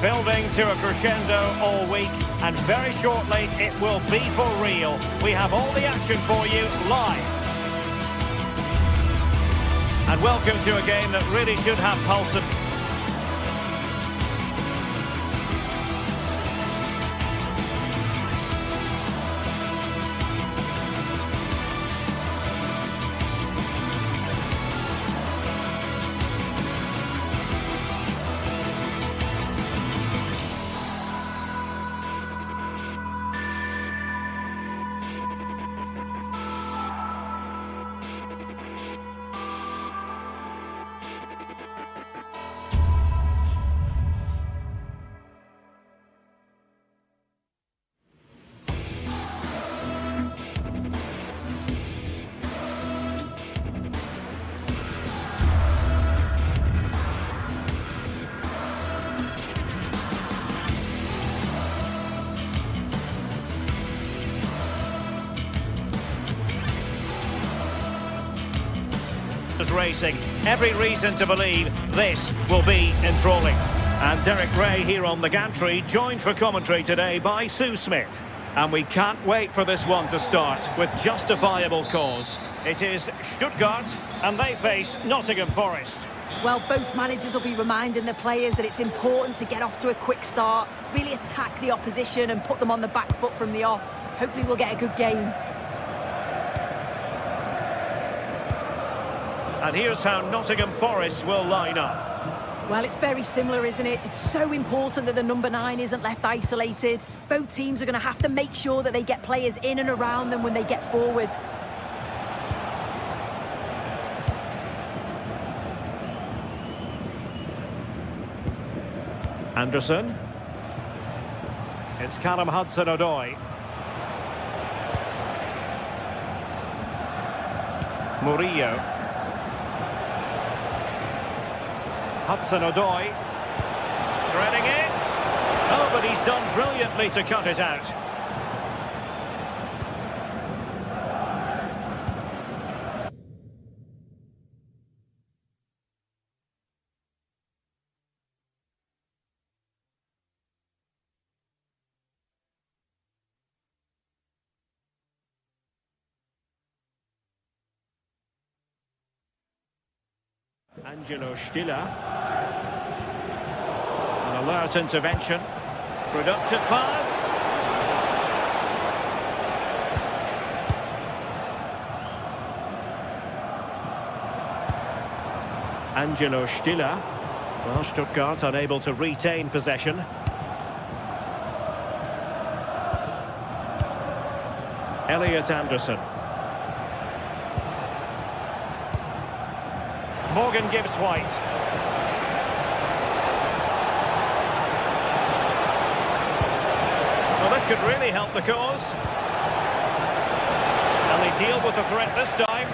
building to a crescendo all week, and very shortly it will be for real. We have all the action for you live. And welcome to a game that really should have pulse and... racing. Every reason to believe this will be enthralling. And Derek Ray here on the gantry, joined for commentary today by Sue Smith. And we can't wait for this one to start with justifiable cause. It is Stuttgart and they face Nottingham Forest. Well, both managers will be reminding the players that it's important to get off to a quick start, really attack the opposition and put them on the back foot from the off. Hopefully we'll get a good game. And here's how Nottingham Forest will line up. Well, it's very similar, isn't it? It's so important that the number 9 isn't left isolated. Both teams are going to have to make sure that they get players in and around them when they get forward. Anderson. It's Callum Hudson-Odoi. Murillo. Hudson-Odoi, threading it. Oh, but he's done brilliantly to cut it out. Angelo Stiller. An alert intervention. Productive pass. Angelo Stiller. Well, Stuttgart unable to retain possession. Elliot Anderson. Morgan Gibbs White. Well, this could really help the cause. And they deal with the threat this time.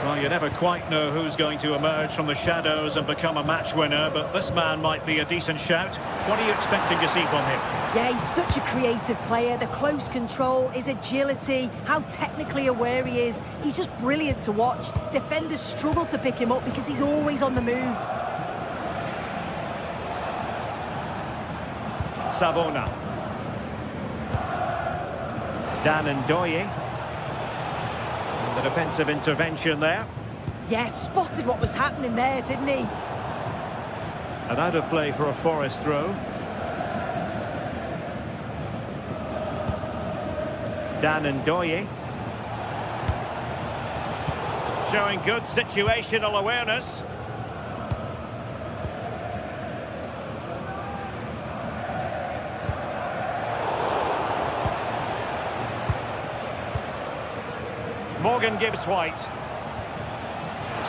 Well, you never quite know who's going to emerge from the shadows and become a match winner, but this man might be a decent shout. What are you expecting to see from him? Yeah, he's such a creative player. The close control, his agility, how technically aware he is. He's just brilliant to watch. Defenders struggle to pick him up because he's always on the move. Savona. Dan Ndoye. The defensive intervention there. Yeah, spotted what was happening there, didn't he? And out of play for a Forest throw. Dan Ndoye. Showing good situational awareness. Morgan Gibbs White.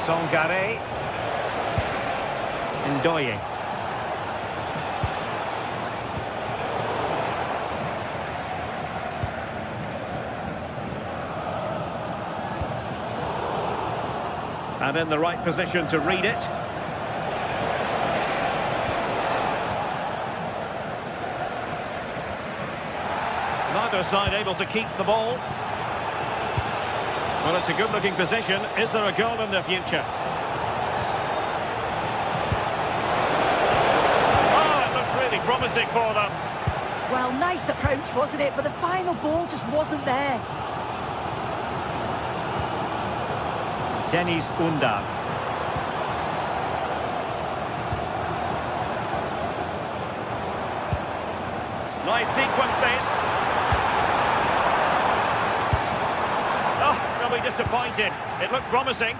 Songare. Ndoye. And in the right position to read it. Neither side able to keep the ball. Well, it's a good-looking position. Is there a goal in the future? promising for them. Well, nice approach, wasn't it? But the final ball just wasn't there. Dennis Undav. Nice sequence this. Oh, they'll be disappointed. It looked promising.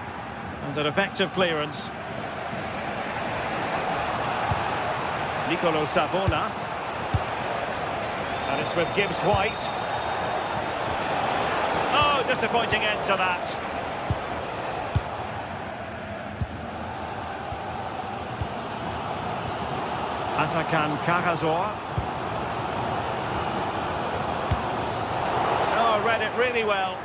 And an effective clearance. Nicolo Savona. And it's with Gibbs White. Oh, disappointing end to that. Atakan Karazor. Oh, read it really well.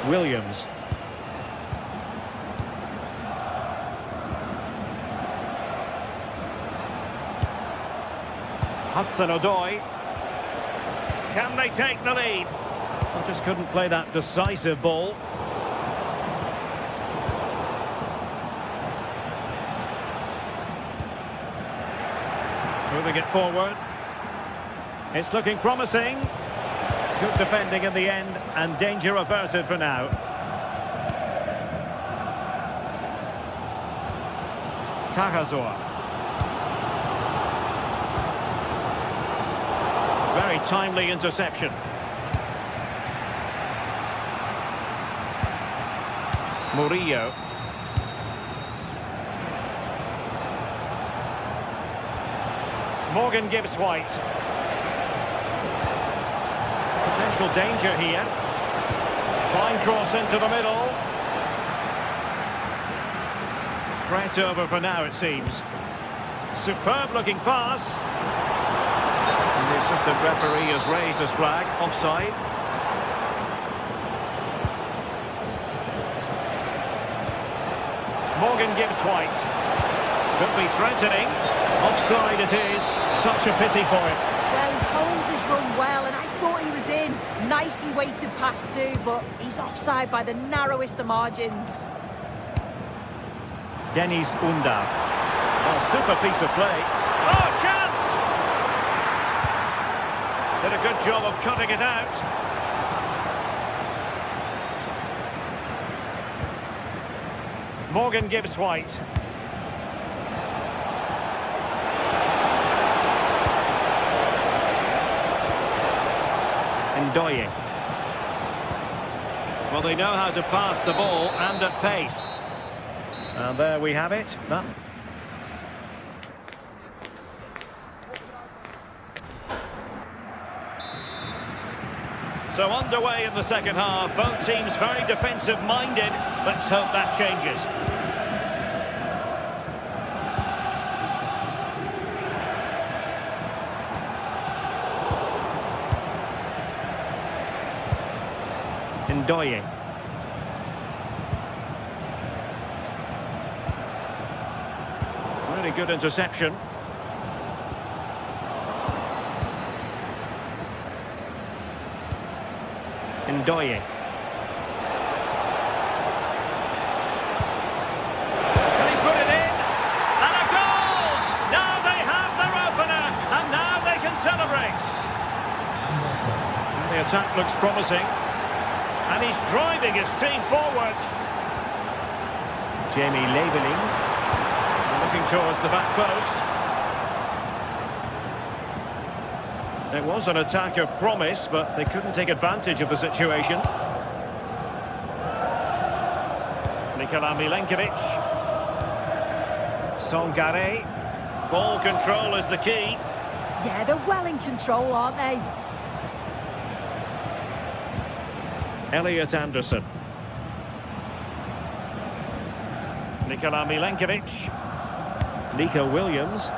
Williams. Hudson-Odoi. Can they take the lead? Well, just couldn't play that decisive ball. Moving it forward. It's looking promising. Good defending in the end, and danger averted for now. Karazor. Very timely interception. Murillo. Morgan Gibbs White. Potential danger here. Fine cross into the middle. Threat over for now, it seems. Superb looking pass. And the assistant referee has raised his flag. Offside. Morgan Gibbs White. Could be threatening. Offside it is. Such a pity for him. Well, he holds his run well, and I thought he was in. Nicely weighted pass too, but he's offside by the narrowest of margins. Dennis Undav. Oh, super piece of play. Oh, chance! Did a good job of cutting it out. Morgan Gibbs White. Ndoye. Well, they know how to pass the ball and at pace. And there we have it. That... So underway in the second half, both teams very defensive-minded. Let's hope that changes. Ndoye. Really good interception. Ndoye. Can he put it in? And a goal! Now they have their opener, and now they can celebrate. And the attack looks promising. And he's driving his team forward. Jamie Leveling. Looking towards the back post. There was an attack of promise, but they couldn't take advantage of the situation. Nikola Milenkovic. Songare. Ball control is the key. Yeah, they're well in control, aren't they? Elliot Anderson. Nikola Milenkovic. Nico Williams.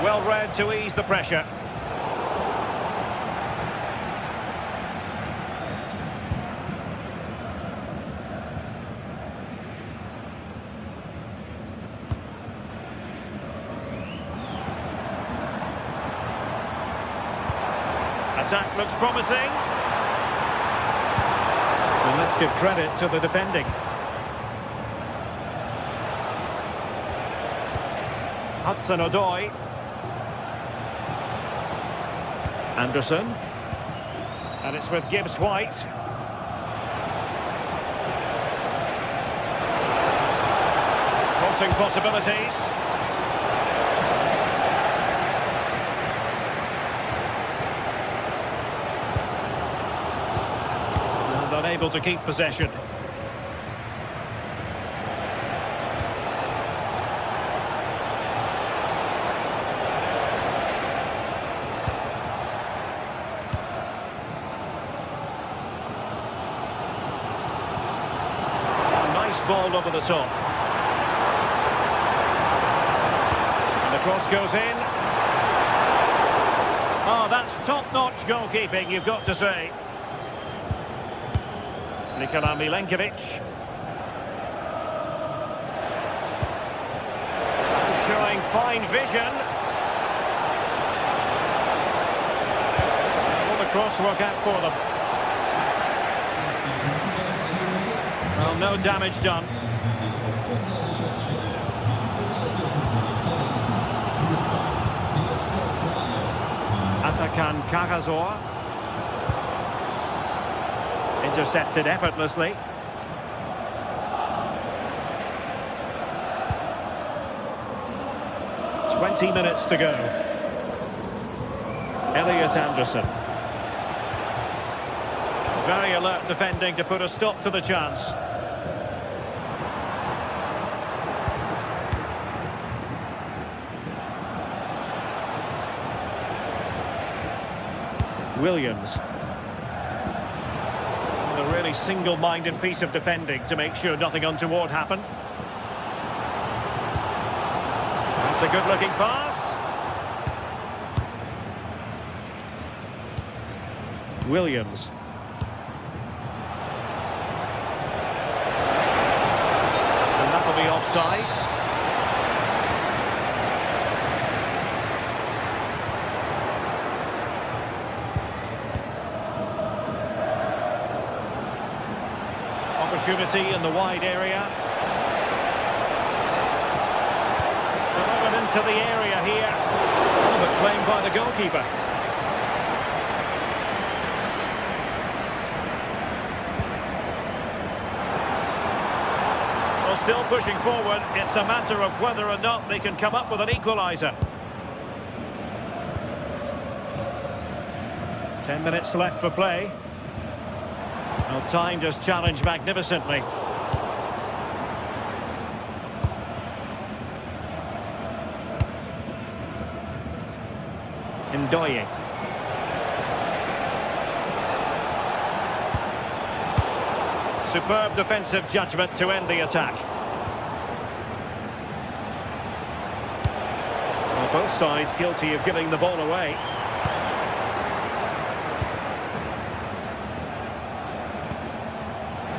Well read to ease the pressure. attack looks promising. And let's give credit to the defending. Hudson-Odoi. Anderson. And it's with Gibbs-White. Crossing possibilities. And unable to keep possession. Ball over the top. And the cross goes in. Oh, that's top-notch goalkeeping, you've got to say. Nikola Milenkovic. Showing fine vision. Will the cross work out for them? Well, no damage done. Atakan Karazor. Intercepted effortlessly. "20 minutes to go. Elliot Anderson. Very alert defending to put a stop to the chance. Williams. And a really single-minded piece of defending to make sure nothing untoward happened. That's a good-looking pass. Williams. And that'll be offside. Opportunity in the wide area. Delivered into the area here. Oh, but claimed by the goalkeeper. Well, still pushing forward. It's a matter of whether or not they can come up with an equalizer. 10 minutes left for play. Well, time just challenged magnificently. Ndoye. Superb defensive judgment to end the attack. Well, both sides guilty of giving the ball away.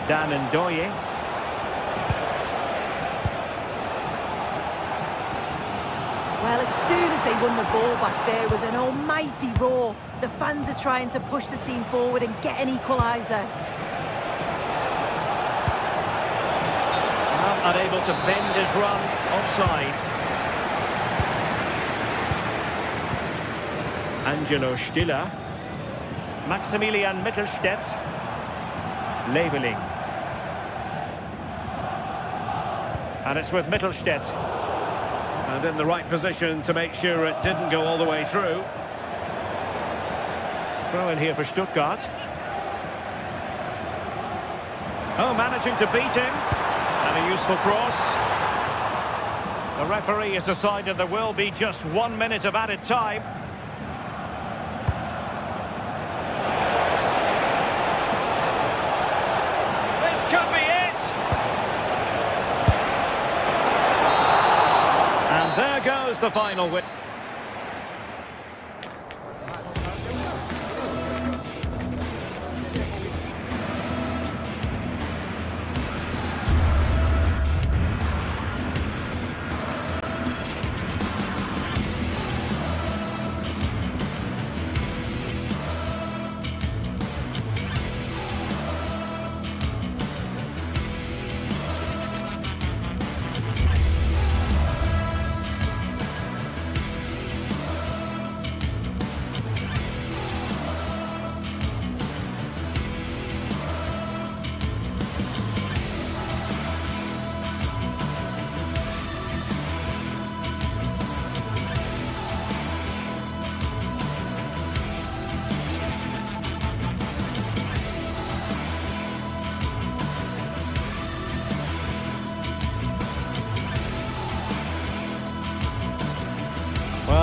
Dan Ndoye. Well, as soon as they won the ball back, there was an almighty roar. The fans are trying to push the team forward and get an equaliser. Not unable to bend his run, offside. Angelo Stiller. Maximilian Mittelstädt. Leveling. And it's with Mittelstädt. And in the right position to make sure it didn't go all the way through. Throw in here for Stuttgart. Oh, managing to beat him. And a useful cross. The referee has decided there will be just 1 minute of added time. Could be it! And there goes the final win.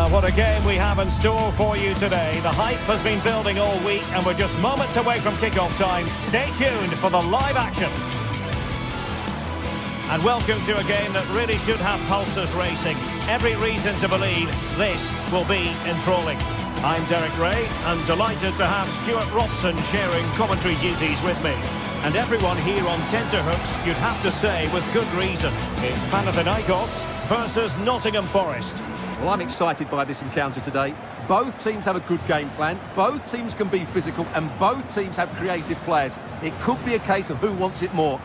Well, what a game we have in store for you today. The hype has been building all week and we're just moments away from kick-off time. Stay tuned for the live action. And welcome to a game that really should have pulses racing. Every reason to believe this will be enthralling. I'm Derek Ray and delighted to have Stuart Robson sharing commentary duties with me. And everyone here on tenterhooks, you'd have to say with good reason. It's Panathinaikos versus Nottingham Forest. Well, I'm excited by this encounter today. Both teams have a good game plan, both teams can be physical, and both teams have creative players. It could be a case of who wants it more.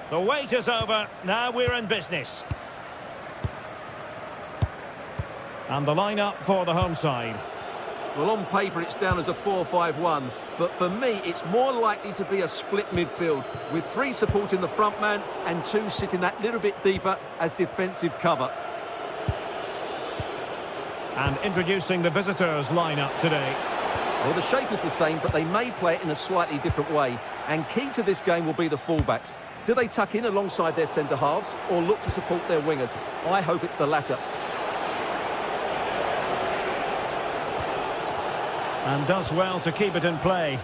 The wait is over, now we're in business. And the lineup for the home side. Well, on paper it's down as a 4-5-1, but for me it's more likely to be a split midfield, with 3 supporting the front man and 2 sitting that little bit deeper as defensive cover. And introducing the visitors lineup today. Well, the shape is the same, but they may play it in a slightly different way. And key to this game will be the fullbacks. Do they tuck in alongside their centre-halves or look to support their wingers? I hope it's the latter. And does well to keep it in play.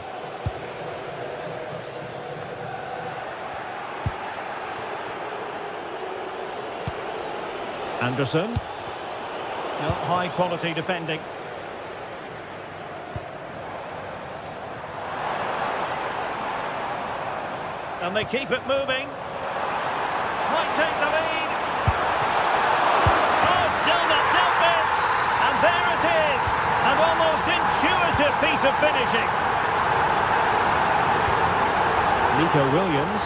Anderson. Well, high quality defending. And they keep it moving. Might take the lead. Oh, still not dealt with. And there it is. An almost intuitive piece of finishing. Nico Williams.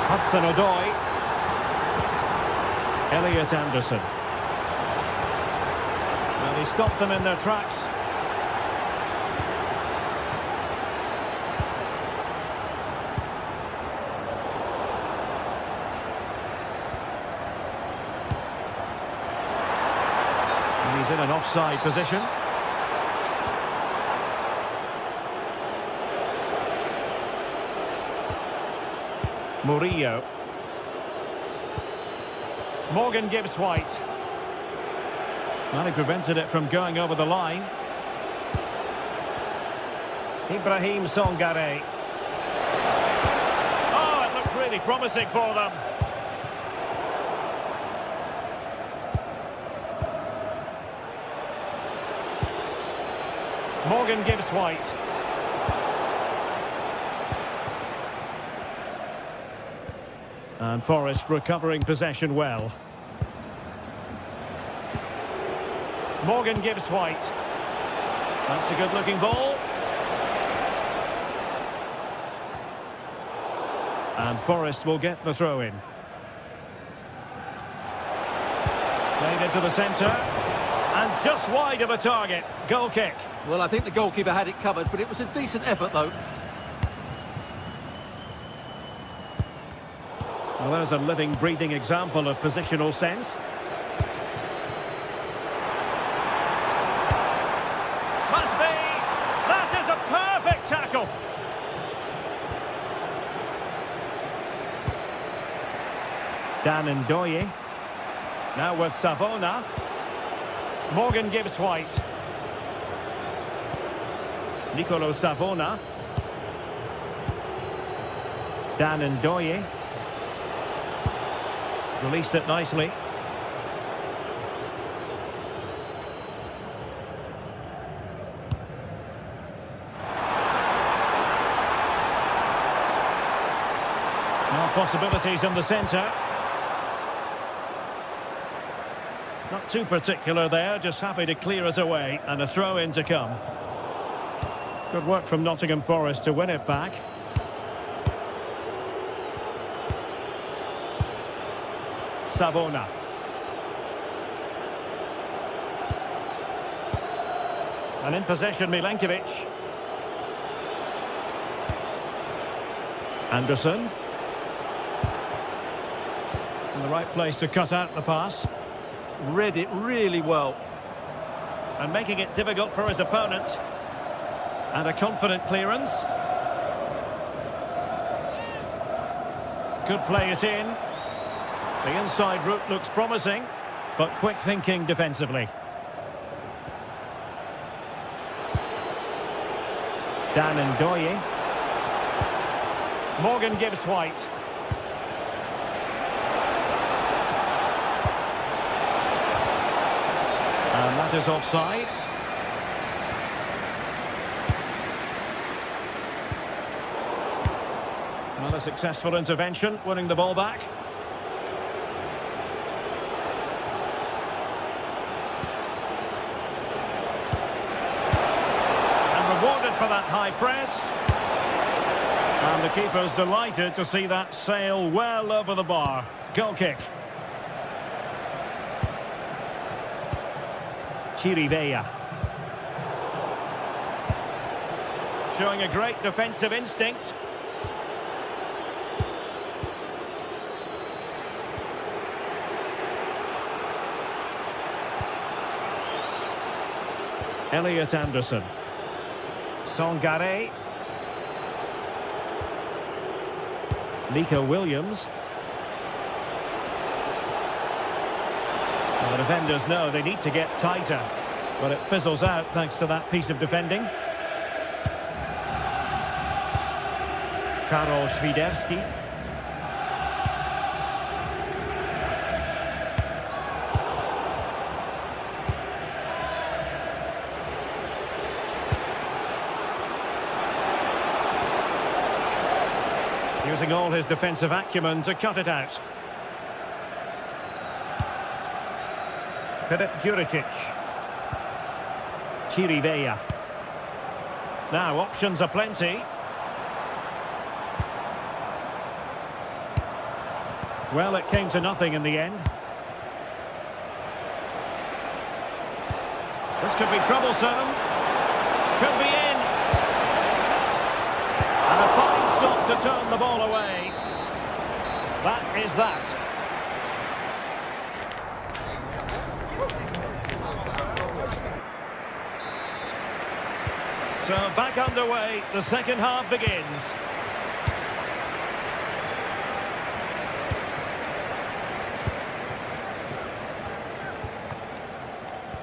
Hudson-Odoi. Elliot Anderson. Well, he stopped them in their tracks. He's in an offside position. Murillo. Morgan Gibbs-White. Well, he prevented it from going over the line. Ibrahim Songare. Oh, it looked really promising for them. Morgan Gibbs-White. And Forest recovering possession well. Morgan Gibbs-White. That's a good-looking ball. And Forest will get the throw-in. Played into the centre. And just wide of a target. Goal kick. Well, I think the goalkeeper had it covered, but it was a decent effort, though. Well, there's a living, breathing example of positional sense. Must be! That is a perfect tackle! Dan Ndoye. Now with Savona. Morgan Gibbs-White. Nicolo Savona. Dan Ndoye. Released it nicely. Now possibilities in the centre. Not too particular there, just happy to clear it away, and a throw-in to come. Good work from Nottingham Forest to win it back. Savona. And in possession, Milenkovic. Anderson. In the right place to cut out the pass. Read it really well. And making it difficult for his opponent. And a confident clearance. Could play it in. The inside route looks promising, but quick thinking defensively. Dan Ndoye. Morgan Gibbs White. And that is offside. Another successful intervention, winning the ball back. And rewarded for that high press. And the keeper's delighted to see that sail well over the bar. Goal kick. Chirivella. Showing a great defensive instinct. Elliot Anderson. Songare. Nico Williams. Well, the defenders know they need to get tighter, but it fizzles out thanks to that piece of defending. Karol Świderski. Using all his defensive acumen to cut it out. Filip Juricic. Chirivella. Now options are plenty. Well, it came to nothing in the end. This could be troublesome. Could be in. And a fine stop to turn the ball away. That is that. So back underway, the second half begins.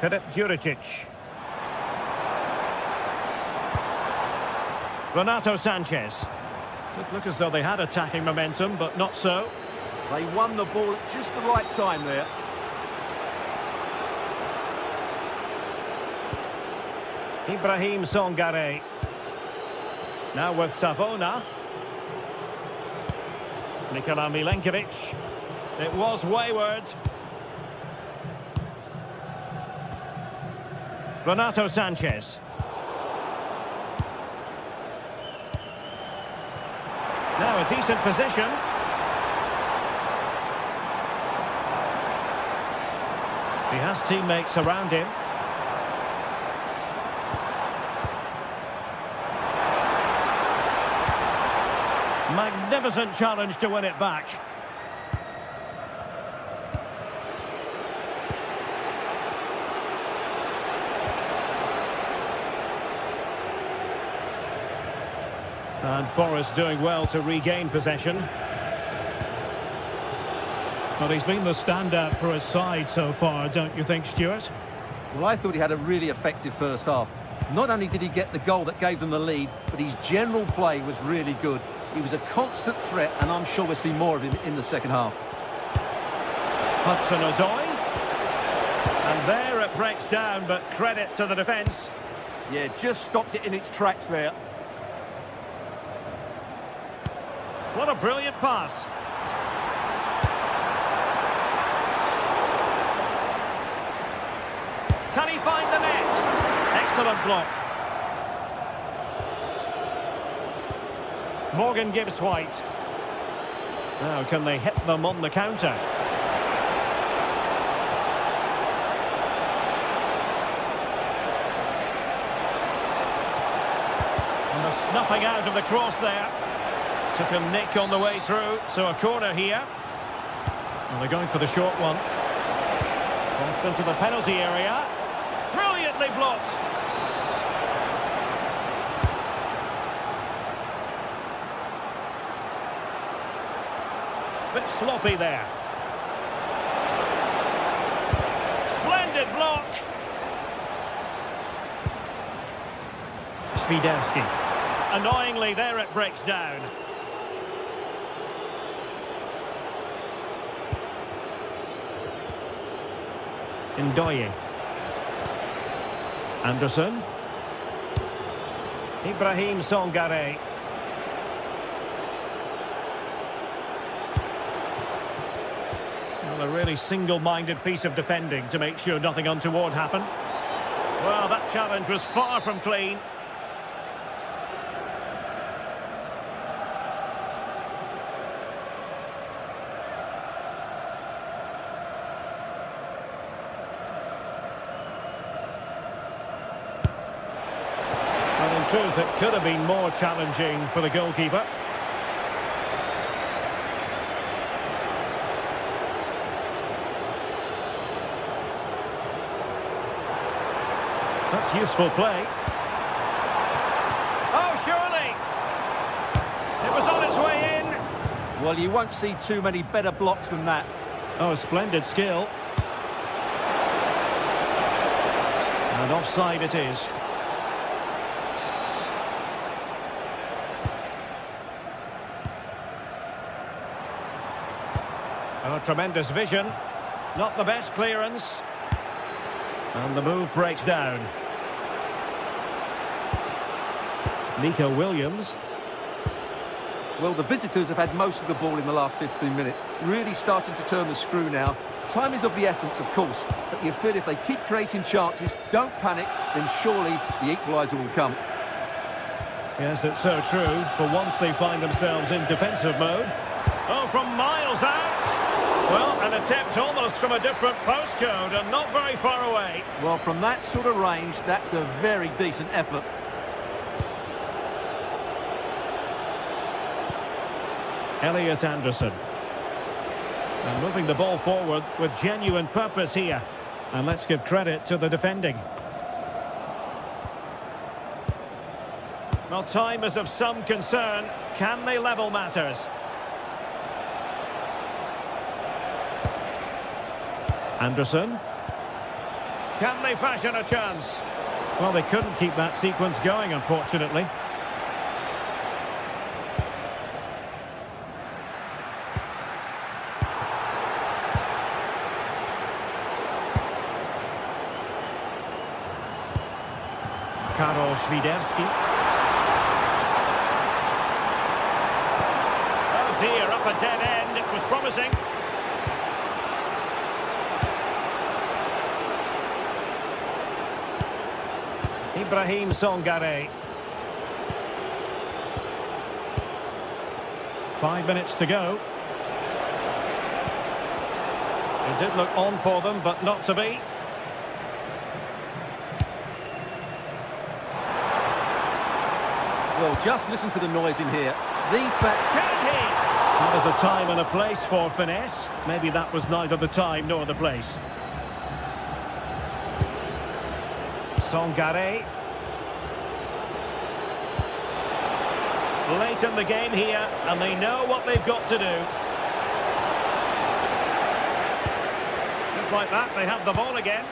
Filip Juricic. Renato Sanchez. Did look as though they had attacking momentum, but not so. They won the ball at just the right time there. Ibrahim Songare. Now with Savona. Nikola Milenkovic. It was wayward. Renato Sanchez. Now a decent position. He has teammates around him. Magnificent challenge to win it back. And Forrest doing well to regain possession. Well, he's been the standout for his side so far, don't you think, Stuart? Well, I thought he had a really effective first half. Not only did he get the goal that gave them the lead, but his general play was really good. He was a constant threat, and I'm sure we'll see more of him in the second half. Hudson-Odoi. And there it breaks down, but credit to the defence. Yeah, just stopped it in its tracks there. What a brilliant pass. Can he find the net? Excellent block. Morgan Gibbs White. Now can they hit them on the counter? And the snuffing out of the cross there. Took a nick on the way through, so a corner here. And they're going for the short one. Crossed into the penalty area. Brilliantly blocked. Bit sloppy there. Swiderski. Annoyingly, there it breaks down. Ndoye. Anderson. Ibrahim Songare. Well, a really single-minded piece of defending to make sure nothing untoward happened. Well, that challenge was far from clean. Well, in truth, it could have been more challenging for the goalkeeper. That's useful play. Oh, surely! It was on its way in. Well, you won't see too many better blocks than that. Oh, splendid skill. And offside it is. Oh, tremendous vision. Not the best clearance. And the move breaks down. Nico Williams. Well, the visitors have had most of the ball in the last 15 minutes. Really starting to turn the screw now. Time is of the essence, of course. But you feel if they keep creating chances, don't panic, then surely the equaliser will come. Yes, it's so true. For once they find themselves in defensive mode. Oh, from miles out. Well, an attempt almost from a different postcode and not very far away. Well, from that sort of range, that's a very decent effort. Elliot Anderson. And moving the ball forward with genuine purpose here. And let's give credit to the defending. Well, time is of some concern. Can they level matters? Anderson. Can they fashion a chance? Well, they couldn't keep that sequence going, unfortunately. Karol Swiderski. Oh dear, up a dead end. It was promising. Ibrahim Songare. 5 minutes to go. It did look on for them, but not to be. Well, just listen to the noise in here. These facts... Can he? There's a time and a place for finesse. Maybe that was neither the time nor the place. Songare. Late in the game here, and they know what they've got to do. Just like that, they have the ball again.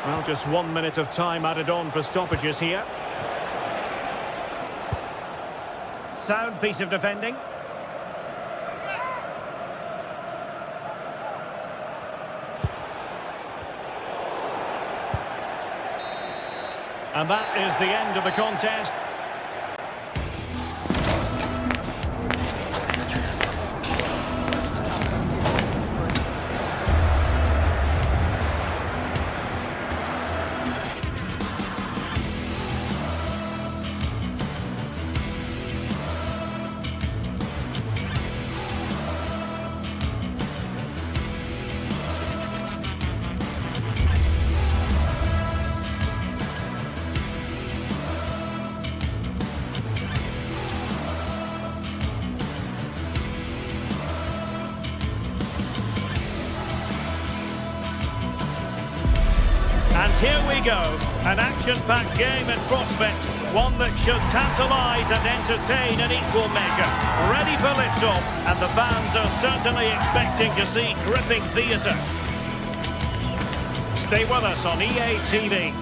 Well, just 1 minute of time added on for stoppages here. Sound piece of defending. And that is the end of the contest. And here we go, an action-packed game in prospect, one that should tantalise and entertain in equal measure. Ready for lift-off, and the fans are certainly expecting to see gripping theatre. Stay with us on EA TV.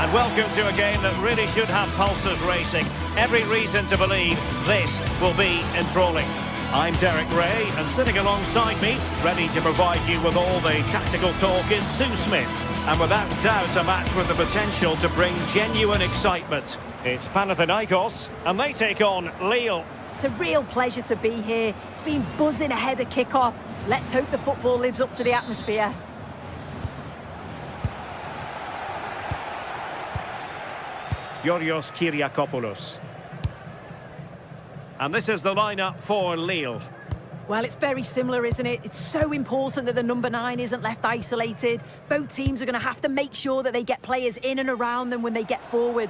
And welcome to a game that really should have pulses racing. Every reason to believe this will be enthralling. I'm Derek Ray, and sitting alongside me, ready to provide you with all the tactical talk, is Sue Smith. And without doubt, a match with the potential to bring genuine excitement. It's Panathinaikos, and they take on Lille. It's a real pleasure to be here. It's been buzzing ahead of kick-off. Let's hope the football lives up to the atmosphere. Yorios Kyriakopoulos. And this is the lineup for Lille. Well, it's very similar, isn't it? It's so important that the number 9 isn't left isolated. Both teams are going to have to make sure that they get players in and around them when they get forward.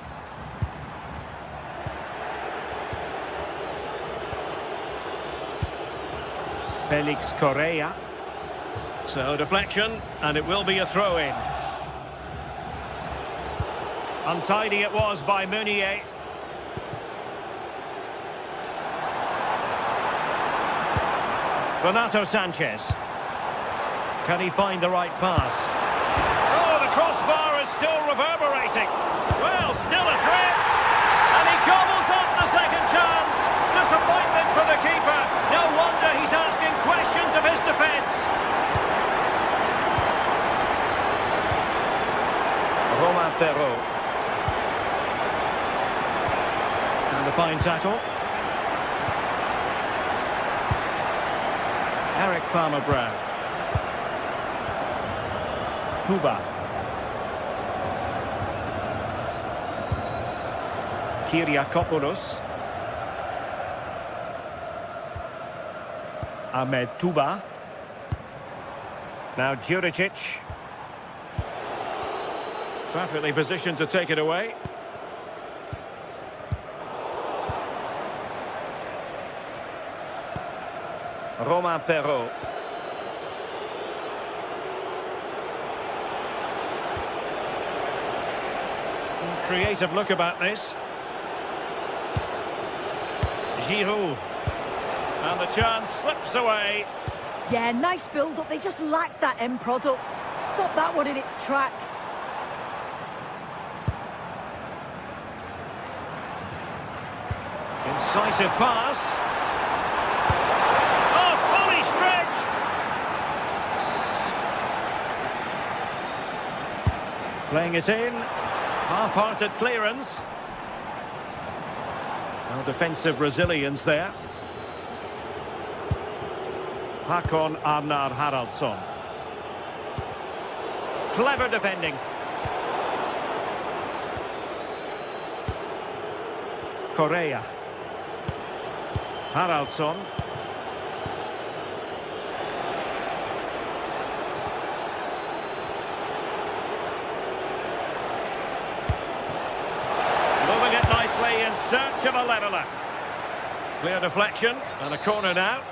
Felix Correa. So deflection, and it will be a throw-in. Untidy it was by Meunier. Renato Sanchez. Can he find the right pass? Oh, the crossbar is still reverberating. Well, still a threat. And he gobbles up the second chance. Disappointment for the keeper. No wonder he's asking questions of his defence. Romain Perrault. And the fine tackle. Eric Palmer-Brown. Tuba. Kyriakopoulos. Ahmed Tuba. Now Juricic. Perfectly positioned to take it away. Romain Perrault. Creative look about this. Giroud. And the chance slips away. Yeah, nice build-up. They just lacked that end product. Stop that one in its tracks. Incisive pass. Oh, fully stretched. Playing it in. Half-hearted clearance. No defensive resilience there. Hakon Arnar Haraldsson. Clever defending. Correa. Haraldsson. Moving it nicely in search of a leveller. Clear deflection and a corner now.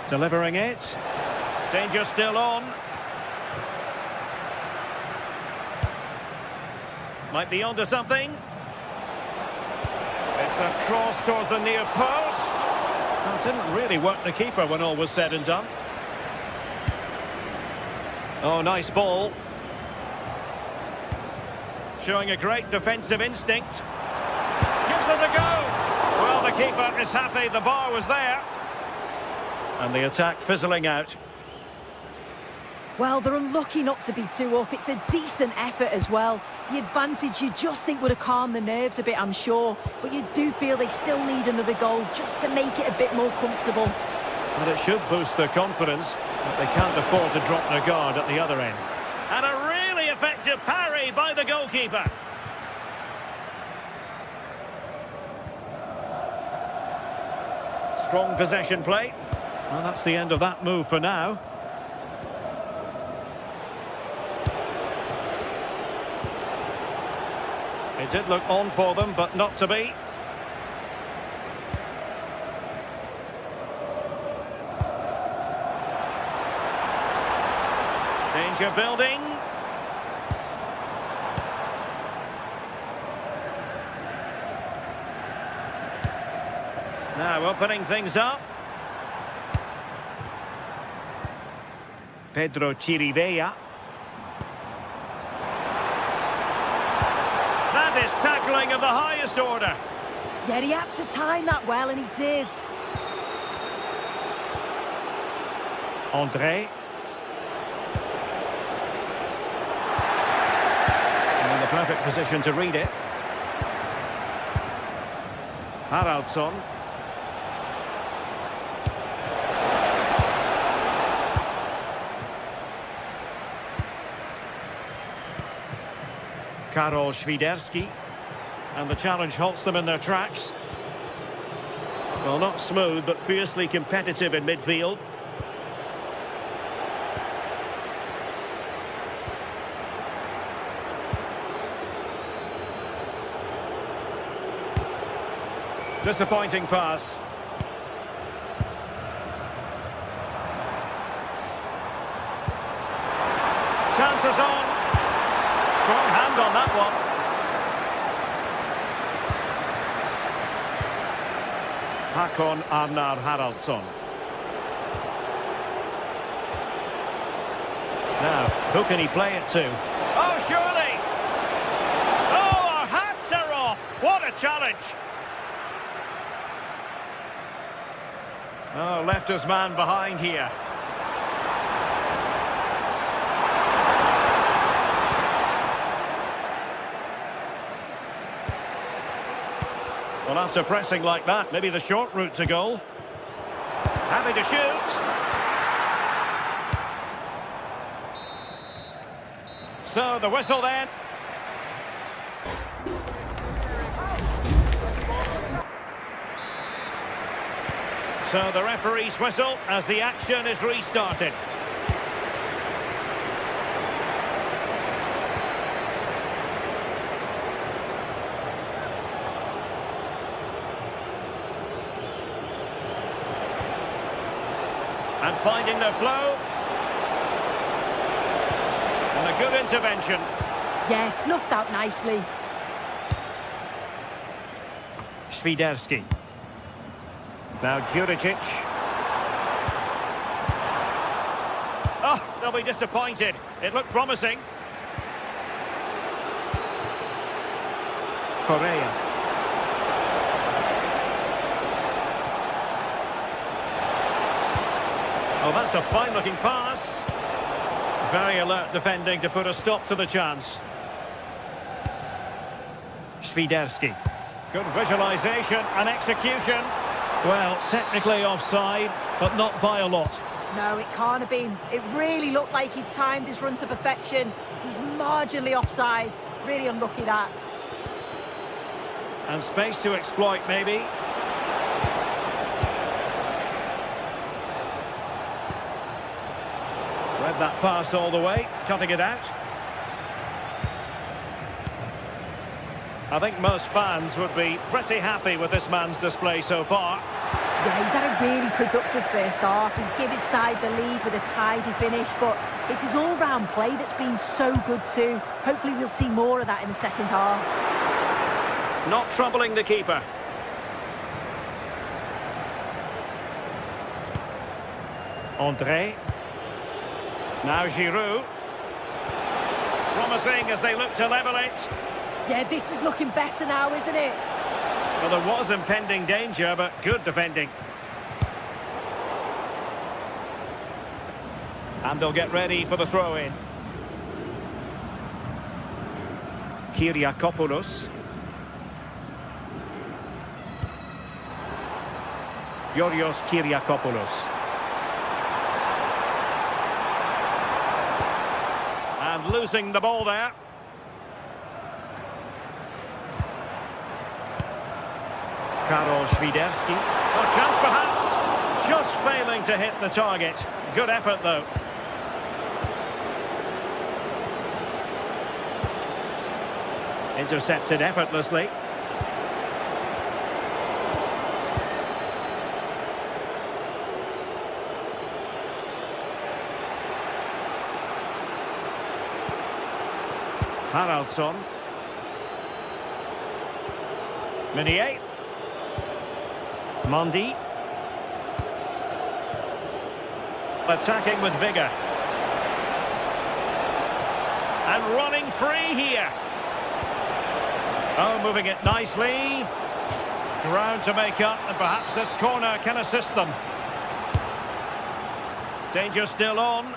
Delivering it. Danger still on. Might be onto something. It's a cross towards the near post. Well, it didn't really work the keeper when all was said and done. Oh, nice ball. Showing a great defensive instinct. Gives it a go. Well, the keeper is happy the bar was there. And the attack fizzling out. Well, they're unlucky not to be 2 up. It's a decent effort as well. The advantage you just think would have calmed the nerves a bit, I'm sure. But you do feel they still need another goal just to make it a bit more comfortable. But it should boost their confidence, but they can't afford to drop their guard at the other end. And a really effective parry by the goalkeeper. Strong possession play. Well, that's the end of that move for now. It did look on for them, but not to be. Danger building. Now opening things up. Pedro Chirivella. That is tackling of the highest order. Yeah, he had to time that well, and he did. André. In the perfect position to read it. Haraldsson. Karol Świderski. And the challenge halts them in their tracks. Well, not smooth, but fiercely competitive in midfield. Disappointing pass. Chances on. Strong hand on that one. Hakon Arnar Haraldsson. Now, who can he play it to? Oh, surely! Oh, our hats are off! What a challenge! Oh, left his man behind here. Well, after pressing like that, maybe the short route to goal. Happy to shoot. So, the whistle then. So, the referee's whistle as the action is restarted. And finding their flow. And a good intervention. Yeah, snuffed out nicely. Świderski. Now Juricic. Oh, they'll be disappointed. It looked promising. Correa. Oh, that's a fine-looking pass. Very alert defending to put a stop to the chance. Świderski. Good visualisation and execution. Well, technically offside, but not by a lot. No, it can't have been. It really looked like he'd timed his run to perfection. He's marginally offside. Really unlucky that. And space to exploit, maybe. Read that pass all the way, cutting it out. I think most fans would be pretty happy with this man's display so far. Yeah, he's had a really productive first half. He gave his side the lead with a tidy finish, but it's his all-round play that's been so good too. Hopefully we'll see more of that in the second half. Not troubling the keeper. André. Now Giroud. Promising as they look to level it. Yeah, this is looking better now, isn't it? Well, there was impending danger, but good defending. And they'll get ready for the throw-in. Kyriakopoulos. Yorios Kyriakopoulos. And losing the ball there. Karol Świderski. Oh, chance perhaps. Just failing to hit the target. Good effort, though. Intercepted effortlessly. Haraldsson. Meunier. Mondi. Attacking with vigour. And running free here. Oh, moving it nicely. Ground to make up, and perhaps this corner can assist them. Danger still on.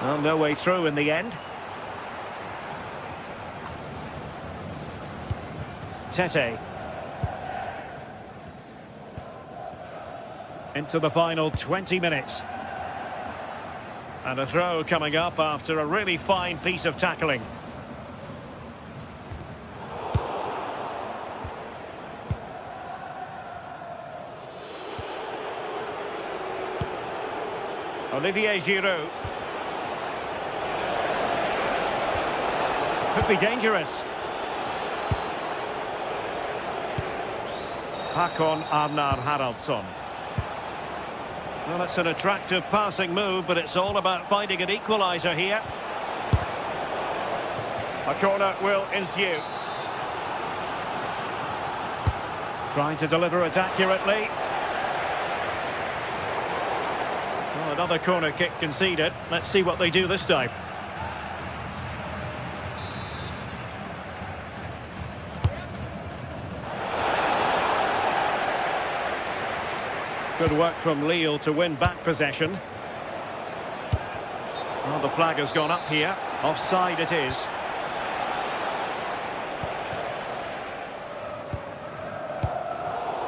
Well, no way through in the end. Tete. Into the final 20 minutes. And a throw coming up after a really fine piece of tackling. Olivier Giroud. Could be dangerous. Hakon Arnar Haraldsson. Well, it's an attractive passing move, but it's all about finding an equalizer here. A corner will ensue. Trying to deliver it accurately. Well, another corner kick conceded. Let's see what they do this time. Good work from Lille to win back possession. Well, the flag has gone up here. Offside it is.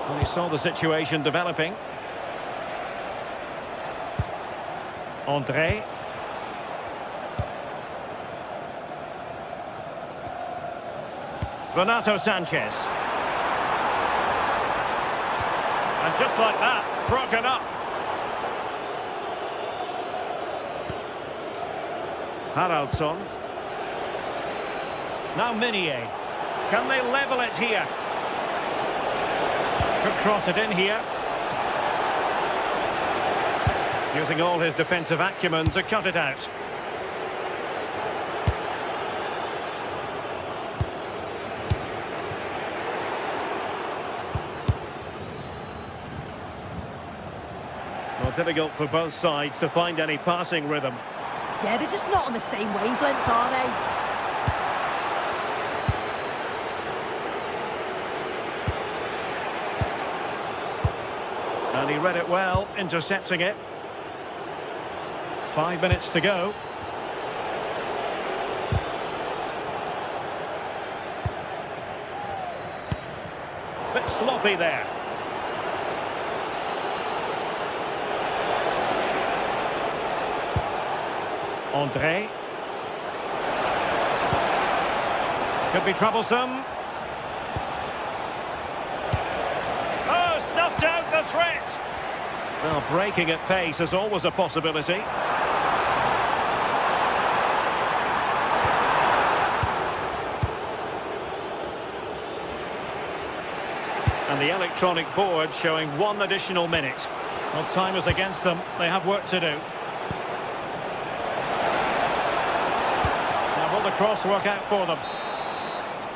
Well, he saw the situation developing. André. Renato Sanchez. And just like that, broken up. Haraldsson. Now Minier. Can they level it here? Could cross it in here. Using all his defensive acumen to cut it out. Well, difficult for both sides to find any passing rhythm. Yeah, they're just not on the same wavelength, are they? And he read it well, intercepting it. 5 minutes to go. Bit sloppy there. André. Could be troublesome. Oh, stuffed out the threat. Well, breaking at pace is always a possibility. And the electronic board showing 1 additional minute. Well, time is against them. They have work to do. Now will the cross work out for them?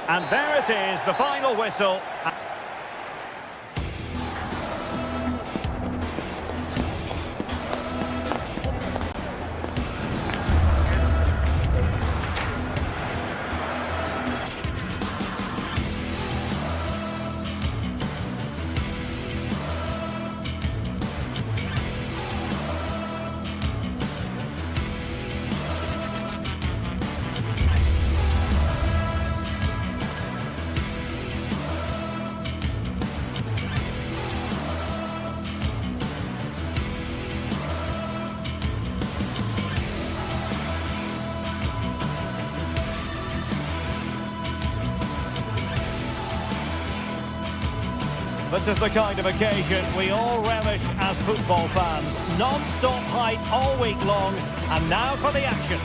And there it is, the final whistle. This is the kind of occasion we all relish as football fans. Non-stop hype all week long, and now for the action.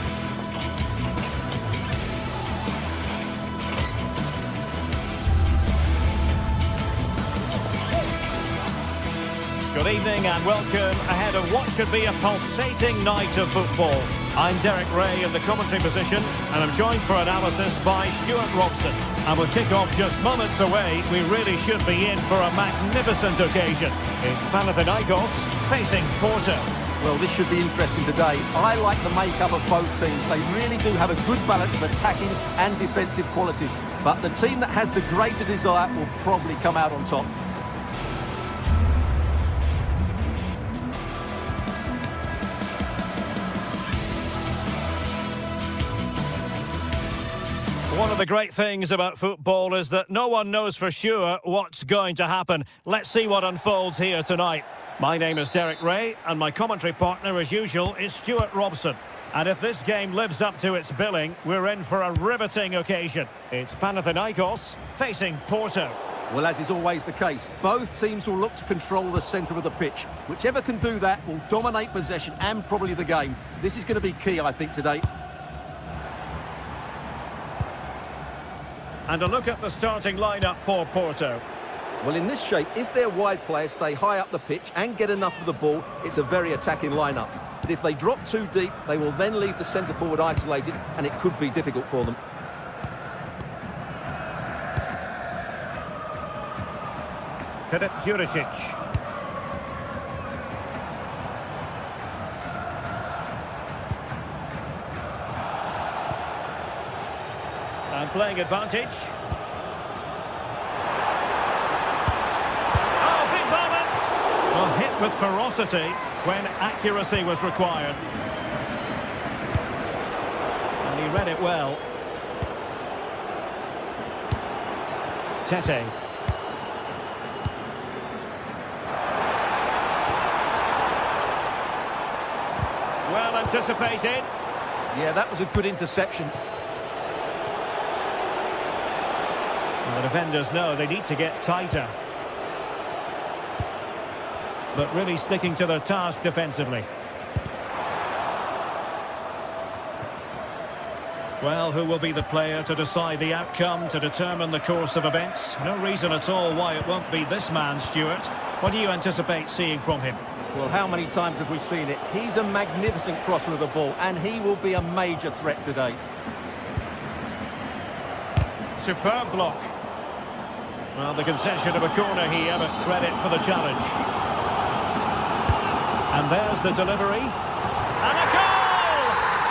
Good evening and welcome ahead of what could be a pulsating night of football. I'm Derek Ray in the commentary position and I'm joined for analysis by Stuart Robson. And with kick-off just moments away, we really should be in for a magnificent occasion. It's Panathinaikos facing Porto. Well, this should be interesting today. I like the makeup of both teams. They really do have a good balance of attacking and defensive qualities. But the team that has the greater desire will probably come out on top. One of the great things about football is that no one knows for sure what's going to happen. Let's see what unfolds here tonight. My name is Derek Ray, and my commentary partner, as usual, is Stuart Robson. And if this game lives up to its billing, we're in for a riveting occasion. It's Panathinaikos facing Porto. Well, as is always the case, both teams will look to control the centre of the pitch. Whichever can do that will dominate possession and probably the game. This is going to be key, I think, today. And a look at the starting lineup for Porto. Well, in this shape, if their wide players stay high up the pitch and get enough of the ball, it's a very attacking lineup. But if they drop too deep, they will then leave the centre-forward isolated, and it could be difficult for them. Filip Juricic. And playing advantage. Oh, big moment! Well, hit with ferocity when accuracy was required. And he read it well. Tete. Well anticipated. Yeah, that was a good interception. The defenders know they need to get tighter. But really sticking to their task defensively. Well, who will be the player to decide the outcome, to determine the course of events? No reason at all why it won't be this man, Stuart. What do you anticipate seeing from him? Well, how many times have we seen it? He's a magnificent crosser of the ball, and he will be a major threat today. Superb block. Well, the concession of a corner here, but credit for the challenge. And there's the delivery. And a goal!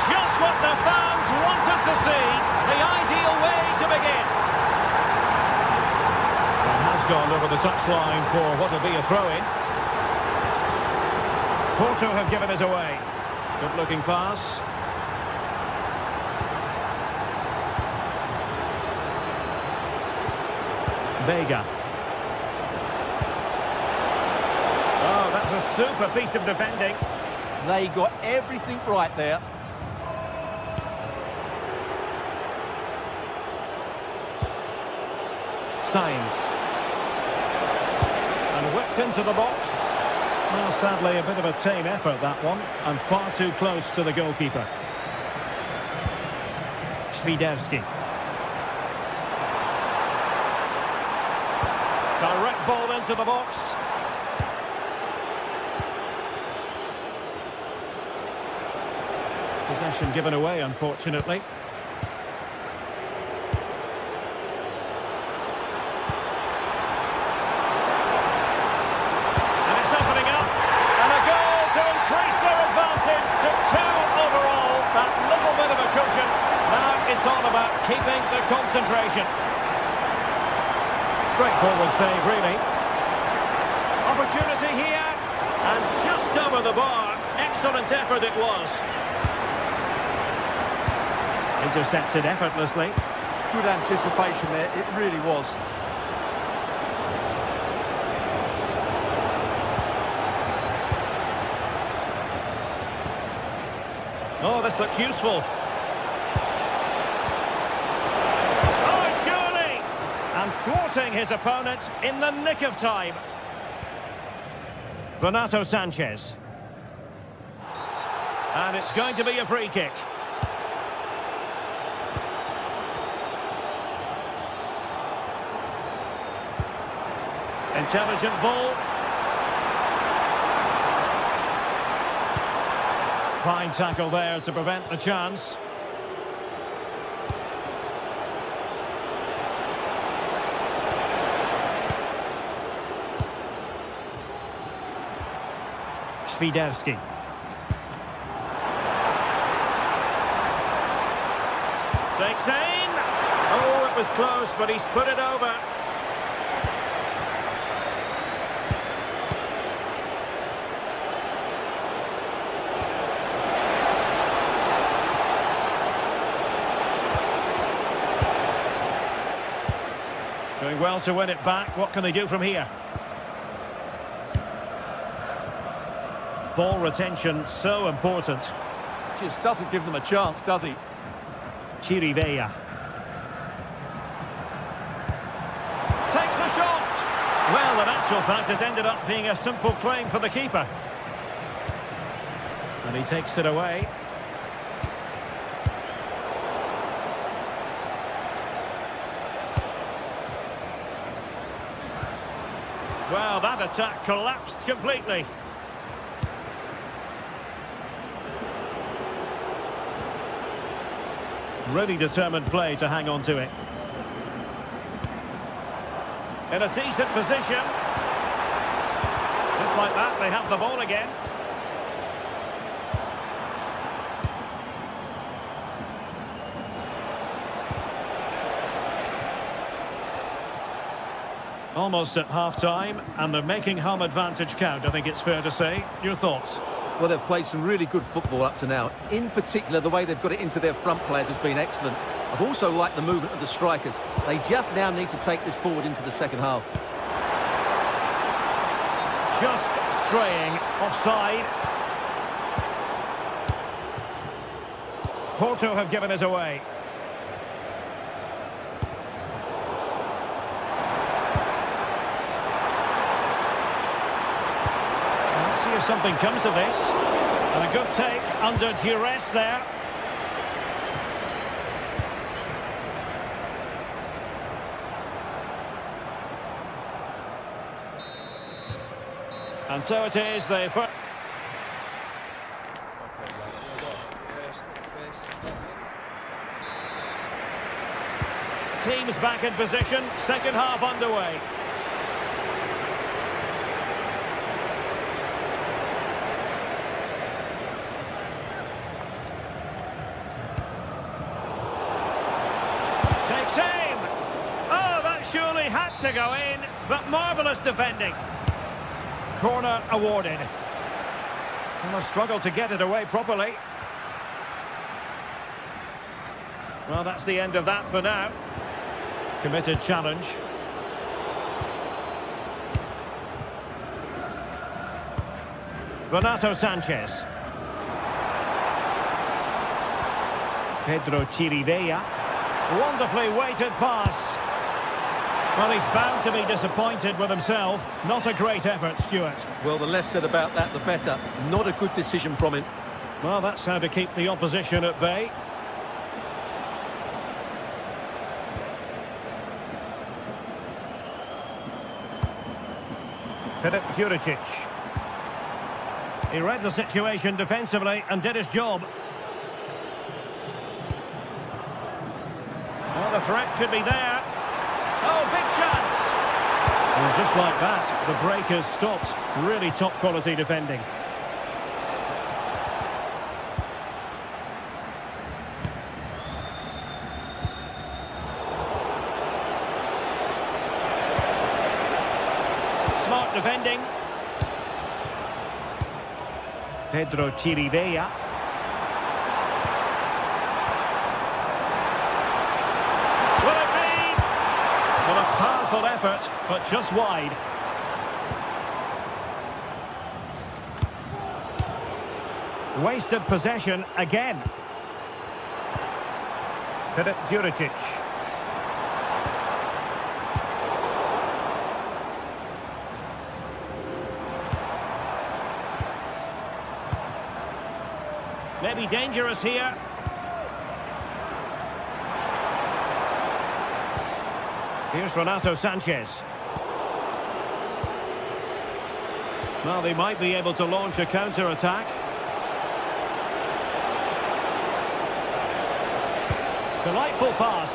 Just what the fans wanted to see. The ideal way to begin. It has gone over the touchline for what will be a throw-in. Porto have given us away. Good-looking pass. Vega. Oh, that's a super piece of defending. They got everything right there. Sainz. And whipped into the box. Well, sadly, a bit of a tame effort, that one. And far too close to the goalkeeper. Svidevski. Direct ball into the box. Possession given away, unfortunately. And it's opening up. And a goal to increase their advantage to 2 overall. That little bit of a cushion. Now it's all about keeping the concentration. Straightforward save, really. Opportunity here, and just over the bar. Excellent effort it was. Intercepted effortlessly. Good anticipation there, it really was. Oh, this looks useful. And thwarting his opponent in the nick of time. Renato Sanchez. And it's going to be a free kick. Intelligent ball. Fine tackle there to prevent the chance. Świderski. Takes aim. Oh, it was close, but he's put it over. Doing well to win it back. What can they do from here? Ball retention, so important. Just doesn't give them a chance, does he? Chirivella. Takes the shot! Well, in actual fact, it ended up being a simple claim for the keeper. And he takes it away. Well, that attack collapsed completely. Really determined play to hang on to it. In a decent position. Just like that, they have the ball again. Almost at half-time, and they're making home advantage count, I think it's fair to say. Your thoughts? Well, they've played some really good football up to now. In particular, the way they've got it into their front players has been excellent. I've also liked the movement of the strikers. They just now need to take this forward into the second half. Just straying offside. Porto have given us away. Let's see if something comes of this. And a good take under duress there. And so it is, the first... Teams back in position, second half underway. Takes aim! Oh, that surely had to go in, but marvellous defending. Corner awarded. And a struggle to get it away properly. Well, that's the end of that for now. Committed challenge. Renato Sanchez. Pedro Chirivella. Wonderfully weighted pass. Well, he's bound to be disappointed with himself. Not a great effort, Stuart. Well, the less said about that, the better. Not a good decision from him. Well, that's how to keep the opposition at bay. Filip Juricic. He read the situation defensively and did his job. Well, the threat could be there. Oh, big chance! And just like that, the break has stopped. Really top quality defending. Smart defending. Pedro Chirivella. Will it be? Well, a powerful effort, but just wide. Wasted possession again. Filip Juricic. Maybe dangerous here. Here's Renato Sanchez. Well, they might be able to launch a counter-attack. Delightful pass.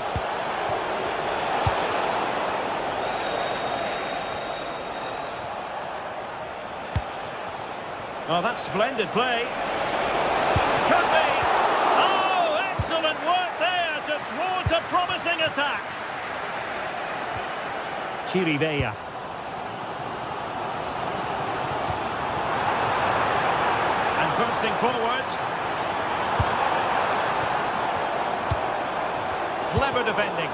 Oh, that's splendid play. Could be. Oh, excellent work there to thwart a promising attack. Chirivella. And bursting forward. Clever defending.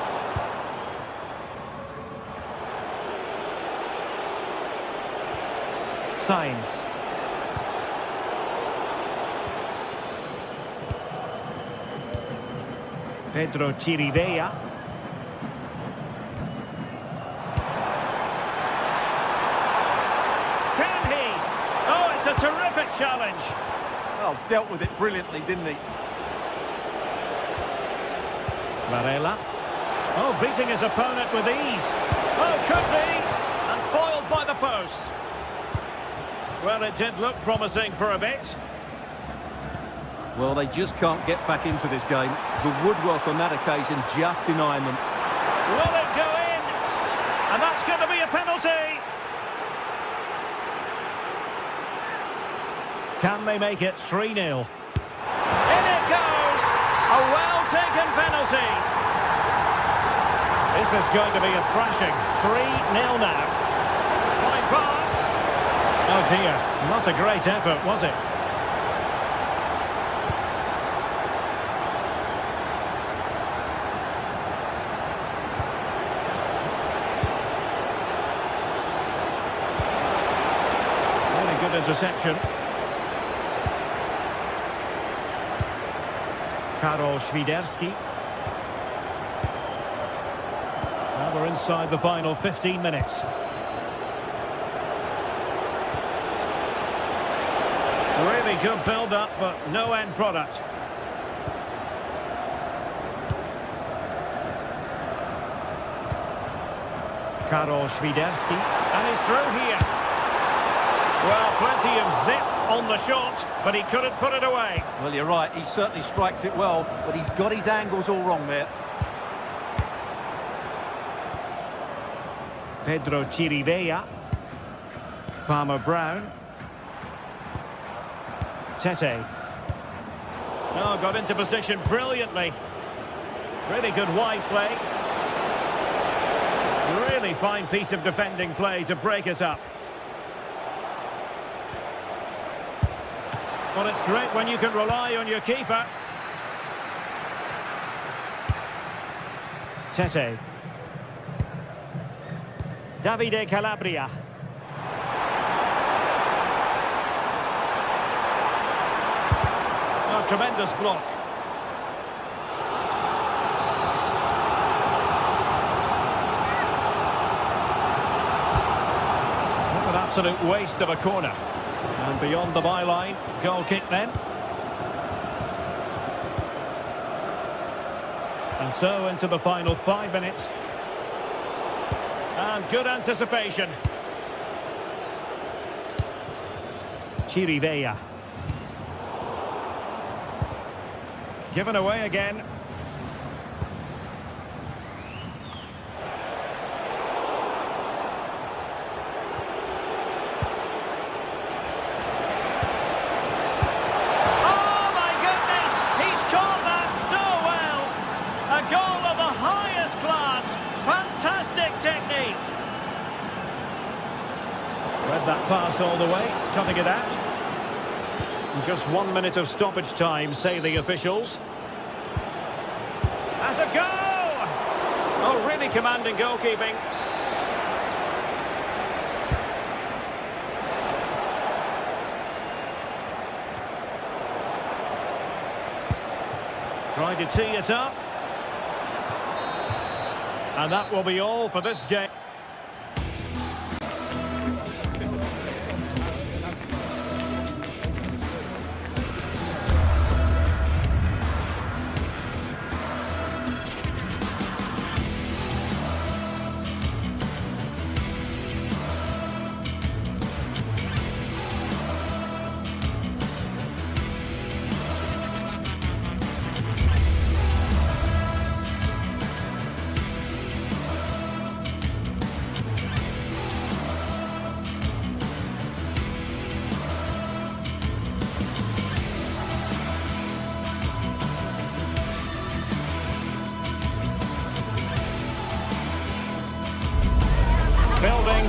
Signs. Pedro Chirivella. Can he? Oh, it's a terrific challenge. Oh, dealt with it brilliantly, didn't he? Varela. Oh, beating his opponent with ease. Oh, could be. And foiled by the post. Well, it did look promising for a bit. Well, they just can't get back into this game. The woodwork on that occasion just denying them. Will it go in? And that's going to be a penalty. Can they make it 3-0? In it goes! A well-taken penalty. This is going to be a thrashing. 3-0 now. Fine pass. Oh dear, not a great effort, was it? Interception. Karol Świderski. Now we're inside the final 15 minutes. Really good build-up, but no end product. Karol Świderski. And he's through here. Well, plenty of zip on the shot, but he couldn't put it away. Well, you're right. He certainly strikes it well, but he's got his angles all wrong there. Pedro Chirivella. Palmer Brown. Tete. Oh, got into position brilliantly. Really good wide play. Really fine piece of defending play to break us up. Well, it's great when you can rely on your keeper. Tete. Davide Calabria. Oh, tremendous block. What an absolute waste of a corner. And beyond the byline, goal kick then. And so into the final 5 minutes. And good anticipation. Chirivella. Given away again. That pass all the way, cutting it out. And just 1 minute of stoppage time, say the officials. As a goal! Oh, really commanding goalkeeping. Trying to tee it up. And that will be all for this game.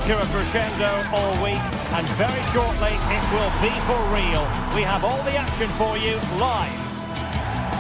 to a crescendo all week, and very shortly it will be for real. We have all the action for you live.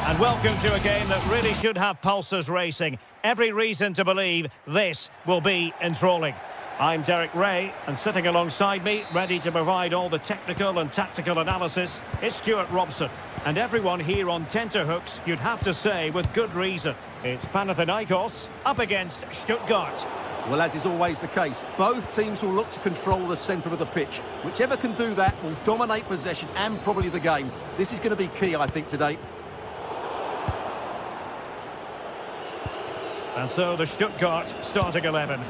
And welcome to a game that really should have pulses racing. Every reason to believe this will be enthralling. I'm Derek Ray, and sitting alongside me, ready to provide all the technical and tactical analysis, is Stuart Robson. And everyone here on tenterhooks, you'd have to say, with good reason. It's Panathinaikos up against Stuttgart. Well, as is always the case, both teams will look to control the centre of the pitch. Whichever can do that will dominate possession and probably the game. This is going to be key, I think, today. And so the Stuttgart starting 11.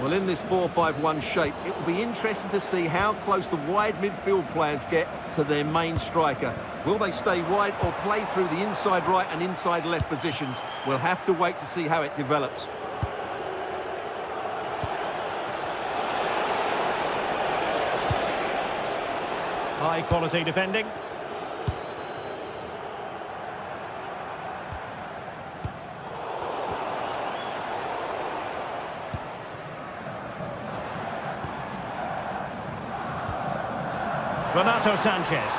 Well, in this 4-5-1 shape, it will be interesting to see how close the wide midfield players get to their main striker. Will they stay wide or play through the inside right and inside left positions? We'll have to wait to see how it develops. High quality defending. Renato Sanchez.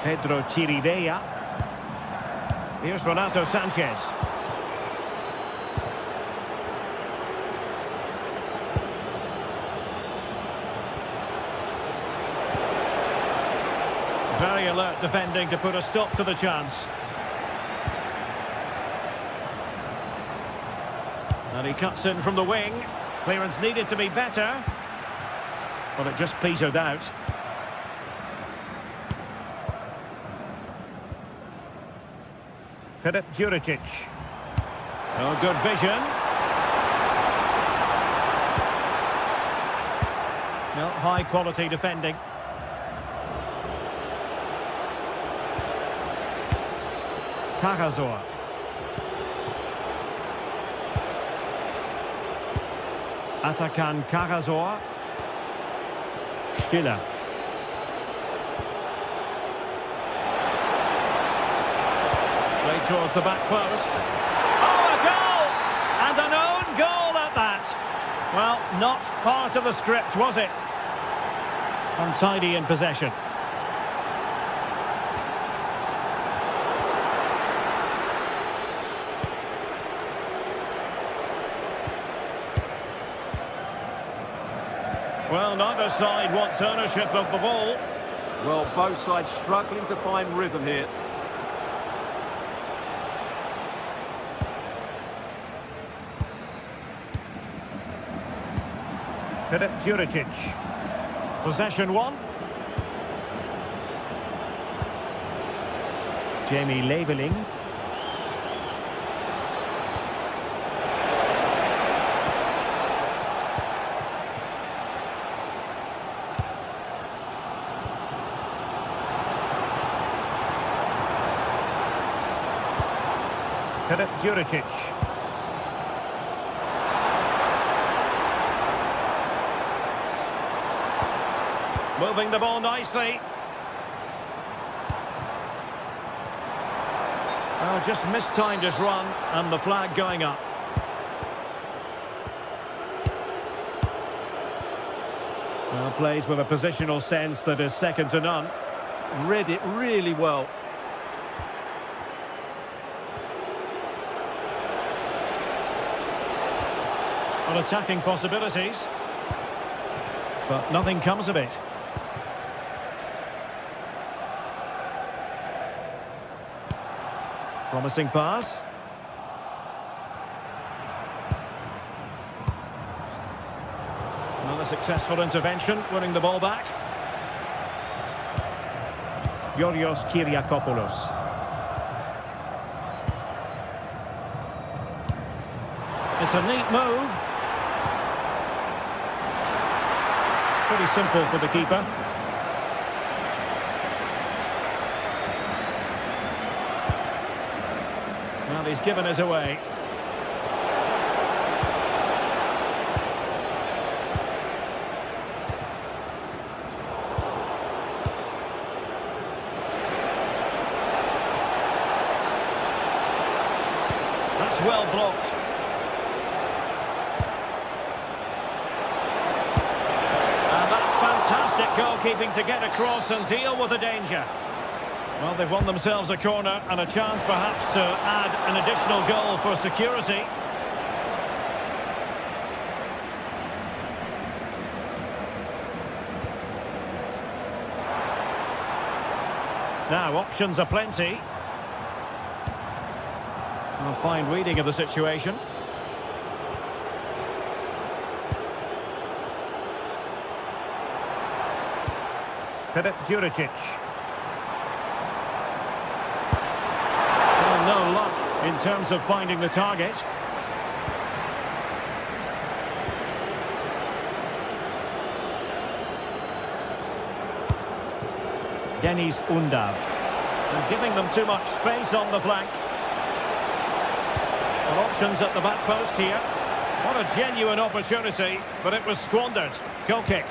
Pedro Chirivella. Here's Renato Sanchez. Very alert defending to put a stop to the chance. And he cuts in from the wing. Clearance needed to be better, but it just petered out. Filip Juricic. Oh, good vision. No, high quality defending. Cagazor. Atakan Cagazor. Stiller. Play towards the back post. Oh, a goal! And an own goal at that. Well, not part of the script, was it? Untidy in possession. Well, neither side wants ownership of the ball. Well, both sides struggling to find rhythm here. Filip Juricic. Possession one. Jamie Leveling. Filip Juricic. Moving the ball nicely. Oh, just mistimed his run, and the flag going up. Well, plays with a positional sense that is second to none. Read it really well. On attacking possibilities, but nothing comes of it. Promising pass. Another successful intervention, winning the ball back. Yorios Kyriakopoulos. It's a neat move. Pretty simple for the keeper. Well, he's given us away. That's well blocked. goalkeeping to get across and deal with the danger. Well, they've won themselves a corner and a chance perhaps to add an additional goal for security. Now, options are plenty. A fine reading of the situation. Filip Juricic. Well, no luck in terms of finding the target. Deniz Undav. And giving them too much space on the flank. Well, options at the back post here. What a genuine opportunity, but it was squandered. Goal kick.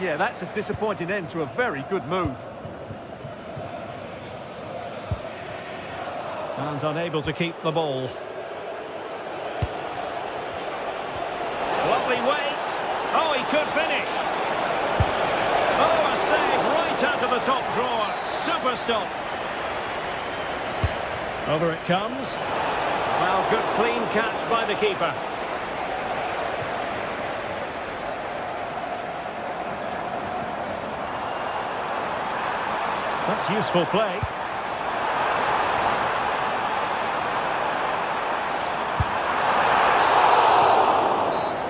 Yeah, that's a disappointing end to a very good move. And unable to keep the ball. Lovely weight. Oh, he could finish. Oh, a save right out of the top drawer. Super stop. Over it comes. Well, good clean catch by the keeper. That's useful play.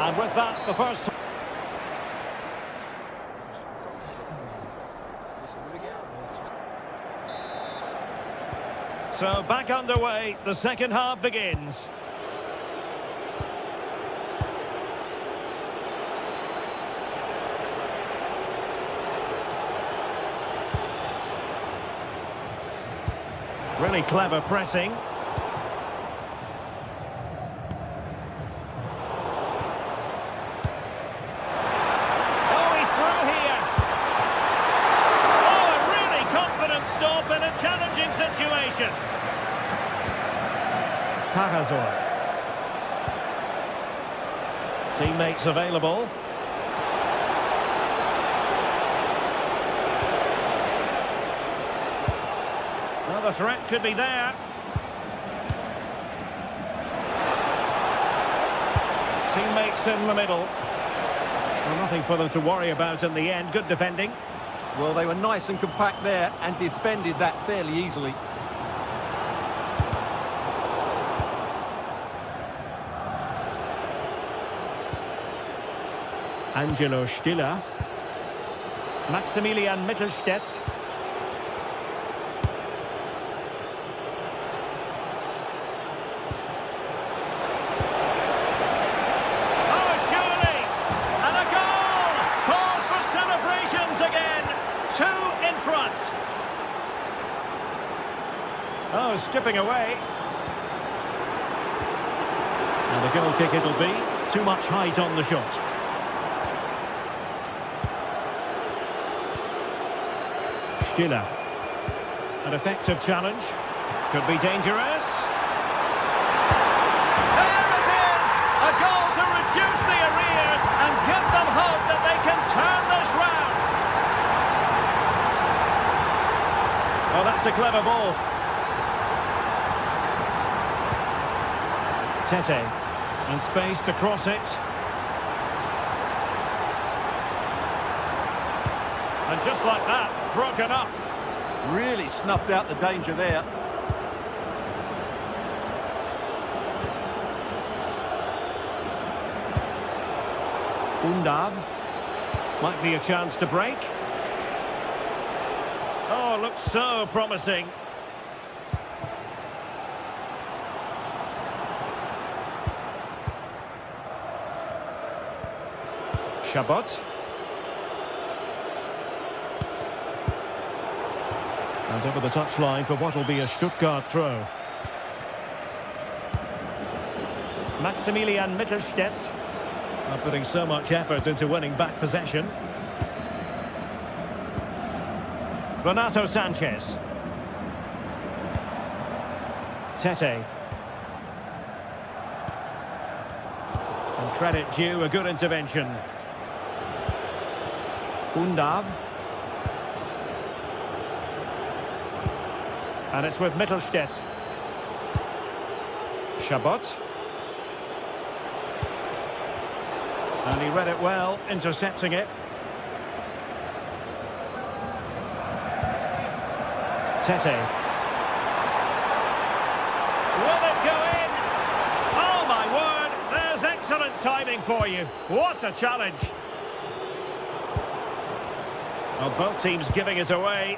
And with that, the first... So back underway, the second half begins. Really clever pressing. Oh, he's through here. Oh, a really confident stop in a challenging situation. Parazor. Teammates available. Well, the threat could be there. Teammates in the middle. Well, nothing for them to worry about in the end. Good defending. Well, they were nice and compact there and defended that fairly easily. Angelo Stiller. Maximilian Mittelstädt. Oh, skipping away. And the goal kick it'll be. Too much height on the shot. Stiller. An effective challenge. Could be dangerous. There it is! A goal to reduce the arrears and give them hope that they can turn this round. Oh, that's a clever ball. Tete, and space to cross it. And just like that, broken up. Really snuffed out the danger there. Undav. Might be a chance to break. Oh, looks so promising. Chabot. And over the touchline for what will be a Stuttgart throw. Maximilian Mittelstädt. Not putting so much effort into winning back possession. Renato Sanchez. Tete. And credit due, a good intervention. Undav. And it's with Mittelstädt. Chabot. And he read it well, intercepting it. Tete. Will it go in? Oh my word, there's excellent timing for you. What a challenge. Well, both teams giving it away.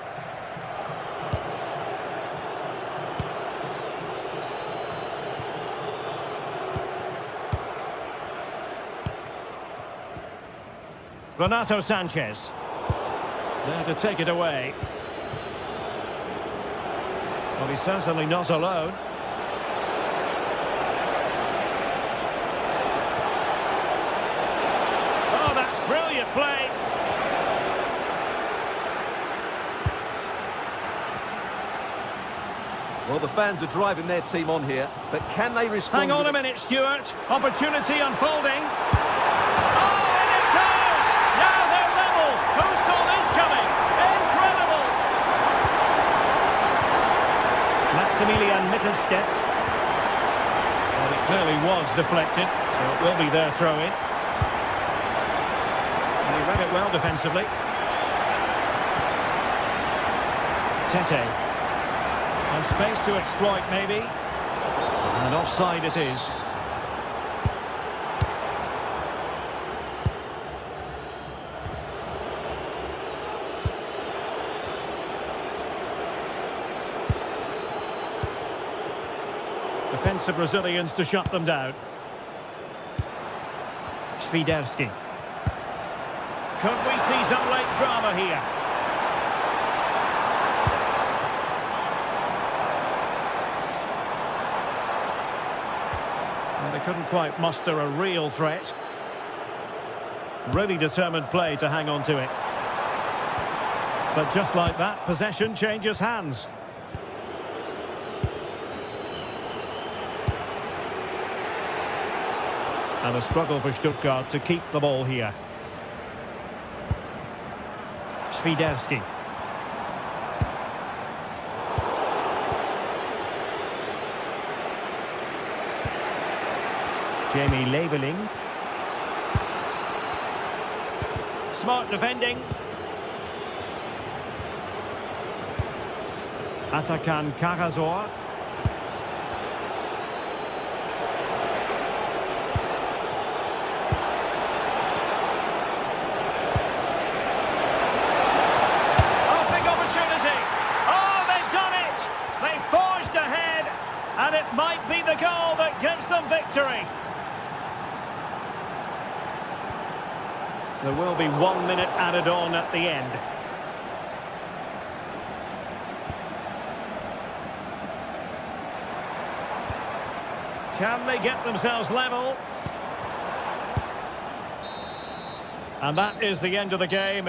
Renato Sanchez. There to take it away. Well, he's certainly not alone. Oh, that's brilliant play. Well, the fans are driving their team on here, but can they respond? Hang on a minute, Stuart. Opportunity unfolding. Oh, and it goes! Now they're level. Who saw this coming? Incredible! Maximilian Mittelstädt. Well, it clearly was deflected, so it will be their throw-in. And he read it well defensively. Tete. And space to exploit, maybe. And offside it is. Defensive Brazilians to shut them down. Świderski. Could we see some late drama here? They couldn't quite muster a real threat. Really determined play to hang on to it. But just like that, possession changes hands. And a struggle for Stuttgart to keep the ball here. Świderski. Jamie Leveling. Smart defending. Atakan Karazor. Oh, big opportunity. Oh, they've done it. They forged ahead, and it might be the goal that gives them victory. There will be 1 minute added on at the end. Can they get themselves level? And that is the end of the game.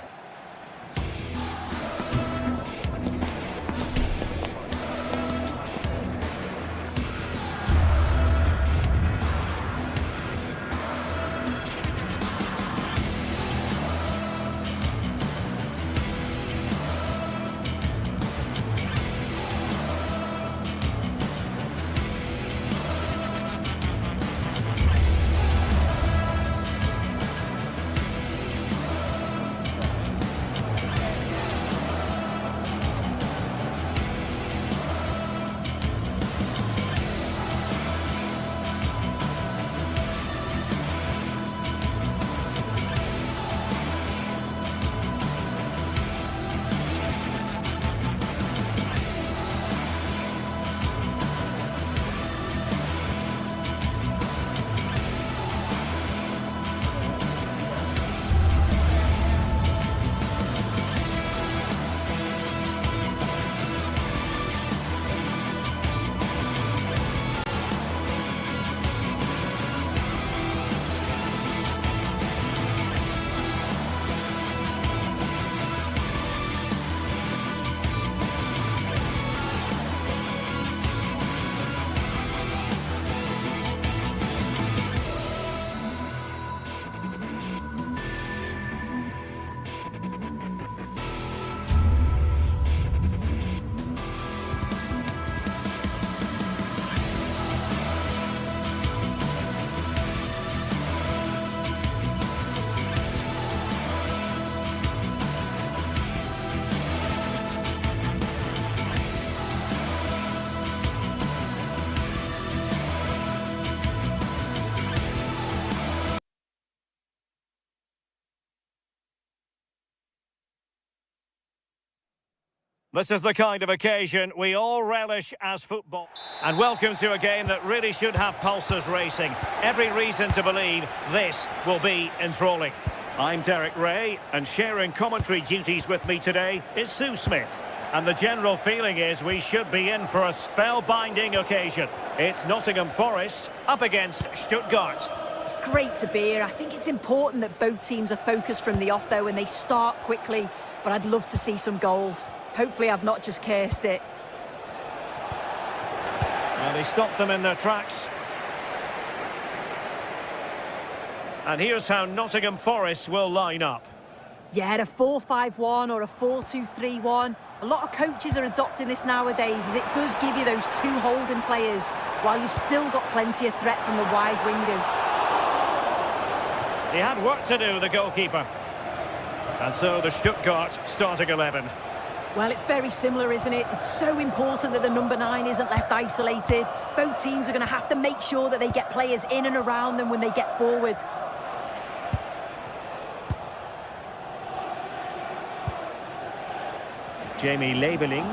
This is the kind of occasion we all relish as football. And welcome to a game that really should have pulses racing. Every reason to believe this will be enthralling. I'm Derek Ray, and sharing commentary duties with me today is Sue Smith. And the general feeling is we should be in for a spellbinding occasion. It's Nottingham Forest up against Stuttgart. It's great to be here. I think it's important that both teams are focused from the off, though, and they start quickly. But I'd love to see some goals. Hopefully I've not just cursed it. Well, they stopped them in their tracks. And here's how Nottingham Forest will line up. Yeah, a 4-5-1 or a 4-2-3-1. A lot of coaches are adopting this nowadays, as it does give you those two holding players, while you've still got plenty of threat from the wide wingers. He had work to do, the goalkeeper. And so the Stuttgart starting 11. Well, it's very similar, isn't it? It's so important that the number 9 isn't left isolated. Both teams are going to have to make sure that they get players in and around them when they get forward. Jamie Leveling.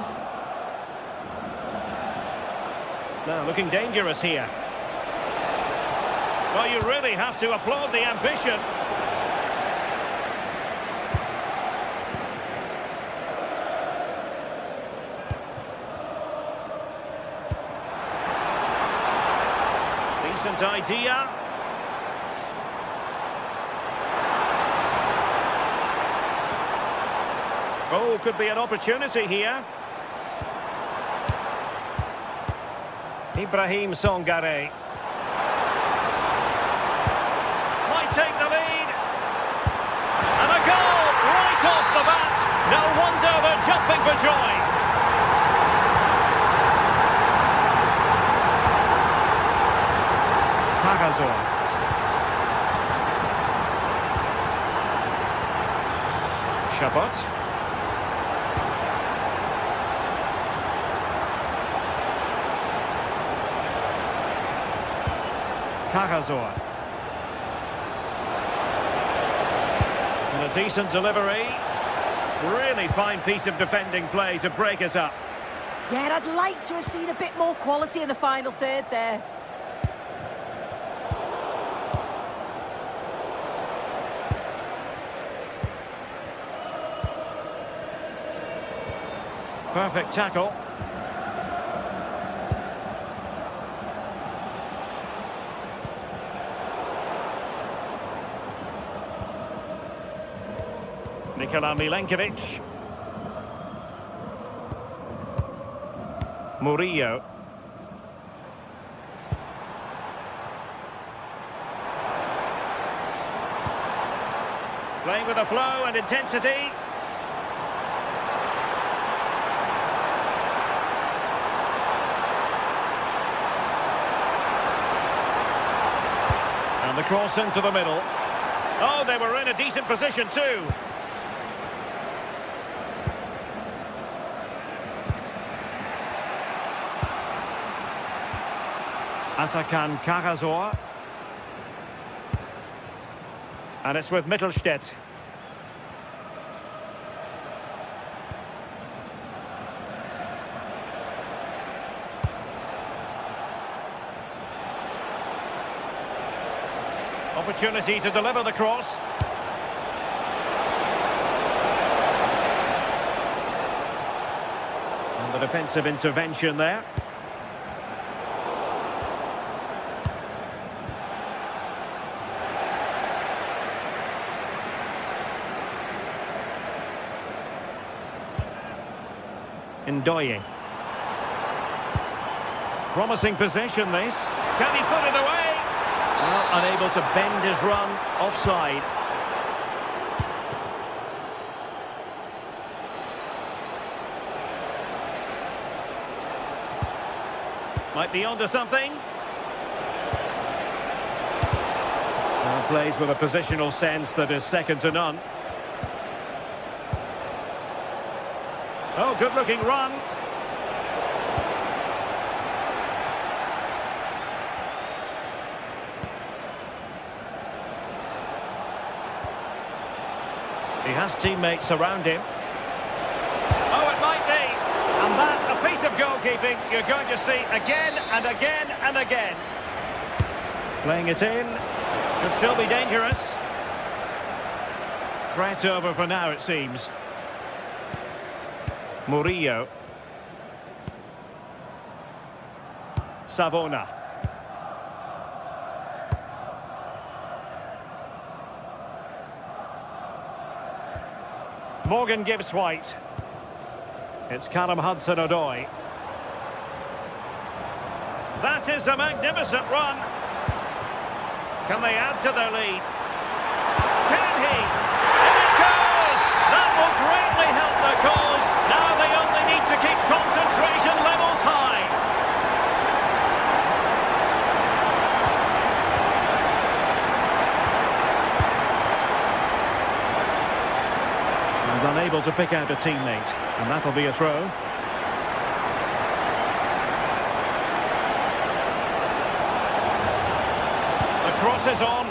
Now looking dangerous here. Well, you really have to applaud the ambition. Decent idea. Oh, could be an opportunity here. Ibrahim Songare. Might take the lead. And a goal right off the bat. No wonder they're jumping for joy. Pagazor. Chabot. Cagazor. And a decent delivery. Really fine piece of defending play to break us up. Yeah, I'd like to have seen a bit more quality in the final third there. Perfect tackle. Nikola Milenkovic. Murillo. Playing with a flow and intensity. And the cross into the middle. Oh, they were in a decent position too. Atakan Cagazor. And it's with Mittelstädt. Opportunity to deliver the cross. And the defensive intervention there. Ndoye. Promising possession this. Can he put it away? Well, unable to bend his run. Offside. Might be onto something. Well, plays with a positional sense that is second to none. Oh, good-looking run. He has teammates around him. Oh, it might be. of goalkeeping you're going to see again and again and again. Playing it in. Could still be dangerous. Threat over for now, it seems. Murillo. Savona. Morgan Gibbs-White. It's Callum Hudson-Odoi. That is a magnificent run. Can they add to their lead? Can he? And it goes! That will greatly help their cause. Now they only need to keep concentration levels high. And unable to pick out a teammate. And that'll be a throw. The cross is on.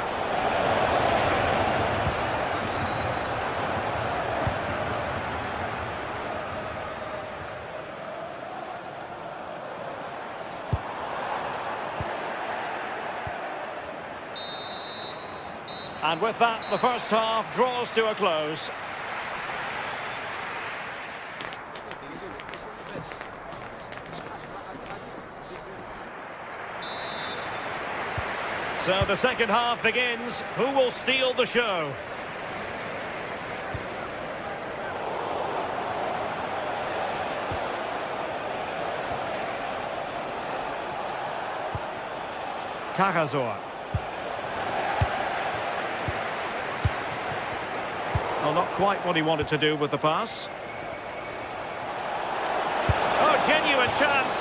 And with that, the first half draws to a close. So the second half begins. Who will steal the show? Cajazor. Well, not quite what he wanted to do with the pass. Oh, genuine chance.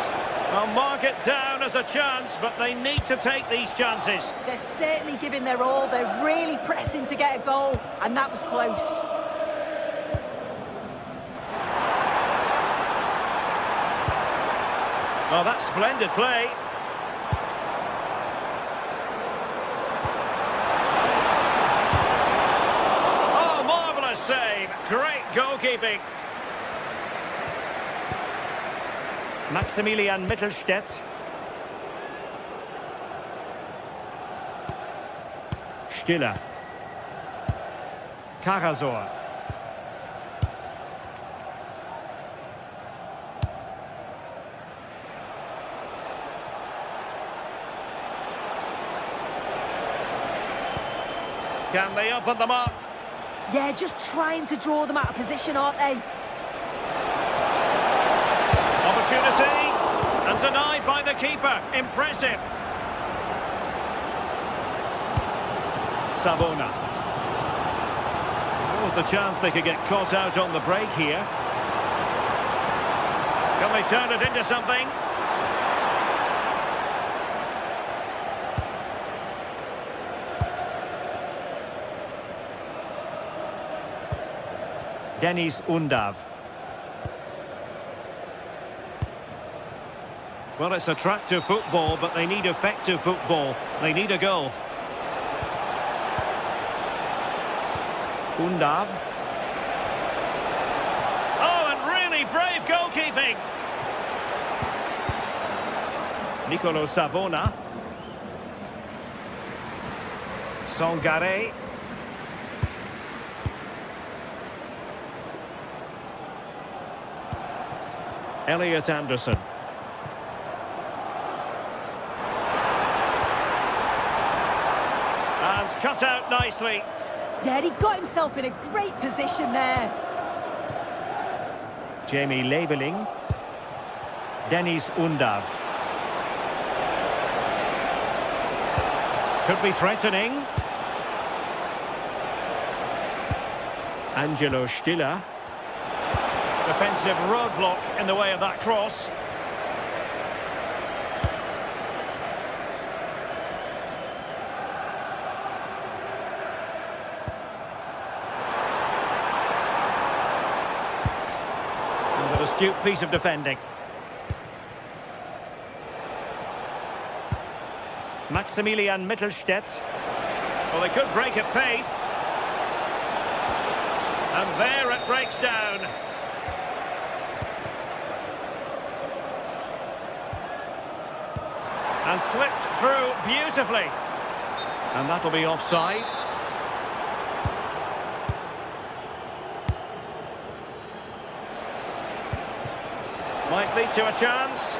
I'll mark it down as a chance, but they need to take these chances. They're certainly giving their all. They're really pressing to get a goal, and that was close. Oh, that's splendid play. Oh, marvellous save. Great goalkeeping. Maximilian Mittelstädt. Stiller. Cajazor. Can they open them up? Yeah, just trying to draw them out of position, aren't they? Opportunity, and denied by the keeper. Impressive. Savona. What was the chance they could get caught out on the break here? Can they turn it into something? Dennis Undav. Well, it's attractive football, but they need effective football. They need a goal. Undav. Oh, and really brave goalkeeping. Nicolo Savona. Sangare. Elliot Anderson. And cut out nicely. Yeah, he got himself in a great position there. Jamie Leveling. Dennis Undav. Could be threatening. Angelo Stiller. Defensive roadblock in the way of that cross. And an astute piece of defending. Maximilian Mittelstädt. Well, they could break at pace. And there it breaks down. And slipped through beautifully. And that'll be offside. Might lead to a chance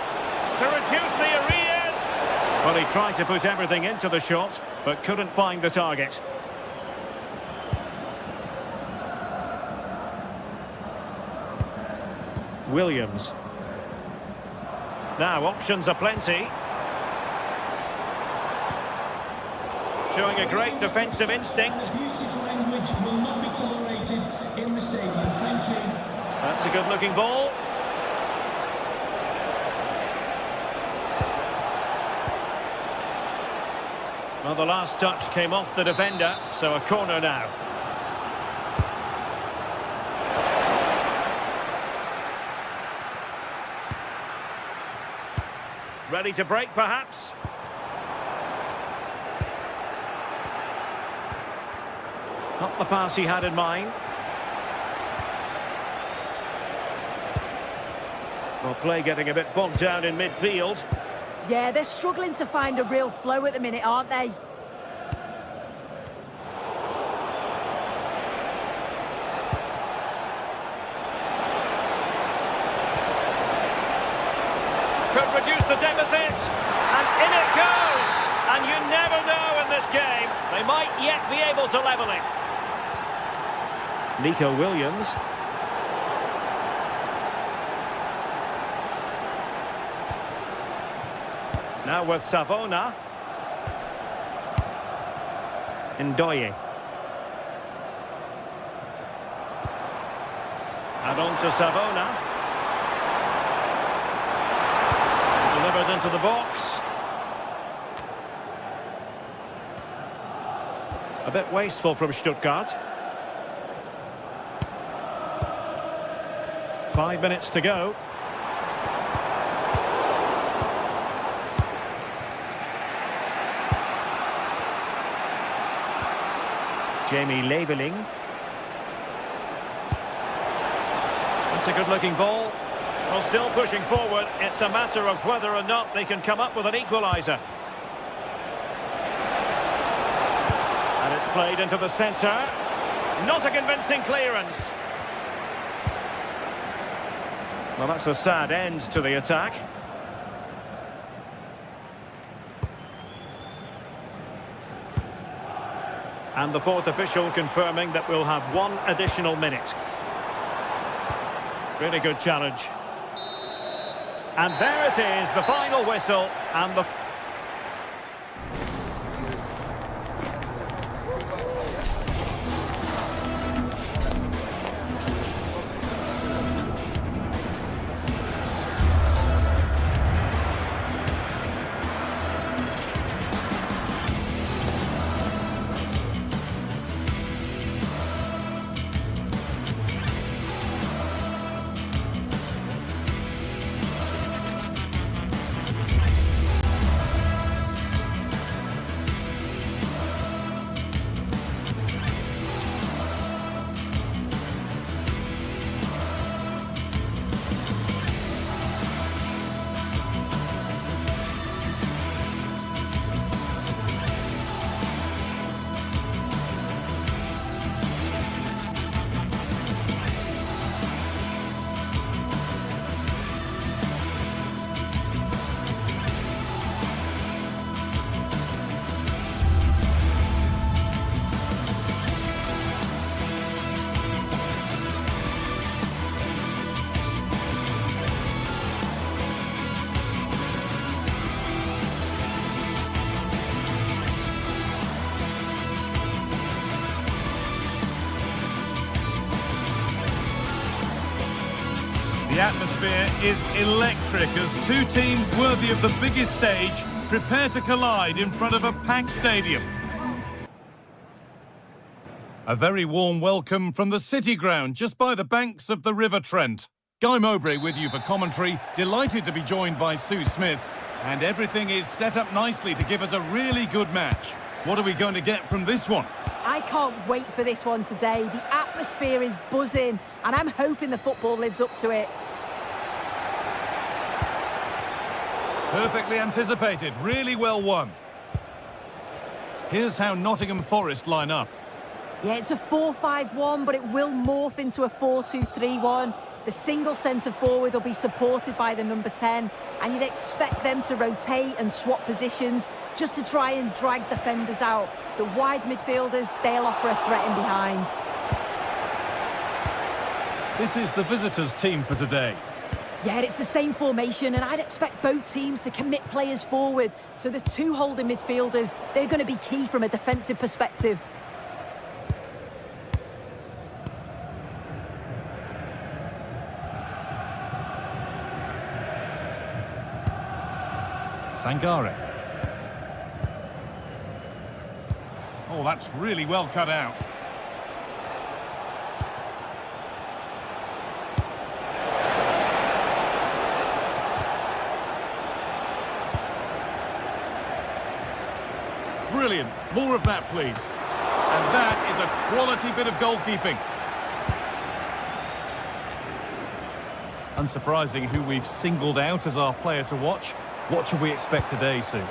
to reduce the arrears. Well, he tried to put everything into the shot, but couldn't find the target. Williams. Now, options are plenty. Showing a great defensive instinct. Abusive language will not be tolerated in the stadium. Thank you. That's a good-looking ball. Well, the last touch came off the defender, so a corner now. Ready to break, perhaps? Not the pass he had in mind. Well, play getting a bit bogged down in midfield. Yeah, they're struggling to find a real flow at the minute, aren't they? Could reduce the deficit, and in it goes! And you never know in this game. They might yet be able to level it. Nico Williams. Now with Savona. Ndoye. And on to Savona. Delivered into the box. A bit wasteful from Stuttgart. 5 minutes to go. Jamie Leveling. That's a good-looking ball. Well, still pushing forward. It's a matter of whether or not they can come up with an equalizer. And it's played into the centre. Not a convincing clearance. Well, that's a sad end to the attack. And the fourth official confirming that we'll have 1 additional minute. Really good challenge. And there it is, the final whistle, and the... The atmosphere is electric as two teams worthy of the biggest stage prepare to collide in front of a packed stadium. A very warm welcome from the City Ground just by the banks of the River Trent. Guy Mowbray with you for commentary, delighted to be joined by Sue Smith, and everything is set up nicely to give us a really good match. What are we going to get from this one? I can't wait for this one today. The atmosphere is buzzing, and I'm hoping the football lives up to it. Perfectly anticipated, really well won. Here's how Nottingham Forest line up. Yeah, it's a 4-5-1, but it will morph into a 4-2-3-1. The single centre-forward will be supported by the number 10, and you'd expect them to rotate and swap positions just to try and drag defenders out. The wide midfielders, they'll offer a threat in behind. This is the visitors' team for today. Yeah, it's the same formation, and I'd expect both teams to commit players forward. So the two holding midfielders, they're going to be key from a defensive perspective. Sangare. Oh, that's really well cut out. Brilliant. More of that, please. And that is a quality bit of goalkeeping. Unsurprising who we've singled out as our player to watch. What should we expect today, Sue?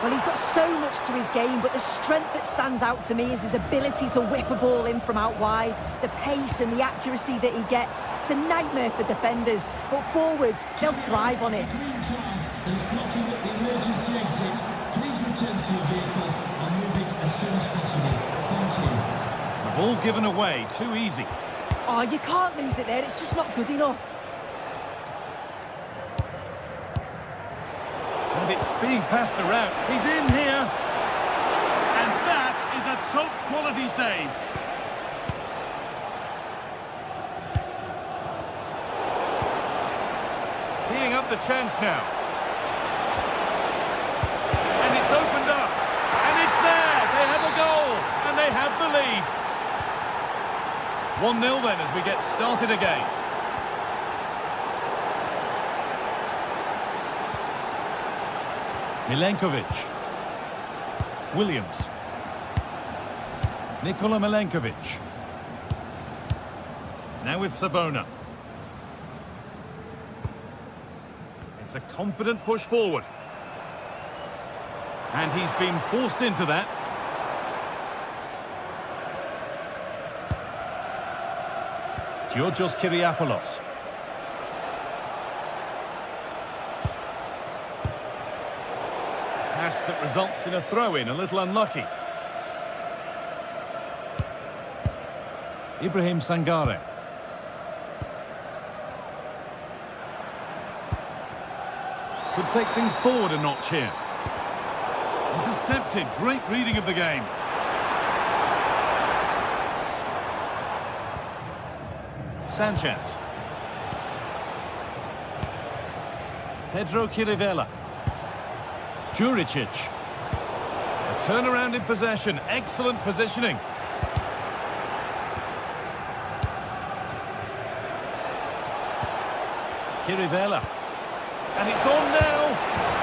Well, he's got so much to his game, but the strength that stands out to me is his ability to whip a ball in from out wide, the pace and the accuracy that he gets. It's a nightmare for defenders, but forwards, they'll thrive on it. The green car that is blocking at the emergency exit, please return to your vehicle and move it as soon as possible. Thank you. The ball given away, too easy. Oh, you can't lose it there, it's just not good enough. And it's being passed around. He's in here. And that is a top quality save. Teeing up the chance now. And it's opened up. And it's there. They have a goal. And they have the lead. 1-0 then as we get started again. Milenkovic. Williams. Nikola Milenkovic. Now with Savona. It's a confident push forward. And he's been forced into that. Georgios Kyriapoulos. Pass that results in a throw-in, a little unlucky. Ibrahim Sangare. Could take things forward a notch here. Intercepted, great reading of the game. Sanchez. Pedro Chirivella. Juricic. A turnaround in possession. Excellent positioning. Chirivella. And it's on now.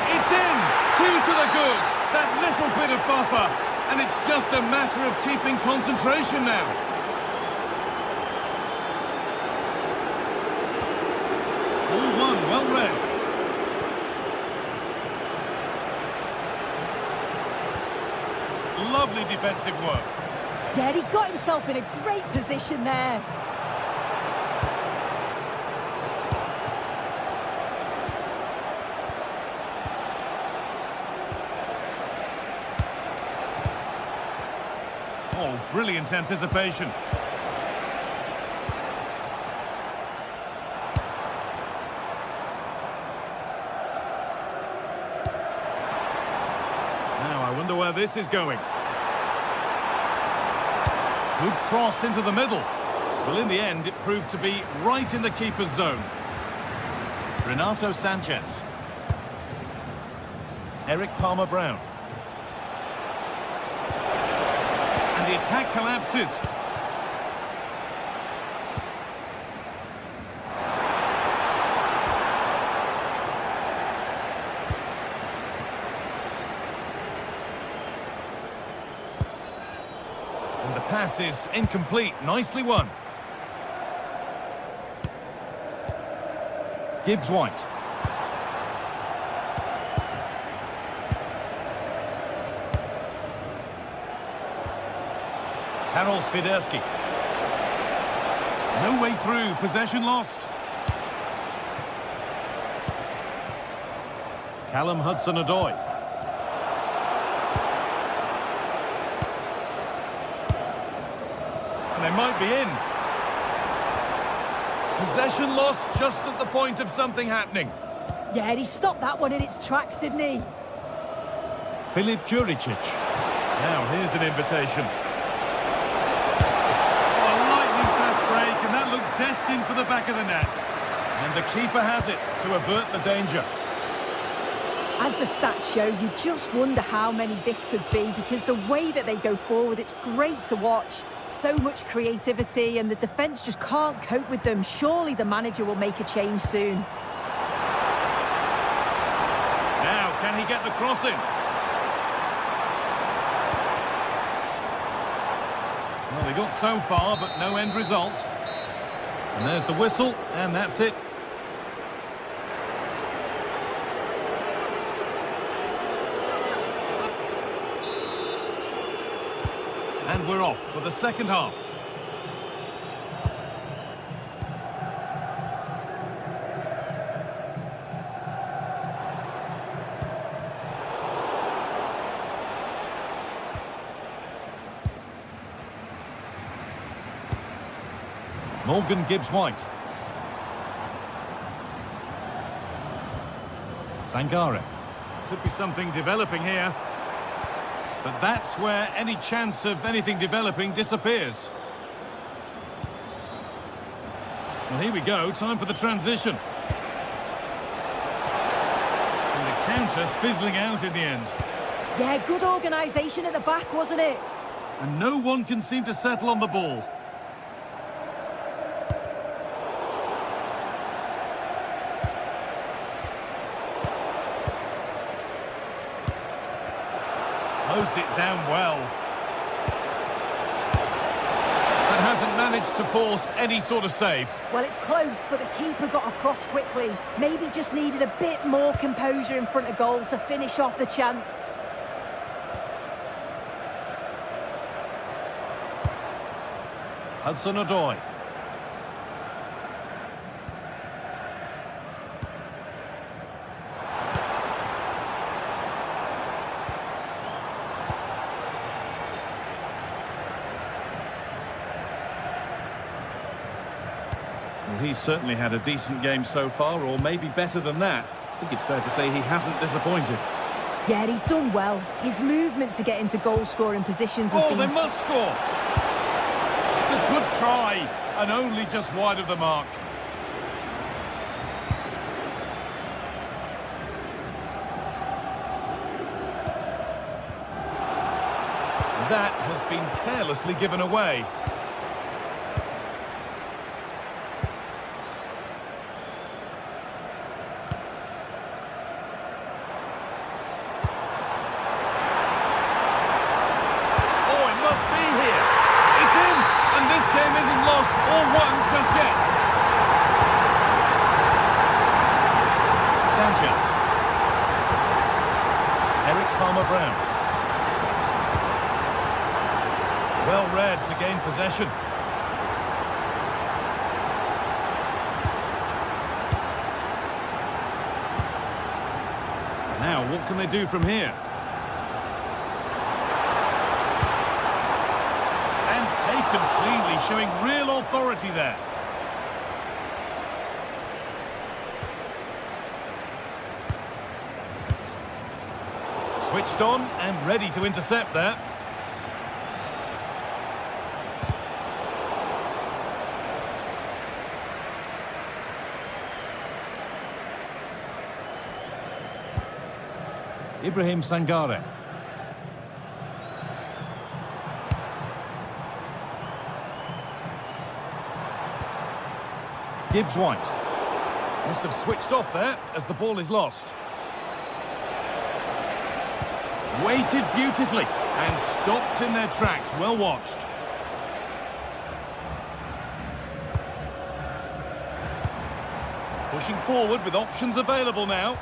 It's in. 2 to the good. That little bit of buffer. And it's just a matter of keeping concentration now. All one, well read. Lovely defensive work. Yeah, he got himself in a great position there. Oh, brilliant anticipation. Now, I wonder where this is going. Good cross into the middle. Well, in the end, it proved to be right in the keeper's zone. Renato Sanchez. Eric Palmer-Brown. And the attack collapses. And the pass is incomplete. Nicely won. Gibbs-White. Swiderski. No way through, possession lost. Callum Hudson-Odoi. And they might be in. Possession lost just at the point of something happening. Yeah, he stopped that one in its tracks, didn't he? Filip Juricic. Now here's an invitation. A lightning fast break, and that looked destined for the back of the net. And the keeper has it to avert the danger. As the stats show, you just wonder how many this could be, because the way that they go forward, it's great to watch. So much creativity, and the defence just can't cope with them. Surely the manager will make a change soon. Now, can he get the crossing? Well, they got so far, but no end result. And there's the whistle, and that's it. And we're off for the second half. Morgan Gibbs-White. Sangare. Could be something developing here. But that's where any chance of anything developing disappears. Well, here we go. Time for the transition. And the counter fizzling out in the end. Yeah, good organisation at the back, wasn't it? And no one can seem to settle on the ball. Closed it down well. That hasn't managed to force any sort of save. Well, it's close, but the keeper got across quickly. Maybe just needed a bit more composure in front of goal to finish off the chance. Hudson-Odoi. Well, he's certainly had a decent game so far, or maybe better than that. I think it's fair to say he hasn't disappointed. Yeah, he's done well. His movement to get into goal-scoring positions has been... they must score! It's a good try, and only just wide of the mark. That has been carelessly given away. Well read to gain possession. Now, what can they do from here? And taken cleanly, showing real authority there. Switched on and ready to intercept there. Ibrahim Sangare. Gibbs-White. Must have switched off there as the ball is lost. Waited beautifully and stopped in their tracks. Well watched. Pushing forward with options available now.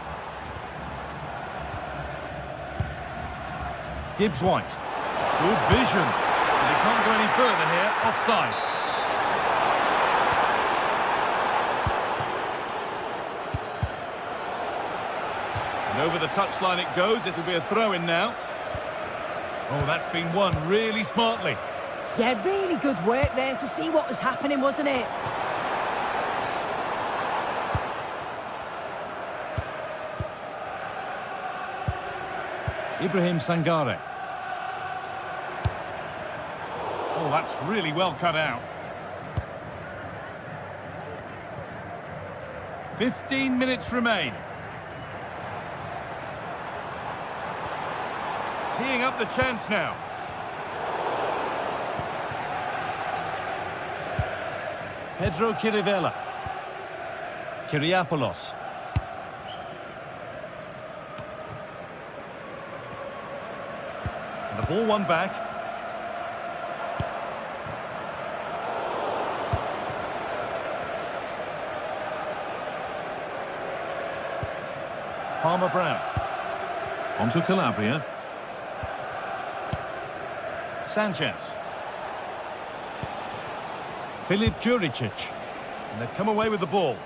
Gibbs-White. Good vision. The can't go any further here. Offside. And over the touchline it goes. It'll be a throw-in now. Oh, that's been won really smartly. Yeah, really good work there to see what was happening, wasn't it? Ibrahim Sangare. Oh, that's really well cut out. 15 minutes remain. Teeing up the chance now. Pedro Chirivella. Kyriapoulos. And the ball won back. Palmer Brown. Onto Calabria. Sanchez. Filip Juricic. And they've come away with the ball.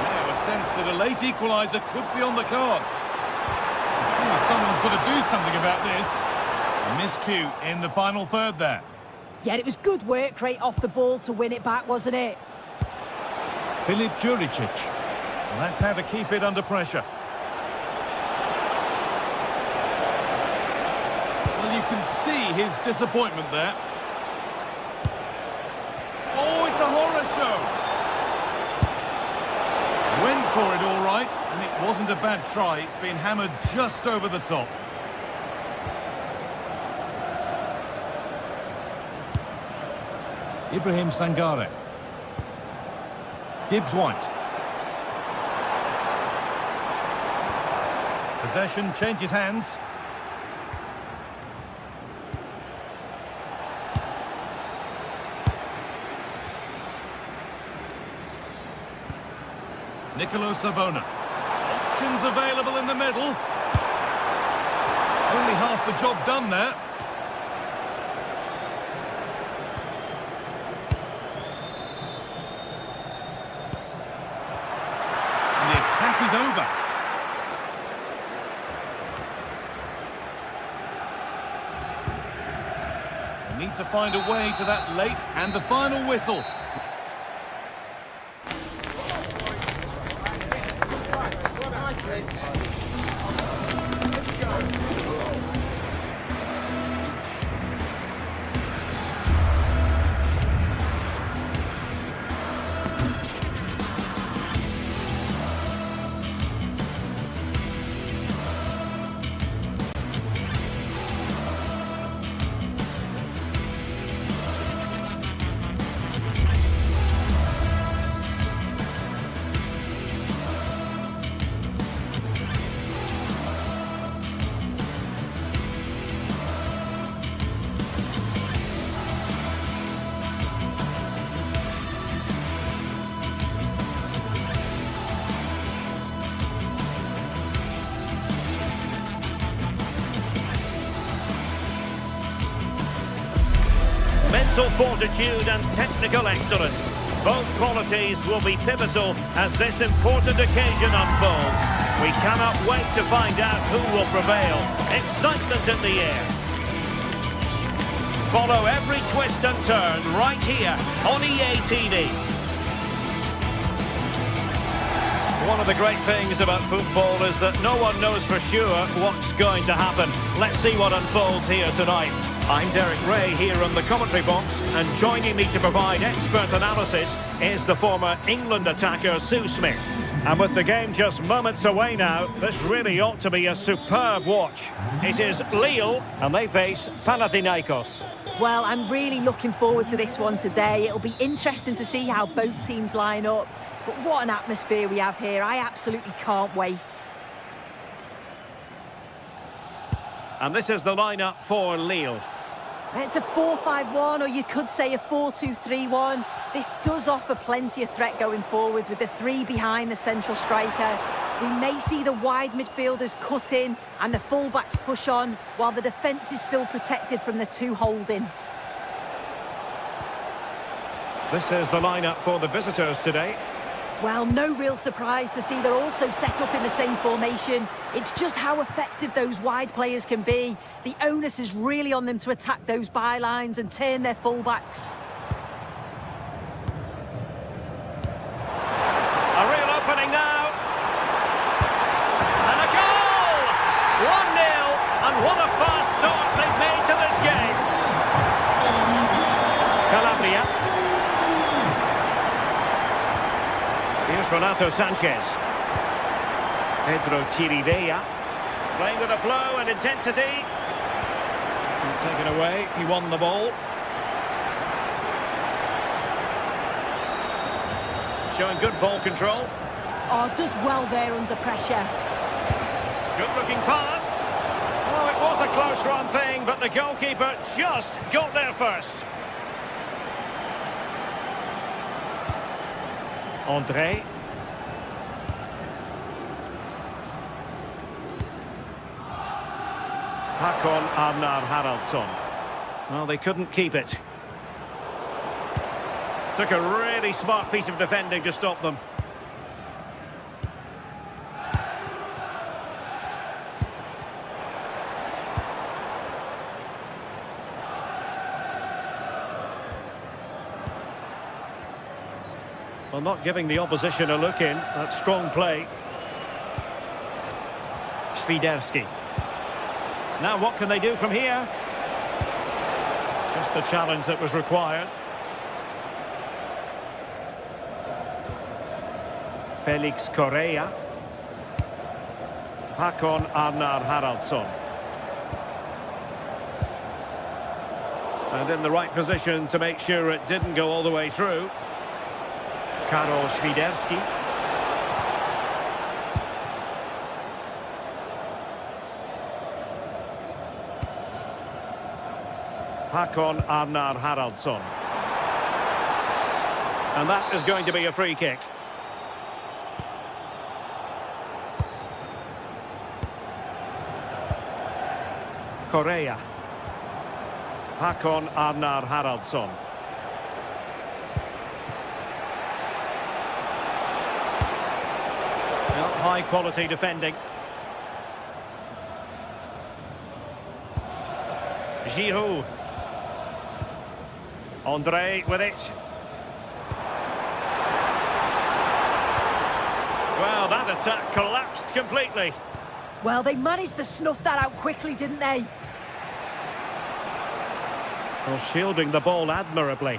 Now a sense that a late equalizer could be on the cards. Surely someone's got to do something about this. A miscue in the final third there. Yeah, it was good work right off the ball to win it back, wasn't it? Filip Juricic. And that's how to keep it under pressure. Well, you can see his disappointment there. Oh, it's a horror show. Went for it all right, and it wasn't a bad try. It's been hammered just over the top. Ibrahim Sangare. Gibbs-White. Possession changes hands. Nicolo Savona. Options available in the middle. Only half the job done there. And the attack is over. They need to find a way to that late and the final whistle. Mental fortitude and technical excellence. Both qualities will be pivotal as this important occasion unfolds. We cannot wait to find out who will prevail. Excitement in the air. Follow every twist and turn right here on EA TV. One of the great things about football is that no one knows for sure what's going to happen. Let's see what unfolds here tonight. I'm Derek Ray here in the commentary box, and joining me to provide expert analysis is the former England attacker Sue Smith. And with the game just moments away now, this really ought to be a superb watch. It is Lille, and they face Panathinaikos. Well, I'm really looking forward to this one today. It'll be interesting to see how both teams line up. But what an atmosphere we have here. I absolutely can't wait. And this is the lineup for Lille. It's a 4-5-1, or you could say a 4-2-3-1. This does offer plenty of threat going forward with the three behind the central striker. We may see the wide midfielders cut in and the full-backs push on, while the defence is still protected from the two holding. This is the lineup for the visitors today. Well, no real surprise to see they're also set up in the same formation. It's just how effective those wide players can be. The onus is really on them to attack those bylines and turn their full-backs. A real opening now. And a goal! 1-0, and what a fast start they've made to this game. Calabria. Here's Renato Sanchez. Pedro Chirivella. Playing with a flow and intensity. Taken away, he won the ball. Showing good ball control. Oh, does well there under pressure. Good looking pass. Oh, it was a close run thing, but the goalkeeper just got there first. André. Hakon Arnar Haraldsson. Well, they couldn't keep it. Took a really smart piece of defending to stop them. Well, not giving the opposition a look in. That's strong play. Świderski. Now what can they do from here? Just the challenge that was required. Felix Correa. Hakon Arnar Haraldsson. And in the right position to make sure it didn't go all the way through. Karol Świderski. Hakon Arnar Haraldsson. And that is going to be a free kick. Correa. Hakon Arnar Haraldsson. High quality defending. Giroud. André with it. Well, that attack collapsed completely. Well, they managed to snuff that out quickly, didn't they? Well, shielding the ball admirably.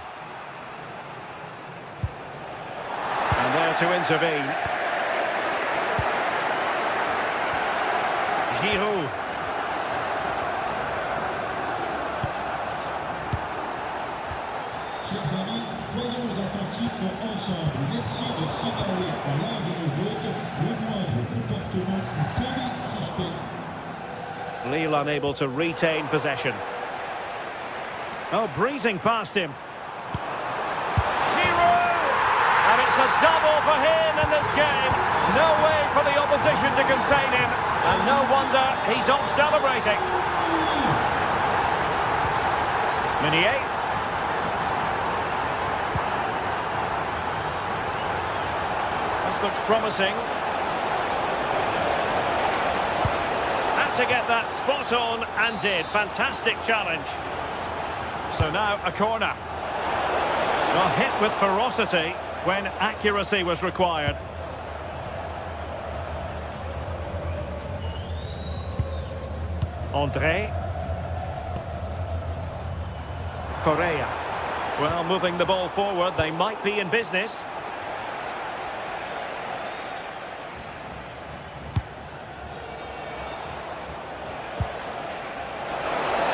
And there to intervene. Giroud. Chers amis, soyons attentifs ensemble. Merci de signaler à l'un de nos hôtes le moindre comportement ou conduite suspect. Lille unable to retain possession. Oh, breezing past him. Giroud! And it's a double for him in this game. No way for the opposition to contain him. And no wonder he's off celebrating. Meunier. This looks promising. Had to get that spot on and did. Fantastic challenge. So now a corner. Well, hit with ferocity when accuracy was required. André. Correa. Well, moving the ball forward, they might be in business.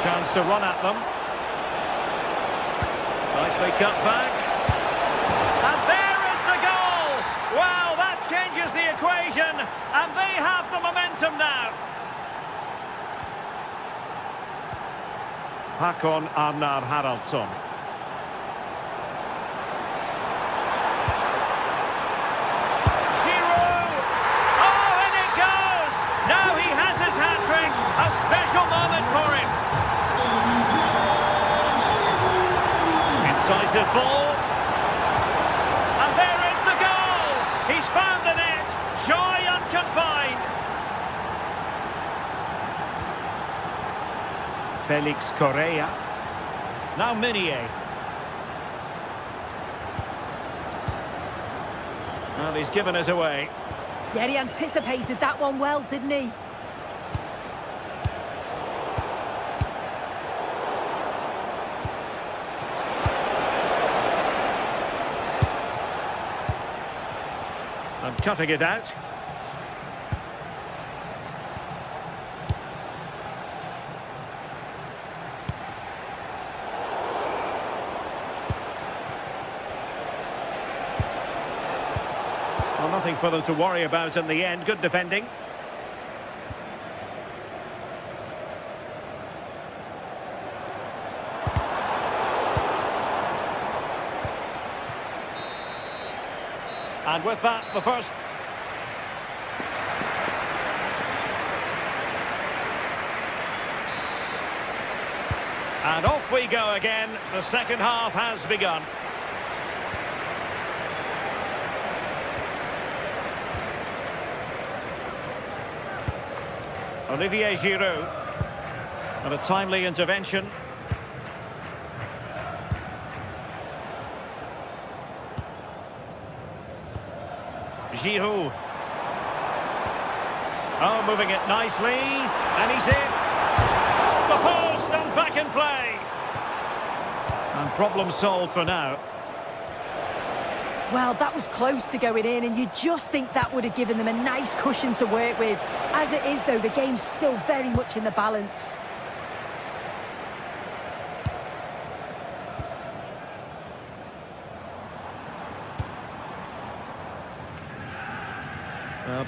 Chance to run at them. Nicely cut back. And there is the goal! Wow, that changes the equation, and they have the momentum now. Hakon Arnar Haraldsson. Giroud! Oh, decisive ball. And there is the goal! He's found the net! Joy unconfined! Felix Correa. Now Meunier. Well, he's given us away. Yeah, he anticipated that one well, didn't he? And cutting it out. Well, nothing for them to worry about in the end. Good defending. And with that, the first... And off we go again. The second half has begun. Olivier Giroud. And a timely intervention. Giroud. Oh, moving it nicely. And he's in. Off the post and back in play. And problem solved for now. Well, that was close to going in, and you just think that would have given them a nice cushion to work with. As it is, though, the game's still very much in the balance.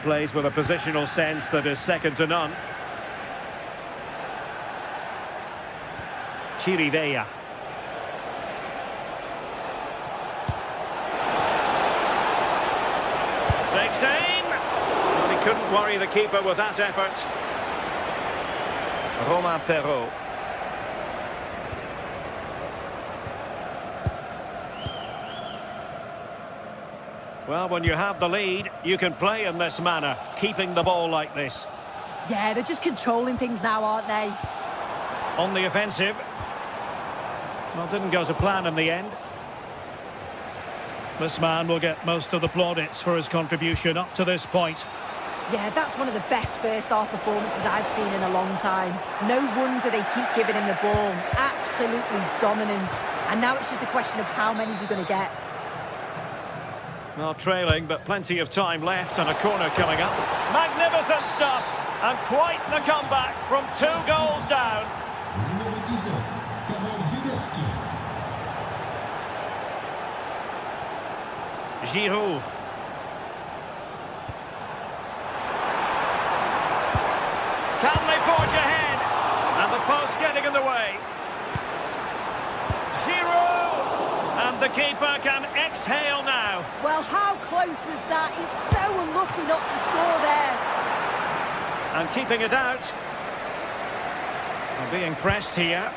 Plays with a positional sense that is second to none. Chirivella. Takes aim. Well, he couldn't worry the keeper with that effort. Romain Perrault. Well, when you have the lead, you can play in this manner, keeping the ball like this. Yeah, they're just controlling things now, aren't they? On the offensive. Well, didn't go to plan in the end. This man will get most of the plaudits for his contribution up to this point. Yeah, that's one of the best first-half performances I've seen in a long time. No wonder they keep giving him the ball. Absolutely dominant. And now it's just a question of how many he's going to get. Well, trailing, but plenty of time left and a corner coming up. Magnificent stuff, and quite the comeback from 2 goals down. Giroud. Can they forge ahead? And the post getting in the way. Giroud! And the keeper can exhale now. Well, how close was that? He's so unlucky not to score there. And keeping it out. And being pressed here.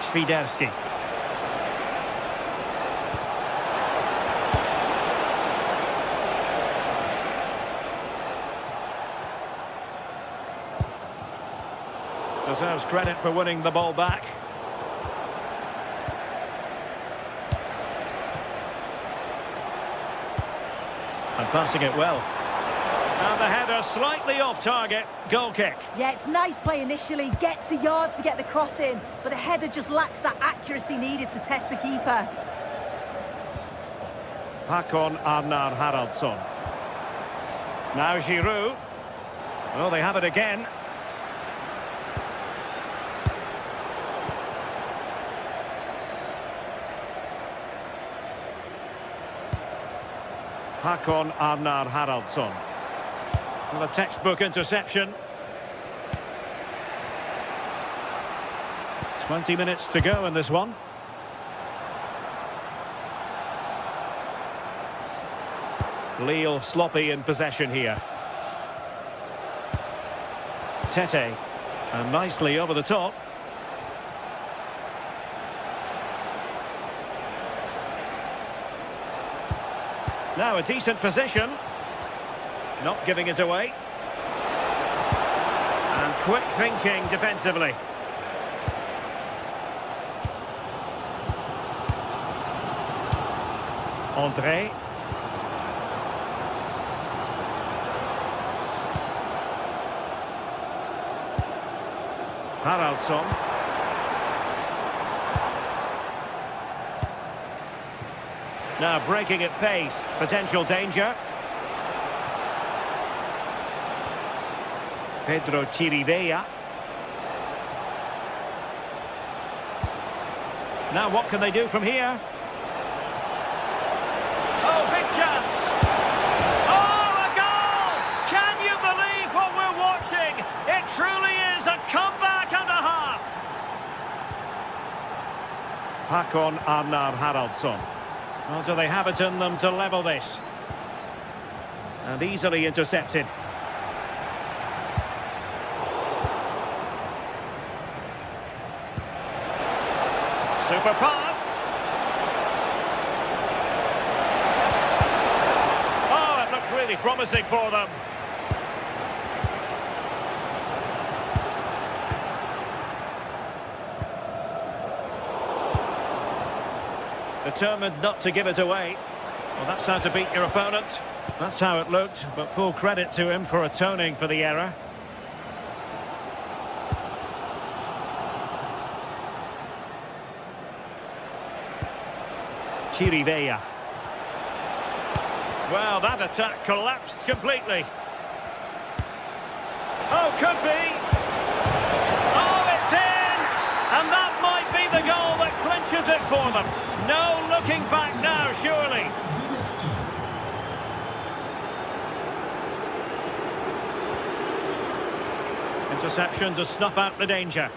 Świderski. Deserves credit for winning the ball back. And passing it well. And the header slightly off target. Goal kick. Yeah, it's nice play initially. Gets a yard to get the cross in. But the header just lacks that accuracy needed to test the keeper. Håkon Arnar Haraldsson. Now Giroud. Oh, they have it again. Håkon Arnar Haraldsson. Well, a textbook interception. 20 minutes to go in this one. Lille sloppy in possession here. Tete. And nicely over the top. Now a decent position. Not giving it away. And quick thinking defensively. André. Haraldsson. Now breaking at pace. Potential danger. Pedro Chirivella. Now what can they do from here? Oh, big chance! Oh, a goal! Can you believe what we're watching? It truly is a comeback and a half! Hakon Arnar Haraldsson. Well, do they have it in them to level this? And easily intercepted. Super pass. Oh, it looked really promising for them. Determined not to give it away. Well, that's how to beat your opponent. That's how it looked, but full credit to him for atoning for the error. Chirivella. Well, that attack collapsed completely. Oh, could be. Oh, it's in! And that might be the goal that clinches it for them. No looking back now, surely. Interception to snuff out the danger.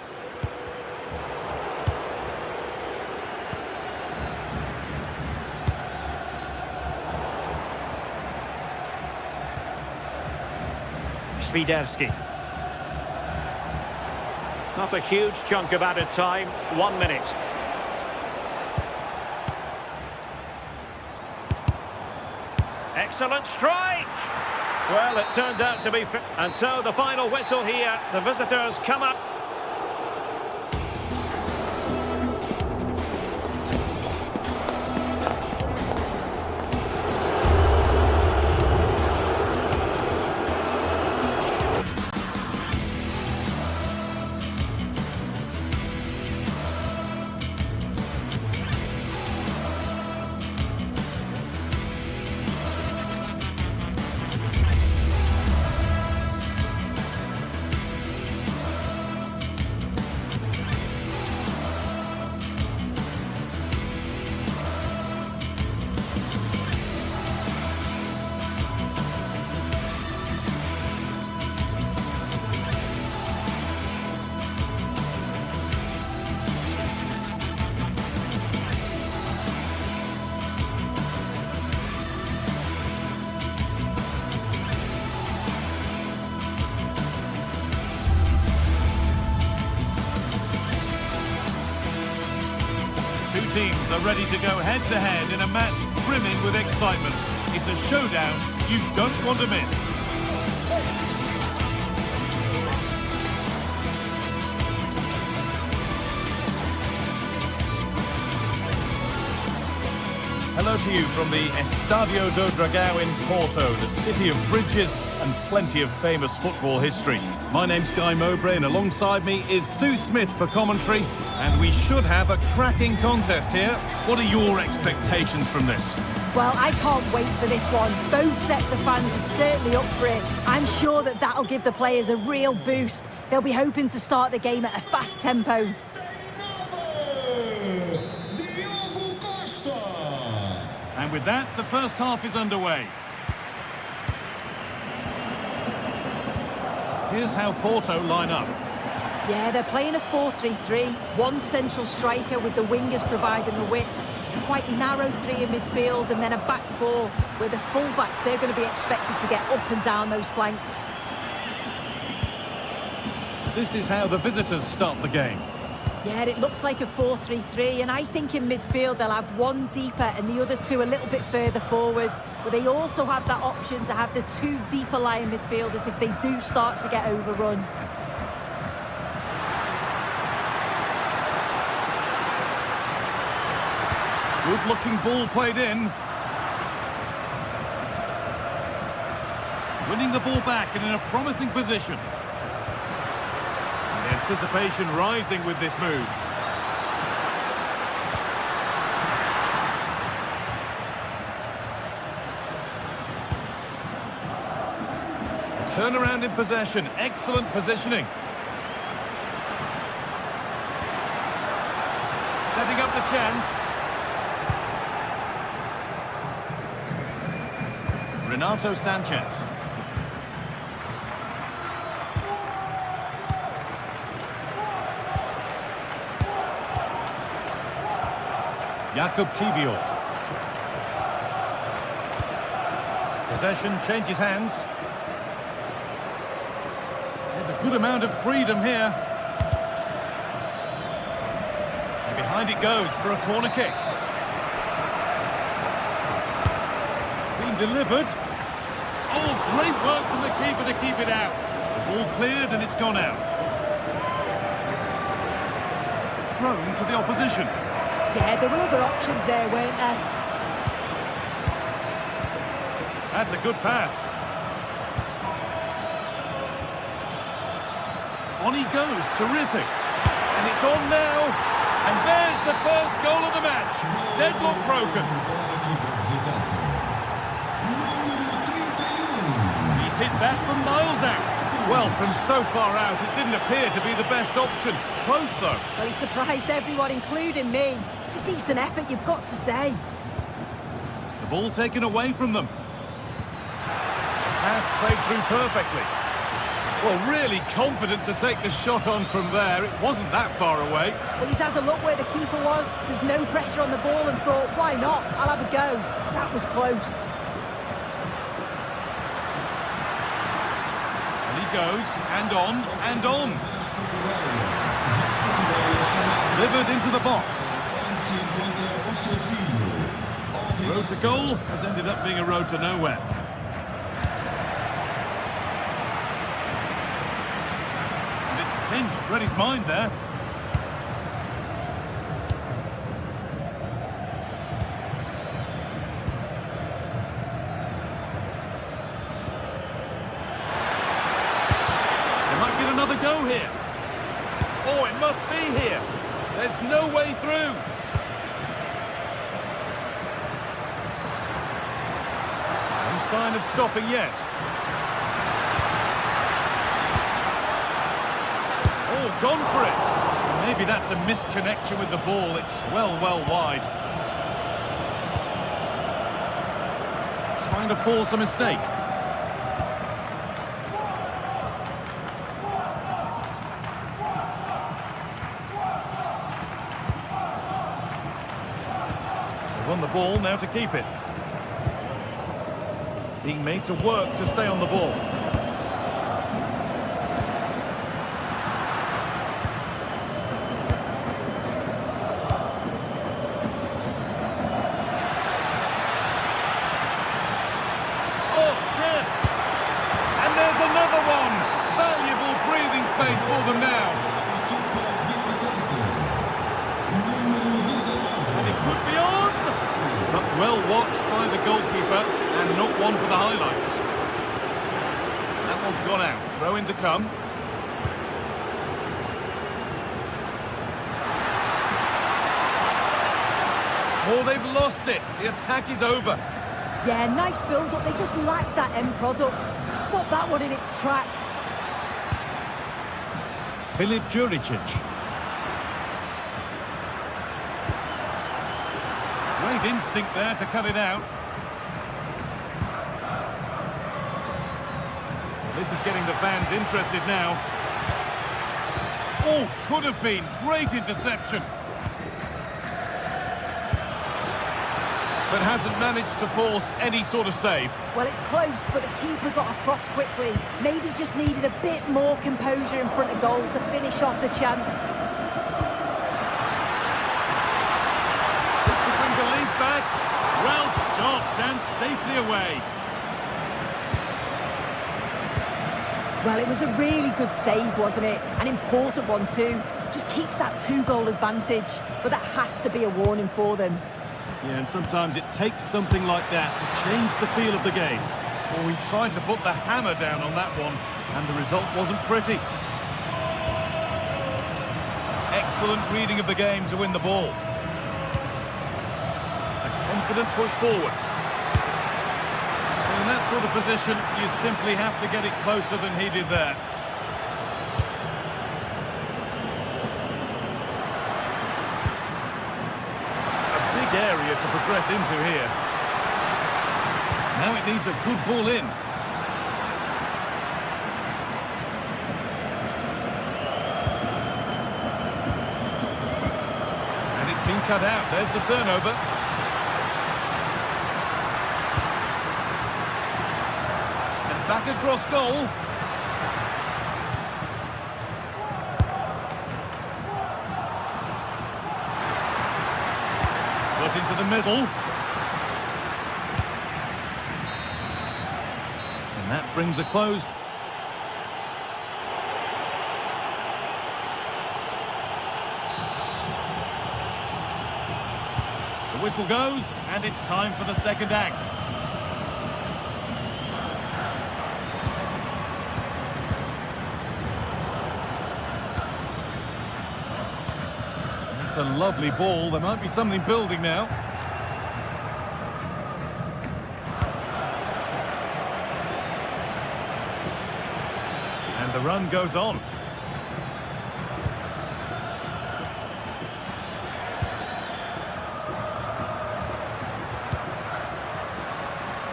Swiderski. Not a huge chunk of added time. 1 minute. Excellent strike! Well, it turns out to be... And so the final whistle here. The visitors come up. Two teams are ready to go head-to-head in a match brimming with excitement. It's a showdown you don't want to miss. Hello to you from the Estadio do Dragão in Porto, the city of bridges and plenty of famous football history. My name's Guy Mowbray and alongside me is Sue Smith for commentary, and we should have a cracking contest here. What are your expectations from this? Well, I can't wait for this one. Both sets of fans are certainly up for it. I'm sure that that'll give the players a real boost. They'll be hoping to start the game at a fast tempo. And with that, the first half is underway. Here's how Porto line up. Yeah, they're playing a 4-3-3. One central striker with the wingers providing the width. A quite narrow three in midfield and then a back four where the full-backs, they're going to be expected to get up and down those flanks. This is how the visitors start the game. Yeah, it looks like a 4-3-3, and I think in midfield they'll have one deeper and the other two a little bit further forward. But they also have that option to have the two deeper lying midfielders if they do start to get overrun. Good-looking ball played in. Winning the ball back and in a promising position. The anticipation rising with this move. Turnaround in possession. Excellent positioning. Setting up the chance. Renato Sanchez. Jakub Kivior. Possession changes hands. There's a good amount of freedom here. And behind it goes for a corner kick. It's been delivered. Oh, great work from the keeper to keep it out. The ball cleared and it's gone out. Thrown to the opposition. Yeah, there were other options there, weren't there? That's a good pass. On he goes, terrific. And it's on now. And there's the first goal of the match. Deadlock broken. He's hit that from miles out. Well, from so far out, it didn't appear to be the best option. Close, though. Well, he surprised everyone, including me. It's a decent effort, you've got to say. The ball taken away from them. Pass played through perfectly. Well, really confident to take the shot on from there. It wasn't that far away. Well, he's had a look where the keeper was. There's no pressure on the ball and thought, why not? I'll have a go. That was close. Goes, and on, and on. Delivered into the box. Road to goal has ended up being a road to nowhere. And it's pinched Reddy's mind there. Another go here. Oh, it must be here. There's no way through. No sign of stopping yet. Oh, gone for it. Maybe that's a misconnection with the ball. It's well wide. Trying to force a mistake. On the ball now to keep it. Being made to work to stay on the ball. Oh, chance! And there's another one! Valuable breathing space for them now. And it could be on! But well watched by the goalkeeper and not one for the highlights. That one's gone out. Throw in to come. Oh, they've lost it. The attack is over. Yeah, nice build-up. They just lack that end product. Stop that one in its tracks. Filip Juricic. Great instinct there to cut it out. This is getting the fans interested now. Oh, could have been. Great interception. But hasn't managed to force any sort of save. Well, it's close, but the keeper got across quickly. Maybe just needed a bit more composure in front of goal to finish off the chance. back. Well stopped and safely away. Well, it was a really good save, wasn't it? An important one too. Just keeps that 2-goal advantage. But that has to be a warning for them. Yeah, and sometimes it takes something like that to change the feel of the game. Well, he tried to put the hammer down on that one, and the result wasn't pretty. Excellent reading of the game to win the ball. It's a confident push forward. In that sort of position, you simply have to get it closer than he did there. A big area to progress into here. Now it needs a good ball in. And it's been cut out. There's the turnover. Back across goal. Got into the middle. And that brings a closed. The whistle goes, and it's time for the second act. It's a lovely ball. There might be something building now. And the run goes on.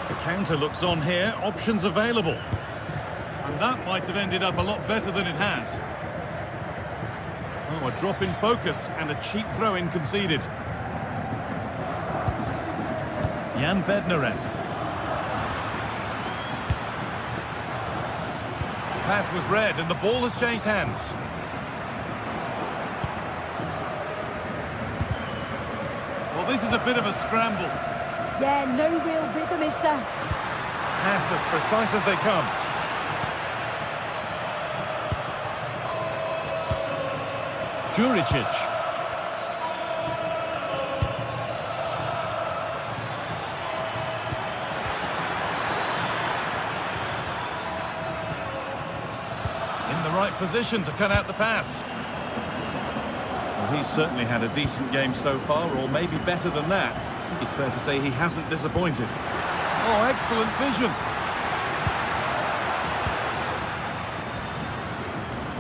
The counter looks on here. Options available. And that might have ended up a lot better than it has. Oh, a drop in focus and a cheap throw-in conceded. Jan Bednarek. Pass was read and the ball has changed hands. Well, this is a bit of a scramble. Yeah, no real rhythm, is there? Pass as precise as they come. Juricic. In the right position to cut out the pass. Well, he's certainly had a decent game so far, or maybe better than that. I think it's fair to say he hasn't disappointed. Oh, excellent vision.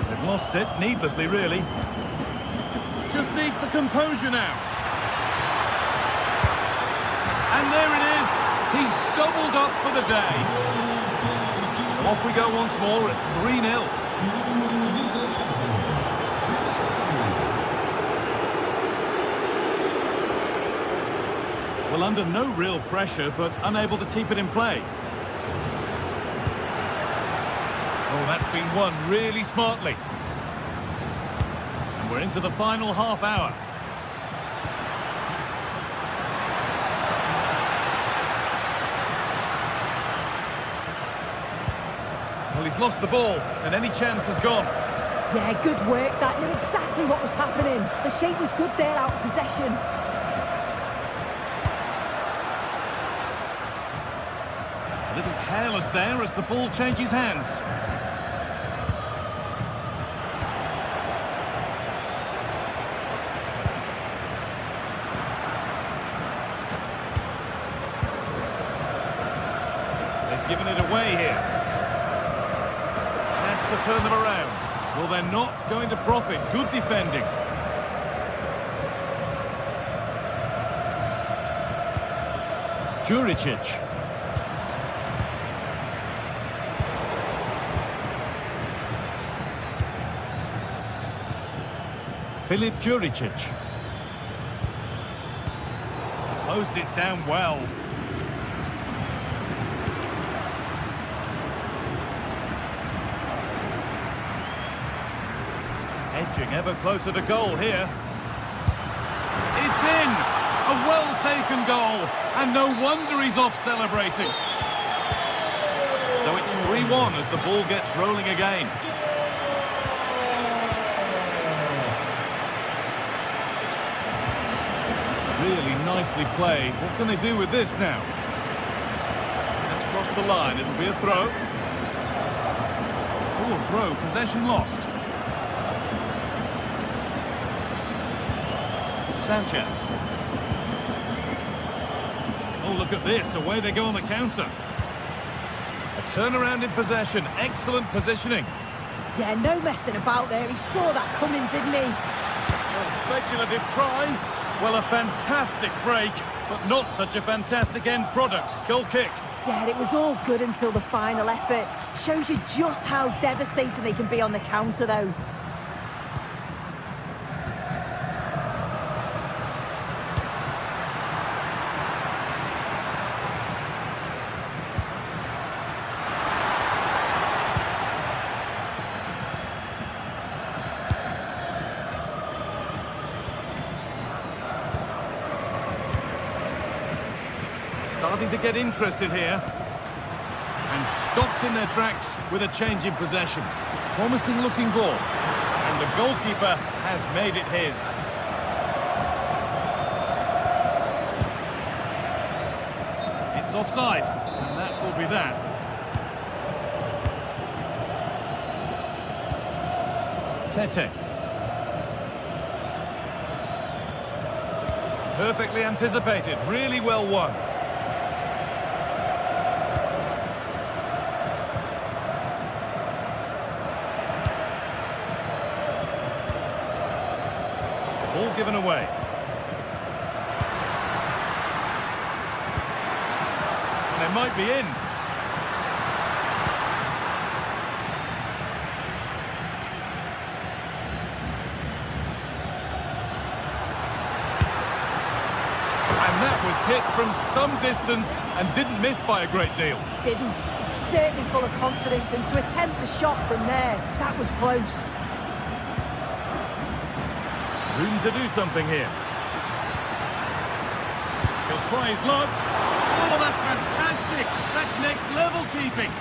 They've lost it, needlessly really. Just needs the composure now. And there it is. He's doubled up for the day. So off we go once more at 3-0. Well, under no real pressure, but unable to keep it in play. Oh, that's been won really smartly. We're into the final half hour. Well, he's lost the ball, and any chance has gone. Yeah, good work. That knew exactly what was happening. The shape was good there, out of possession. A little careless there as the ball changes hands. Giving it away here. Has to turn them around. Well, they're not going to profit. Good defending. Juricic. Filip Juricic. Closed it down well. Edging ever closer to goal here. It's in! A well-taken goal, and no wonder he's off celebrating. So it's 3-1 as the ball gets rolling again. Really nicely played. What can they do with this now? Let's cross the line. It'll be a throw. Oh, throw. Possession lost. Sanchez. Oh, look at this. Away they go on the counter. A turnaround in possession. Excellent positioning. Yeah, no messing about there. He saw that coming, didn't he? Well, speculative try. Well, a fantastic break, but not such a fantastic end product. Goal kick. Yeah, it was all good until the final effort. Shows you just how devastating they can be on the counter, though. Starting to get interested here. And stopped in their tracks with a change in possession. Promising looking ball. And the goalkeeper has made it his. It's offside. And that will be that. Tete. Perfectly anticipated. Really well won. Ball given away. And they might be in. And that was hit from some distance and didn't miss by a great deal. Didn't. He's certainly full of confidence, and to attempt the shot from there, that was close. Room to do something here. He'll try his luck. Oh, that's fantastic! That's next level keeping.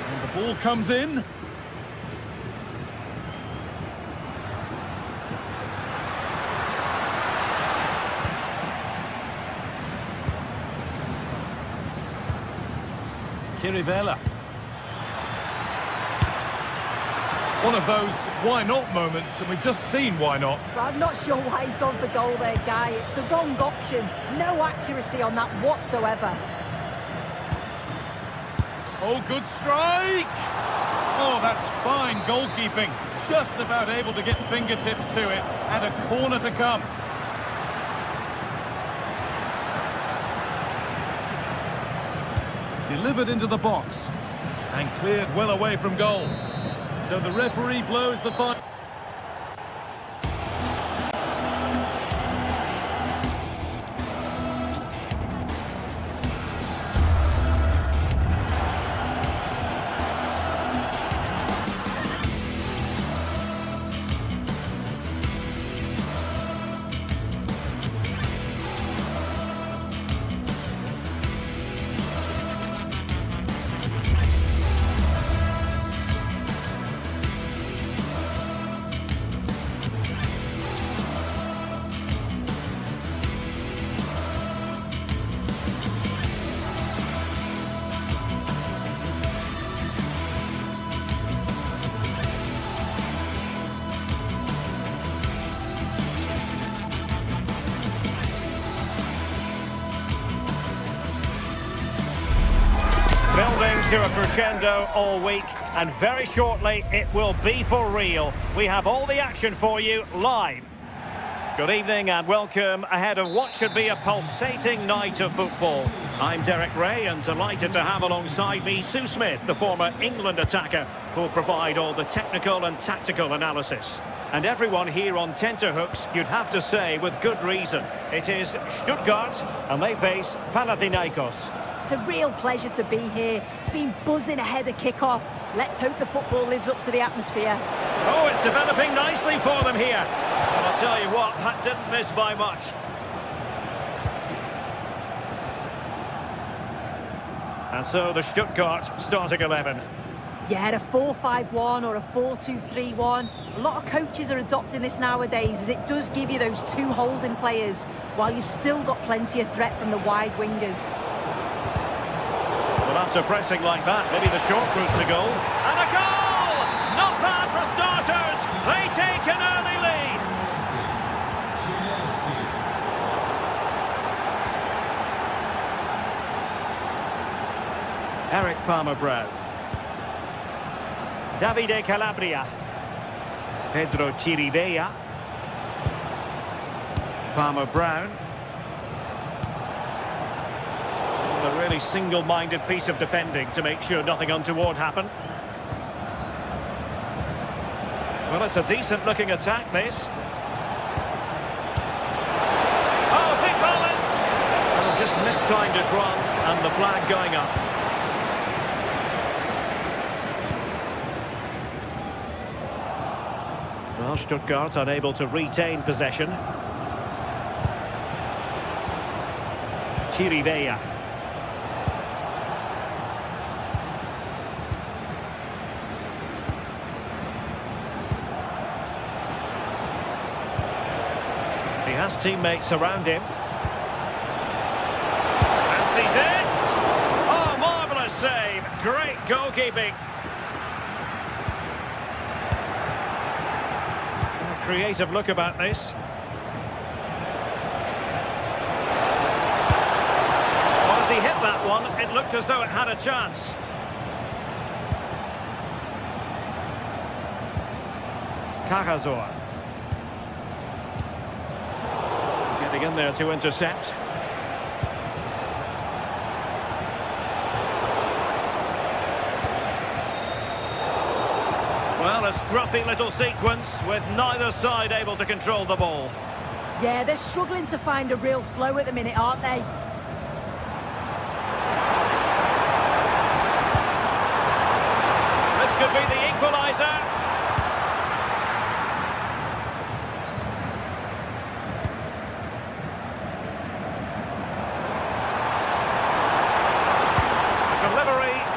And the ball comes in. Kirivela. One of those why not moments, and we've just seen why not. But I'm not sure why he's gone for goal there, Guy. It's the wrong option. No accuracy on that whatsoever. Oh, good strike! Oh, that's fine goalkeeping. Just about able to get fingertips to it, and a corner to come. Delivered into the box, and cleared well away from goal. So the referee blows the final. Building to a crescendo all week, and very shortly it will be for real. We have all the action for you live. Good evening and welcome ahead of what should be a pulsating night of football. I'm Derek Ray and delighted to have alongside me Sue Smith, the former England attacker, who'll provide all the technical and tactical analysis. And everyone here on tenterhooks, you'd have to say with good reason. It is Stuttgart and they face Panathinaikos. It's a real pleasure to be here. It's been buzzing ahead of kick-off. Let's hope the football lives up to the atmosphere. Oh, it's developing nicely for them here. And I'll tell you what, that didn't miss by much. And so the Stuttgart starting 11. Yeah, a 4-5-1 or a 4-2-3-1. A lot of coaches are adopting this nowadays, as it does give you those two holding players, while you've still got plenty of threat from the wide wingers. Well, after pressing like that, maybe the short route to goal. And a goal! Not bad for starters. They take an early lead. Eric Palmer-Brown. Davide Calabria. Pedro Chirivella. Palmer-Brown. A really single-minded piece of defending to make sure nothing untoward happened. Well, it's a decent-looking attack, this. Oh, big balance! Well, just mistimed his run, and the flag going up. Well, Stuttgart unable to retain possession. Chirivella. He has teammates around him. And sees it! Oh, marvellous save! Great goalkeeping! A creative look about this. Well, as he hit that one, it looked as though it had a chance. Cajazor. Getting in there to intercept. Well, a scruffy little sequence with neither side able to control the ball. Yeah, they're struggling to find a real flow at the minute, aren't they? This could be the equalizer.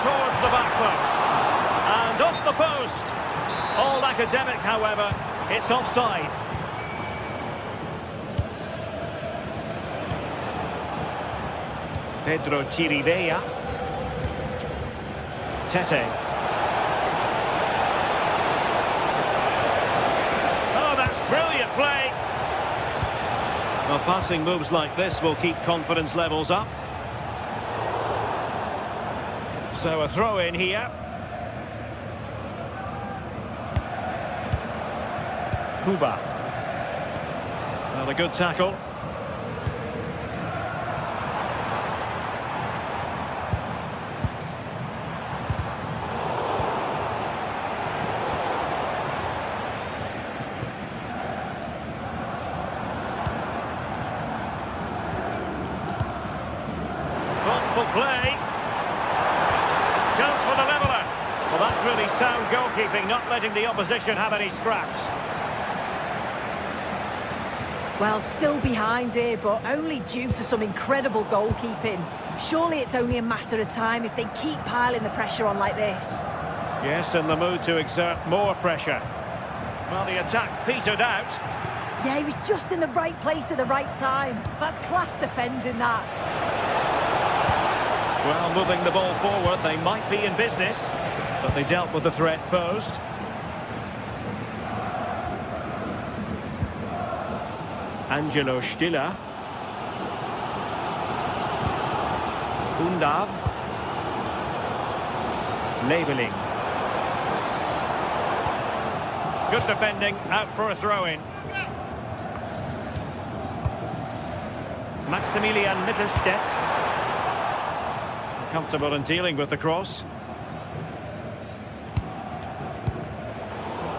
Towards the back post. And off the post. All academic, however. It's offside. Pedro Chirivella. Tete. Oh, that's brilliant play. Well, passing moves like this will keep confidence levels up. So a throw in here. Kuba. Well, a good tackle. Thoughtful play. Chance for the leveller. Well, that's really sound goalkeeping, not letting the opposition have any scraps. Well, still behind here, but only due to some incredible goalkeeping. Surely it's only a matter of time if they keep piling the pressure on like this. Yes, in the mood to exert more pressure. Well, the attack petered out. Yeah, he was just in the right place at the right time. That's class defending, that. Well, moving the ball forward, they might be in business, but they dealt with the threat posed. Angelo Stiller. Undav. Labeling. Good defending, out for a throw-in. Maximilian Mittelstädt. Comfortable in dealing with the cross.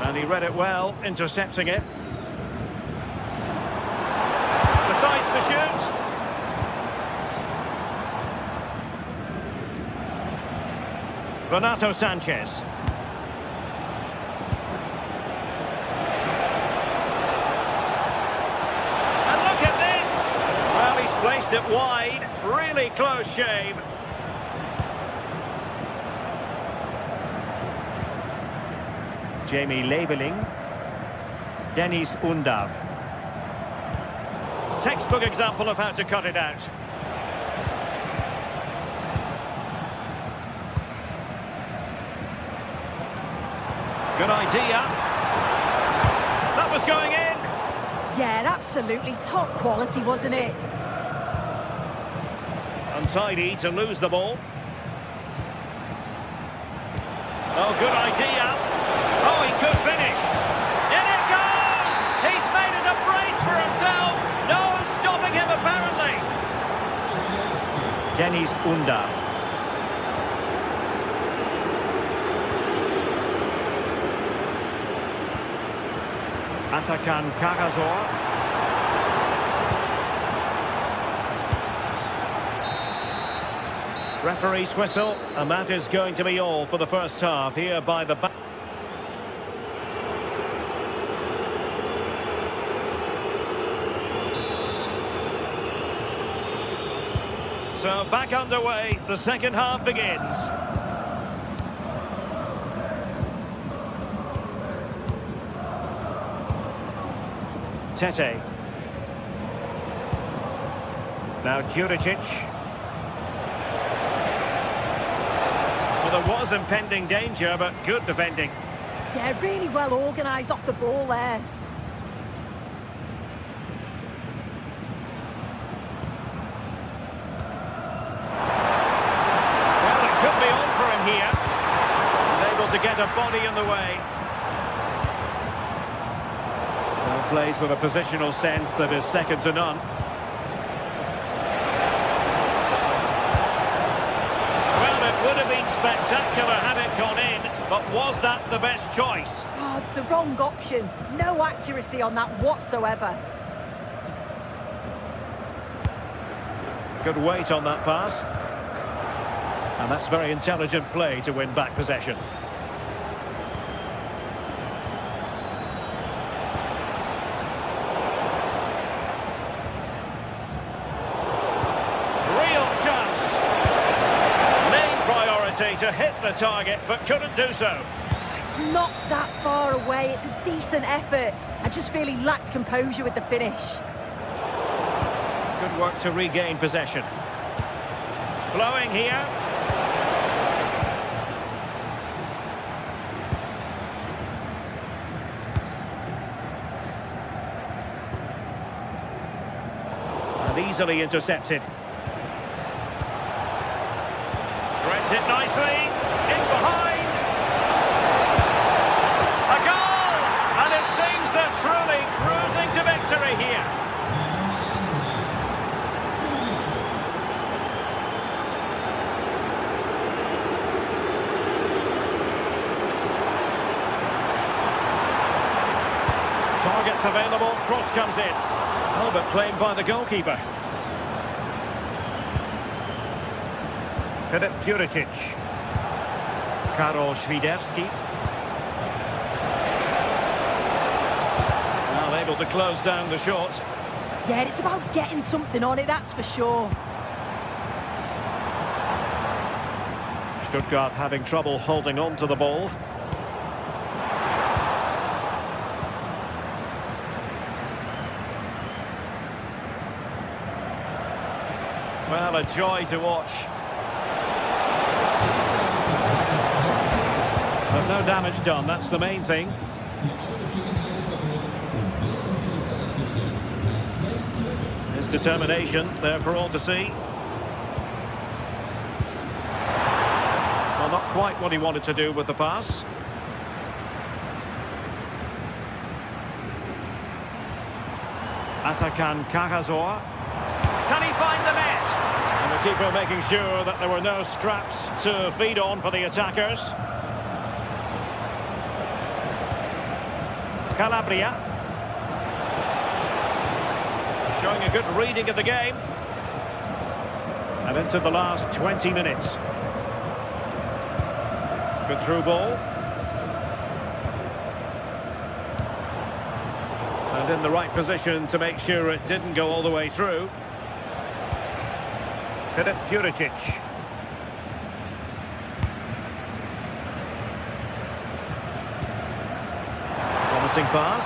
And he read it well, intercepting it. Decides to shoot. Renato Sanchez. And look at this! Well, he's placed it wide. Really close shave. Jamie Leveling. Dennis Undav. Textbook example of how to cut it out. Good idea. That was going in. Yeah, absolutely top quality, wasn't it? Untidy to lose the ball. Oh, good idea. Oh, he could finish. In it goes! He's made it a brace for himself. No stopping him, apparently. Dennis Undav. Atakan Karasor. Referee's whistle, and that is going to be all for the first half here by the back. So back underway, the second half begins. Tete. Now Juricic. Well, there was impending danger, but good defending. Yeah, really well organised off the ball there. Well, it could be on for him here. Able to get a body in the way. Well, plays with a positional sense that is second to none. Would have been spectacular had it gone in, but was that the best choice? Oh, it's the wrong option. No accuracy on that whatsoever. Good weight on that pass. And that's very intelligent play to win back possession. To hit the target, but couldn't do so. It's not that far away. It's a decent effort. I just feel he lacked composure with the finish. Good work to regain possession. Flowing here. And easily intercepted. Threads it nicely, in behind. A goal! And it seems they're truly cruising to victory here. Targets available, cross comes in. Oh, but claimed by the goalkeeper. Filip Juricic. Karol Świderski. Well, able to close down the shot. Yeah, it's about getting something on it, that's for sure. Stuttgart having trouble holding on to the ball. Well, a joy to watch. But no damage done, that's the main thing. His determination there for all to see. Well, not quite what he wanted to do with the pass. Atakan Karasor. Can he find the net? And the keeper making sure that there were no scraps to feed on for the attackers. Calabria. Showing a good reading of the game. And into the last 20 minutes. Good through ball. And in the right position to make sure it didn't go all the way through. Juricic. Promising pass.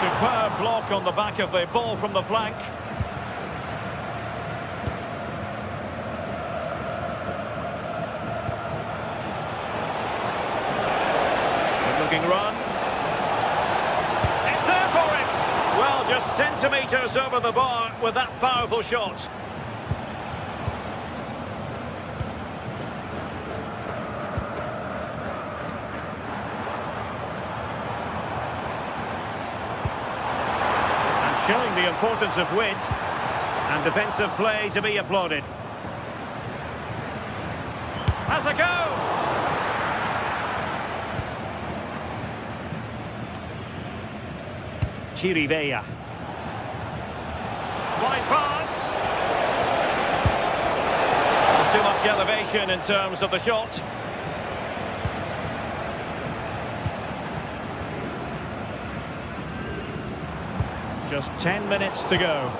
Superb block on the back of the ball from the flank. Good looking run. It's there for him. Well, just centimetres over the bar with that powerful shot. Showing the importance of width and defensive play to be applauded. Has a go! Chirivella. Wide pass. Too much elevation in terms of the shot. Just 10 minutes to go.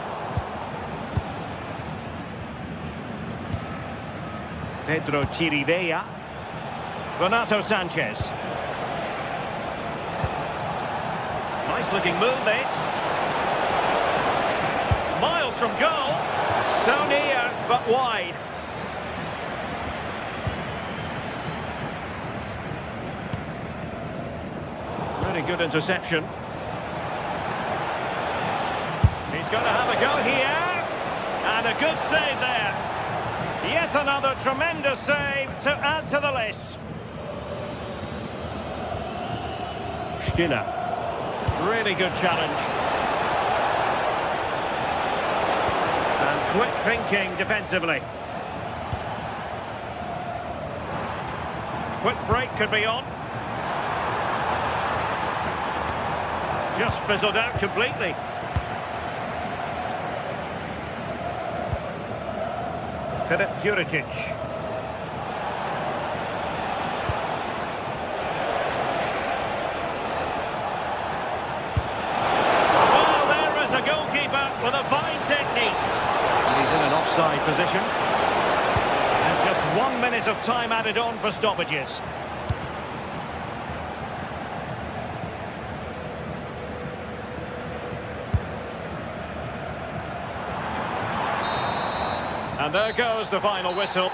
Pedro Chirivella. Renato Sanchez. Nice looking move this. Miles from goal. So near, but wide. Really good interception. He's going to have a go here, and a good save there. Yet another tremendous save to add to the list. Stiller. Really good challenge. And quick thinking defensively. Quick break could be on. Just fizzled out completely. Juricic. Well, there is a goalkeeper with a fine technique. And he's in an offside position. And just 1 minute of time added on for stoppages. And there goes the final whistle.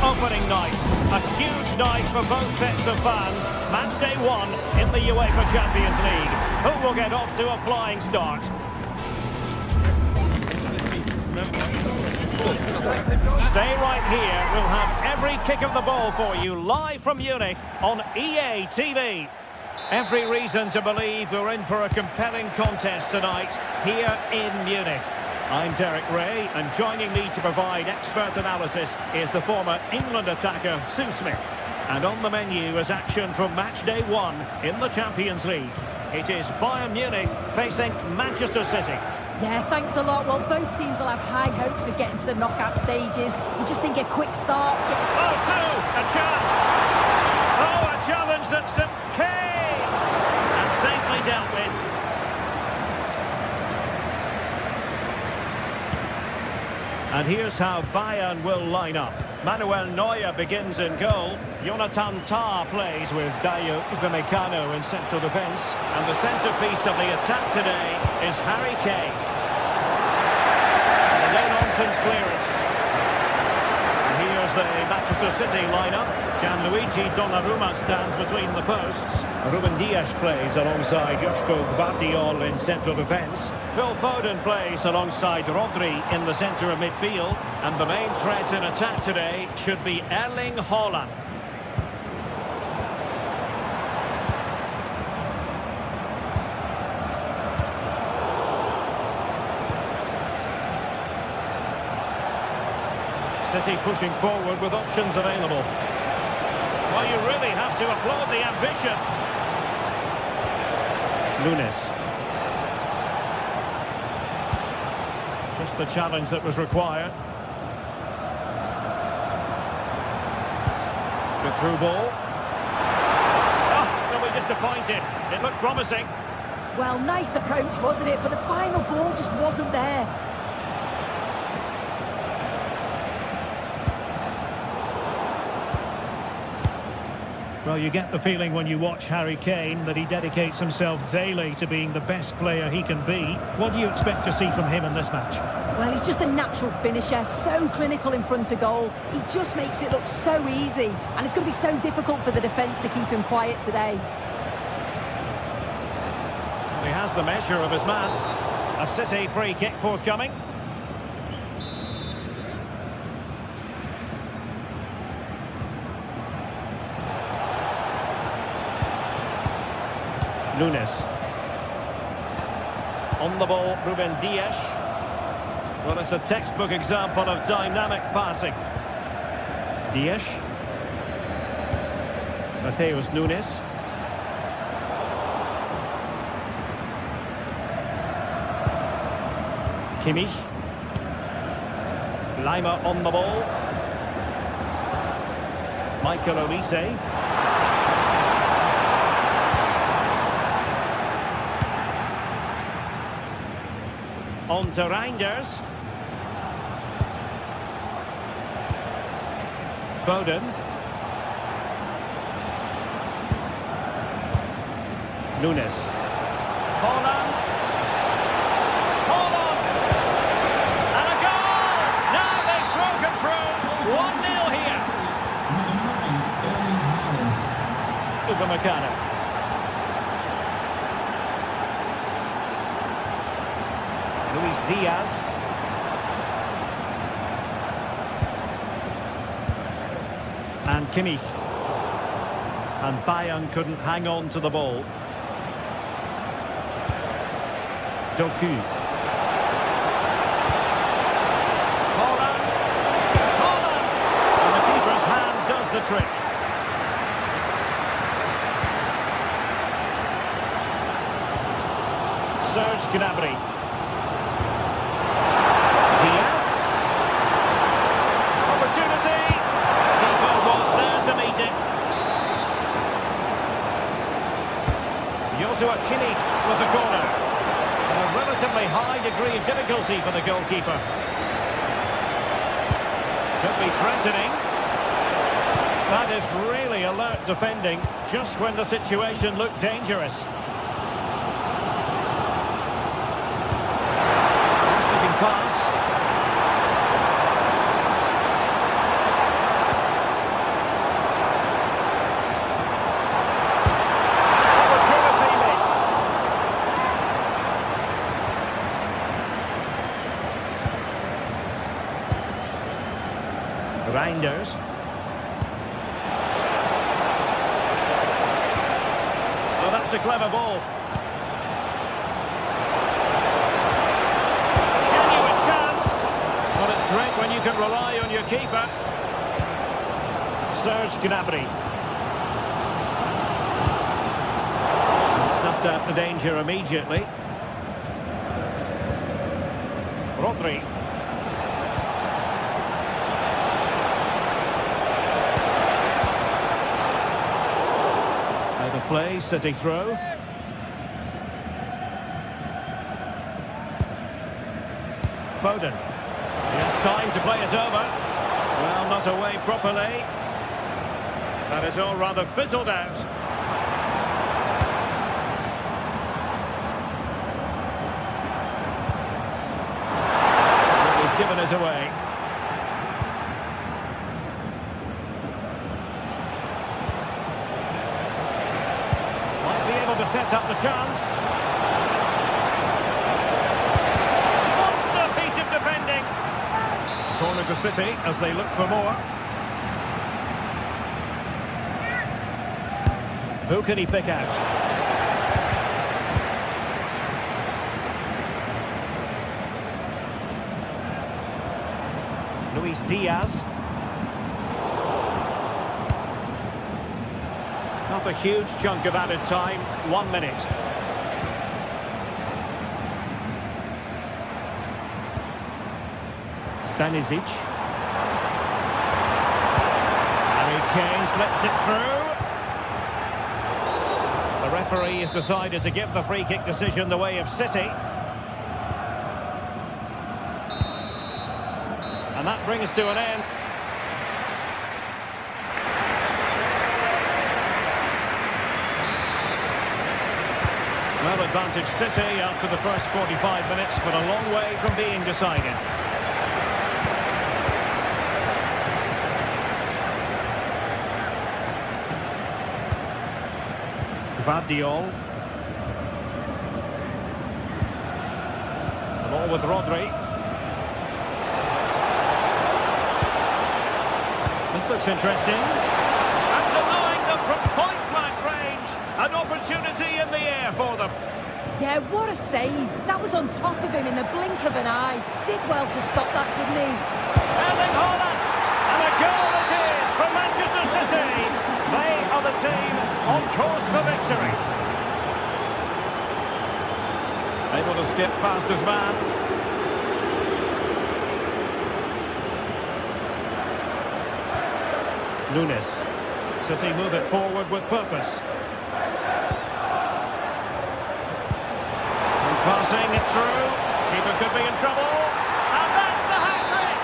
Opening night, a huge night for both sets of fans. Match day 1 in the UEFA Champions League. Who will get off to a flying start? Stay right here. We'll have every kick of the ball for you live from Munich on EA TV. Every reason to believe we're in for a compelling contest tonight here in Munich. I'm Derek Ray, and joining me to provide expert analysis is the former England attacker, Sue Smith. And on the menu is action from match day 1 in the Champions League. It is Bayern Munich facing Manchester City. Yeah, thanks a lot. Well, both teams will have high hopes of getting to the knockout stages. You just think a quick start. Oh, so, a chance! Oh, a challenge that's Kane! And safely dealt with. And here's how Bayern will line up. Manuel Neuer begins in goal. Jonathan Tah plays with Dayo Upamecano in central defence. And the centrepiece of the attack today is Harry Kane. And a no-nonsense clearance. And here's the Manchester City lineup. Gianluigi Donnarumma stands between the posts. Ruben Dias plays alongside Joško Gvardiol in central defence. Phil Foden plays alongside Rodri in the centre of midfield. And the main threat in attack today should be Erling Haaland. City pushing forward with options available. Well, you really have to applaud the ambition. Nunes. Just the challenge that was required. Good through ball. Oh, they'll be disappointed. It looked promising. Well, nice approach, wasn't it? But the final ball just wasn't there. Well, you get the feeling when you watch Harry Kane that he dedicates himself daily to being the best player he can be. What do you expect to see from him in this match? Well, he's just a natural finisher, so clinical in front of goal. He just makes it look so easy, and it's going to be so difficult for the defence to keep him quiet today. He has the measure of his man. A City free kick forthcoming. Nunes. On the ball, Ruben Dias. Well, it's a textbook example of dynamic passing. Dias. Matheus Nunes. Kimmich. Lima on the ball. Michael Olise. On to Reinders. Foden. Nunes. Haaland. Haaland! And a goal! Now they've broken through. 1-0 here. Upamecano. Luis Diaz. And Kimmich. And Bayern couldn't hang on to the ball. Doku. Haaland. Haaland! And the keeper's hand does the trick. Serge Gnabry. Joshua Kimmich with the corner. And a relatively high degree of difficulty for the goalkeeper. Could be threatening. That is really alert defending, just when the situation looked dangerous. Looking pass. Reinders. Oh, that's a clever ball. Genuine chance. Well, it's great when you can rely on your keeper. Serge Gnabry. sniffed at the danger immediately. Rodri. Out of play, City throw. Foden. He has time to play it over. Well, not away properly. That is all rather fizzled out. He's given us away. Might be able to set up the chance. Monster piece of defending. Corner to City as they look for more. Who can he pick out? Luis Diaz. Not a huge chunk of added time. 1 minute. Stanisic. Harry Kane slips it through. The referee has decided to give the free kick decision the way of City. And that brings to an end. Well, advantage City after the first 45 minutes, but a long way from being decided. Vardiol. The ball with Rodri. This looks interesting. And denying them from point-blank range. An opportunity in the air for them. Yeah, what a save. That was on top of him in the blink of an eye. Did well to stop that, didn't he? Erling Haaland. And a goal it is for Manchester City. They are the team on course for victory. Able to skip past his man. Nunes. City move it forward with purpose. And passing it through. Keeper could be in trouble. And that's the hat-trick.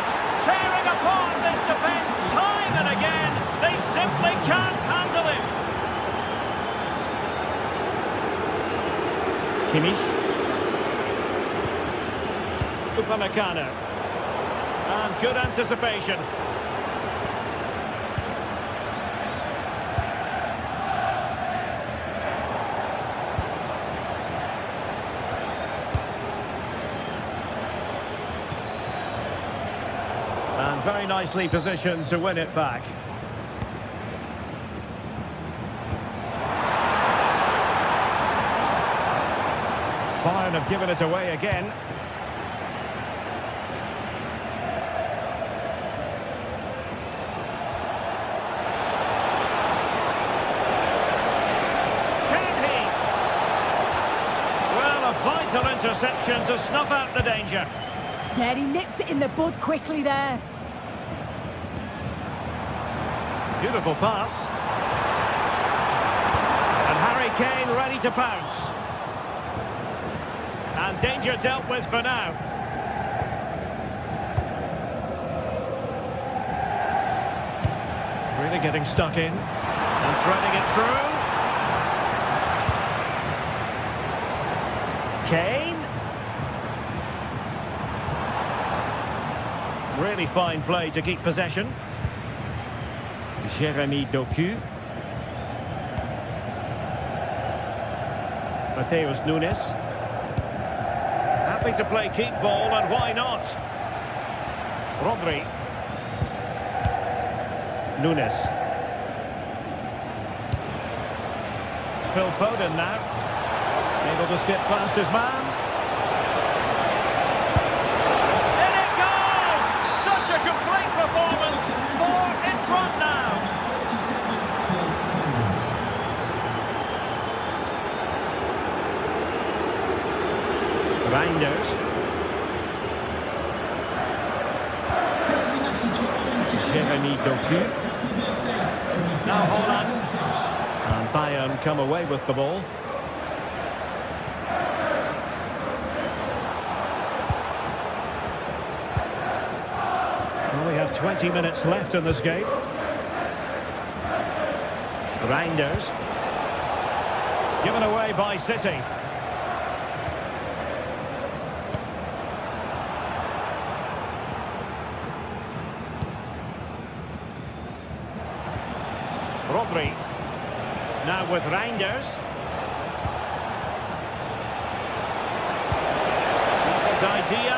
Tearing apart this defence time and again. They simply can't handle him. Kimmich. Upamecano. And good anticipation. And very nicely positioned to win it back. Bayern have given it away again. Vital interception to snuff out the danger. Yeah, he nipped it in the bud quickly there. Beautiful pass. And Harry Kane ready to pounce. And danger dealt with for now. Really getting stuck in. And threading it through. Kane. Really fine play to keep possession. Jérémy Doku. Matheus Nunes. Happy to play keep ball, and why not? Rodri. Nunes. Phil Foden now. Able to skip past his man. In it goes! Such a complete performance. 4 in front now. 30 seconds. Reinders. Jeremy Doku. Now Holland. And Bayern come away with the ball. Well, we have 20 minutes left in this game. Reinders. Given away by City. Rodri. Now with Reinders. Decent idea.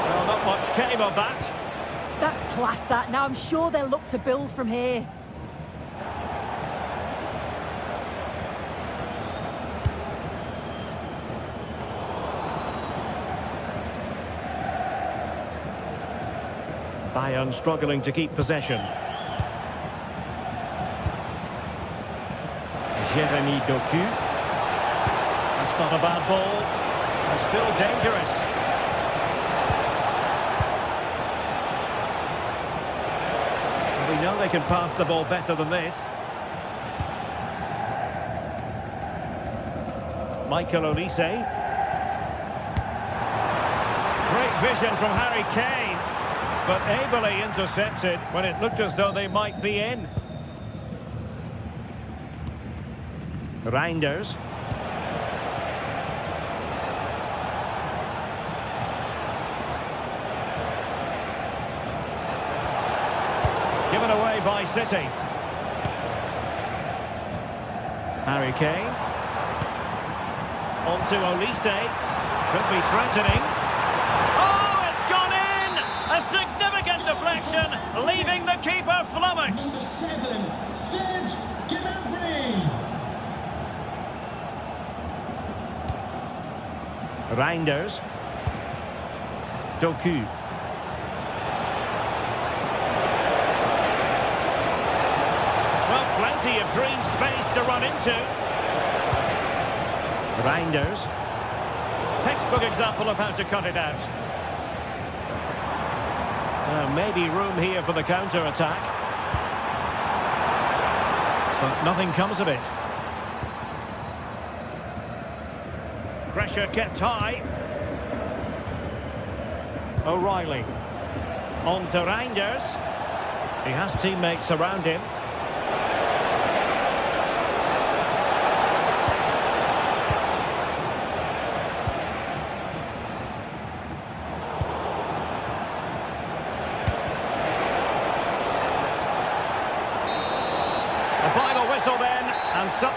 Well, not much came of that. That's class, that. Now I'm sure they'll look to build from here. Bayern struggling to keep possession. Jeremy Doku. That's not a bad ball. It's still dangerous. We know they can pass the ball better than this. Michael Olise. Great vision from Harry Kane, but ably intercepted when it looked as though they might be in. Reinders. Given away by City. Harry Kane. On to Olise. Could be threatening. Oh, it's gone in! A significant deflection, leaving the keeper flummoxed. Number 7, Saint-Germain. Reinders. Doku. Well, plenty of green space to run into. Reinders. Textbook example of how to cut it out. Maybe room here for the counter-attack. But nothing comes of it. Pressure kept high. O'Reilly. On to Reinders. He has teammates around him. The final whistle then, and some...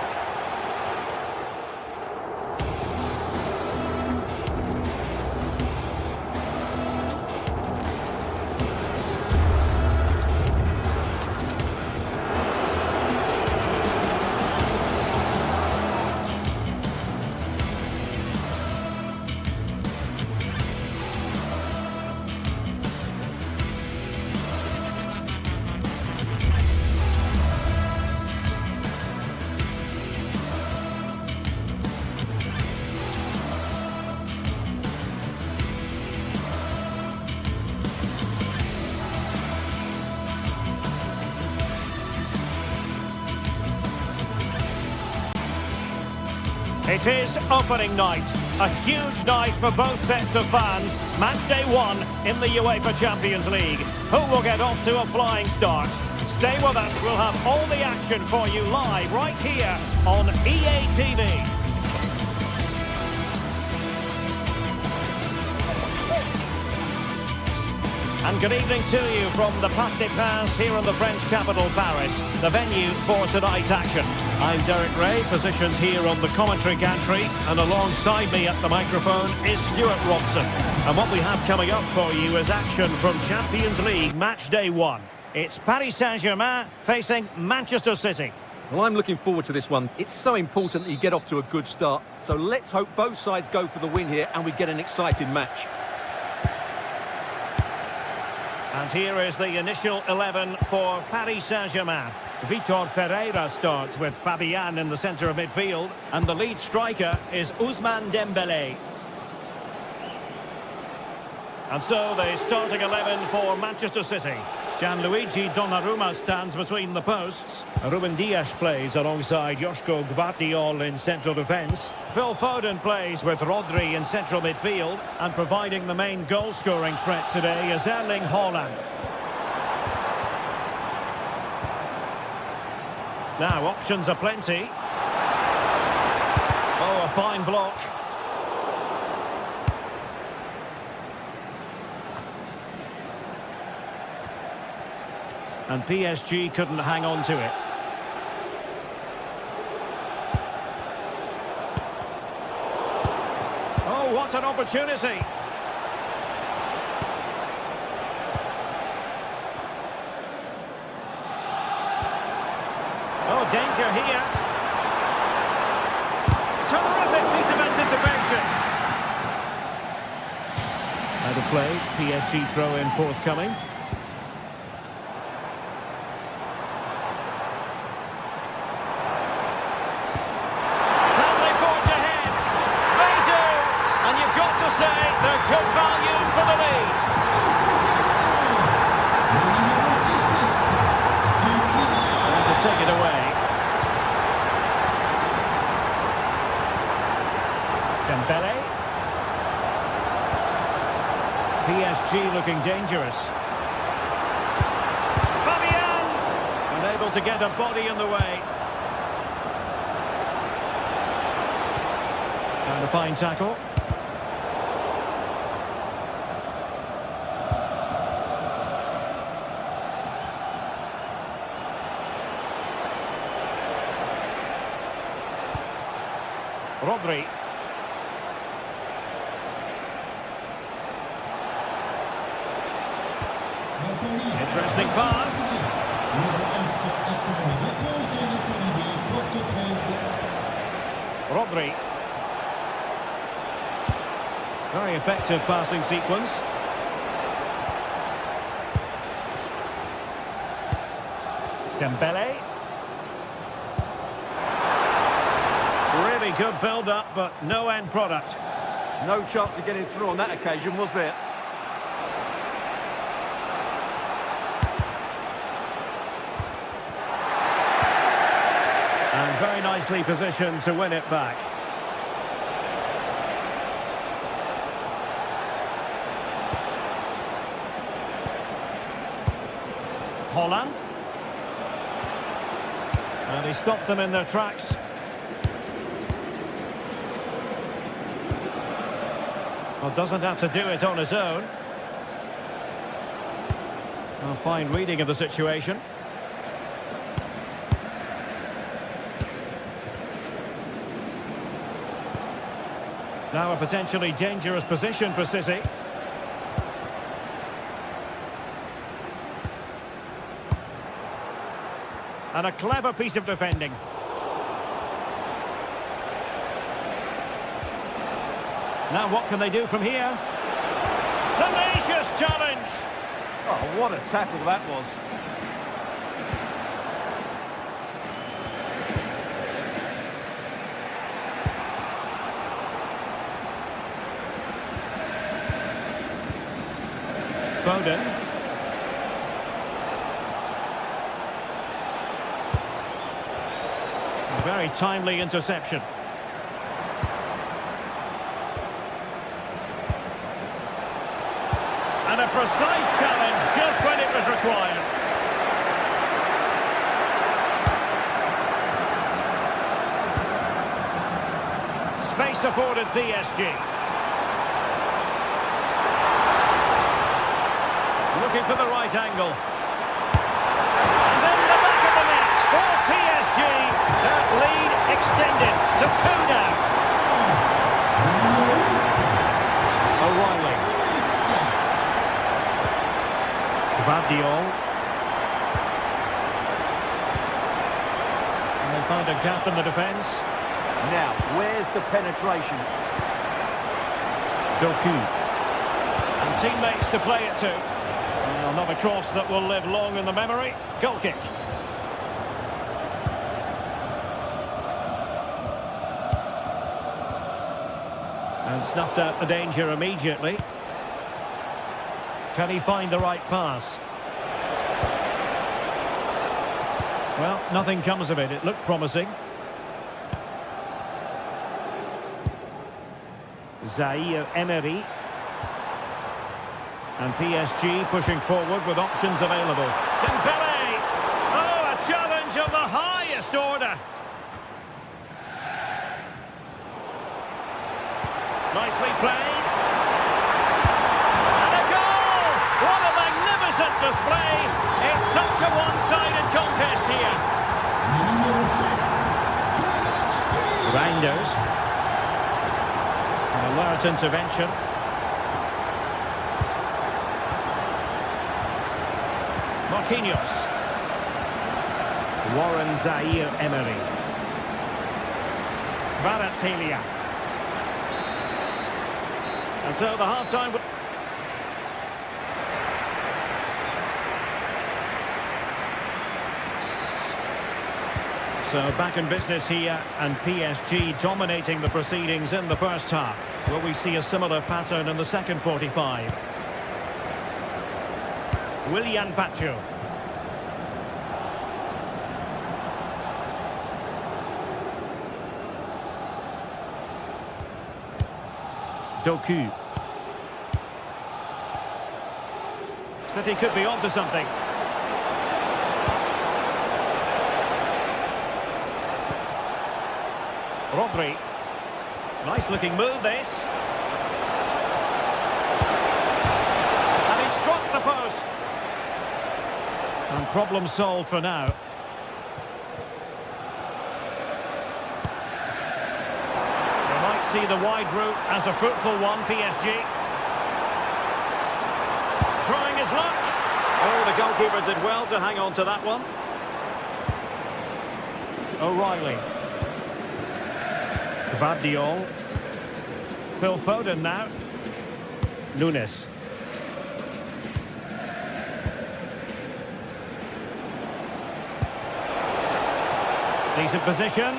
It is opening night, a huge night for both sets of fans. Match day 1 in the UEFA Champions League. Who will get off to a flying start? Stay with us, we'll have all the action for you live right here on EA TV. And good evening to you from the Parc des Princes here in the French capital, Paris, the venue for tonight's action. I'm Derek Ray, positioned here on the commentary gantry, and alongside me at the microphone is Stuart Robson. And what we have coming up for you is action from Champions League match day 1. It's Paris Saint-Germain facing Manchester City. Well, I'm looking forward to this one. It's so important that you get off to a good start. So let's hope both sides go for the win here and we get an exciting match. And here is the initial 11 for Paris Saint-Germain. Vitor Ferreira starts with Fabian in the centre of midfield. And the lead striker is Ousmane Dembélé. And so the starting 11 for Manchester City. Gianluigi Donnarumma stands between the posts. Ruben Dias plays alongside Joško Gvardiol in central defence. Phil Foden plays with Rodri in central midfield. And providing the main goal-scoring threat today is Erling Haaland. Now, options are plenty. Oh, a fine block. And PSG couldn't hang on to it. Oh, what an opportunity! Oh, danger here. Terrific piece of anticipation. Out of play, PSG throw-in forthcoming. Can they forge ahead? They do! And you've got to say they're good value for the lead. And to take it away. Dembélé. PSG looking dangerous. Fabian! Unable to get a body in the way. And a fine tackle. Rodri. Interesting pass. Rodri. Very effective passing sequence. Dembélé. Really good build-up, but no end product. No chance of getting through on that occasion, was there? And very nicely positioned to win it back. Haaland. And he stopped them in their tracks. Well, doesn't have to do it on his own. A fine reading of the situation. Now a potentially dangerous position for City. And a clever piece of defending. Now what can they do from here? Tenacious challenge! Oh, what a tackle that was. Foden. A very timely interception. And a precise challenge just when it was required. Space afforded PSG. Looking for the right angle. And in the back of the net for PSG. That lead extended to 2 now. O'Reilly. Gvardiol. And they find a gap in the defence. Now, where's the penetration? Doku. And teammates to play it to. Well, not a cross that will live long in the memory. Goal kick. And snuffed out the danger immediately. Can he find the right pass? Well, nothing comes of it. It looked promising. Zaire Emery. And PSG pushing forward with options available. Dembele! Oh, a challenge of the highest order. Nicely played. And a goal! What a magnificent display. It's such a one-sided contest here. Reinders. An alert intervention. Marquinhos. Warren Zaire Emery. Kvaratskhelia. And so the half-time... So back in business here, and PSG dominating the proceedings in the first half. Will we see a similar pattern in the second 45? Willian Pacho. Doku. City could be onto something. Rodri. Nice looking move this. And he struck the post. And problem solved for now. They might see the wide route as a fruitful one, PSG. Trying his luck. Oh, the goalkeeper did well to hang on to that one. O'Reilly. Gvardiol. Phil Foden now. Nunes. Decent position.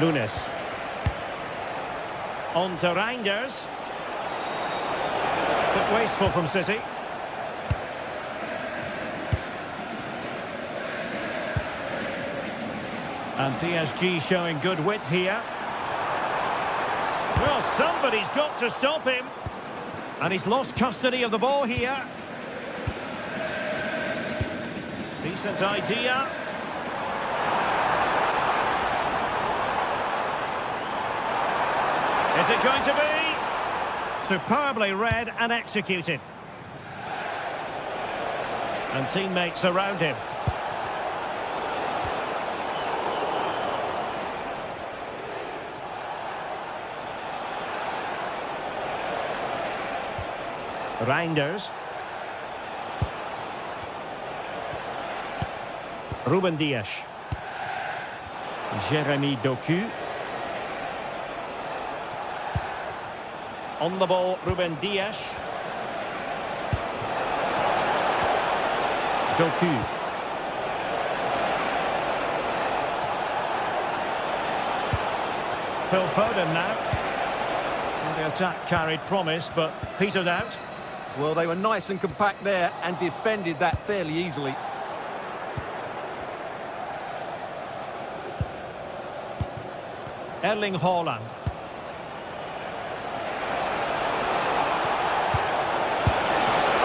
Nunes. On to Reinders. Bit wasteful from City. And PSG showing good width here. Well, somebody's got to stop him. And he's lost custody of the ball here. Decent idea. Is it going to be? Superbly read and executed. And teammates around him. Reinders. Ruben Dias. Jeremy Doku. On the ball, Ruben Dias. Doku. Phil Foden now. And the attack carried promise, but petered out. Well, they were nice and compact there and defended that fairly easily. Erling Haaland.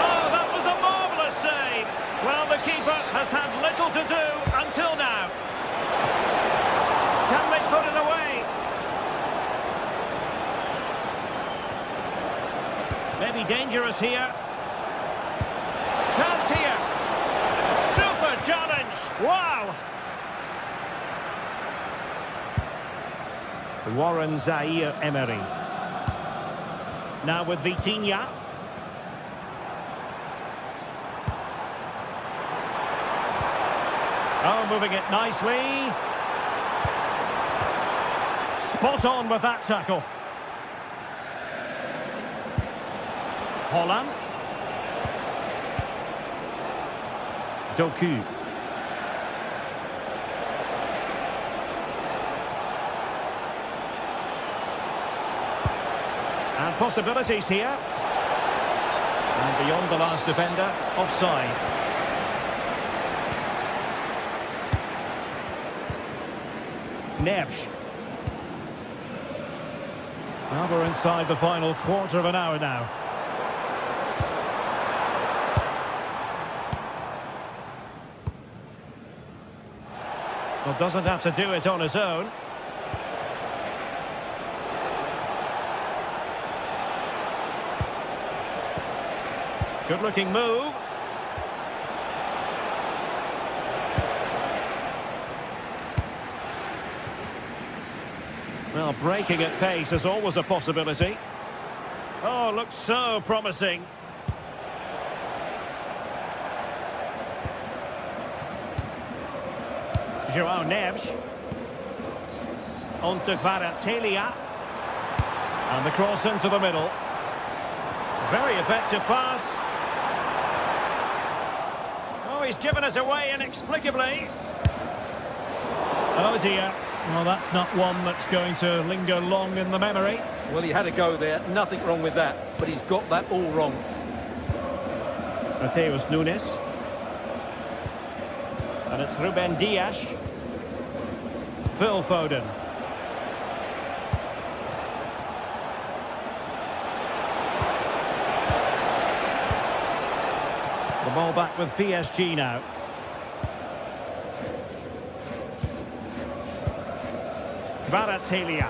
Oh, that was a marvellous save. Well, the keeper has had little to do until now. Can they put it away? Maybe dangerous here. Chance here. Super challenge. Wow. Warren Zaire Emery. Now with Vitinha. Oh, moving it nicely. Spot on with that tackle. Haaland. Doku. And possibilities here. And beyond the last defender, offside. Neves. Well, we're inside the final quarter of an hour now. Well, doesn't have to do it on his own. Good-looking move. Well, breaking at pace is always a possibility. Oh, looks so promising. João Neves. On to Kvaratskhelia. And the cross into the middle. Very effective pass. Oh, he's given us away inexplicably. Oh dear. Well, that's not one that's going to linger long in the memory. Well, he had a go there. Nothing wrong with that. But he's got that all wrong. Mateus Nunes. And it's Ruben Dias. Phil Foden. The ball back with PSG now. Kvaratskhelia.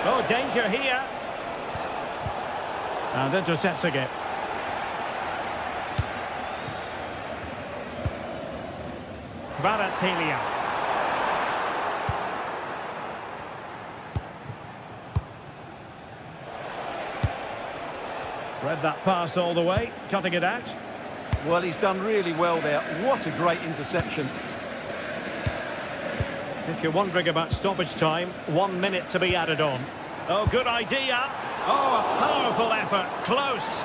Oh, danger here. And intercepting it. Kvaratskhelia. Read that pass all the way, cutting it out. Well, he's done really well there. What a great interception. If you're wondering about stoppage time, 1 minute to be added on. Oh, good idea. Oh, a powerful effort. Close.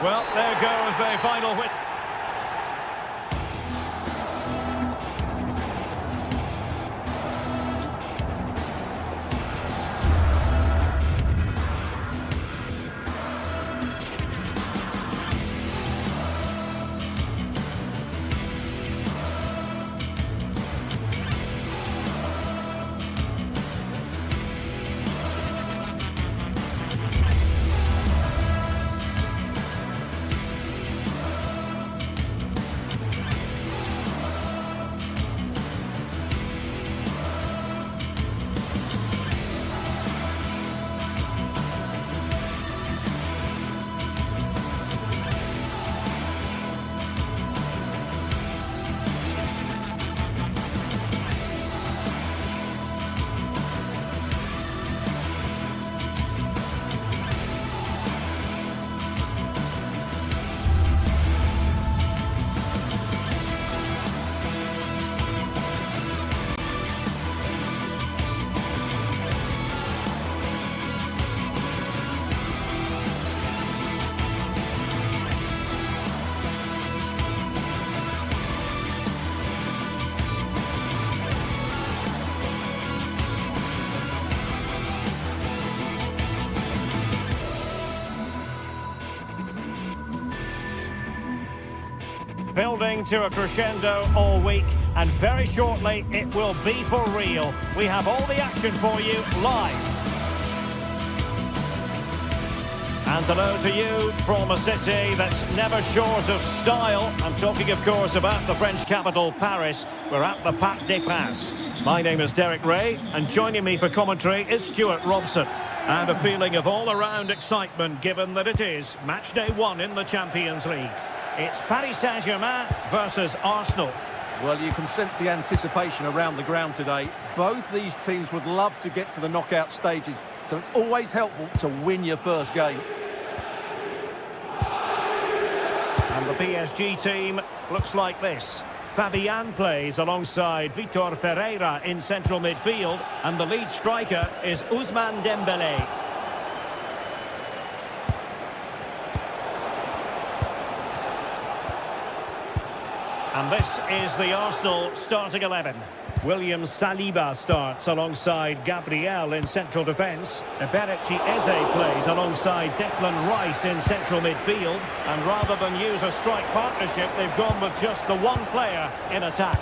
Well, there goes the final win. Building to a crescendo all week, and very shortly it will be for real. We have all the action for you live. And hello to you from a city that's never short of style. I'm talking, of course, about the French capital, Paris. We're at the Parc des Princes. My name is Derek Ray, and joining me for commentary is Stuart Robson. And a feeling of all-around excitement, given that it is match day 1 in the Champions League. It's Paris Saint-Germain versus Arsenal. Well, you can sense the anticipation around the ground today. Both these teams would love to get to the knockout stages, so it's always helpful to win your first game. And the PSG team looks like this. Fabian plays alongside Vitor Ferreira in central midfield, and the lead striker is Ousmane Dembélé. And this is the Arsenal starting 11. William Saliba starts alongside Gabriel in central defence. Eberechi Eze plays alongside Declan Rice in central midfield. And rather than use a strike partnership, they've gone with just the one player in attack.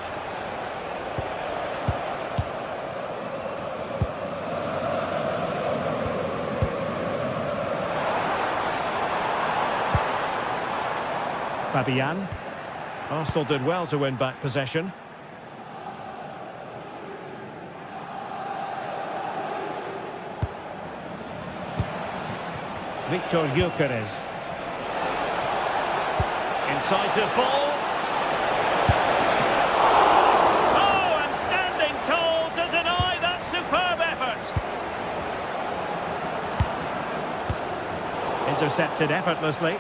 Fabian. Arsenal did well to win back possession. Victor Gyökeres. Incisive ball. Oh, and standing tall to deny that superb effort. Intercepted effortlessly.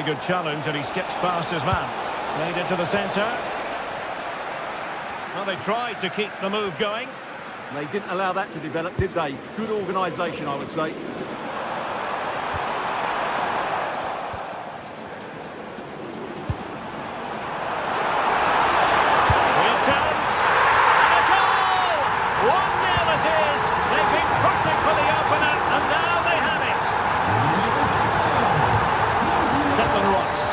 Good challenge, and he skips past his man. Played into the centre. Well, they tried to keep the move going. They didn't allow that to develop, did they? Good organisation, I would say. Real chance. And a goal! 1-0 it is. They've been pushing for the opener, and now they have it. Declan Rice.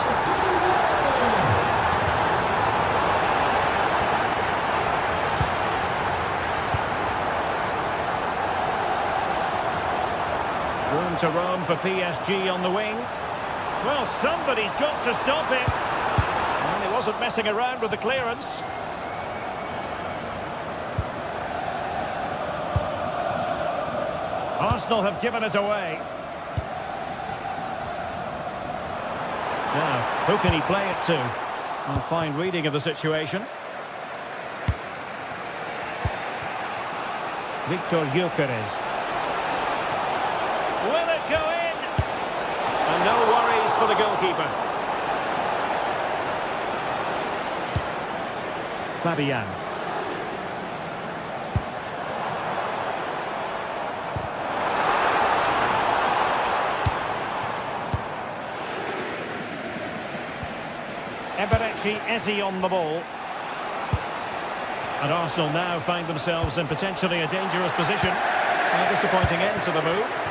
Room to roam for PSG on the wing. Well, somebody's got to stop him. And he wasn't messing around with the clearance. Arsenal have given it away. Now, who can he play it to? A fine reading of the situation. Victor Gyökeres. Will it go in? And no worries for the goalkeeper. Fabian. Eberechi Eze on the ball. And Arsenal now find themselves in potentially a dangerous position. A disappointing end to the move.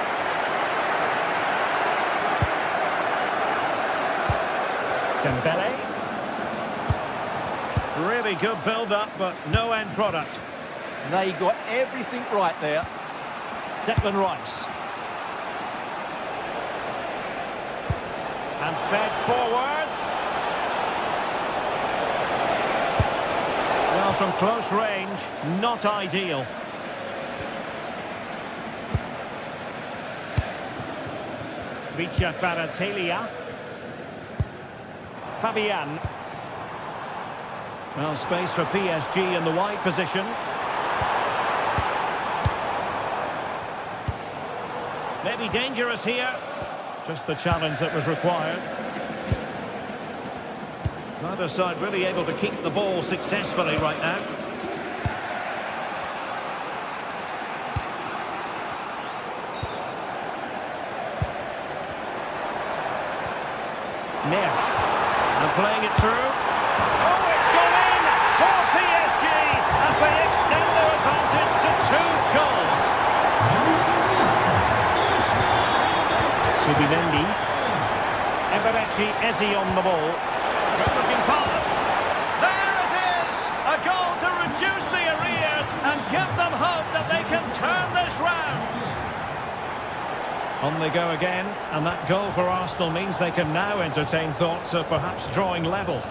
Dembele. Really good build-up, but no end product. They got everything right there. Declan Rice. And fed forwards. Well, from close range, not ideal. Vicha Kvaratskhelia. Fabian. Well, space for PSG in the wide position. Maybe dangerous here. Just the challenge that was required. Neither side really able to keep the ball successfully right now. Nesh. And playing it through. Oh, it's gone in for PSG as they extend their advantage to 2 goals. Subimendi. Eberechi Eze on the ball. Good-looking pass. There it is! A goal to reduce the arrears and give them hope that they can turn this round. On they go again, and that goal for Arsenal means they can now entertain thoughts of perhaps drawing level.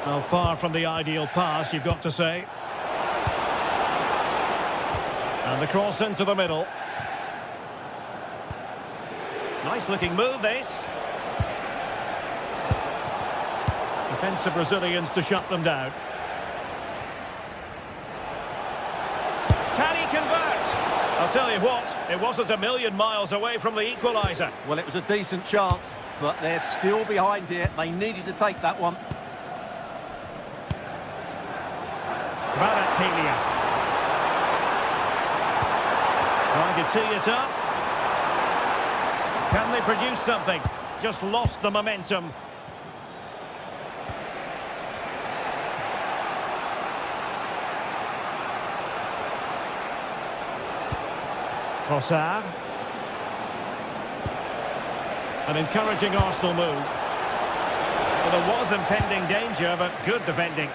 Well, far from the ideal pass, you've got to say. And the cross into the middle. Nice looking move, this. Defensive Brazilians to shut them down. Can he convert? A I'll tell you what, it wasn't a million miles away from the equalizer. Well, it was a decent chance, but they're still behind here. They needed to take that one. Panathinaikos. Trying to tee it up. Can they produce something? Just lost the momentum. Trossard. An encouraging Arsenal move. Well, there was impending danger, but good defending.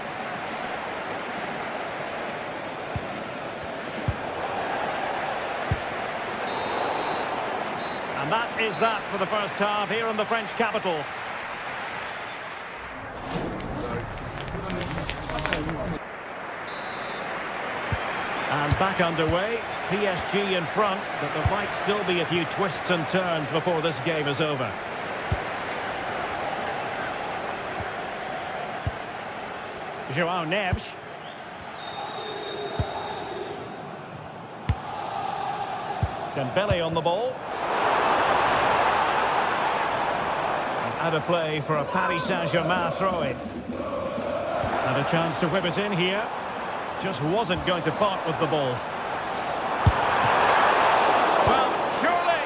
And that is that for the first half here in the French capital. And back underway. PSG in front, but there might still be a few twists and turns before this game is over. João Neves. Dembele on the ball. And out of play for a Paris Saint-Germain throw-in. And a chance to whip it in here. Just wasn't going to part with the ball. Well, surely.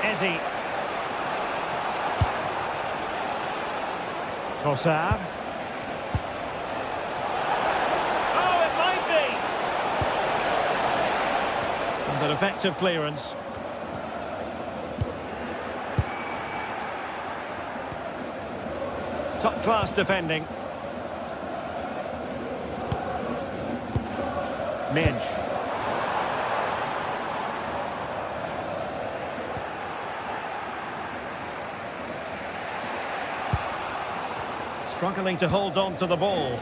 Ezzy. Trossard. Oh, it might be. And an effective clearance. Top-class defending. Midge. Struggling to hold on to the ball.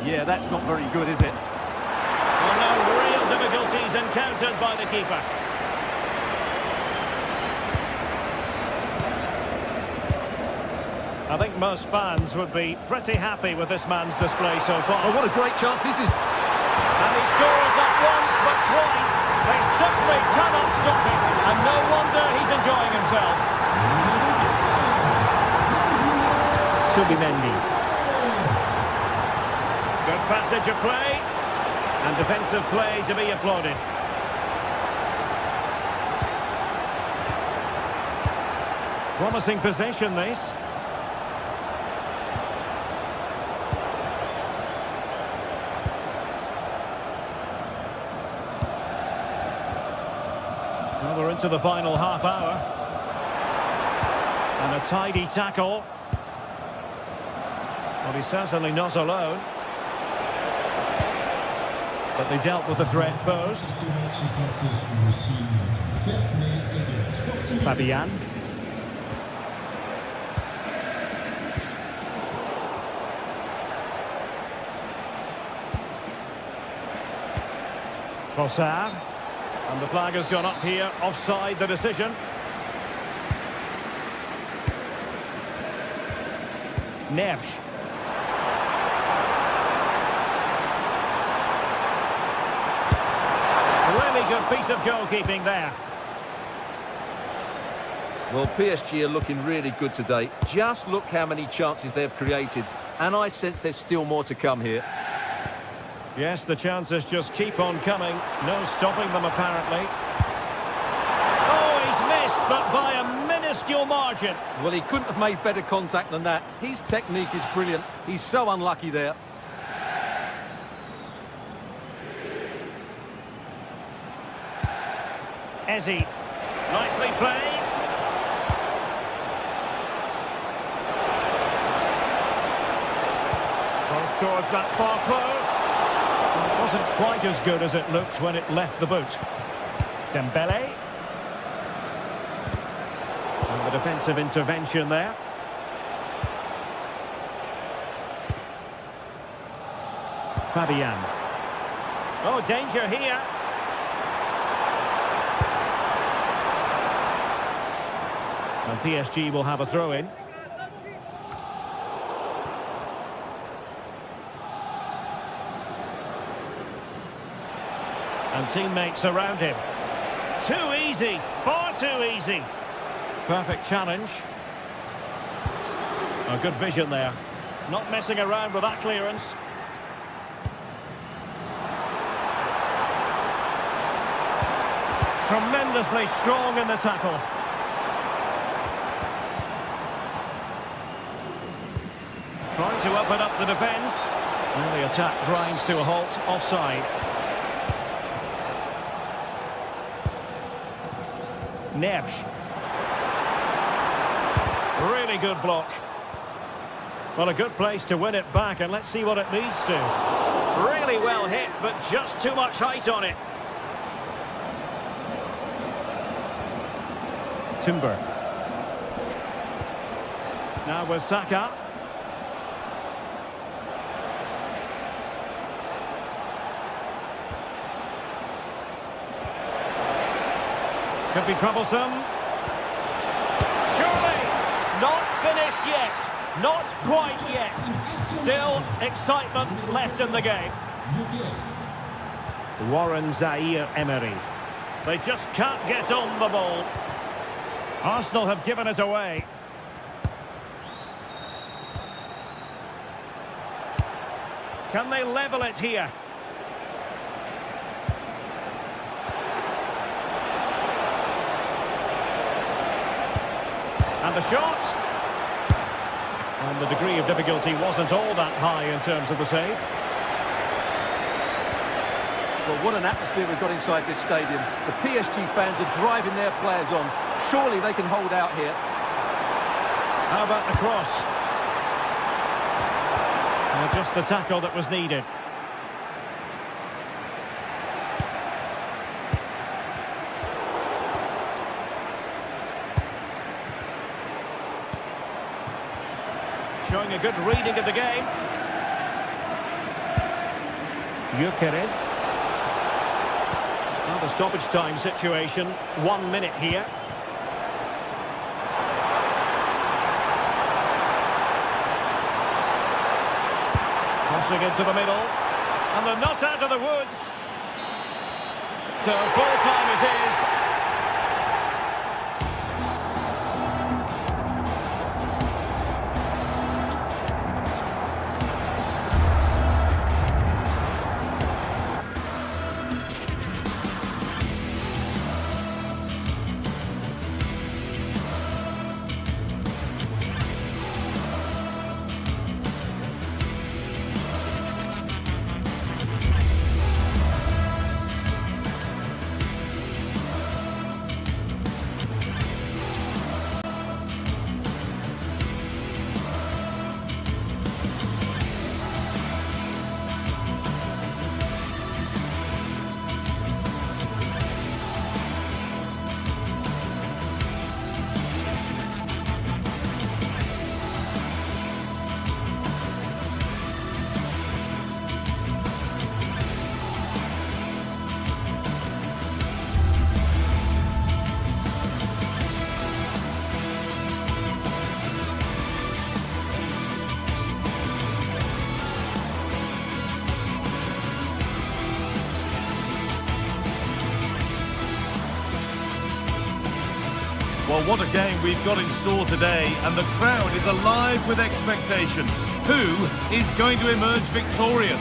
Yeah, that's not very good, is it? Well, no real difficulties encountered by the keeper. I think most fans would be pretty happy with this man's display so far. Oh, what a great chance this is. And he scored not once, but twice. They simply cannot stop him. And no wonder he's enjoying himself. Subimendi. Good passage of play. And defensive play to be applauded. Promising possession, this. Well, we're into the final half hour. And a tidy tackle. Well, he's certainly not alone. But they dealt with the threat posed. Fabian. Trossard. And the flag has gone up here, offside the decision. Neves. Really good piece of goalkeeping there. Well, PSG are looking really good today. Just look how many chances they've created. And I sense there's still more to come here. Yes, the chances just keep on coming. No stopping them, apparently. Oh, he's missed, but by a minuscule margin. Well, he couldn't have made better contact than that. His technique is brilliant. He's so unlucky there. Ezzy. Nicely played. Goes towards that far post. Wasn't quite as good as it looked when it left the boot. Dembele. And the defensive intervention there. Fabian. Oh, danger here. And PSG will have a throw-in. And teammates around him. Too easy, far too easy. Perfect challenge. A good vision there. Not messing around with that clearance. Tremendously strong in the tackle. Trying to open up the defence. And the attack grinds to a halt, offside. Neves. Really good block. Well, a good place to win it back, and let's see what it leads to. Really well hit, but just too much height on it. Timber. Now with Saka. Could be troublesome. Surely not finished yet. Not quite yet. Still excitement left in the game. Warren Zaire-Emery. They just can't get on the ball. Arsenal have given it away. Can they level it here? And the shot. And the degree of difficulty wasn't all that high in terms of the save. Well, what an atmosphere we've got inside this stadium. The PSG fans are driving their players on. Surely they can hold out here. How about the cross? Well, just the tackle that was needed. Showing a good reading of the game. Gyökeres. Now the stoppage time situation. 1 minute here. Crossing into the middle. And they're not out of the woods. So full time it is. Well, what a game we've got in store today, and the crowd is alive with expectation. Who is going to emerge victorious?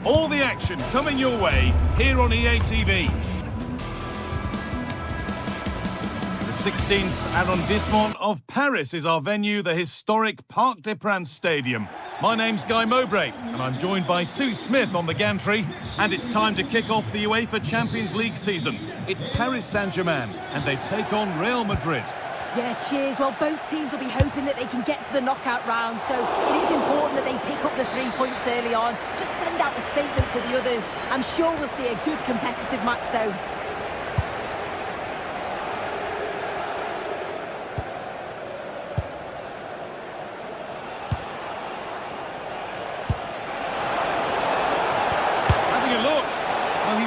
All the action coming your way here on EA TV. The 16th arrondissement of Paris is our venue, the historic Parc des Princes Stadium. My name's Guy Mowbray, and I'm joined by Sue Smith on the gantry, and it's time to kick off the UEFA Champions League season. It's Paris Saint-Germain, and they take on Real Madrid. Yeah, cheers. Well, both teams will be hoping that they can get to the knockout round, so it is important that they pick up the 3 points early on. Just send out a statement to the others. I'm sure we'll see a good competitive match, though.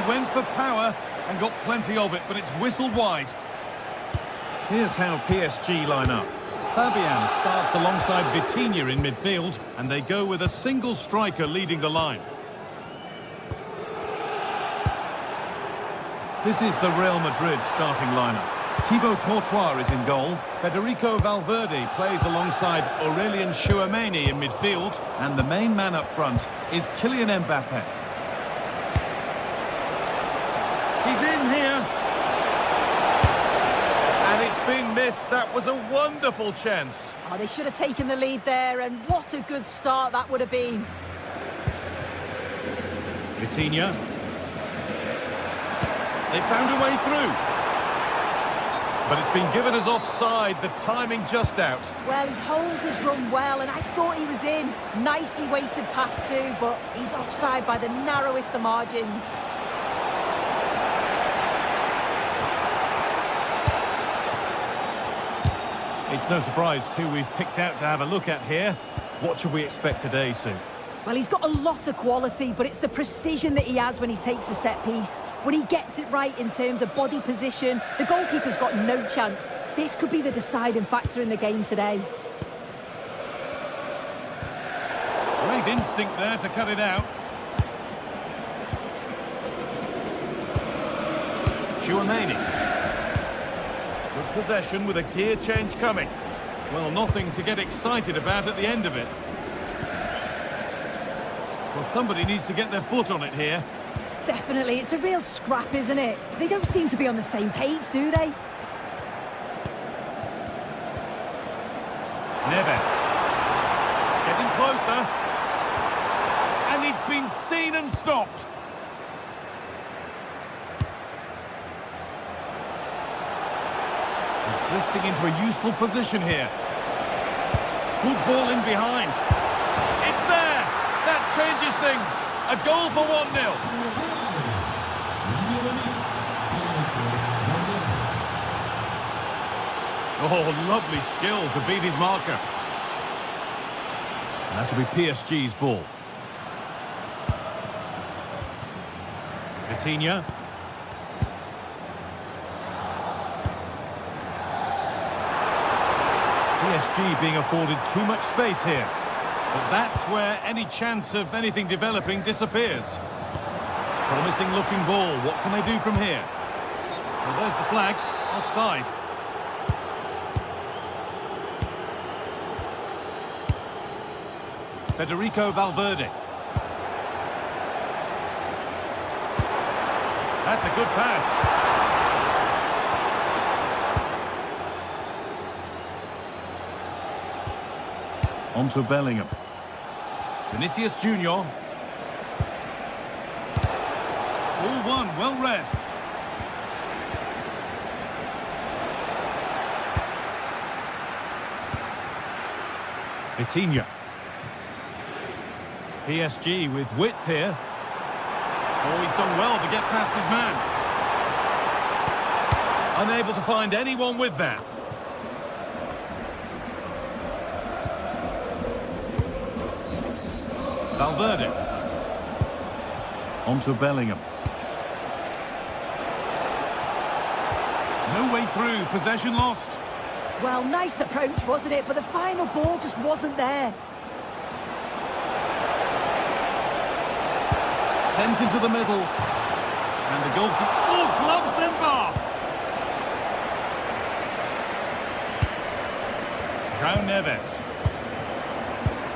Went for power and got plenty of it, but it's whistled wide. Here's how PSG line up. Fabian starts alongside Vitinha in midfield, and they go with a single striker leading the line. This is the Real Madrid starting lineup. Thibaut Courtois is in goal. Federico Valverde plays alongside Aurelien Tchouameni in midfield, and the main man up front is Kylian Mbappe. He's in here. And it's been missed. That was a wonderful chance. Oh, they should have taken the lead there, and what a good start that would have been. Vitinha. They found a way through. But it's been given as offside, the timing just out. Well, he holds his run well, and I thought he was in. Nicely weighted pass too, but he's offside by the narrowest of margins. It's no surprise who we've picked out to have a look at here. What should we expect today, Sue? Well, he's got a lot of quality, but it's the precision that he has when he takes a set piece. When he gets it right in terms of body position, the goalkeeper's got no chance. This could be the deciding factor in the game today. Great instinct there to cut it out. Tchouameni. Good possession with a gear change coming. Well, nothing to get excited about at the end of it. Well, somebody needs to get their foot on it here. Definitely, it's a real scrap, isn't it? They don't seem to be on the same page, do they? Neves. Getting closer. And it's been seen and stopped. He's drifting into a useful position here. Good ball in behind. It's there! That changes things. A goal for 1-0. Oh, lovely skill to beat his marker. And that'll be PSG's ball. Vitinha. PSG being afforded too much space here. But that's where any chance of anything developing disappears. Promising looking ball. What can they do from here? Well, there's the flag. Offside. Federico Valverde. That's a good pass. On to Bellingham. Vinicius Junior. Ball one, well read. Vitinha. PSG with width here. Oh, he's done well to get past his man. Unable to find anyone with that. Valverde. On to Bellingham. No way through, possession lost. Well, nice approach, wasn't it? But the final ball just wasn't there. Sent into the middle. And the goalkeeper... Oh, gloves then bar! João Neves.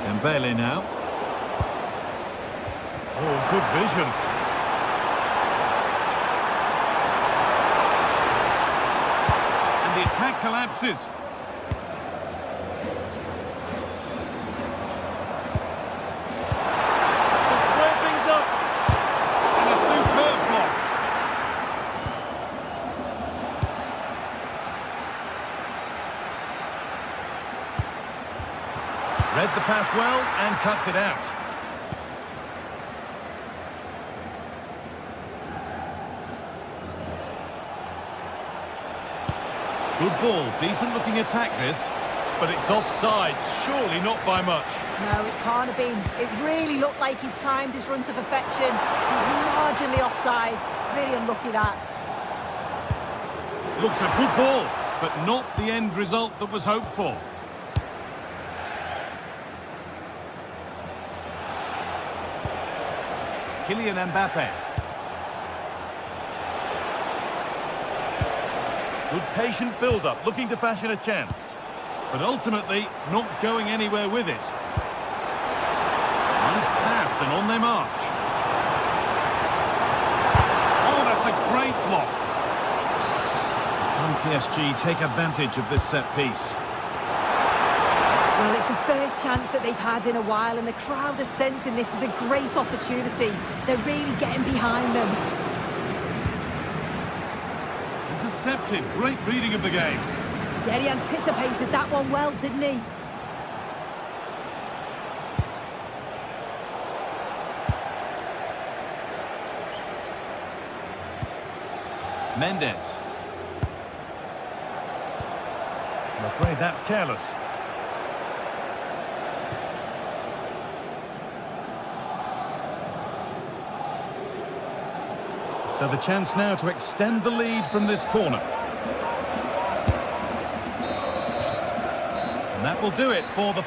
Dembele now. Oh, good vision. And the attack collapses. To square things up. And a superb block. Read the pass well and cuts it out. Good ball, decent looking attack this, but it's offside, surely not by much. No, it can't have been. It really looked like he timed his run to perfection. He's marginally offside. Really unlucky that. Looks a good ball, but not the end result that was hoped for. Kylian Mbappe. Good patient build-up, looking to fashion a chance. But ultimately, not going anywhere with it. Nice pass, and on they march. Oh, that's a great block. Can PSG take advantage of this set piece? Well, it's the first chance that they've had in a while, and the crowd are sensing this is a great opportunity. They're really getting behind them. Intercepted. Great reading of the game. Yeah, he anticipated that one well, didn't he? Mendes. I'm afraid that's careless. So the chance now to extend the lead from this corner. And that will do it for the...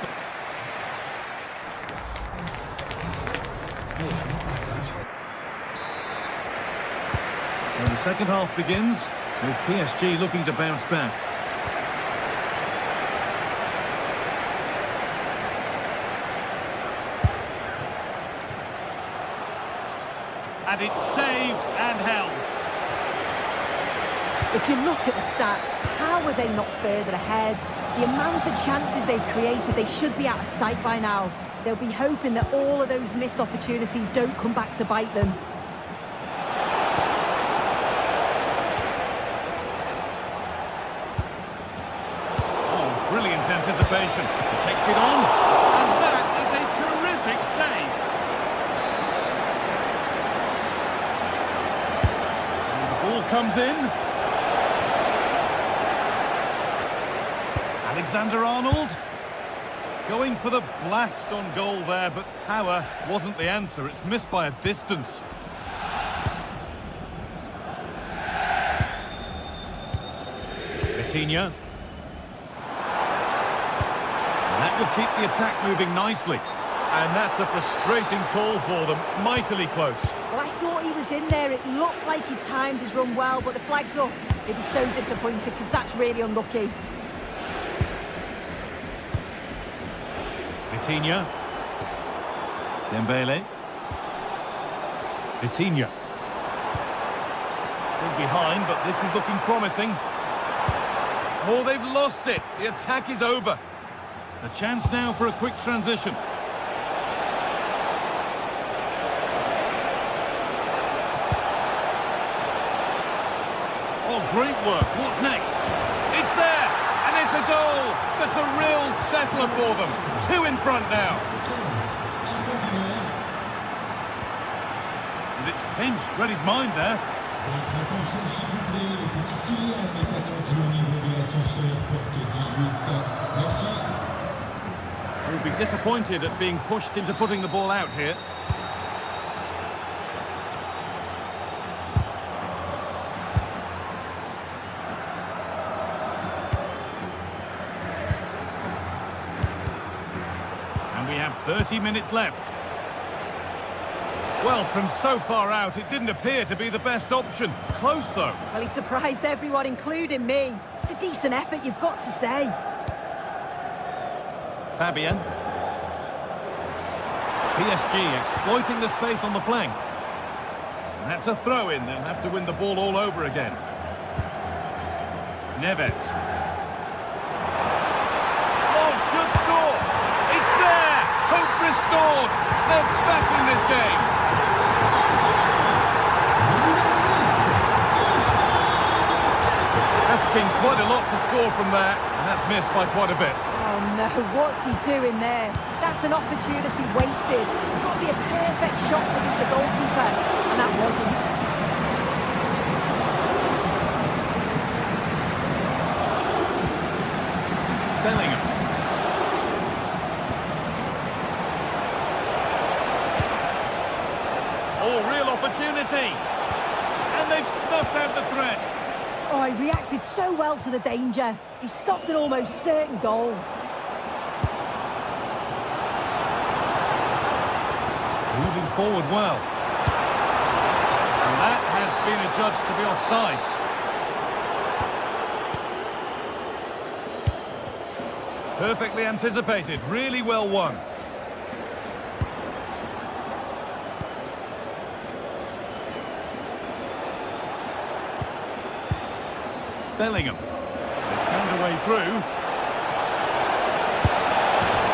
And the second half begins with PSG looking to bounce back. And it's saved and held. If you look at the stats, how are they not further ahead? The amount of chances they've created, they should be out of sight by now. They'll be hoping that all of those missed opportunities don't come back to bite them. Oh, brilliant anticipation. He takes it on. And that is a terrific save. And the ball comes in. Alexander-Arnold going for the blast on goal there, but power wasn't the answer. It's missed by a distance. Coutinho. And that will keep the attack moving nicely. And that's a frustrating call for them. Mightily close. Well, I thought he was in there. It looked like he timed his run well, but the flag's up. They'd be so disappointed because that's really unlucky. Coutinho. Dembele. Coutinho. Still behind, but this is looking promising. Oh, they've lost it. The attack is over. A chance now for a quick transition. Oh, great work. What's next? It's there! And it's a goal! That's a real settler for them. 2 in front now. And it's pinched. Read his mind there. Attention s'il vous plaît, le petit Kylian est attendu au niveau de l'ascenseur, porte 18. Merci. He'll be disappointed at being pushed into putting the ball out here. And we have 30 minutes left. Well, from so far out, it didn't appear to be the best option. Close, though. Well, he surprised everyone, including me. It's a decent effort, you've got to say. Fabian. PSG exploiting the space on the flank. And that's a throw-in. They'll have to win the ball all over again. Neves. Oh, should score. It's there. Hope restored. They're back in this game. Asking quite a lot to score from there, and that's missed by quite a bit. Oh no, what's he doing there? That's an opportunity wasted. It's got to be a perfect shot to beat the goalkeeper, and that wasn't. Bellingham. Oh, real opportunity. And they've snuffed out the threat. Oh, he reacted so well to the danger. He stopped an almost certain goal. Moving forward well. judged to be offside. Perfectly anticipated, really well won. Bellingham. They found a way through.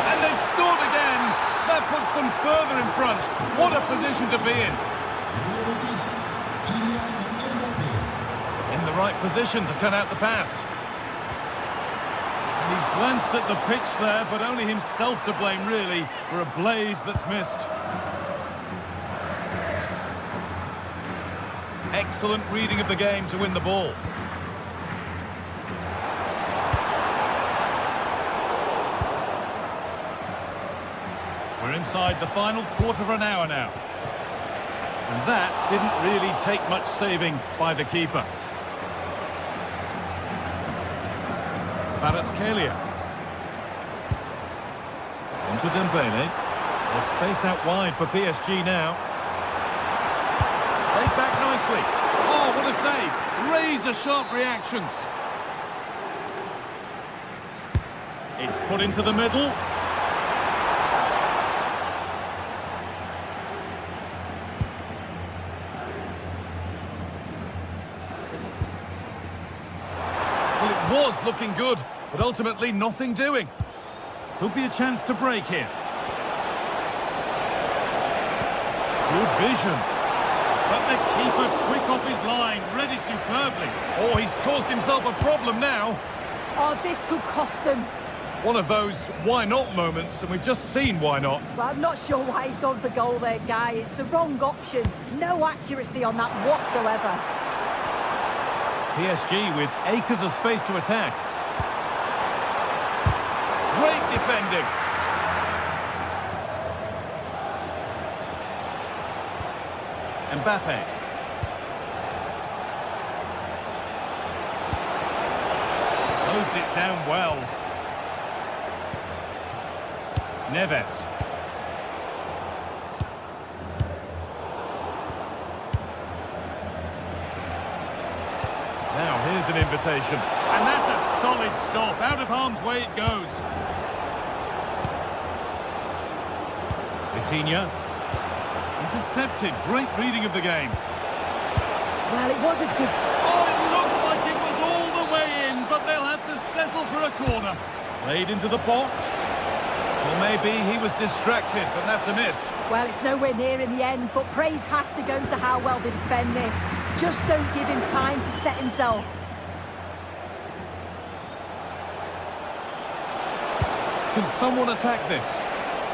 And they've scored again. That puts them further in front. What a position to be in. In the right position to cut out the pass. And he's glanced at the pitch there, but only himself to blame, really, for a blaze that's missed. Excellent reading of the game to win the ball. We're inside the final quarter of an hour now. And that didn't really take much saving by the keeper. Kvaratskhelia. Onto Dembele. There's space out wide for PSG now. Laid back nicely. Oh, what a save. Razor-sharp reactions. It's put into the middle. Was looking good, but ultimately nothing doing. Could be a chance to break here. Good vision. But the keeper quick off his line, read it superbly. Oh, he's caused himself a problem now. Oh, this could cost them. One of those why not moments, and we've just seen why not. Well, I'm not sure why he's gone for goal there, Guy. It's the wrong option. No accuracy on that whatsoever. PSG with acres of space to attack. Great defending. Mbappe. Closed it down well. Neves. Now, here's an invitation. And that's a solid stop. Out of harm's way it goes. Vitinha. Intercepted. Great reading of the game. Well, it was a good... Oh, it looked like it was all the way in, but they'll have to settle for a corner. Played into the box. Or maybe he was distracted, but that's a miss. Well, it's nowhere near in the end, but praise has to go to how well they defend this. Just don't give him time to set himself. Can someone attack this?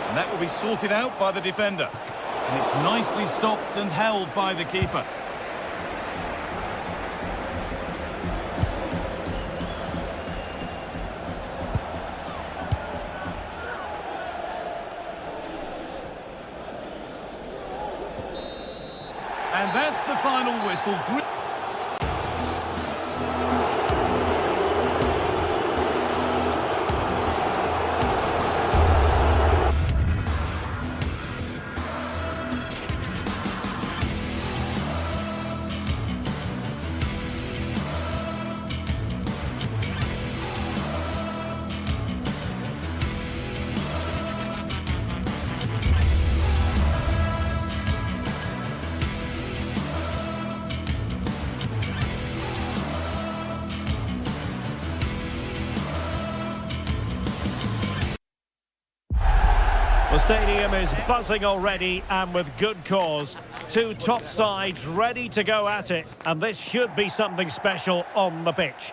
And that will be sorted out by the defender. And it's nicely stopped and held by the keeper. And that's the final whistle. The stadium is buzzing already, and with good cause. Two top sides ready to go at it, and this should be something special on the pitch.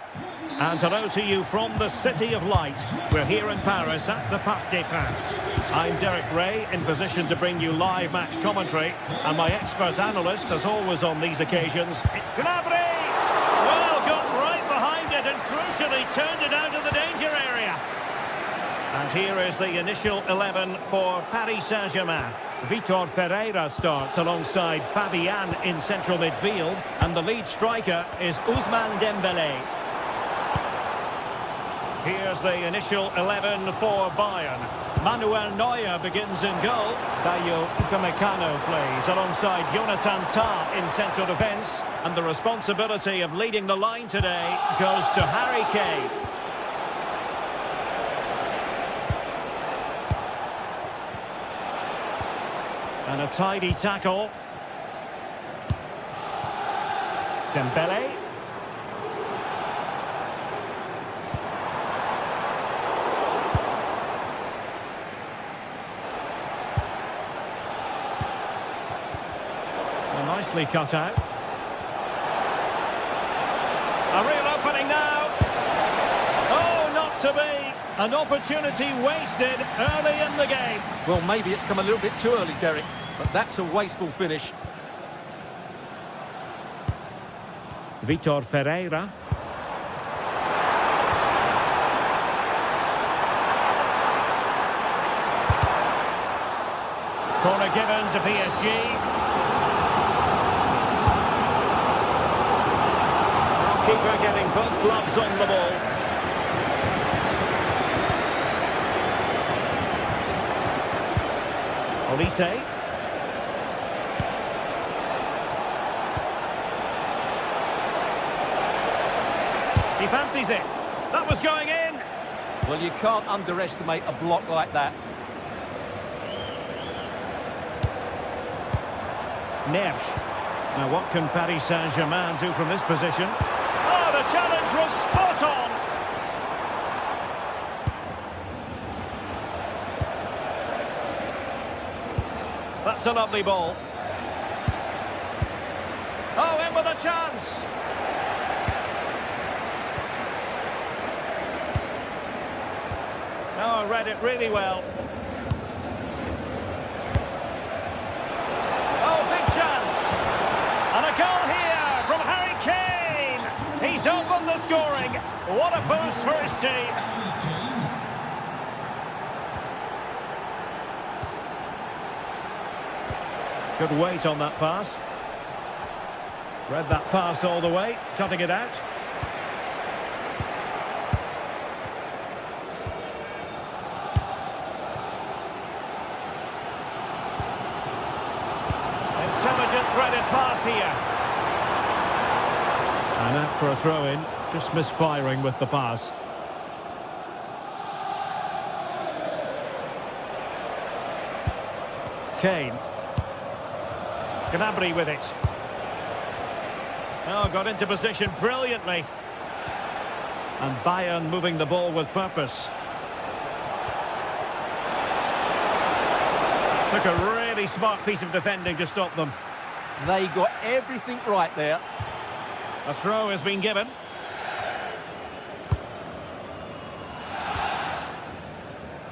And hello to you from the City of Light. We're here in Paris at the Parc des Princes. I'm Derek Ray, in position to bring you live match commentary, and my expert analyst, as always on these occasions, Gnabry! Well, got right behind it and crucially turned it out of the danger area. And here is the initial 11 for Paris Saint-Germain. Vitor Ferreira starts alongside Fabian in central midfield, and the lead striker is Ousmane Dembele. Here's the initial 11 for Bayern. Manuel Neuer begins in goal. Dayo Upamecano plays alongside Jonathan Tah in central defence. And the responsibility of leading the line today goes to Harry Kane. And a tidy tackle. Dembele. Well, nicely cut out. A real opening now. Oh, not to be. An opportunity wasted early in the game. Well, maybe it's come a little bit too early, Derek, but that's a wasteful finish. Vitor Ferreira. Corner given to PSG. Keeper getting both gloves on the ball. Olise. He fancies it. That was going in. Well, you can't underestimate a block like that. Nersch. Now what can Paris Saint-Germain do from this position? Oh, the challenge was spot on. That's a lovely ball. Oh, in with a chance. Oh, I read it really well. Oh, big chance. And a goal here from Harry Kane. He's opened the scoring. What a boost for his team. Good weight on that pass. Read that pass all the way, cutting it out. Intelligent threaded pass here. And out for a throw-in, just misfiring with the pass. Kane. Gnabry with it. Oh, got into position brilliantly. And Bayern moving the ball with purpose. Took a really smart piece of defending to stop them. They got everything right there. A throw has been given.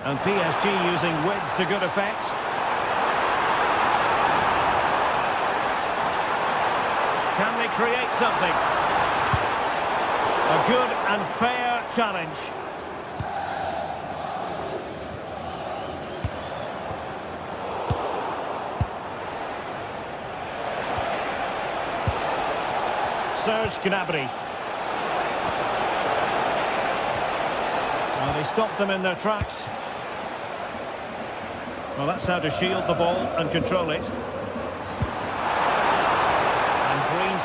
And PSG using width to good effect. Can they create something? A good and fair challenge. Serge Gnabry. Well, they stopped them in their tracks. Well, that's how to shield the ball and control it.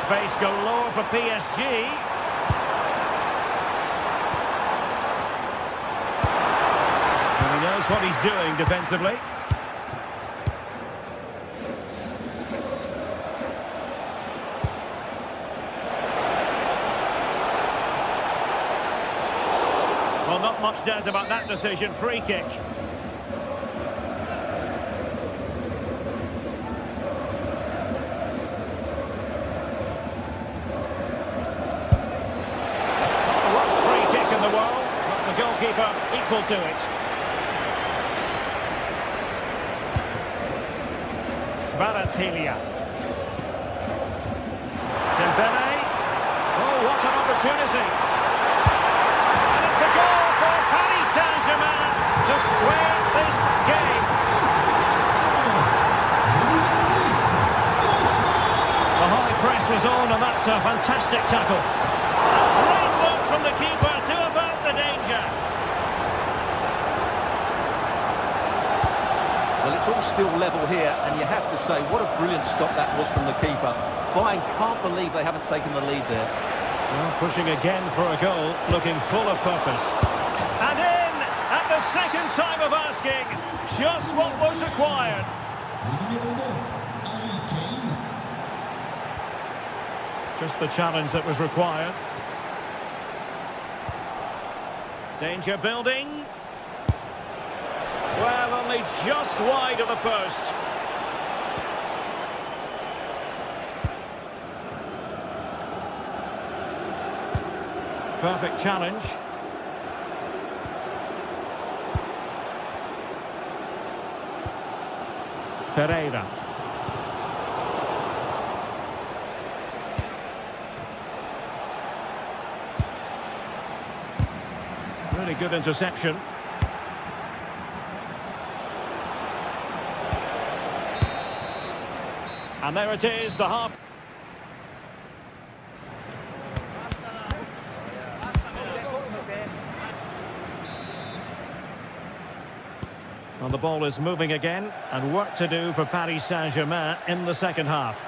Space galore for PSG. And he knows what he's doing defensively. Well, not much doubt about that decision. Free kick. Goalkeeper equal to it. Kvaratskhelia. Dembele. Oh, what an opportunity. And it's a goal for Paris Saint-Germain to square this game. The high press was on, and that's a fantastic tackle. A great look from the keeper to avert the danger. still level here, and you have to say, what a brilliant stop that was from the keeper. Bayern can't believe they haven't taken the lead there. Well, pushing again for a goal, looking full of purpose. And in, at the second time of asking, just what was required. Just the challenge that was required. Danger building. Well, only just wide of the post. Perfect challenge. Ferreira. Really good interception. And there it is, the half. And the ball is moving again, and work to do for Paris Saint-Germain in the second half.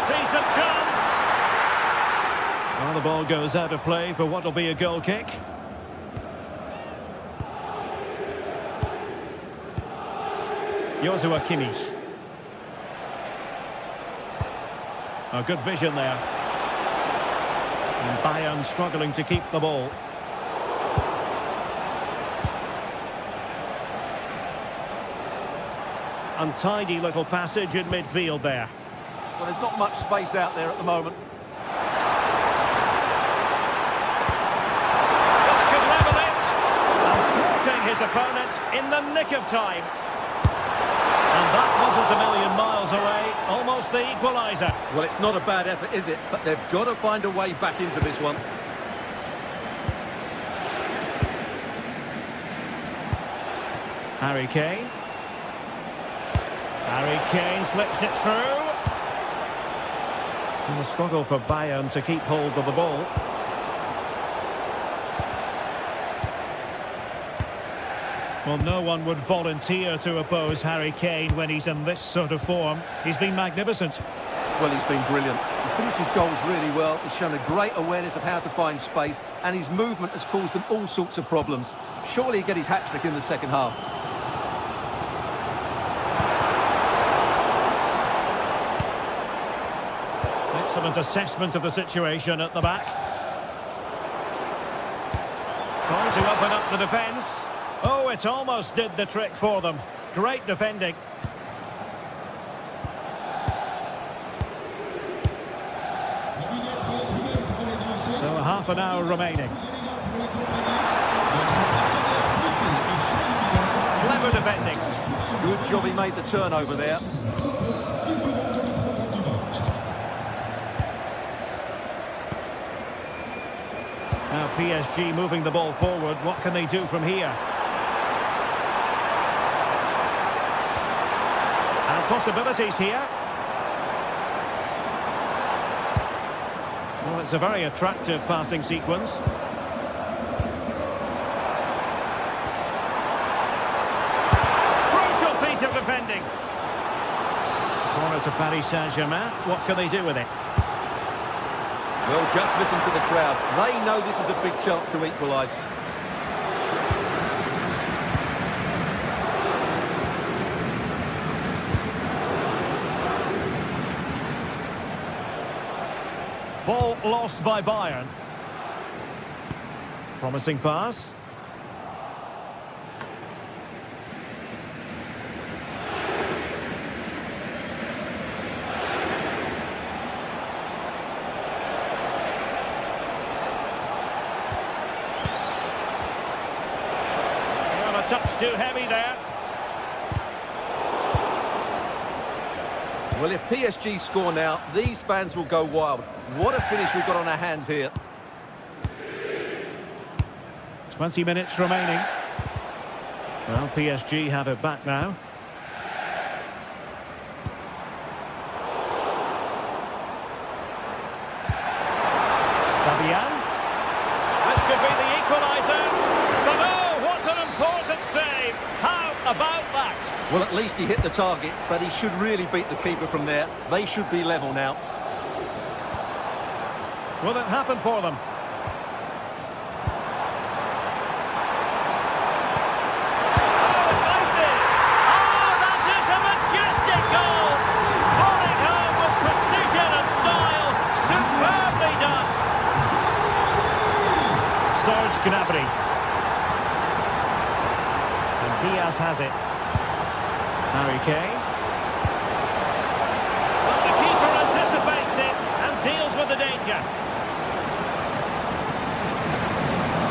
Decent chance. Well, the ball goes out of play for what will be a goal kick. Joshua Kimmich. A good vision there. And Bayern struggling to keep the ball. Untidy little passage in midfield there. Well, there's not much space out there at the moment. This could level it. Thwarting his opponent in the nick of time. And that wasn't a million miles away, almost the equalizer. Well, it's not a bad effort, is it? But they've got to find a way back into this one. Harry Kane. Harry Kane slips it through. And the struggle for Bayern to keep hold of the ball. Well, no one would volunteer to oppose Harry Kane when he's in this sort of form. He's been magnificent. Well, he's been brilliant. He finished his goals really well. He's shown a great awareness of how to find space, and his movement has caused them all sorts of problems. Surely he'll get his hat-trick in the second half. Excellent assessment of the situation at the back. Trying to open up the defence. Oh, it almost did the trick for them. Great defending. So half an hour remaining. Clever defending. Good job he made the turnover there. Now PSG moving the ball forward. What can they do from here? And possibilities here. Well, it's a very attractive passing sequence. Crucial piece of defending. Corner to Paris Saint-Germain. What can they do with it? Well, just listen to the crowd. They know this is a big chance to equalise. Ball lost by Bayern. Promising pass. Well, a touch too heavy there. Well, if PSG score now, these fans will go wild. What a finish we've got on our hands here. 20 minutes remaining. Well, PSG have it back now. equalizer. But oh, what an important save. How about that? Well, at least he hit the target, but he should really beat the keeper from there. They should be level now. Will it happen for them? Gnabry. And Diaz has it. Harry Kane. But the keeper anticipates it and deals with the danger.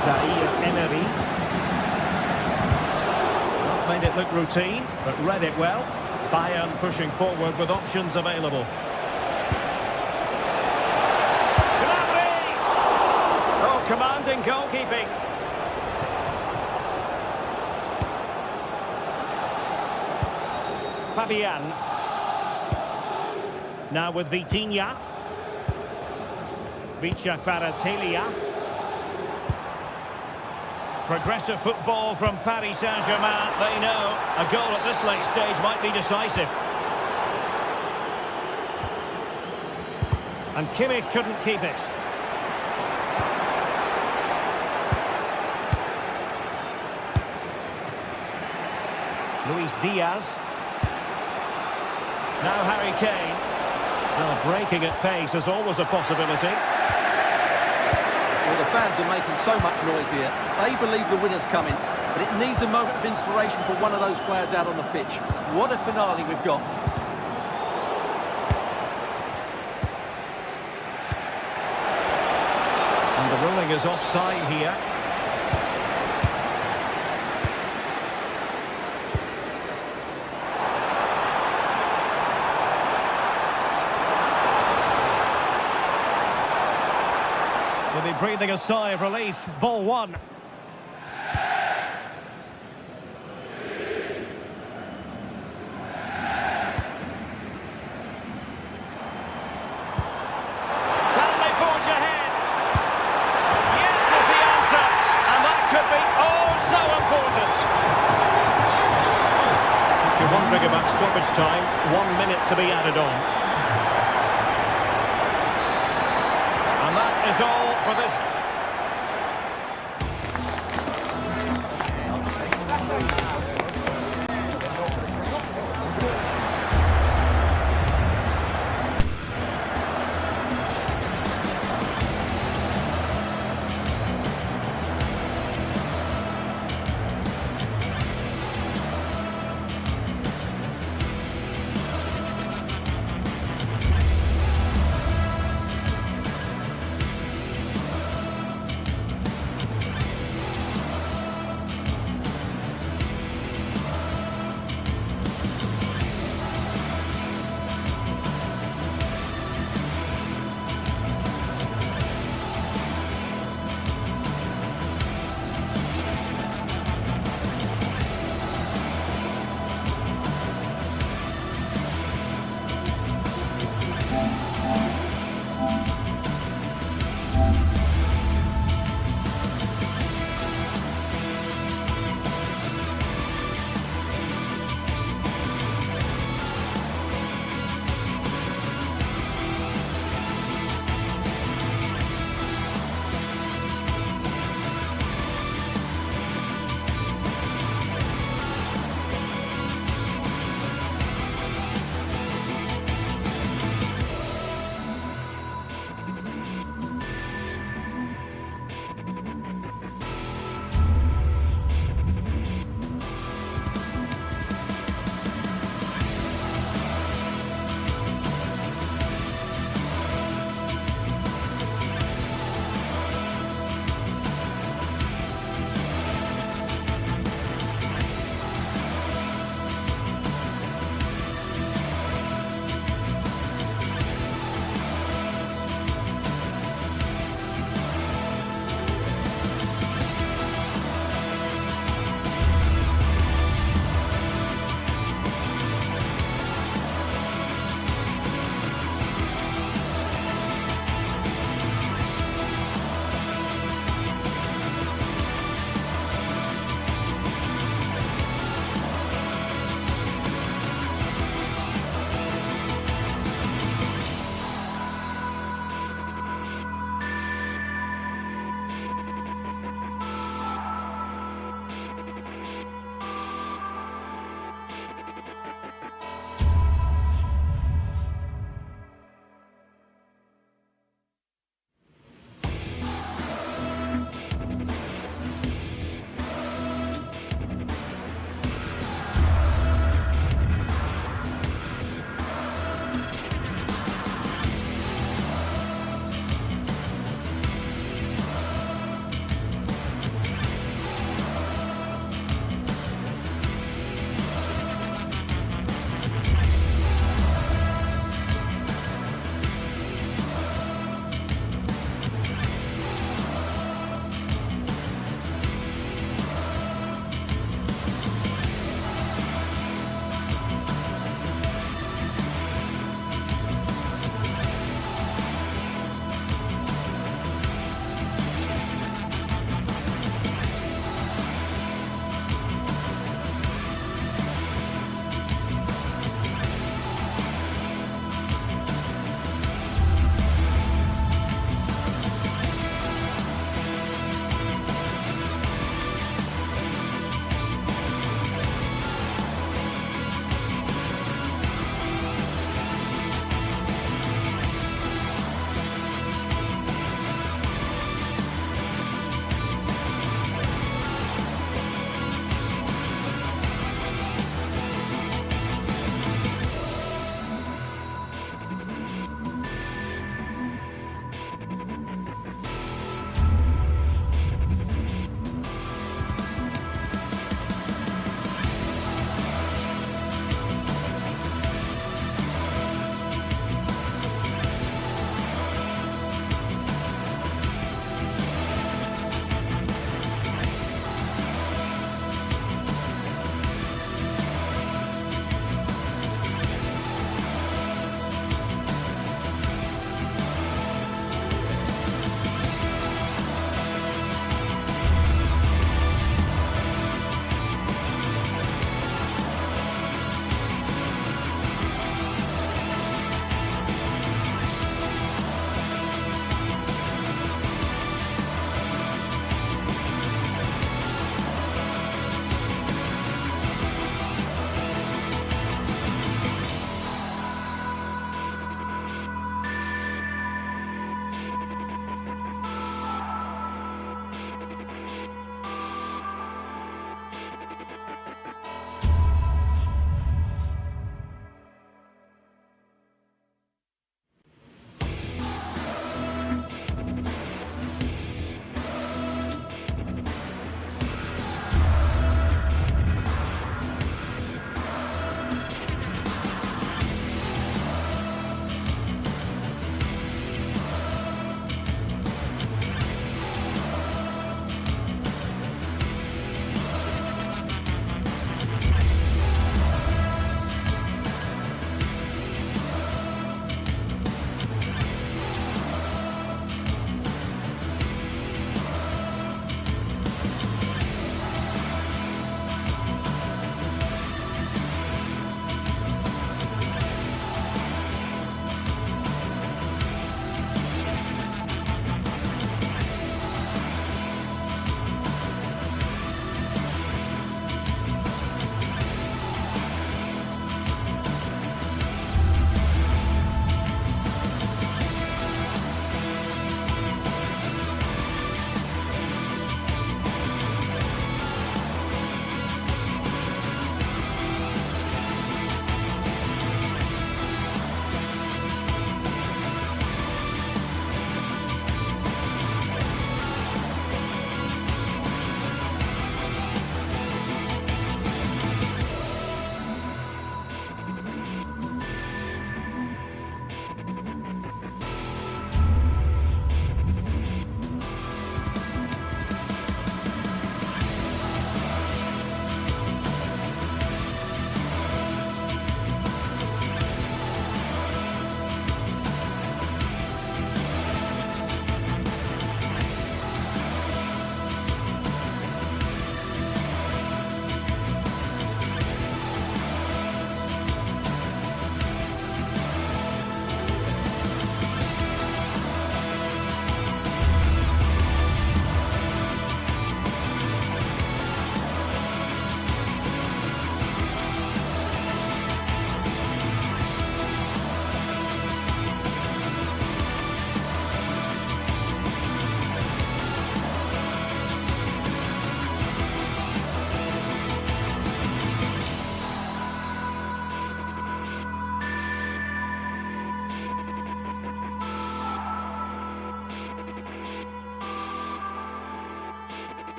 Zaire Emery. Not made it look routine, but read it well. Bayern pushing forward with options available. Commanding goalkeeping. Fabian. Now with Vitinha. Vicha Kvaratskhelia. Progressive football from Paris Saint-Germain. They know a goal at this late stage might be decisive. And Kimmich couldn't keep it. Luis Diaz. Now Harry Kane. Well, breaking at pace is always a possibility. Well, the fans are making so much noise here. They believe the winner's coming, but it needs a moment of inspiration for one of those players out on the pitch. What a finale we've got. And the ruling is offside here. Will be breathing a sigh of relief. Ball one. Can they forge ahead? Yes is the answer. And that could be oh so important. If you're wondering about stoppage time, 1 minute to be added on. And that is all for this.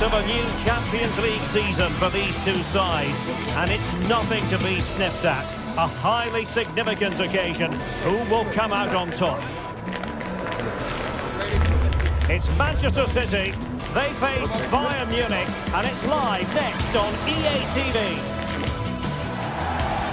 start of a new Champions League season for these two sides, and it's nothing to be sniffed at. A highly significant occasion. Who will come out on top? It's Manchester City. They face Bayern Munich, and it's live next on EA TV.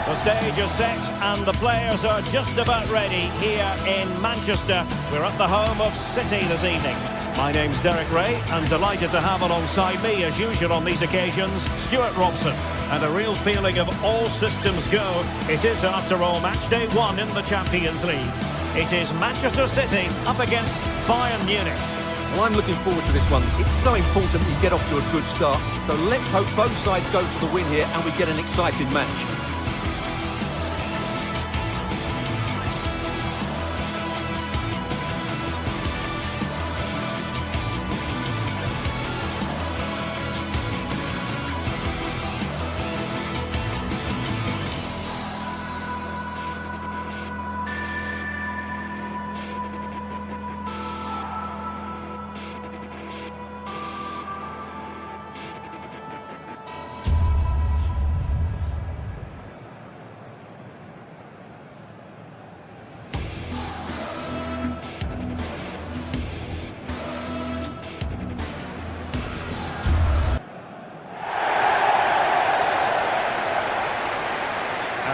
The stage is set and the players are just about ready here in Manchester. We're at the home of City this evening. My name's Derek Ray and delighted to have alongside me, as usual on these occasions, Stuart Robson. And a real feeling of all systems go. It is, after all, match day 1 in the Champions League. It is Manchester City up against Bayern Munich. Well, I'm looking forward to this one. It's so important you get off to a good start. So let's hope both sides go for the win here and we get an exciting match.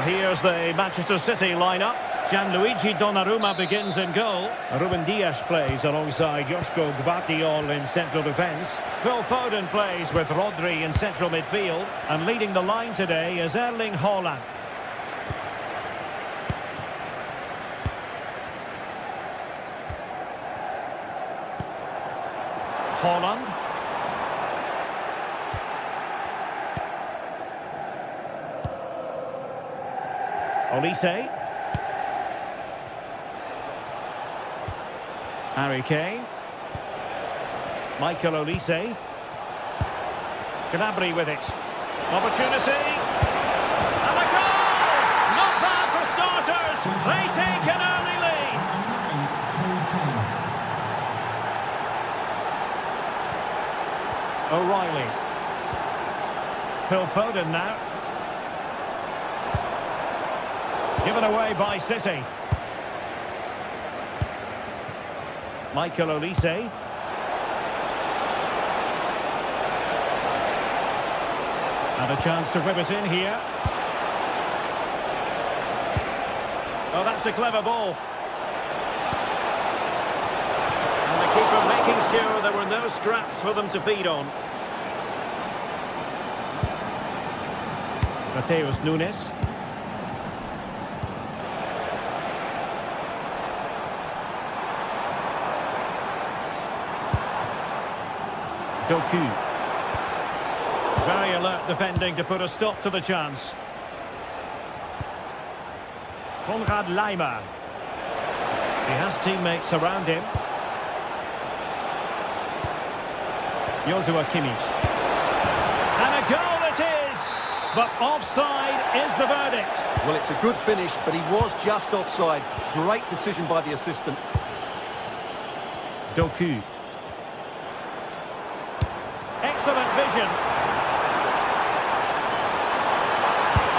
Here's the Manchester City lineup. Gianluigi Donnarumma begins in goal. Ruben Dias plays alongside Joško Gvardiol in central defence. Phil Foden plays with Rodri in central midfield. And leading the line today is Erling Haaland. Haaland. Olise. Harry Kane. Michael Olise. Gnabry with it. Opportunity. And a goal! Not bad for starters. They take an early lead. O'Reilly. Phil Foden now. Given away by City. Michael Olise. And a chance to whip it in here. Oh, that's a clever ball. And the keeper making sure there were no scraps for them to feed on. Matheus Nunes. Doku. Very alert defending to put a stop to the chance. Konrad Laimer. He has teammates around him. Joshua Kimmich. And a goal it is! But offside is the verdict. Well, it's a good finish, but he was just offside. Great decision by the assistant. Doku. Excellent vision.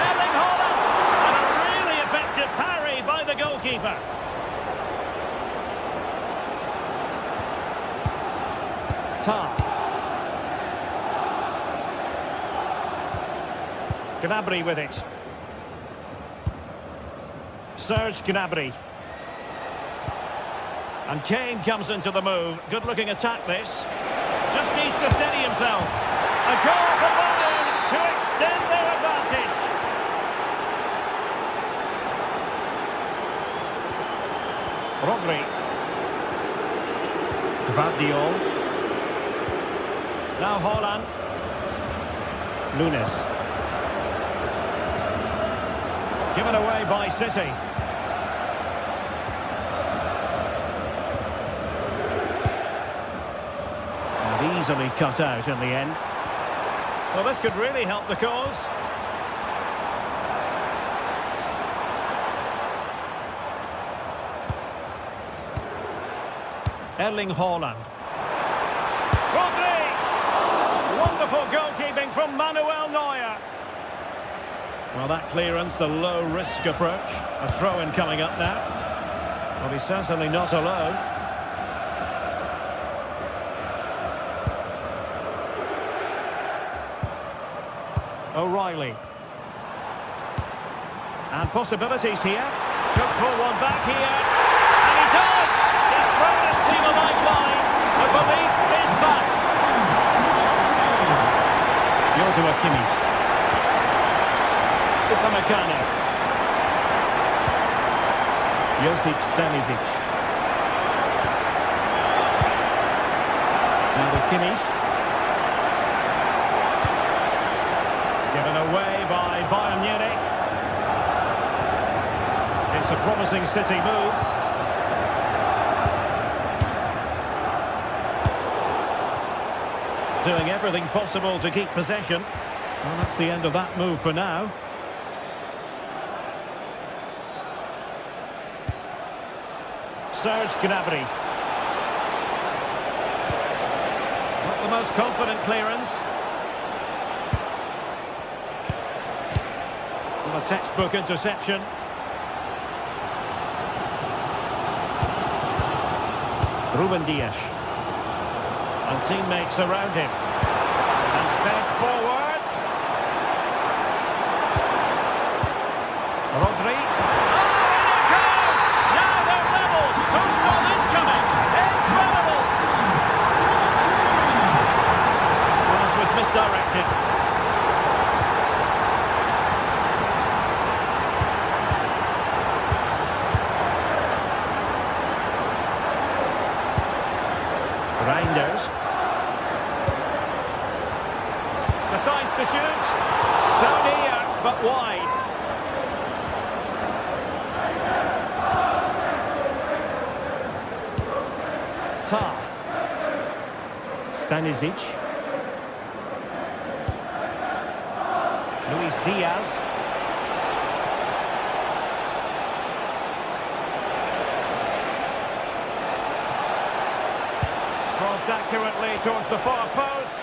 Erling Haaland. And a really effective parry by the goalkeeper. Tar. Gnabry with it. Serge Gnabry. And Kane comes into the move. Good looking attack this. Just needs to steady himself. A goal for Bayern to extend their advantage. Rodri. Gvardiol. Now Haaland. Nunes. Given away by City. Easily cut out in the end. Well, this could really help the cause. Erling Haaland. Rodri! Wonderful goalkeeping from Manuel Neuer. Well, that clearance, the low-risk approach. A throw-in coming up now. Well, he's certainly not alone. O'Reilly. And possibilities here. Could pull one back here. And he does! He's thrown his team a lifeline. The belief is back. Joshua Kimmich. Upamecano. Josip Stanisic. Now with Kimmich. Given away by Bayern Munich. It's a promising City move. Doing everything possible to keep possession. Well, that's the end of that move for now. Serge Gnabry. Not the most confident clearance. Well, a textbook interception. Ruben Dias. And teammates around him. And fed forwards. Rodri. Oh, and it goes! Now they're level. Who saw this coming? Incredible! Pass was misdirected. Reinders. Decides to shoot. So near, but wide. Tar. Stanisic. Luis Diaz. Crossed accurately towards the far post.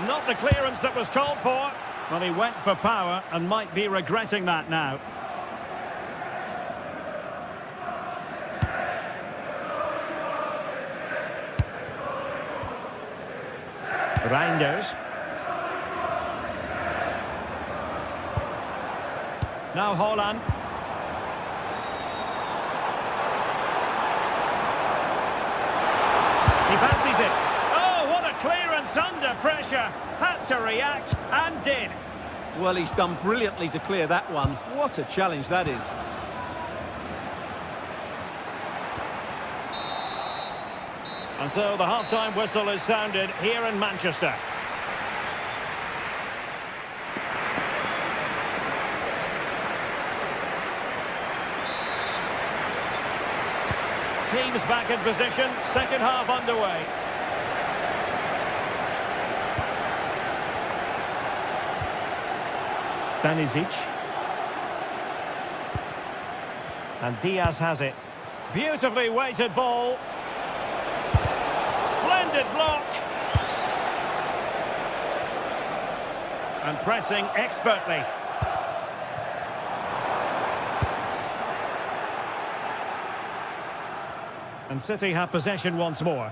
Not the clearance that was called for. Well, he went for power and might be regretting that now. Reinders. Now Haaland. He fancies it. Oh, what a clearance under pressure. Had to react and did. Well, he's done brilliantly to clear that one. What a challenge that is. And so the half-time whistle is sounded here in Manchester. Teams back in position, second half underway. Stanisic. And Diaz has it. Beautifully weighted ball. Splendid block. And pressing expertly. And City have possession once more.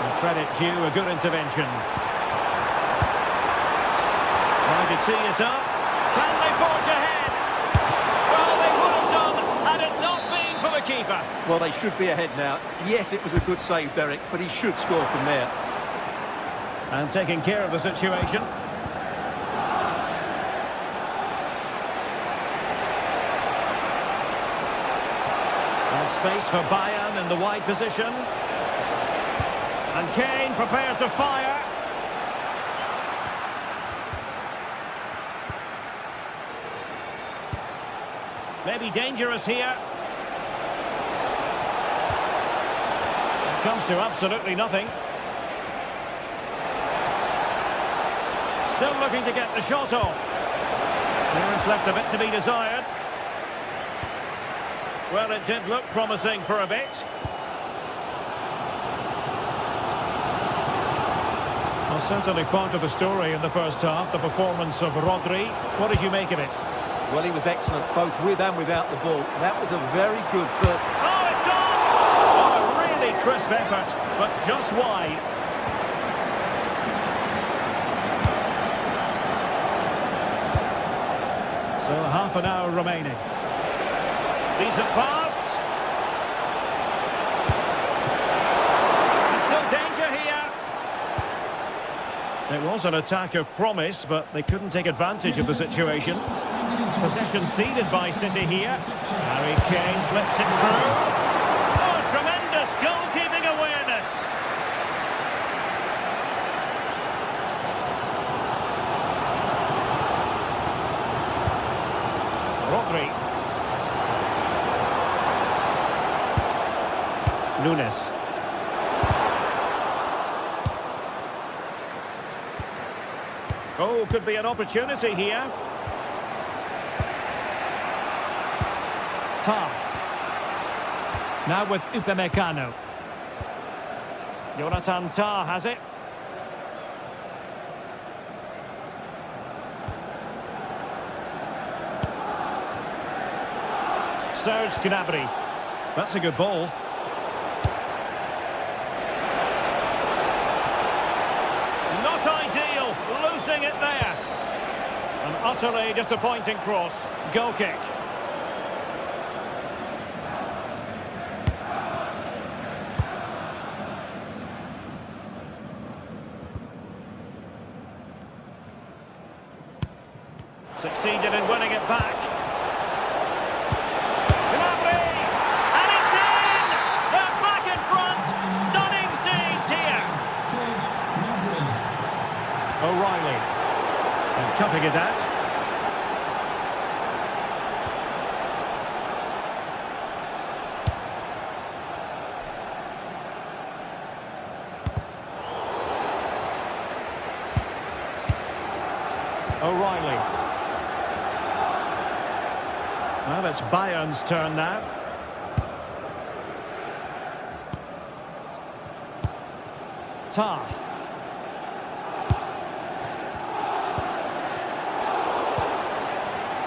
And credit due, a good intervention. Trying to tee it up. Can they forge ahead? Well, they would have done had it not been for the keeper. Well, they should be ahead now. Yes, it was a good save, Derek, but he should score from there. And taking care of the situation. And space for Bayern in the wide position. And Kane prepared to fire. Maybe dangerous here. Comes to absolutely nothing. Still looking to get the shot off. There's left a bit to be desired. Well, it did look promising for a bit. Well, certainly part of the story in the first half, the performance of Rodri. What did you make of it? Well, he was excellent, both with and without the ball. That was a very good first. Oh, it's on! Oh, a really crisp effort, but just wide. So half an hour remaining. Decent pass. There's still danger here. It was an attack of promise, but they couldn't take advantage of the situation. Possession ceded by City here. Harry Kane slips it through. Oh, tremendous goalkeeping awareness. Rodri. Nunes. Oh, could be an opportunity here. Tar. Now with Upamecano. Jonathan Tar has it. Serge Gnabry. That's a good ball. Not ideal, losing it there. An utterly disappointing cross. Goal kick. Succeeded in winning it back. Gnabry! And it's in! They're back in front! Stunning scenes here! O'Reilly. And cutting it out. O'Reilly. Well, it's Bayern's turn now. Tar.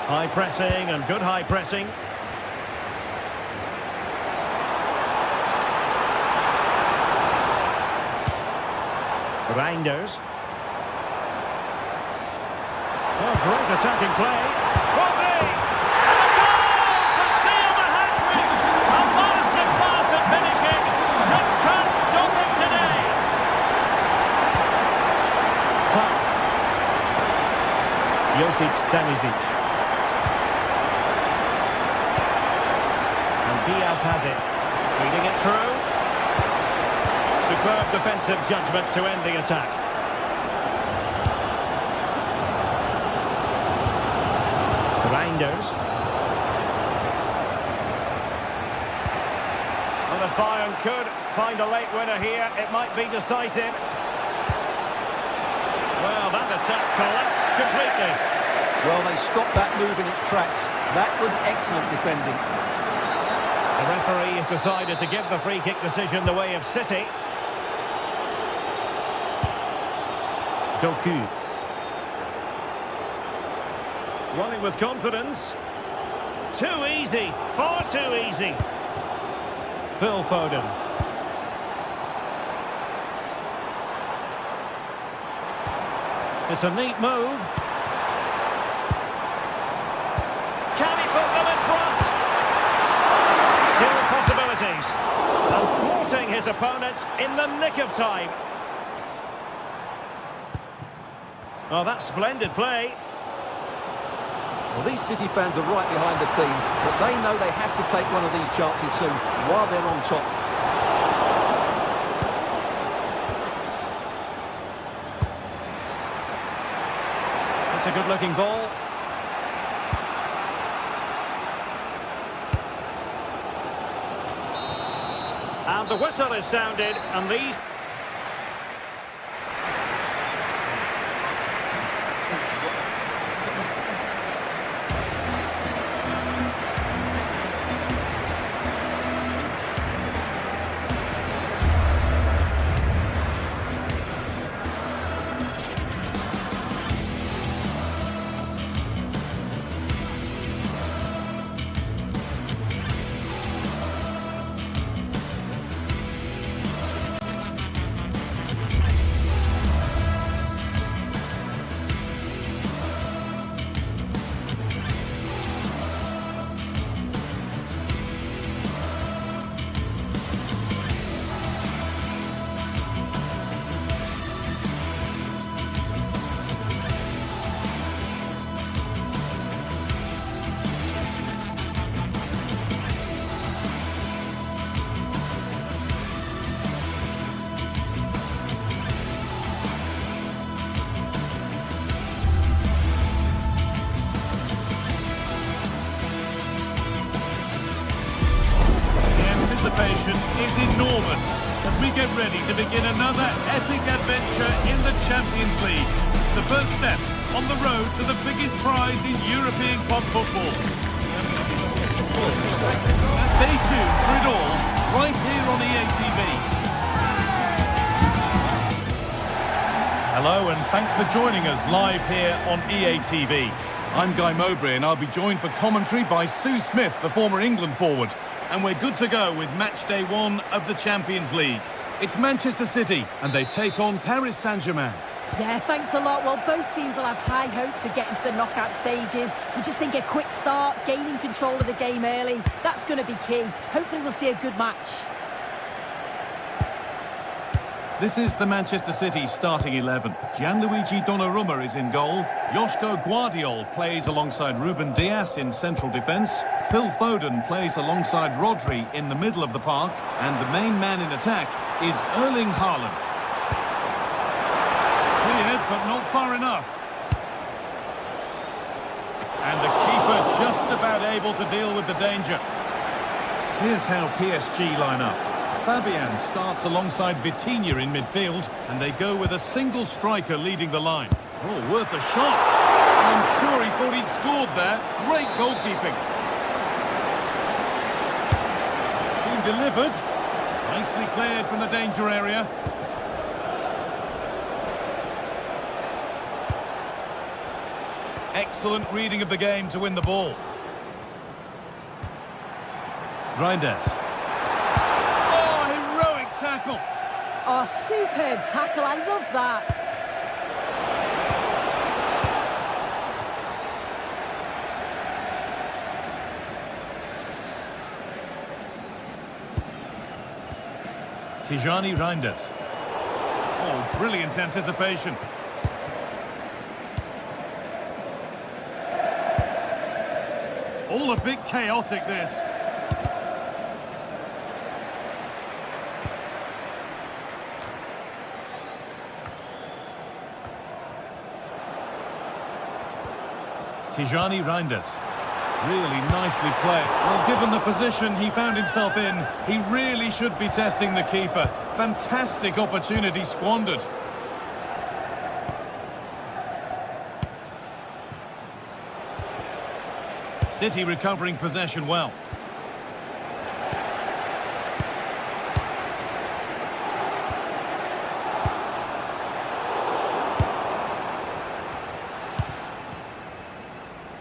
High pressing and good high pressing. Reinders. Oh, great attacking play. Rodri! And a goal to seal the hat-trick! A masterclass at finishing. Just can't stop him today. Tar. Josip Stanisic. And Diaz has it. Feeding it through. Superb defensive judgment to end the attack. Reinders. Well, if Bayern could find a late winner here, it might be decisive. Well, that attack collapsed completely. Well, they stopped that move in its tracks. That was excellent defending. The referee has decided to give the free kick decision the way of City. Doku. Running with confidence. Too easy. Far too easy. Phil Foden. It's a neat move. Can he put them in front? Still possibilities. And thwarting his opponent in the nick of time. Oh, that's splendid play. Well, these City fans are right behind the team, but they know they have to take one of these chances soon while they're on top. That's a good-looking ball. And the whistle is sounded, and these... anticipation is enormous as we get ready to begin another epic adventure in the Champions League. The first step on the road to the biggest prize in European club football. Stay tuned for it all right here on EA TV. Hello and thanks for joining us live here on EA TV. I'm Guy Mowbray and I'll be joined for commentary by Sue Smith, the former England forward. And we're good to go with match day 1 of the Champions League. It's Manchester City and they take on Paris Saint-Germain. Yeah, thanks a lot. Well, both teams will have high hopes of getting to the knockout stages. We just think a quick start, gaining control of the game early, that's going to be key. Hopefully we'll see a good match. This is the Manchester City starting 11. Gianluigi Donnarumma is in goal. Joško Guardiol plays alongside Ruben Dias in central defence. Phil Foden plays alongside Rodri in the middle of the park. And the main man in attack is Erling Haaland. Cleared, but not far enough. And the keeper just about able to deal with the danger. Here's how PSG line up. Fabian starts alongside Vitinha in midfield, and they go with a single striker leading the line. Oh, worth a shot. I'm sure he thought he'd scored there. Great goalkeeping. It's been delivered. Nicely cleared from the danger area. Excellent reading of the game to win the ball. Reinders. Tackle. Oh, superb tackle. I love that. Tijani Reinders. Oh, brilliant anticipation. All a bit chaotic, this. Tijani Reinders. Really nicely played. Well, given the position he found himself in, he really should be testing the keeper. Fantastic opportunity squandered. City recovering possession well.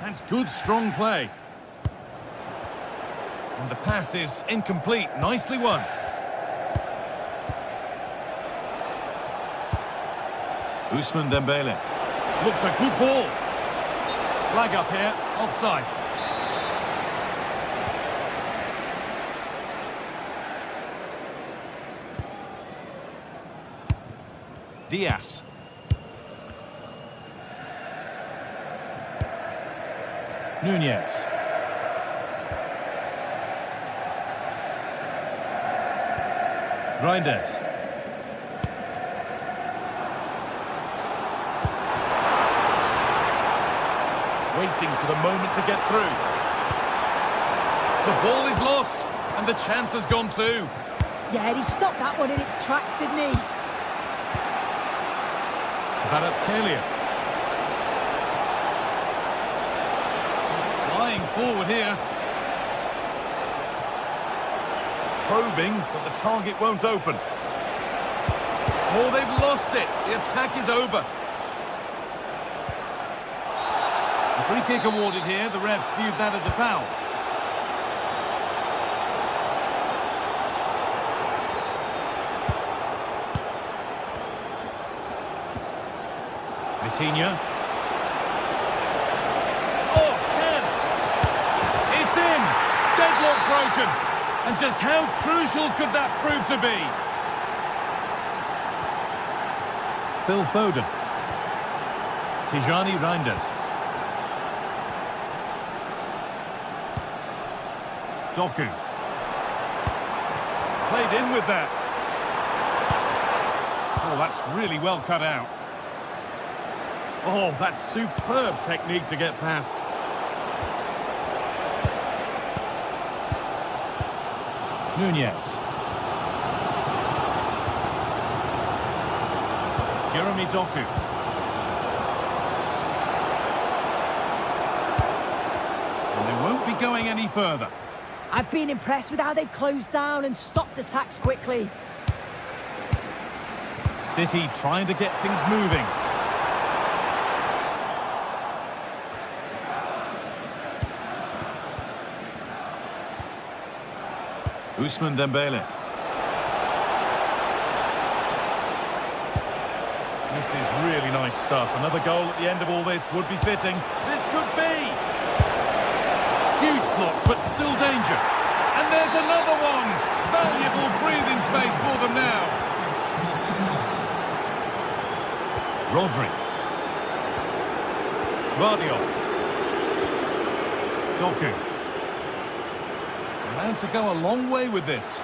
That's good, strong play. And the pass is incomplete. Nicely won. Ousmane Dembele. Looks a good ball. Flag up here. Offside. Dias. Nunez. Reinders. Waiting for the moment to get through. The ball is lost, and the chance has gone too. Yeah, he stopped that one in its tracks, didn't he? Kvaratskhelia. Flying forward here. Probing, but the target won't open. Oh, they've lost it. The attack is over. A free kick awarded here. The refs viewed that as a foul. Vitinha. Oh, chance! It's in! Deadlock broken! And just how crucial could that prove to be? Phil Foden. Tijani Reinders. Doku. Played in with that. Oh, that's really well cut out. Oh, that's superb technique to get past. Nunez. Jeremy Doku. And they won't be going any further. I've been impressed with how they've closed down and stopped attacks quickly. City trying to get things moving. Ousmane Dembele. This is really nice stuff. Another goal at the end of all this would be fitting. This could be! Huge block, but still danger. And there's another one! Valuable breathing space for them now. Rodri. Guardiola. Doku. Allowed to go a long way with this.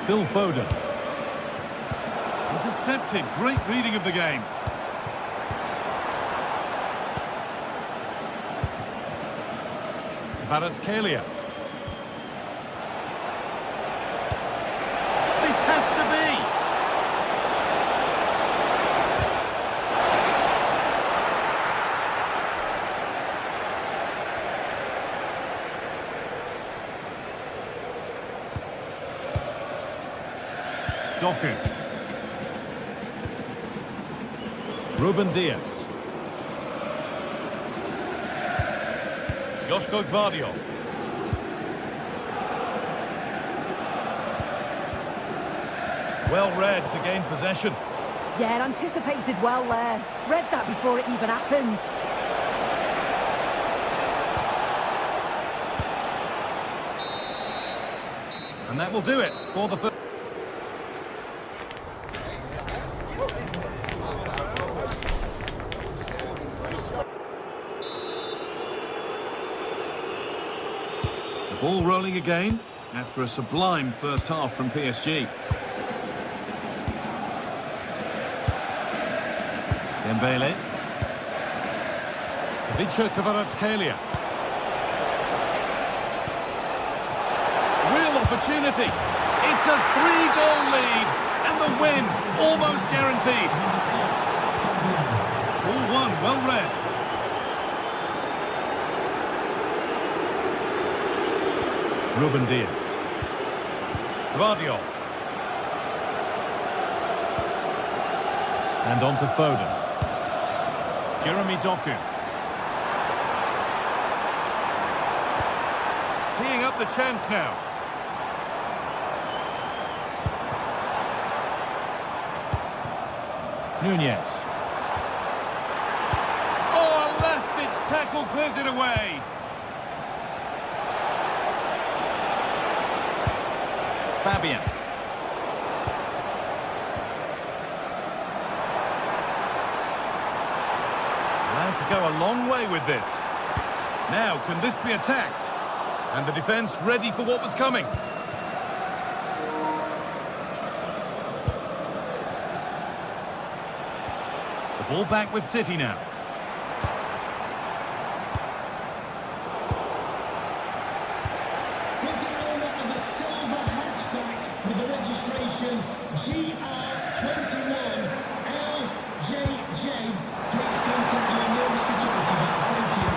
Phil Foden. Intercepted. Great reading of the game. Kvaratskhelia. This has to be. Doku. Ruben Diaz. Josko Gvardiol. Well read to gain possession. Yeah, anticipated well there. Read that before it even happened. And that will do it for the first. Ball rolling again after a sublime first half from PSG. Dembele. Ivica Kvaratskhelia. Real opportunity. It's a 3-goal lead and the win almost guaranteed. Ball one, well read. Ruben Diaz. Guardiola. And on to Foden. Jeremy Doku. Teeing up the chance now. Nunez. Oh, a last-ditch tackle clears it away. Fabian. Allowed to go a long way with this. Now, can this be attacked? And the defence ready for what was coming. The ball back with City now. GR21 LJJ. Please contact your nearest security guard. Thank you.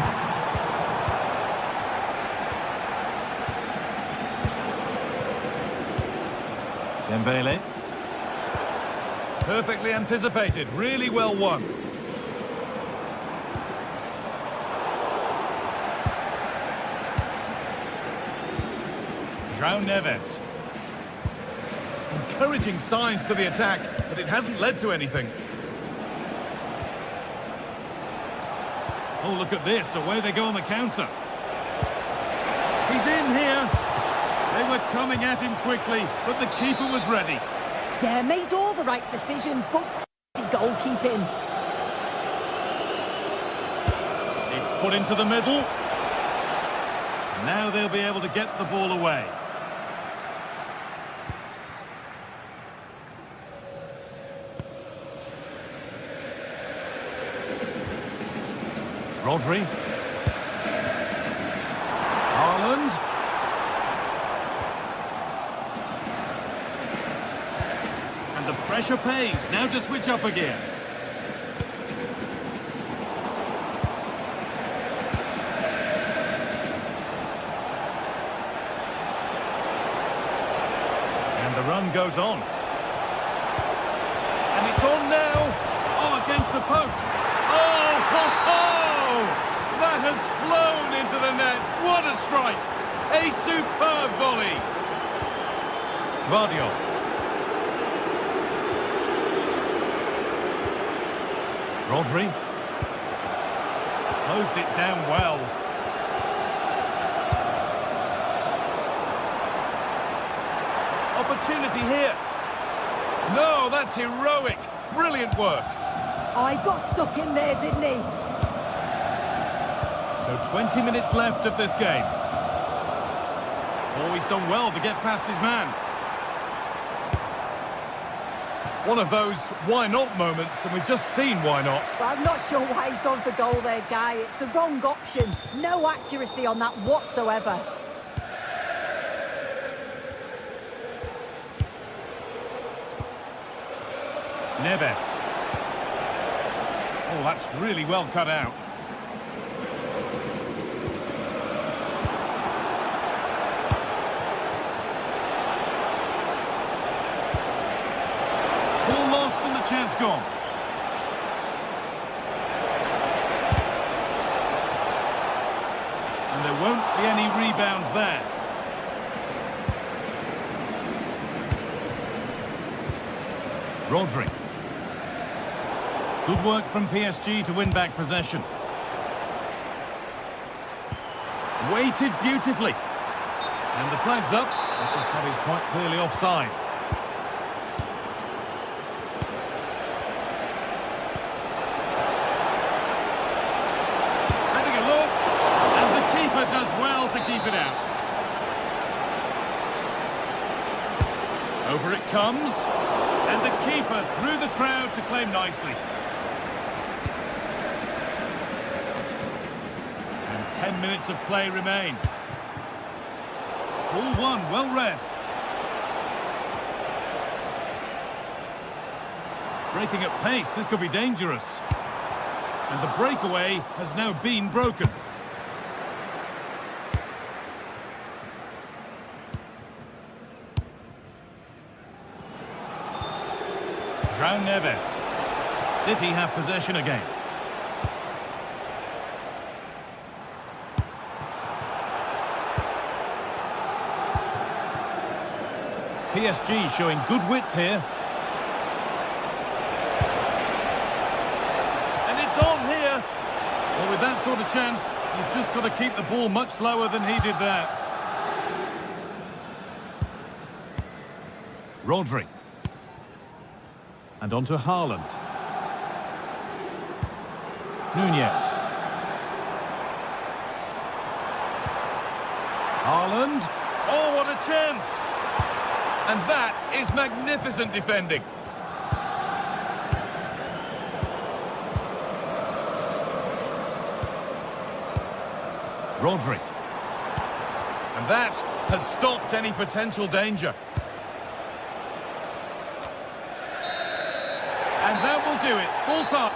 Dembele. Perfectly anticipated, really well won. João Neves. Encouraging signs to the attack, but it hasn't led to anything. Oh, look at this, away they go on the counter. He's in here. They were coming at him quickly, but the keeper was ready. Yeah, made all the right decisions, but goalkeeping. It's put into the middle. Now they'll be able to get the ball away. Rodri. Pressure pays. Now to switch up again. And the run goes on. And it's on now. Oh, against the post. Oh, ho, ho! That has flown into the net. What a strike. A superb volley. Guardiola. Rodri. Closed it down well. Opportunity here. No, that's heroic. Brilliant work. Oh, he got stuck in there, didn't he? So 20 minutes left of this game. Oh, he's done well to get past his man. One of those why not moments, and we've just seen why not. Well, I'm not sure why he's gone for goal there, Guy. It's the wrong option. No accuracy on that whatsoever. Neves. Oh, that's really well cut out. Ball lost and the chance gone. And there won't be any rebounds there. Rodri. Good work from PSG to win back possession. Weighted beautifully. And the flag's up. That is quite clearly offside. Having a look. And the keeper does well to keep it out. Over it comes. And the keeper through the crowd to claim nicely. 10 minutes of play remain. Ball one, well read. Breaking at pace, this could be dangerous. And the breakaway has now been broken. João Neves. City have possession again. PSG showing good width here. And it's on here. Well, with that sort of chance, you've just got to keep the ball much lower than he did there. Rodri. And on to Haaland. Nunez. Haaland. Oh, what a chance! And that is magnificent defending. Rodri. And that has stopped any potential danger. And that will do it. Full time.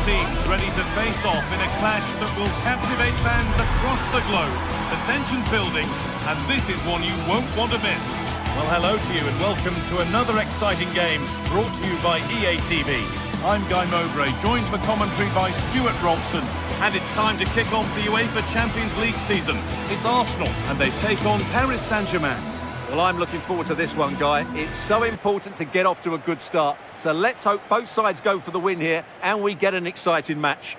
teams ready to face off in a clash that will captivate fans across the globe. The tension's building, and this is one you won't want to miss. Well, hello to you and welcome to another exciting game brought to you by EA TV. I'm Guy Mowbray, joined for commentary by Stuart Robson. And it's time to kick off the UEFA Champions League season. It's Arsenal, and they take on Paris Saint-Germain. Well, I'm looking forward to this one, Guy. It's so important to get off to a good start. So let's hope both sides go for the win here and we get an exciting match.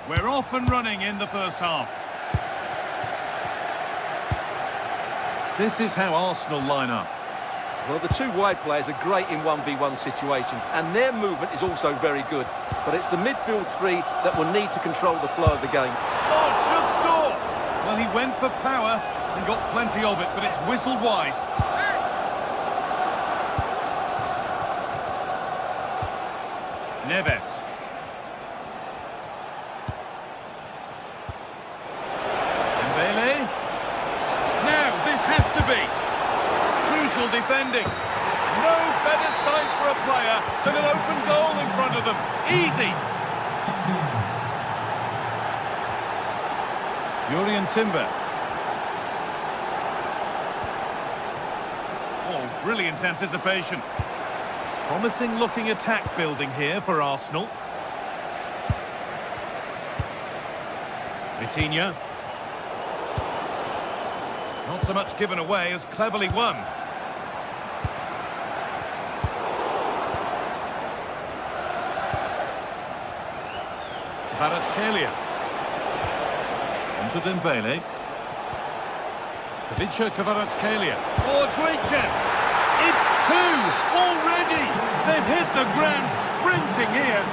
We're off and running in the first half. This is how Arsenal line up. Well, the two wide players are great in 1v1 situations and their movement is also very good. But it's the midfield three that will need to control the flow of the game. Oh, should score! Well, he went for power and got plenty of it, but it's whistled wide. Neves. Dembele. Now, this has to be. Crucial defending. No better sight for a player than an open goal in front of them. Easy. Jurrien Timber. Oh, brilliant anticipation. Promising looking attack building here for Arsenal. Vitinha. Not so much given away as cleverly won. Kvaratskhelia. Onto Dembele. Ivica Kvaratskhelia. Oh, a great chance. It's two already. They've hit the ground sprinting here.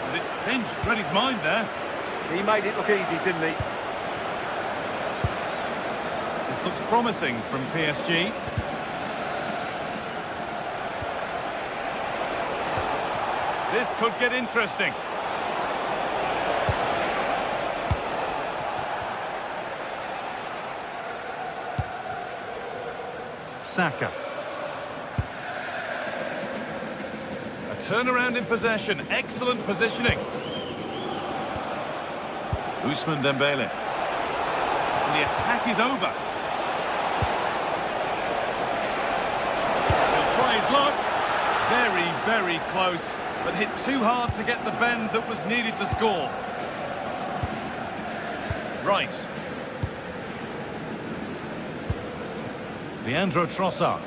And it's pinched Reddy's mind there. He made it look easy, didn't he? This looks promising from PSG. This could get interesting. Saka. A turnaround in possession. Excellent positioning. Ousmane Dembele. And the attack is over. He'll try his luck. Very, very close. But hit too hard to get the bend that was needed to score. Rice. Leandro Trossard.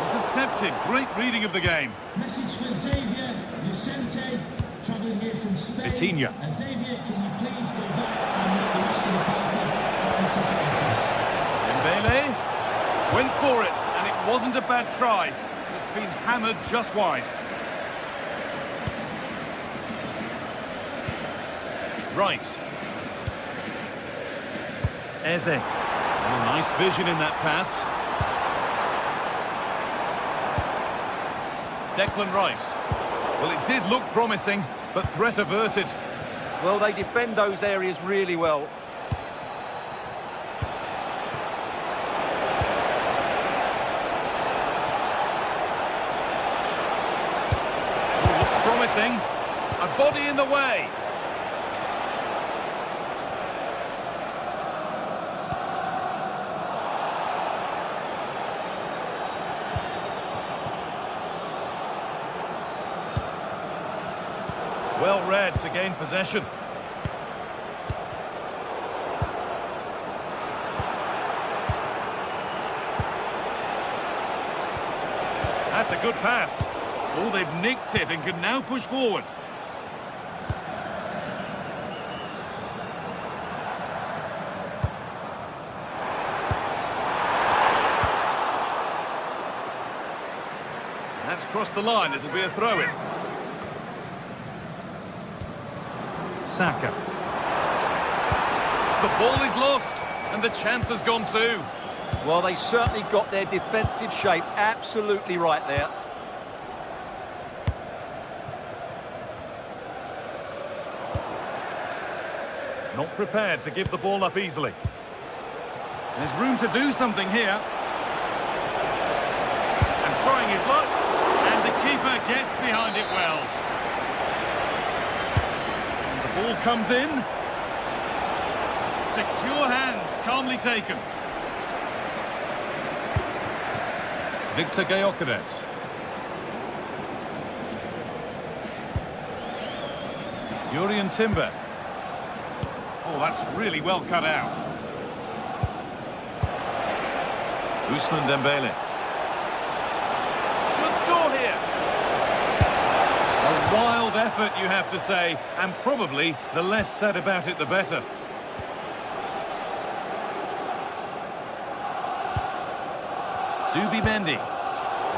Intercepted. Great reading of the game. Message for Xavier Vicente, travelling here from Spain. Vitinha. Xavier, can you please go back and let the rest of the party at the ticket office? Dembele went for it, and it wasn't a bad try. It's been hammered just wide. Rice. Eze. Oh, nice vision in that pass. Declan Rice. Well, it did look promising, but threat averted. Well, they defend those areas really well. Oh, looks promising. A body in the way. Well read to gain possession. That's a good pass. Oh, they've nicked it and can now push forward. That's crossed the line. It'll be a throw-in. Saka. The ball is lost, and the chance has gone too. Well, they certainly got their defensive shape absolutely right there. Not prepared to give the ball up easily. There's room to do something here. And trying his luck. And the keeper gets behind it well. And the ball comes in. Secure hands, calmly taken. Victor Gyökeres. Jurrien Timber. Oh, that's really well cut out. Ousmane Dembele. Should score here. A wild effort, you have to say, and probably the less said about it, the better. Zubimendi.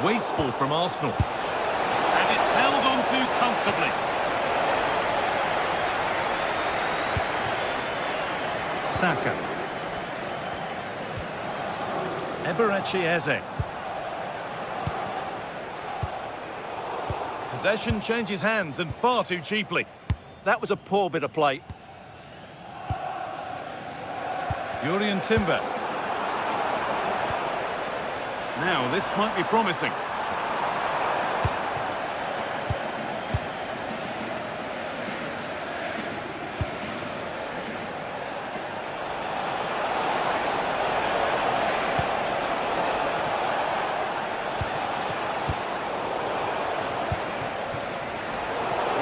Wasteful from Arsenal. And it's held on to comfortably. Saka. Eberechi Eze. Possession changes hands and far too cheaply. That was a poor bit of play. Jurrien Timber. Now, this might be promising.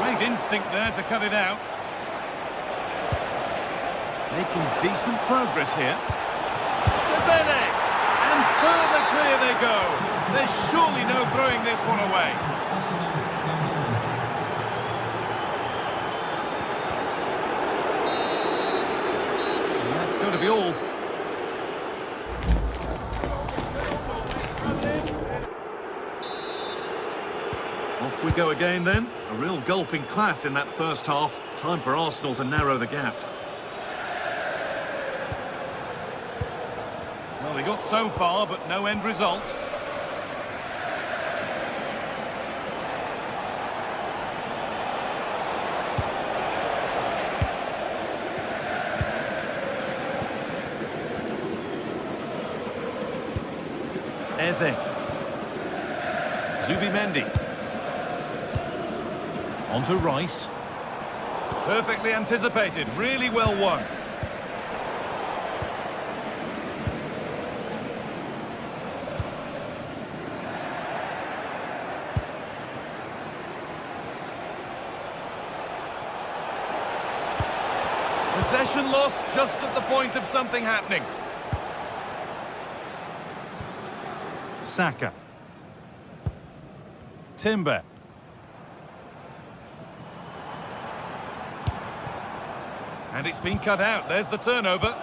Great instinct there to cut it out. Making decent progress here. Dembele! And further clear they go. There's surely no throwing this one away. And that's going to be all. Off we go again then. A real gulf in class in that first half. Time for Arsenal to narrow the gap. Well, they got so far, but no end result. Eze. Zubimendi. On to Rice. Perfectly anticipated, really well won. Possession lost just at the point of something happening. Saka. Timber. And it's been cut out. There's the turnover.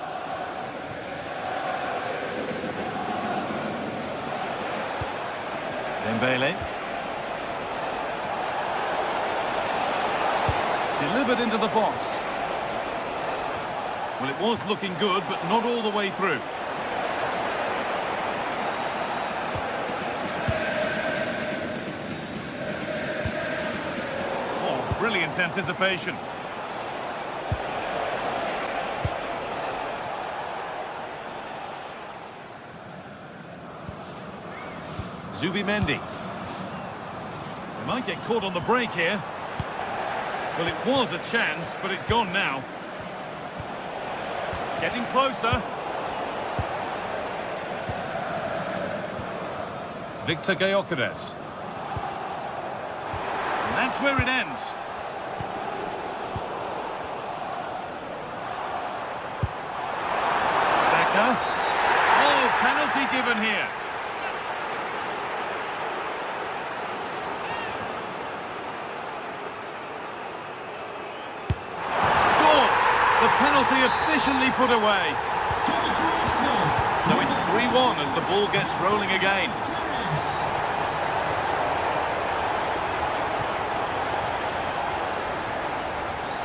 Dembele. Delivered into the box. Well, it was looking good, but not all the way through. Oh, brilliant anticipation. Zubimendi. They might get caught on the break here. Well, it was a chance, but it's gone now. Getting closer. Victor Gyökeres. And that's where it ends. Saka. Oh, penalty given here. The penalty officially put away. So it's 3-1 as the ball gets rolling again.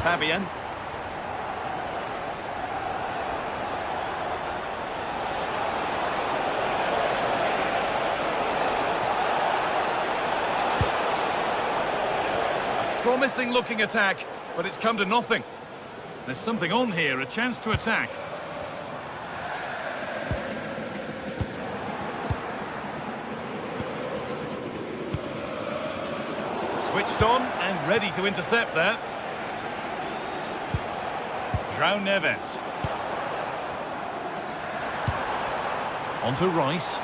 Fabian. A promising looking attack, but it's come to nothing. There's something on here, a chance to attack. Switched on and ready to intercept there. João Neves. On to Rice.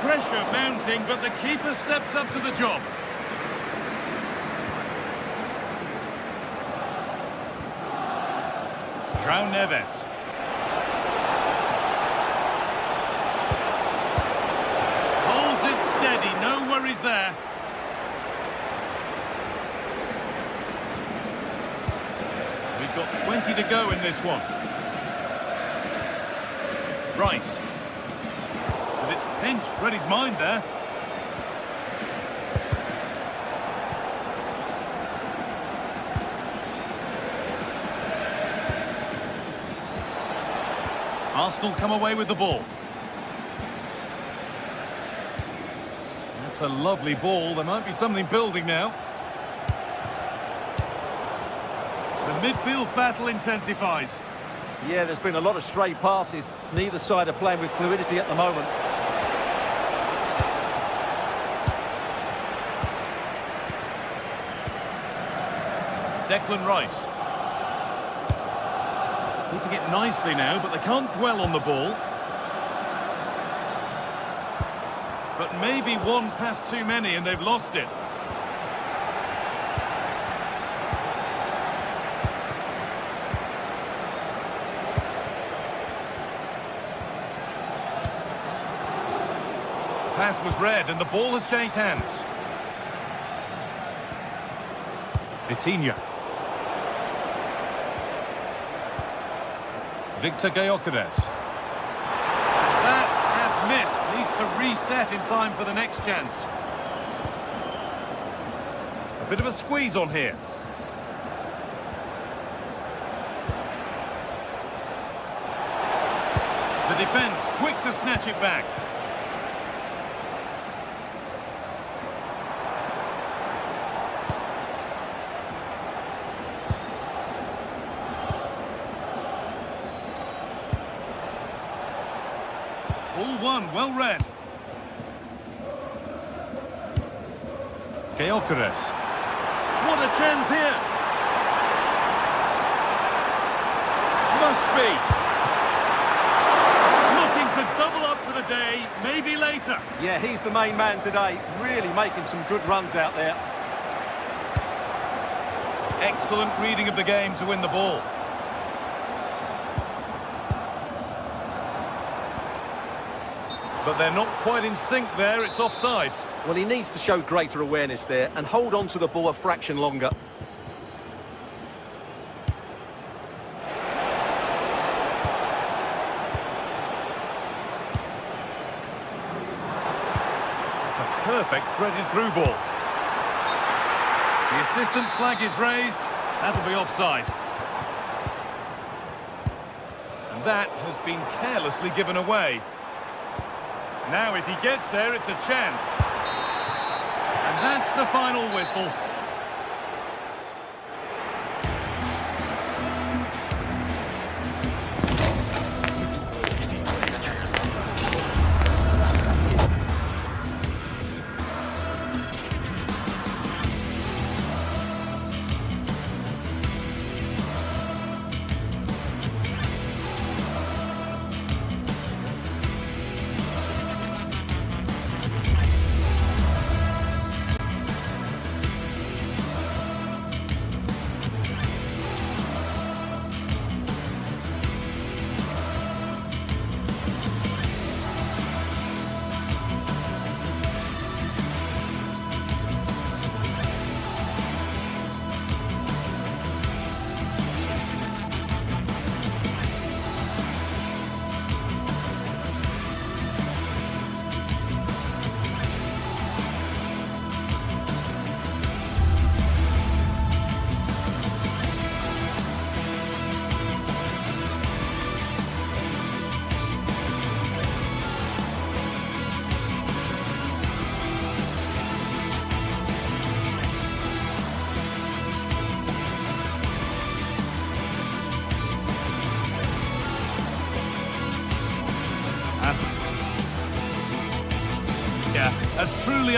Pressure mounting, but the keeper steps up to the job. João Neves. Holds it steady, no worries there. We've got 20 to go in this one. Rice. But it's pinched, read his mind there. Arsenal come away with the ball. That's a lovely ball. There might be something building now. The midfield battle intensifies. Yeah, there's been a lot of stray passes. Neither side are playing with fluidity at the moment. Declan Rice. Keeping it nicely now, but they can't dwell on the ball. But maybe one pass too many and they've lost it. Pass was read and the ball has changed hands. Vitinha. Victor Gyökeres. That has missed. Needs to reset in time for the next chance. A bit of a squeeze on here. The defence quick to snatch it back. All one, well read. Gyökeres. What a chance here. Must be. Looking to double up for the day, maybe later. Yeah, he's the main man today. Really making some good runs out there. Excellent reading of the game to win the ball. But they're not quite in sync there, it's offside. Well, he needs to show greater awareness there and hold on to the ball a fraction longer. It's a perfect threaded through ball. The assistant's flag is raised, that'll be offside. And that has been carelessly given away. Now, if he gets there, it's a chance. And that's the final whistle.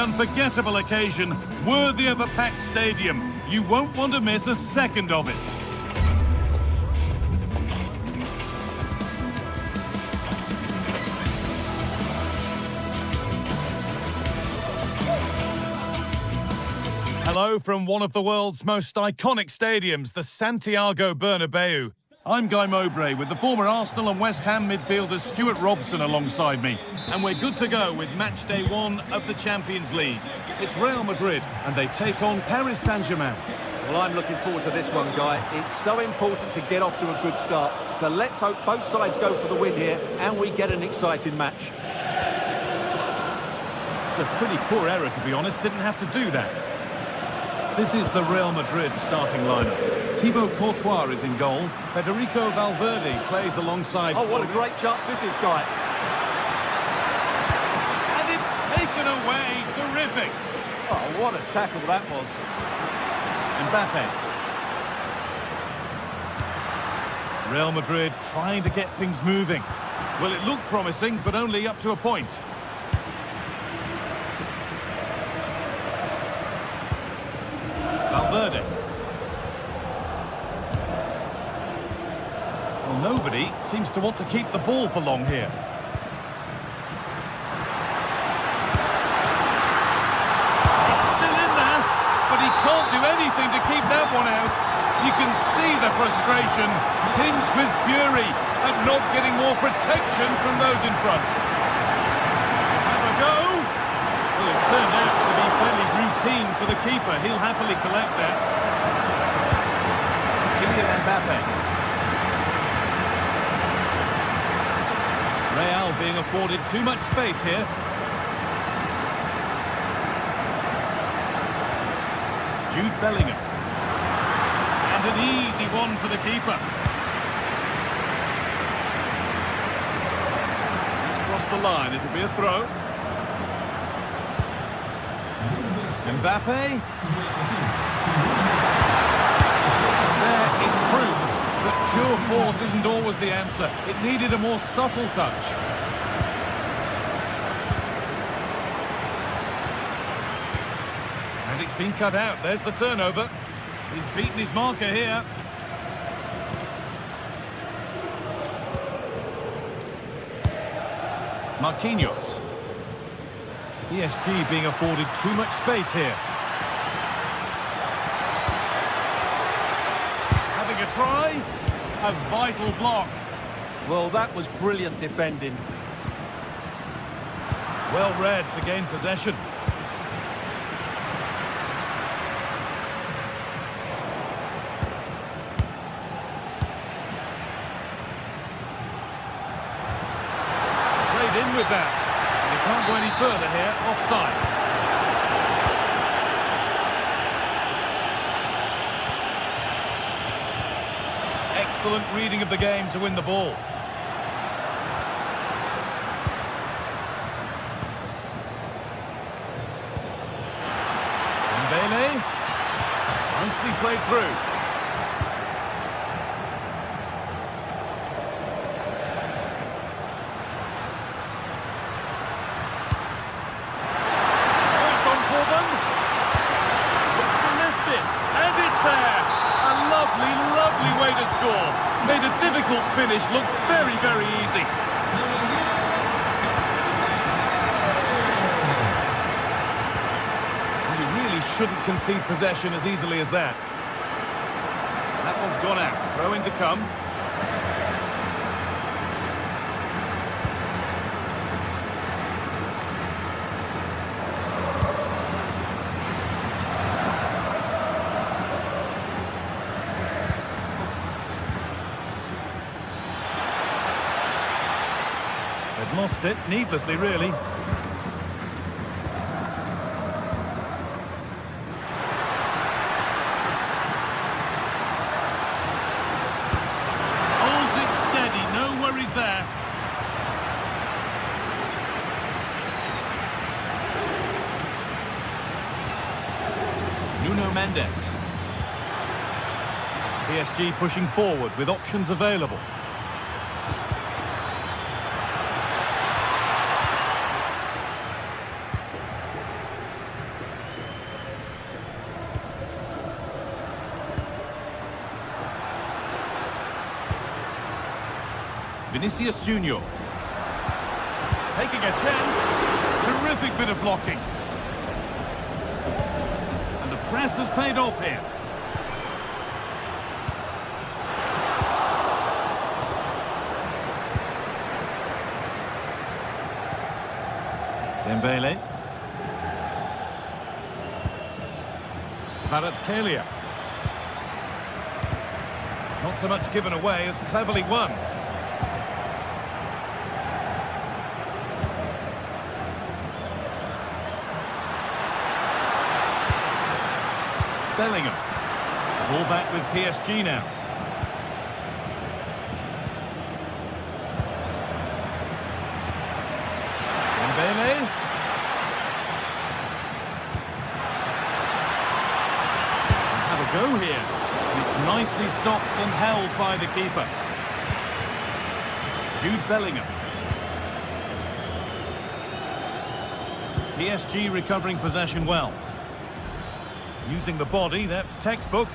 unforgettable occasion, worthy of a packed stadium. You won't want to miss a second of it. Hello from one of the world's most iconic stadiums, the Santiago Bernabeu. I'm Guy Mowbray with the former Arsenal and West Ham midfielder Stuart Robson alongside me. And we're good to go with match day 1 of the Champions League. It's Real Madrid and they take on Paris Saint-Germain. Well, I'm looking forward to this one, Guy. It's so important to get off to a good start. So let's hope both sides go for the win here and we get an exciting match. It's a pretty poor error, to be honest. Didn't have to do that. This is the Real Madrid starting lineup. Thibaut Courtois is in goal. Federico Valverde plays alongside. Oh, what a great chance this is, Guy. And it's taken away. Terrific. Oh, what a tackle that was. Mbappe. Real Madrid trying to get things moving. Well, it looked promising, but only up to a point. Valverde. Well, nobody seems to want to keep the ball for long here. It's still in there, but he can't do anything to keep that one out. You can see the frustration, tinged with fury at not getting more protection from those in front. Have a go. Well, it turned out to be fairly routine for the keeper. He'll happily collect that. Kylian Mbappe. Real being afforded too much space here. Jude Bellingham. And an easy one for the keeper. He's crossed the line. It'll be a throw. Mbappe. There is proof that pure force isn't always the answer. It needed a more subtle touch. And it's been cut out. There's the turnover. He's beaten his marker here. Marquinhos. PSG being afforded too much space here. Having a try. A vital block. Well, that was brilliant defending. Well read to gain possession. Played in with that. They can't go any further here. Offside. Excellent reading of the game to win the ball. Dembele. Nicely played through. Lovely way to score. Made a difficult finish look very, very easy. And you really shouldn't concede possession as easily as that. That one's gone out. Throw in to come. Lost it, needlessly really. Holds it steady, no worries there. Nuno Mendes. PSG pushing forward with options available. Vinicius Junior. Taking a chance. Terrific bit of blocking. And the press has paid off here. Dembele. Kvaratskhelia. Not so much given away as cleverly won. Bellingham. Ball back with PSG now. Dembele. Have a go here. It's nicely stopped and held by the keeper. Jude Bellingham. PSG recovering possession well. Using the body, that's textbook.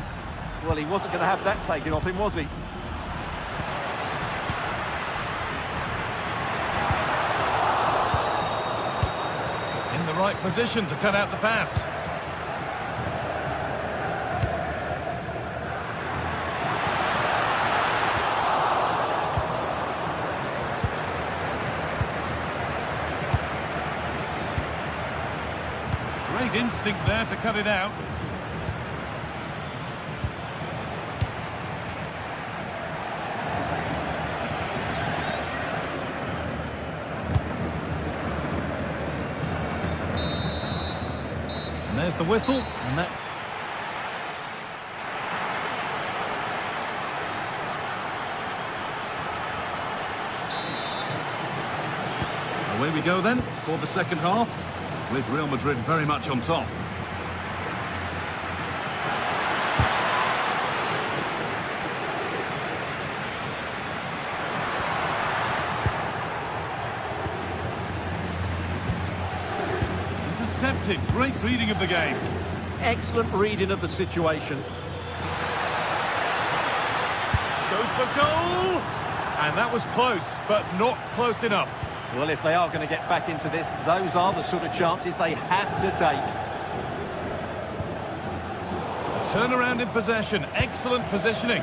Well, he wasn't going to have that taken off him, was he? In the right position to cut out the pass. Great instinct there to cut it out. And there's the whistle, and that... Away we go then, for the second half, with Real Madrid very much on top. Intercepted, great reading of the game. Excellent reading of the situation. Goes for goal! And that was close, but not close enough. Well, if they are going to get back into this, those are the sort of chances they have to take. Turnaround in possession, excellent positioning.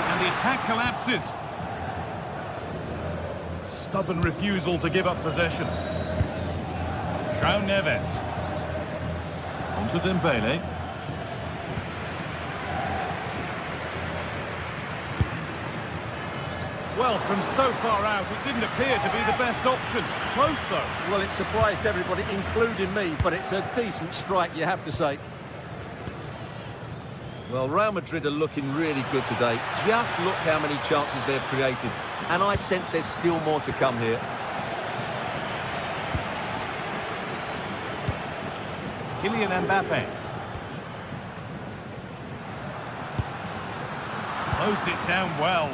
And the attack collapses. Stubborn refusal to give up possession. João Neves. Onto Dembele. Well, from so far out, it didn't appear to be the best option. Close, though. Well, it surprised everybody, including me, but it's a decent strike, you have to say. Well, Real Madrid are looking really good today. Just look how many chances they've created. And I sense there's still more to come here. Kylian Mbappe. Closed it down well.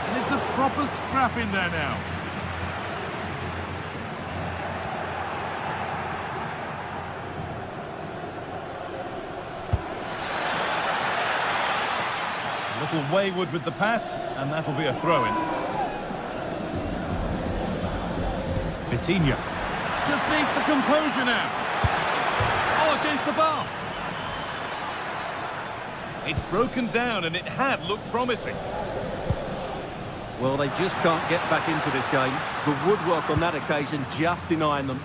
And it's a proper scrap in there now. A little wayward with the pass, and that'll be a throw-in. Vitinha. Just needs the composure now. Oh, against the bar. It's broken down and it had looked promising. Well, they just can't get back into this game. The woodwork on that occasion just denying them.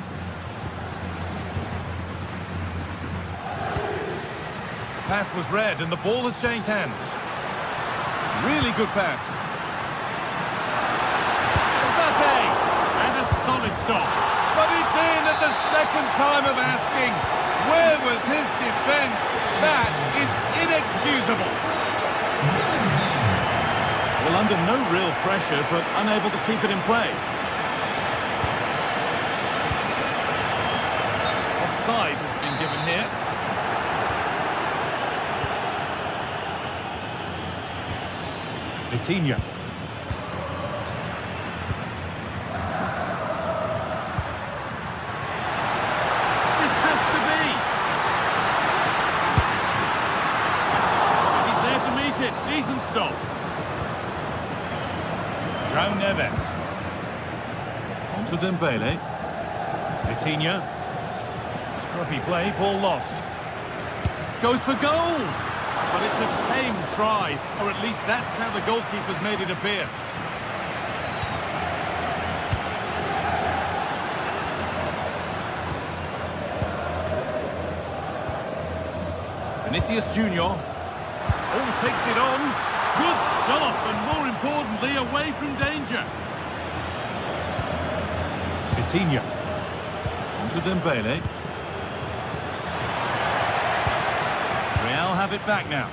The pass was read and the ball has changed hands. Really good pass. Mbappe! Solid stop, but it's in at the second time of asking. Where was his defence? That is inexcusable. Well, under no real pressure, but unable to keep it in play. Offside has been given here. Vitinha. This has to be. He's there to meet it. Decent stop. João Neves. On to Dembele. Vitinha. Scruffy play, ball lost. Goes for goal! But it's a tame try, or at least that's how the goalkeeper's made it appear. Vinicius Junior. Oh, takes it on. Good stop, and more importantly, away from danger. Vitinha. On to Dembele. Real have it back now.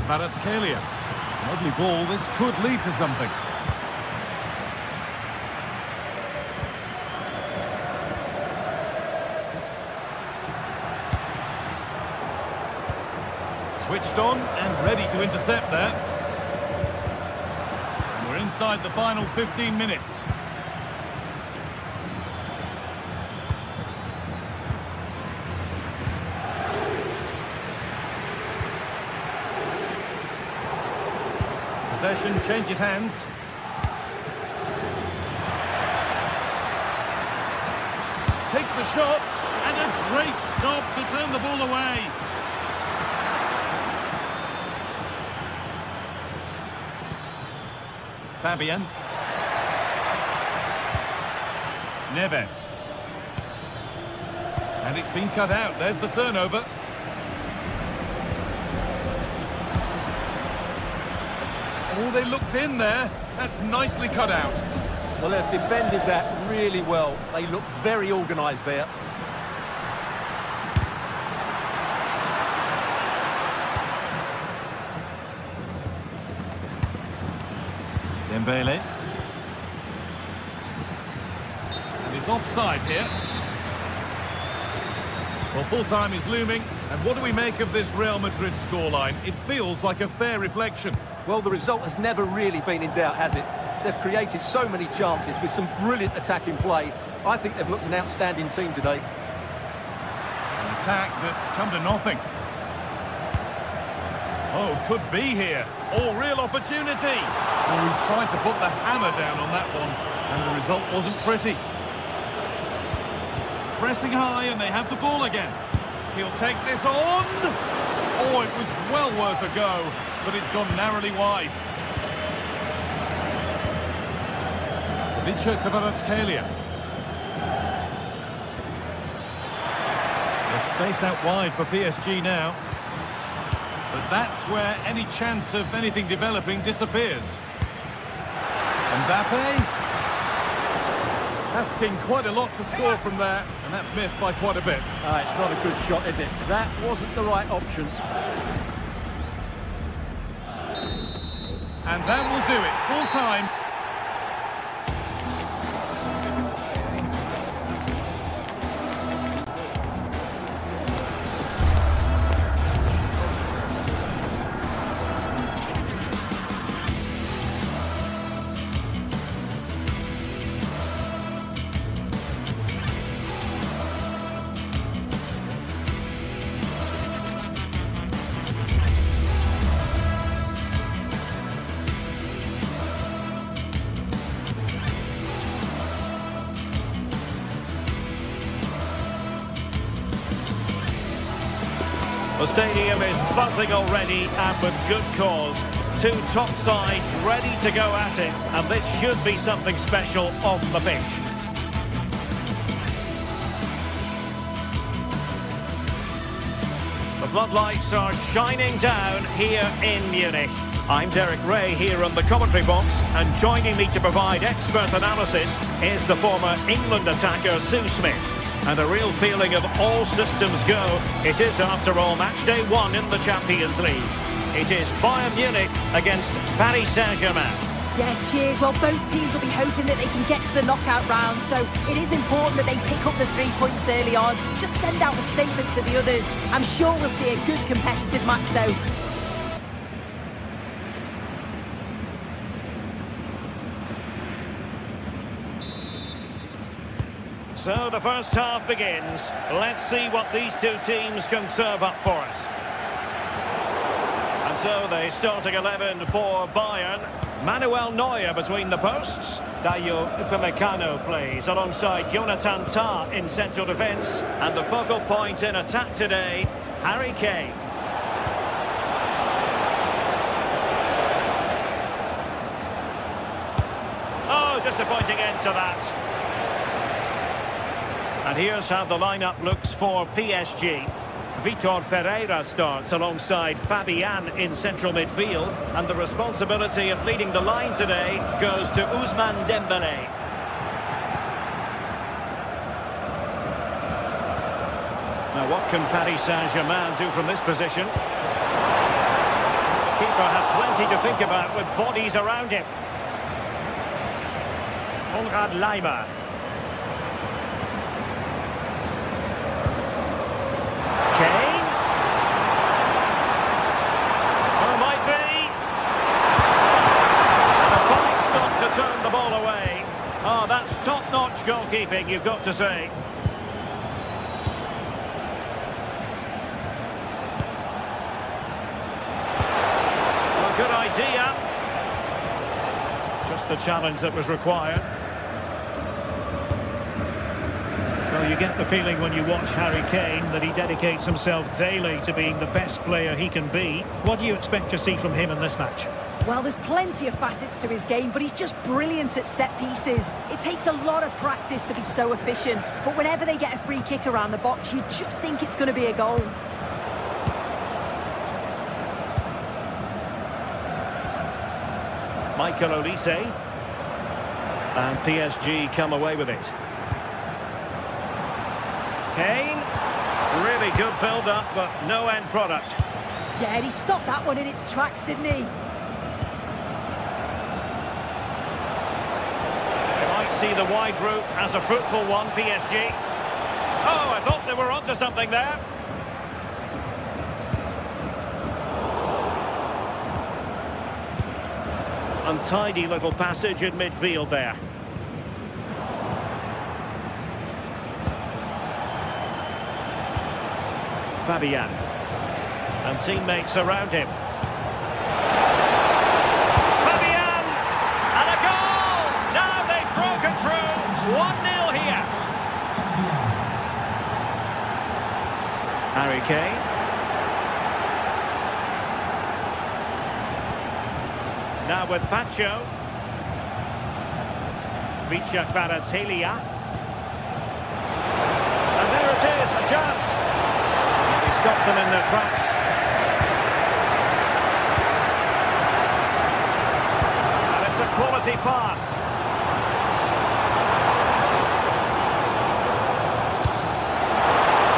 Panathinaikos. Lovely ball, this could lead to something. Switched on and ready to intercept there. And we're inside the final 15 minutes. Possession changes hands. Takes the shot, and a great stop to turn the ball away. Fabian. Neves. And it's been cut out. There's the turnover. Oh, they looked in there. That's nicely cut out. Well, they've defended that really well. They look very organised there. Dembele. And it's offside here. Well, full-time is looming. And what do we make of this Real Madrid scoreline? It feels like a fair reflection. Well, the result has never really been in doubt, has it? They've created so many chances with some brilliant attacking play. I think they've looked an outstanding team today. An attack that's come to nothing. Oh, could be here. Oh, real opportunity. Well, we tried to put the hammer down on that one, and the result wasn't pretty. Pressing high, and they have the ball again. He'll take this on. Oh, it was well worth a go, but it's gone narrowly wide. Vincenzo Kvaratskhelia. There's space out wide for PSG now. But that's where any chance of anything developing disappears. Mbappe. Asking quite a lot to score from there, and that's missed by quite a bit. It's not a good shot, is it? That wasn't the right option. And that will do it. Full time. The stadium is buzzing already, and with good cause. Two top sides ready to go at it, and this should be something special on the pitch. The floodlights are shining down here in Munich. I'm Derek Ray here on the commentary box, and joining me to provide expert analysis is the former England attacker Sue Smith. And a real feeling of all systems go. It is, after all, match day one in the Champions League. It is Bayern Munich against Paris Saint-Germain. Yeah, cheers. Well, both teams will be hoping that they can get to the knockout round, so it is important that they pick up the 3 points early on. Just send out a statement to the others. I'm sure we'll see a good competitive match, though. So the first half begins. Let's see what these two teams can serve up for us. And so the starting 11 for Bayern. Manuel Neuer between the posts. Dayo Upamecano plays alongside Jonathan Tah in central defence. And the focal point in attack today, Harry Kane. Oh, disappointing end to that. And here's how the lineup looks for PSG. Vitor Ferreira starts alongside Fabian in central midfield. And the responsibility of leading the line today goes to Ousmane Dembélé. Now what can Paris Saint-Germain do from this position? The keeper had plenty to think about with bodies around him. Konrad Laimer. Kane. Oh, might be. And a fine stop to turn the ball away. Oh, that's top-notch goalkeeping, you've got to say. Well, good idea. Just the challenge that was required. Well, you get the feeling when you watch Harry Kane that he dedicates himself daily to being the best player he can be. What do you expect to see from him in this match? Well, there's plenty of facets to his game, but he's just brilliant at set pieces. It takes a lot of practice to be so efficient, but whenever they get a free kick around the box, you just think it's going to be a goal. Michael Olise. And PSG come away with it. Kane, really good build-up, but no end product. Yeah, and he stopped that one in its tracks, didn't he? They might see the wide route as a fruitful one, PSG. Oh, I thought they were onto something there. Untidy little passage in midfield there. Fabian. And teammates around him. Fabian! And a goal! Now they've broken through. 1-0 here. Harry Kane. Now with Pacho. Vicha Kvaratskhelia. And there it is, a chance. Got them in their tracks. And it's a quality pass.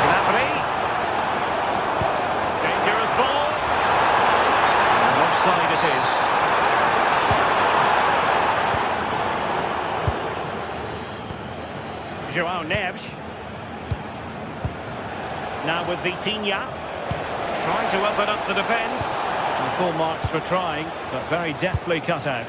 Gnabry. Dangerous ball. And offside it is. João Neves. Now with Vitinha, trying to open up the defence. And full marks for trying, but very deftly cut out.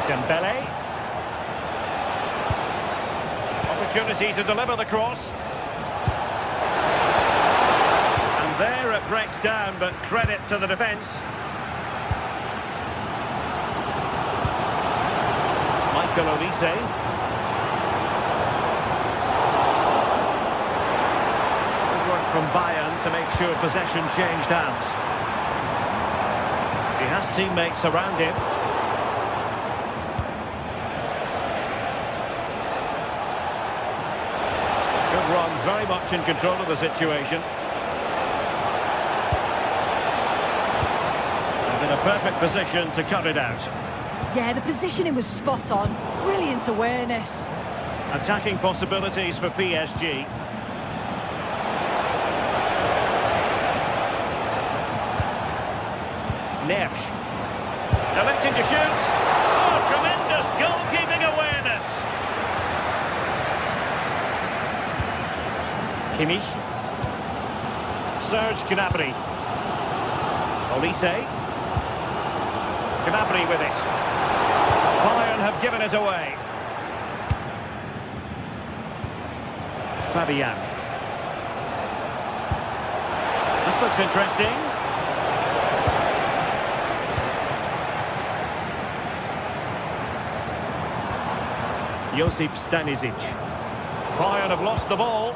Dembele. Opportunity to deliver the cross. There it breaks down, but credit to the defence. Michael Olise. Good work from Bayern to make sure possession changed hands. He has teammates around him. Good run, very much in control of the situation. In a perfect position to cut it out. Yeah, the positioning was spot on. Brilliant awareness. Attacking possibilities for PSG. Neves. Electing to shoot. Oh, tremendous goalkeeping awareness. Kimmich. Serge Gnabry. Olise. Gnabry with it. Bayern have given us away. Fabian. This looks interesting. Josip Stanisic. Bayern have lost the ball.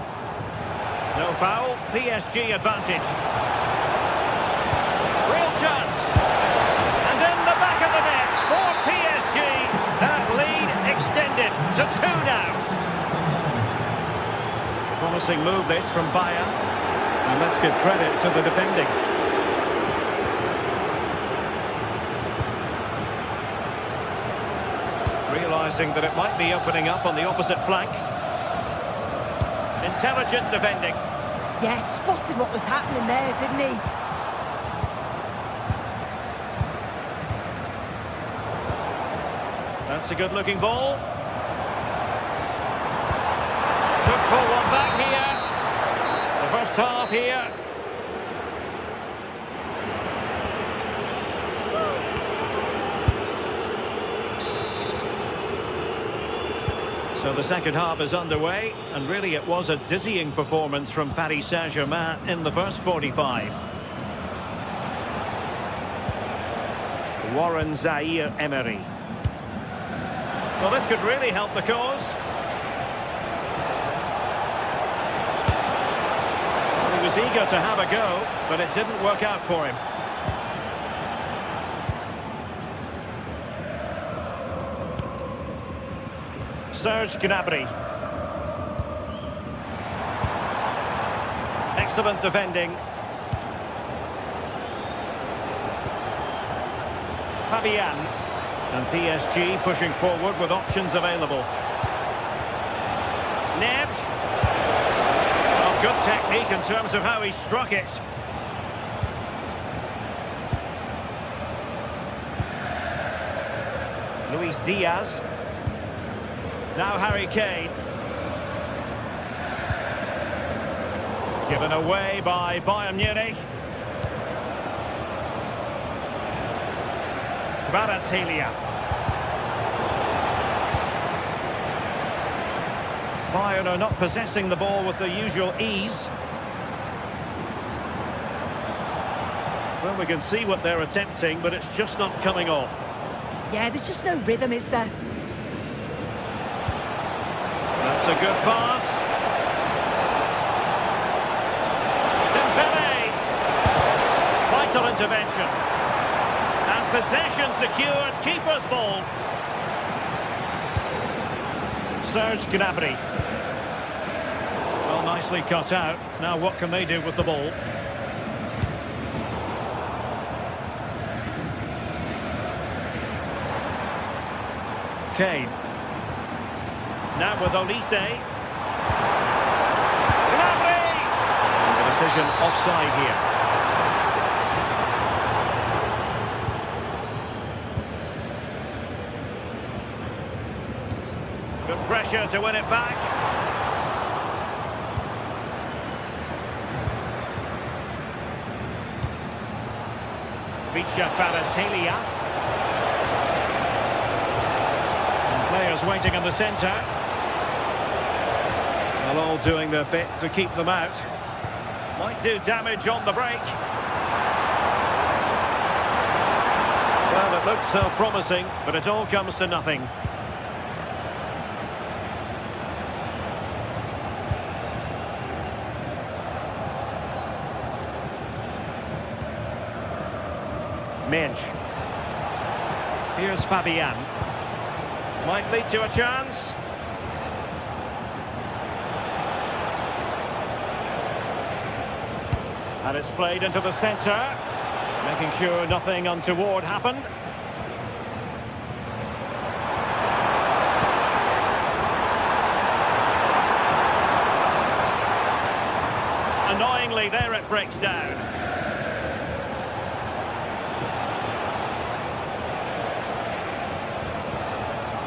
No foul. PSG advantage. Real chance. And in the back of the net for PSG. That lead extended to 2 now. Promising move this from Bayern. And let's give credit to the defending. Realising that it might be opening up on the opposite flank. Intelligent defending. Yeah, spotted what was happening there, didn't he? That's a good-looking ball. Took for one back here. The first half here. So the second half is underway, and really it was a dizzying performance from Paris Saint-Germain in the first 45. Warren Zaïre-Emery. Well, this could really help the cause. Well, he was eager to have a go, but it didn't work out for him. Serge Gnabry. Excellent defending. Fabian. And PSG pushing forward with options available. Neves. Oh, good technique in terms of how he struck it. Luis Diaz. Now Harry Kane. Given away by Bayern Munich. Panathinaikos. Bayern are not possessing the ball with the usual ease. Well, we can see what they're attempting, but it's just not coming off. Yeah, there's just no rhythm, is there? That's a good pass. Dembele. Vital intervention. And possession secured. Keeper's ball. Serge Gnabry. Well, nicely cut out. Now what can they do with the ball? Kane. Now with Olise. Gnabry! And the decision offside here. Good pressure to win it back. Vicha Panathinaikos. Players waiting in the centre. Well, all doing their bit to keep them out. Might do damage on the break. Well, it looks so promising, but it all comes to nothing. Mensch. Here's Fabian. Might lead to a chance. And it's played into the centre, making sure nothing untoward happened. quickly there it breaks down.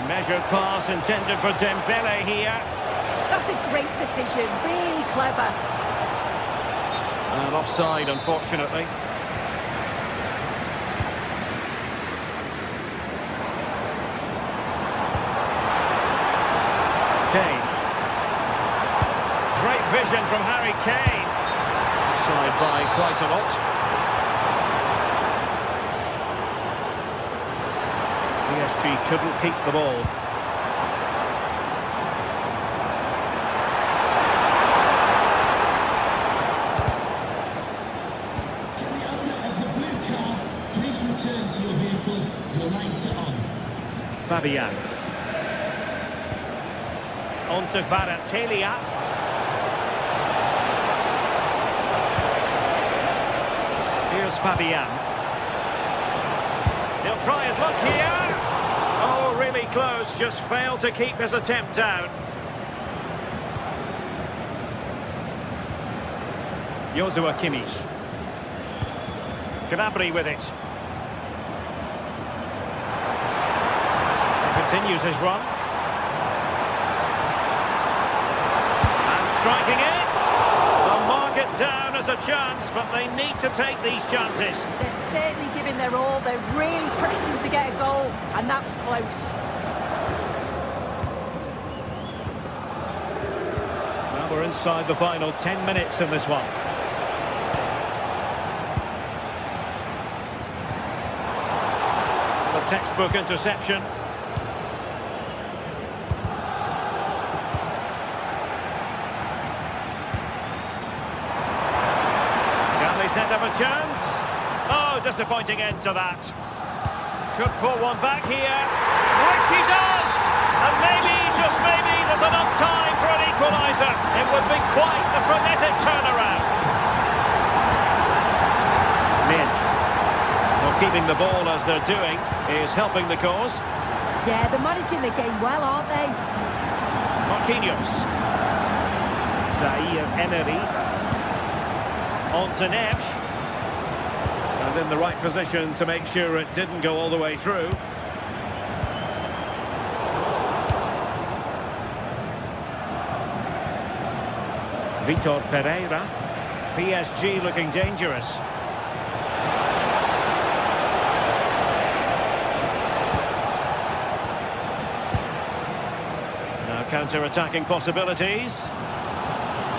Measured pass intended for Dembele here. That's a great decision, really clever. And offside, unfortunately. Kane. Great vision from Harry Kane. Offside by quite a lot. PSG couldn't keep the ball. Can the owner of the blue car please return to your vehicle? Your lights are on. Fabian. On to Kvaratskhelia. Here's Fabian. He'll try his luck here. Oh, really close. Just failed to keep his attempt down. Joshua Kimmich. Gnabry with it. He continues his run. And striking it. They'll mark it down as a chance, but they need to take these chances. They're certainly giving their all. They're really pressing to get a goal, and that was close. Well, we're inside the final 10 minutes in this one. The textbook interception. Can they set up a chance? Oh, disappointing end to that. Could pull one back here, which he does! And maybe, just maybe, there's enough time for an equalizer. It would be quite the frenetic turnaround. Midge. Well, keeping the ball as they're doing is helping the cause. Yeah, they're managing the game well, aren't they? Marquinhos. Zaire Emery. On to Neves. And in the right position to make sure it didn't go all the way through. Vitor Ferreira. PSG looking dangerous. Now counter-attacking possibilities.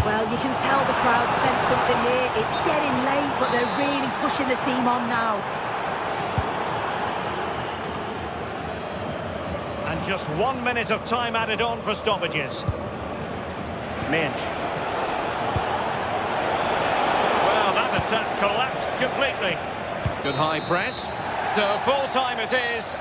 Well, you can tell the crowd sense something here. It's getting late, but they're really pushing the team on now. And just 1 minute of time added on for stoppages. Midge. Well, that attack collapsed completely. Good high press. So full time it is.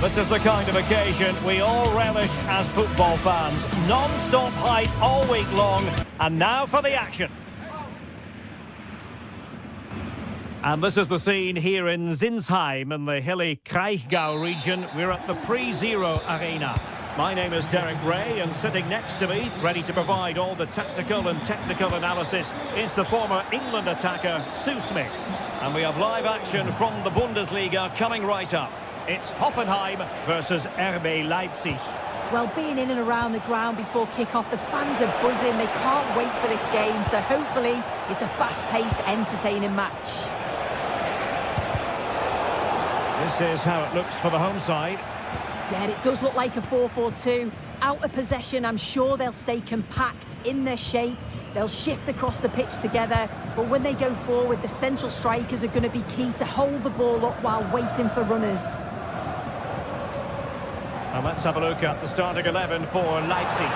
This is the kind of occasion we all relish as football fans. Non-stop hype all week long, and now for the action. And this is the scene here in Sinsheim in the hilly Kraichgau region. We're at the Pre-Zero Arena. My name is Derek Ray, and sitting next to me, ready to provide all the tactical and technical analysis, is the former England attacker, Sue Smith. And we have live action from the Bundesliga coming right up. It's Hoffenheim versus RB Leipzig. Well, being in and around the ground before kick-off, the fans are buzzing. They can't wait for this game, so hopefully it's a fast-paced, entertaining match. This is how it looks for the home side. Yeah, it does look like a 4-4-2. Out of possession, I'm sure they'll stay compact in their shape. They'll shift across the pitch together, but when they go forward, the central strikers are going to be key to hold the ball up while waiting for runners. And let's have a look at the starting 11 for Leipzig.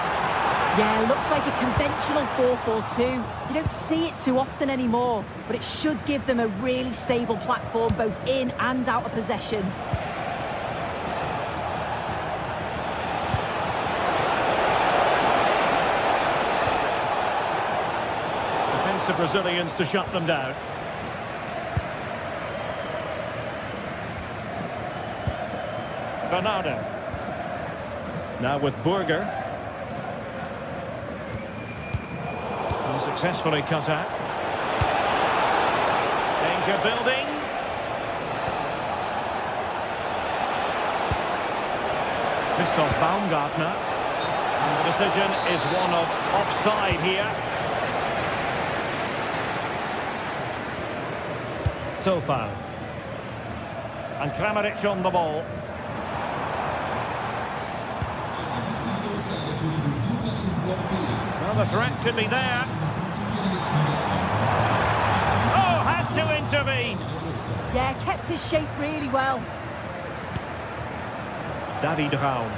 Yeah, looks like a conventional 4-4-2. You don't see it too often anymore, but it should give them a really stable platform both in and out of possession. Defensive Brazilians to shut them down. Bernardo. Now with Burger. Unsuccessfully cut out. Danger building. Christoph Baumgartner. And the decision is one of offside here. So far. And Kramaric on the ball. Well, the threat should be there. Oh, had to intervene. Yeah, kept his shape really well. David Raum.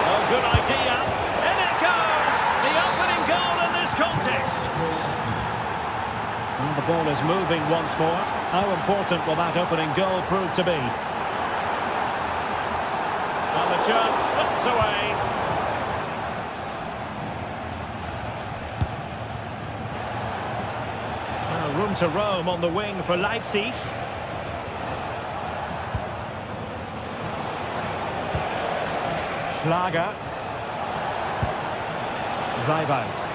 Oh, good idea. And it goes! The opening goal in this contest. And the ball is moving once more. How important will that opening goal prove to be? And the chance slips away. Now room to roam on the wing for Leipzig. Schlager. Zeibert.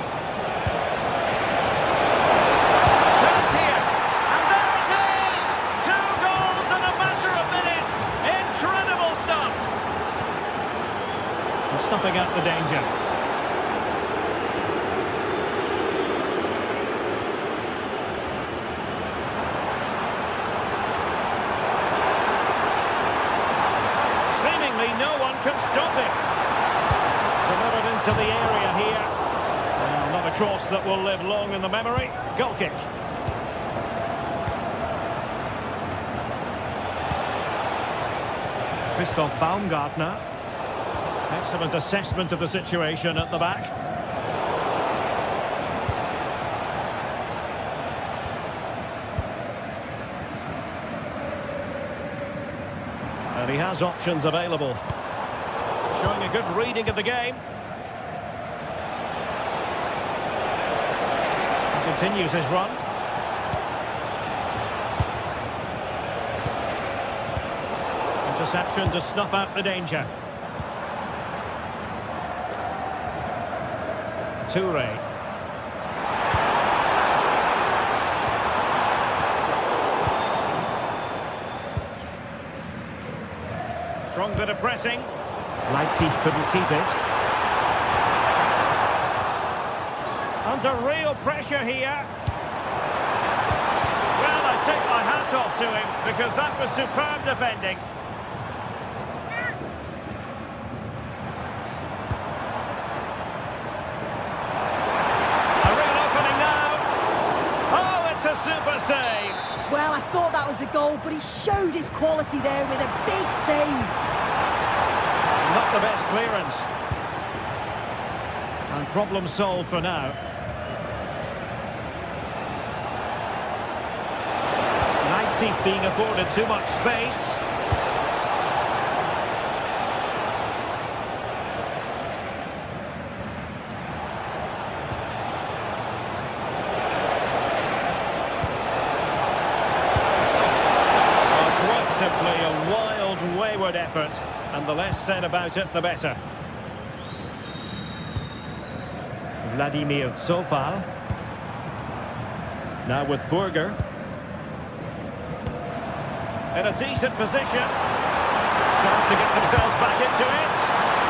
Snuffing out the danger. Seemingly no one can stop it. Delivered into the area here. Well, not a cross that will live long in the memory. Goal kick. Christoph Baumgartner. Excellent assessment of the situation at the back. And he has options available. Showing a good reading of the game. He continues his run. Interception to snuff out the danger. Toure. Strong bit of pressing. Leipzig couldn't keep it. Under real pressure here. Well, I take my hat off to him because that was superb defending. Super save. Well, I thought that was a goal, but he showed his quality there with a big save. Not the best clearance. problem solved for now. Leipzig being afforded too much space. Simply a wild, wayward effort, and the less said about it, the better. Vladimir Zofal. Now with Burger. In a decent position. Chance to get themselves back into it.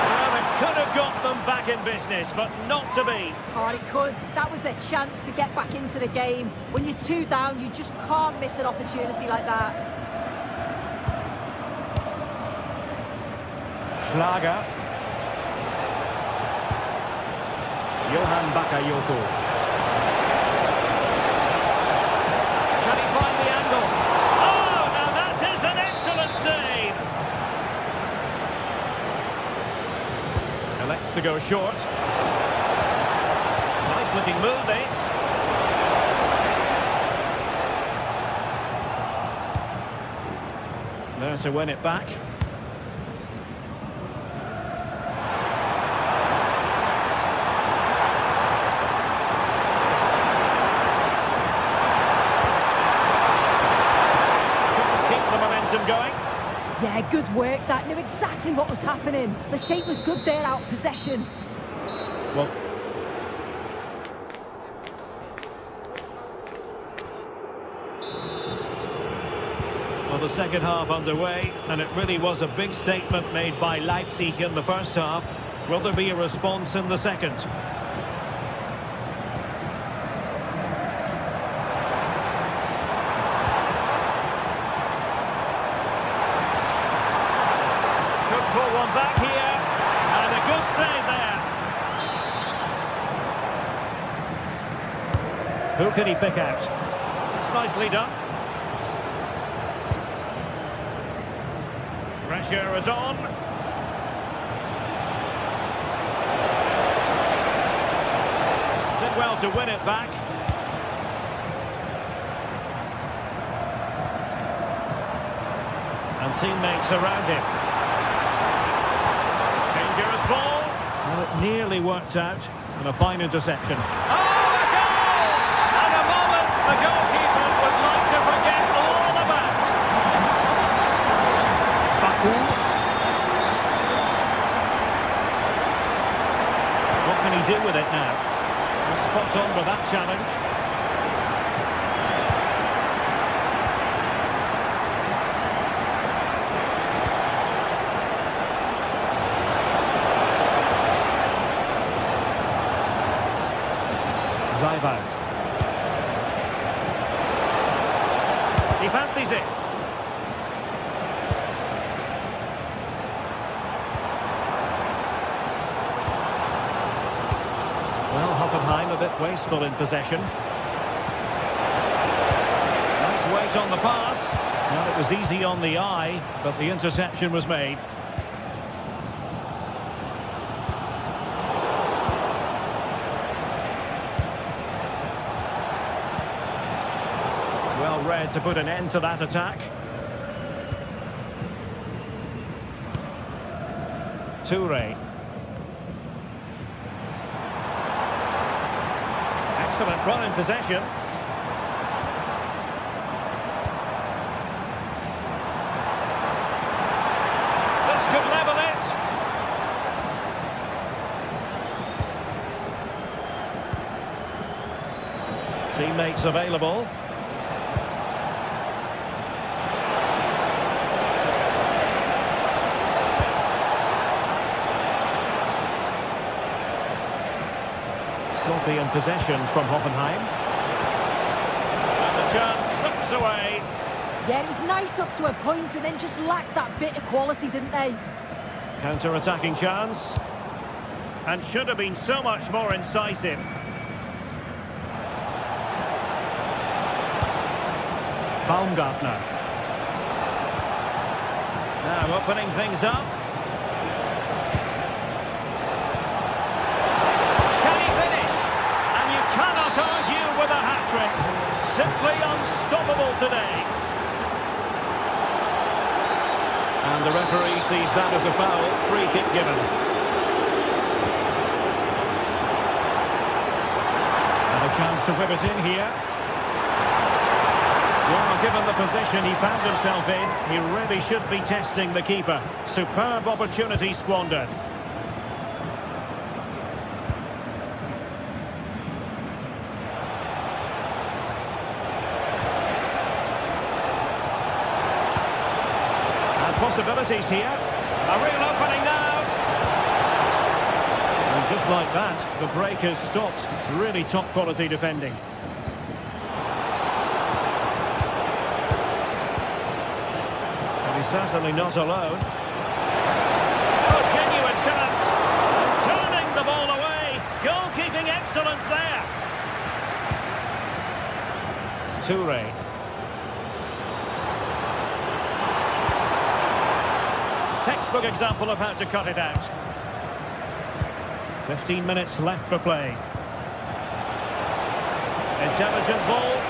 Well, it could have got them back in business, but not to be. Oh, it could. That was their chance to get back into the game. When you're 2 down, you just can't miss an opportunity like that. Schlager. Johan Bakayoko. Can he find the angle? Oh, now that is an excellent save. Elects to go short. Nice looking move, this. There to win it back. Going. Yeah, good work. That knew exactly what was happening. The shape was good there, out of possession. Well, the second half underway, and it really was a big statement made by Leipzig in the first half. Will there be a response in the second? Back here, and a good save there. Who can he pick out? It's nicely done. Pressure is on. Did well to win it back. And teammates around him. Ball. Well, it nearly worked out, and a fine interception. Oh, a goal! And a moment the goalkeeper would like to forget all about. Baku. What can he do with it now? He's spot on with that challenge. He fancies it. Well, Hoffenheim a bit wasteful in possession. Nice weight on the pass. Well, it was easy on the eye, but the interception was made. Well read to put an end to that attack. Toure. Excellent run in possession. This could level it. Teammates available. Sloppy in possession from Hoffenheim. And the chance slips away. Yeah, it was nice up to a point and then just lacked that bit of quality, didn't they? Counter-attacking chance. And should have been so much more incisive. Baumgartner. Now opening things up. Can he of today. And the referee sees that as a foul. Free kick given. And a chance to whip it in here. Well, given the position he found himself in, he really should be testing the keeper. Superb opportunity squandered. And possibilities here. A real opening now. And just like that, the break has stopped. Really top quality defending. Certainly not alone. Oh, genuine chance. And turning the ball away. Goalkeeping excellence there. Toure. Textbook example of how to cut it out. 15 minutes left for play. Intelligent ball.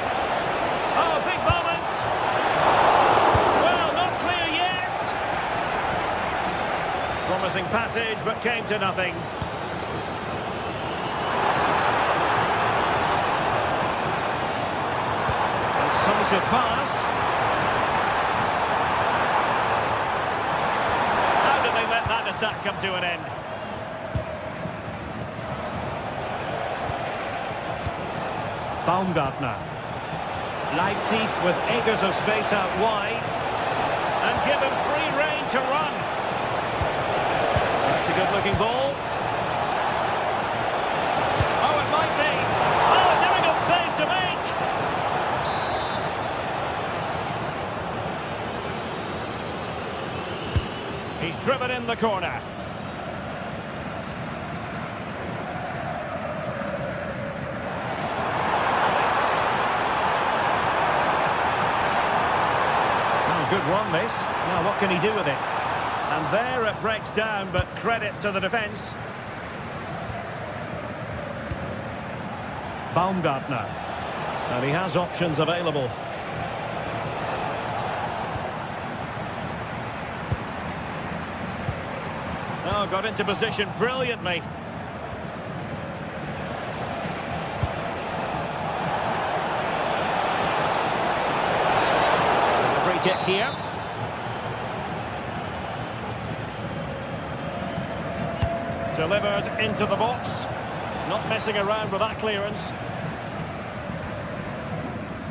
Oh, big moment. Promising passage, but came to nothing. Decisive pass. How did they let that attack come to an end? Baumgartner. Leipzig with acres of space out wide. And given free rein to run. That's a good-looking ball. Oh, it might be. Oh, a difficult save to make. He's driven in the corner. Oh, good run, this. Now, what can he do with it? And there it breaks down, but credit to the defence. Baumgartner. And he has options available. Oh, got into position brilliantly. And a free kick here. Delivered into the box. Not messing around with that clearance.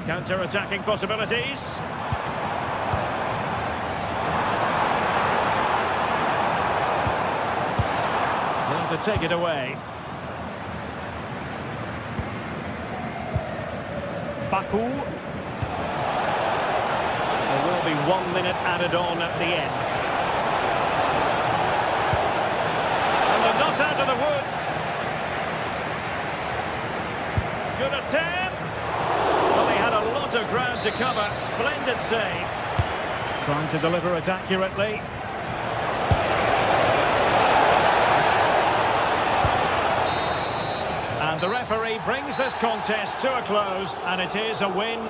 Counter-attacking possibilities. Now to take it away. Baku. There will be 1 minute added on at the end. Not out of the woods. Good attempt. Well, he had a lot of ground to cover. Splendid save. Trying to deliver it accurately. And the referee brings this contest to a close, and it is a win.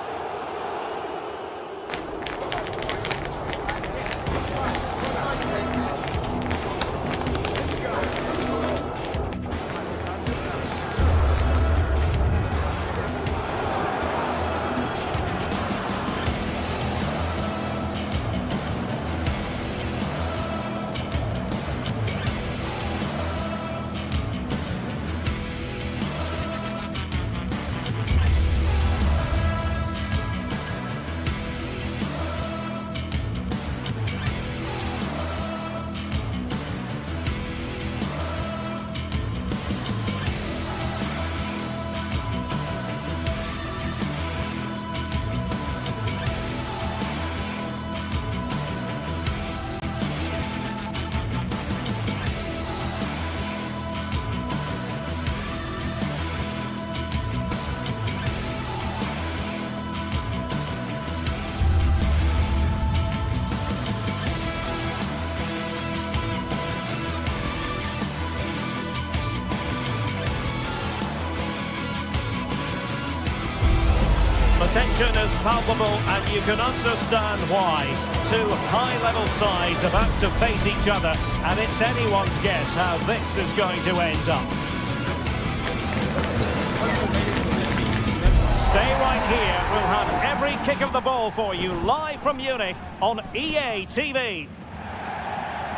tension is palpable, and you can understand why. Two high-level sides about to face each other, and it's anyone's guess how this is going to end up. Stay right here. We'll have every kick of the ball for you live from Munich on EA TV.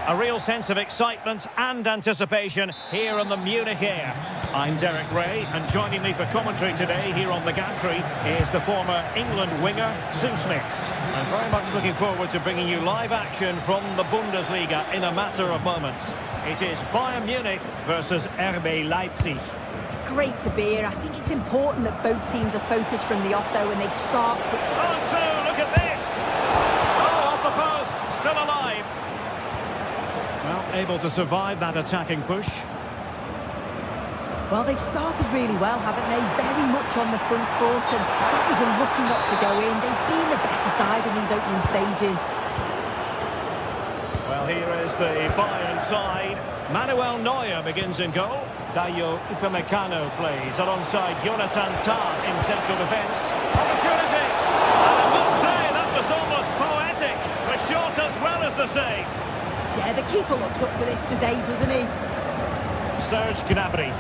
A real sense of excitement and anticipation here on the Munich air. I'm Derek Ray, and joining me for commentary today here on the gantry is the former England winger, Sue Smith. I'm very much looking forward to bringing you live action from the Bundesliga in a matter of moments. It is Bayern Munich versus RB Leipzig. It's great to be here. I think it's important that both teams are focused from the off, though, and they start quick. Oh, Sue, look at this! Oh, off the post, still alive. Well, able to survive that attacking push. Well, they've started really well, haven't they? Very much on the front foot, and that was unlucky not to go in. They've been the better side in these opening stages. Well, here is the Bayern side. Manuel Neuer begins in goal. Dayo Upamecano plays alongside Jonathan Tah in central defence. Opportunity! And I must say, that was almost poetic. The shot as well as the save. Yeah, the keeper looks up for this today, doesn't he? Serge Gnabry.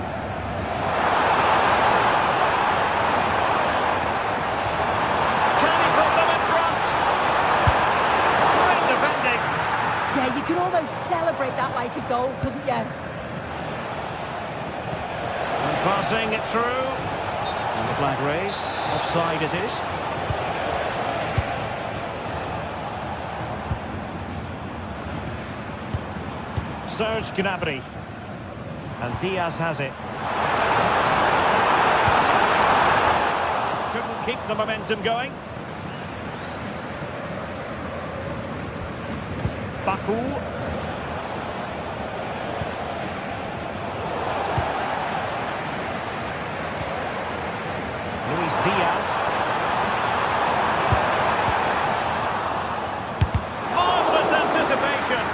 Can he put them in front? Great defending. Yeah, you could almost celebrate that like a goal, couldn't you? And passing it through. And the flag raised. Offside it is. Serge Gnabry. And Diaz has it. Couldn't keep the momentum going. Baku. Luis Diaz. Marvellous anticipation.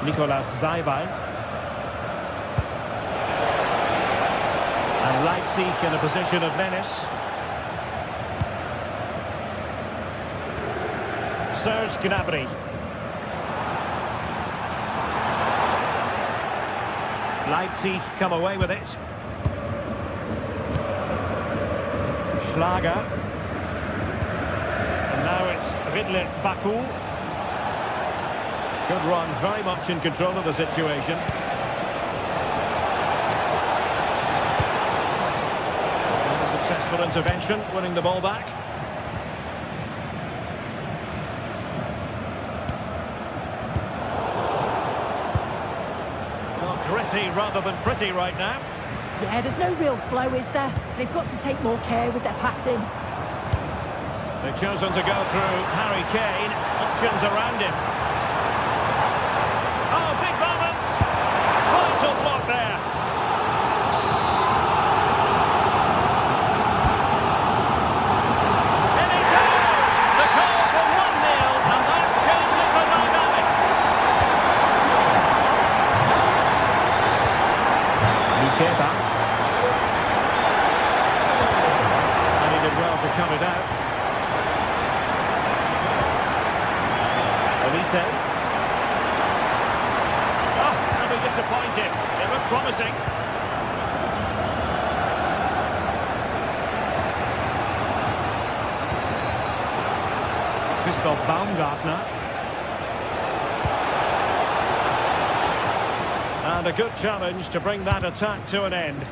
Nicolas Seiwald. And Leipzig in a position of menace. Serge Gnabry. Leipzig come away with it. Schlager. And now it's Vidlet Baku. Good run, very much in control of the situation. And a successful intervention, winning the ball back. Well, gritty rather than pretty right now. Yeah, there's no real flow, is there? They've got to take more care with their passing. They've chosen to go through Harry Kane. Options around him. Oh, big moment! Vital block there. And he goes! The goal for 1-0, and that changes the dynamic. Lukeba. And he did well to cut it out. Elise. Disappointed. They look promising. Christoph Baumgartner. And a good challenge to bring that attack to an end.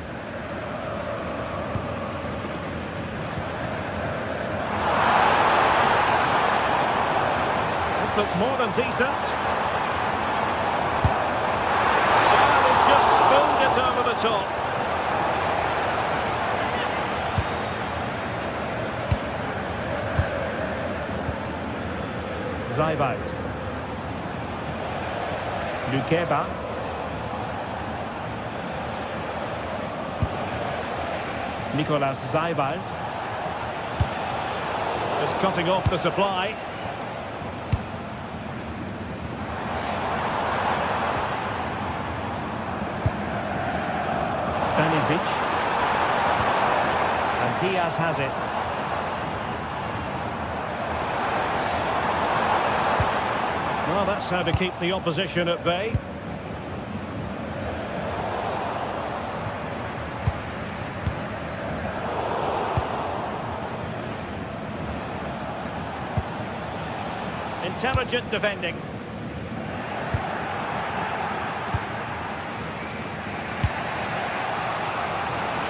This looks more than decent. Over the top. Seiwald. Lukeba. Nicolas Seiwald. Is cutting off the supply. Stanisic. And Diaz has it. Well, that's how to keep the opposition at bay. Intelligent defending.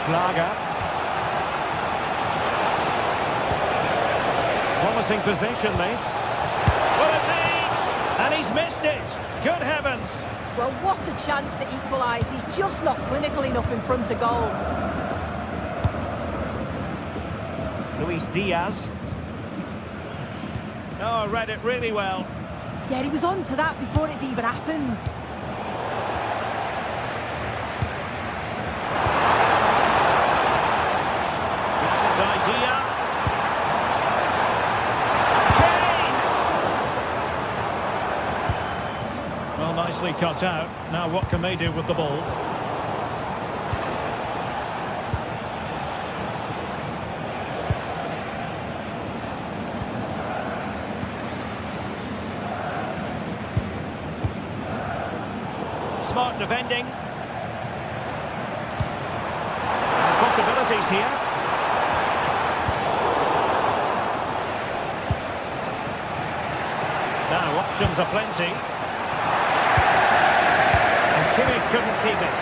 Schlager. Promising position, this. Will it be? And he's missed it. Good heavens. Well, what a chance to equalise. He's just not clinical enough in front of goal. Luis Diaz. Oh, read it really well. Yeah, he was on to that before it even happened. It's an idea. Kane! Well, nicely cut out. Now what can they do with the ball? Smart defending. Possibilities here. Now options are plenty. And Kimmich couldn't keep it.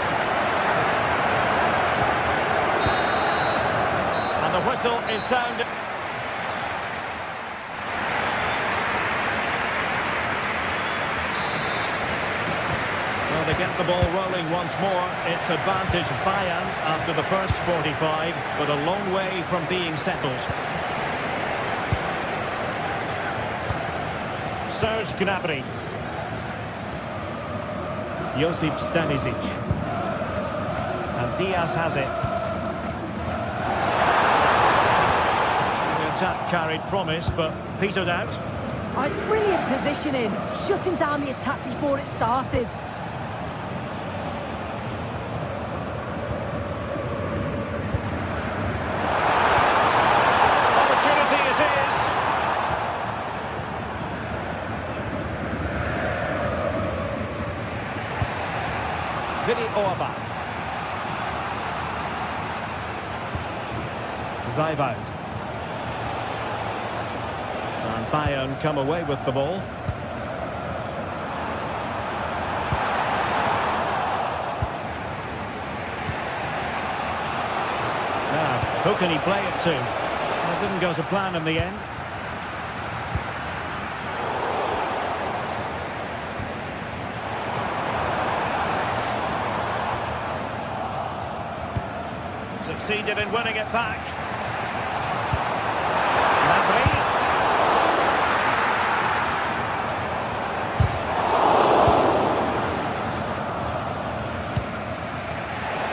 And the whistle is sounded. They get the ball rolling once more. It's advantage Bayern after the first 45, but a long way from being settled. Serge Gnabry. Josip Stanisic. And Diaz has it. The attack carried promise, but petered out. Oh, it's brilliant positioning. Shutting down the attack before it started. Zeibout. And Bayern come away with the ball. Now, who can he play it to? Well, it didn't go to plan in the end. Succeeded in winning it back. Gnabry.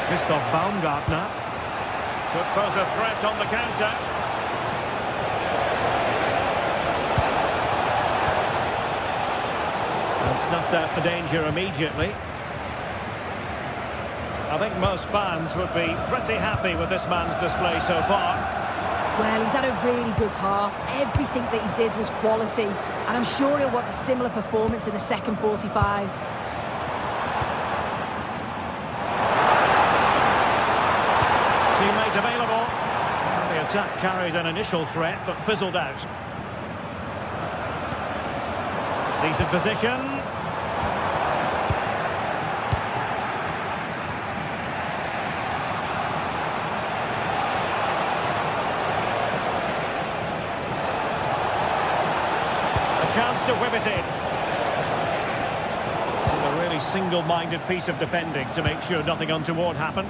Christoph Baumgartner could pose a threat on the counter. And snuffed out the danger immediately. I think most fans would be pretty happy with this man's display so far. Well, he's had a really good half. Everything that he did was quality. And I'm sure he'll want a similar performance in the second 45. Teammate available. And the attack carried an initial threat, but fizzled out. Decent position. Chance to whip it in. And a really single-minded piece of defending to make sure nothing untoward happened.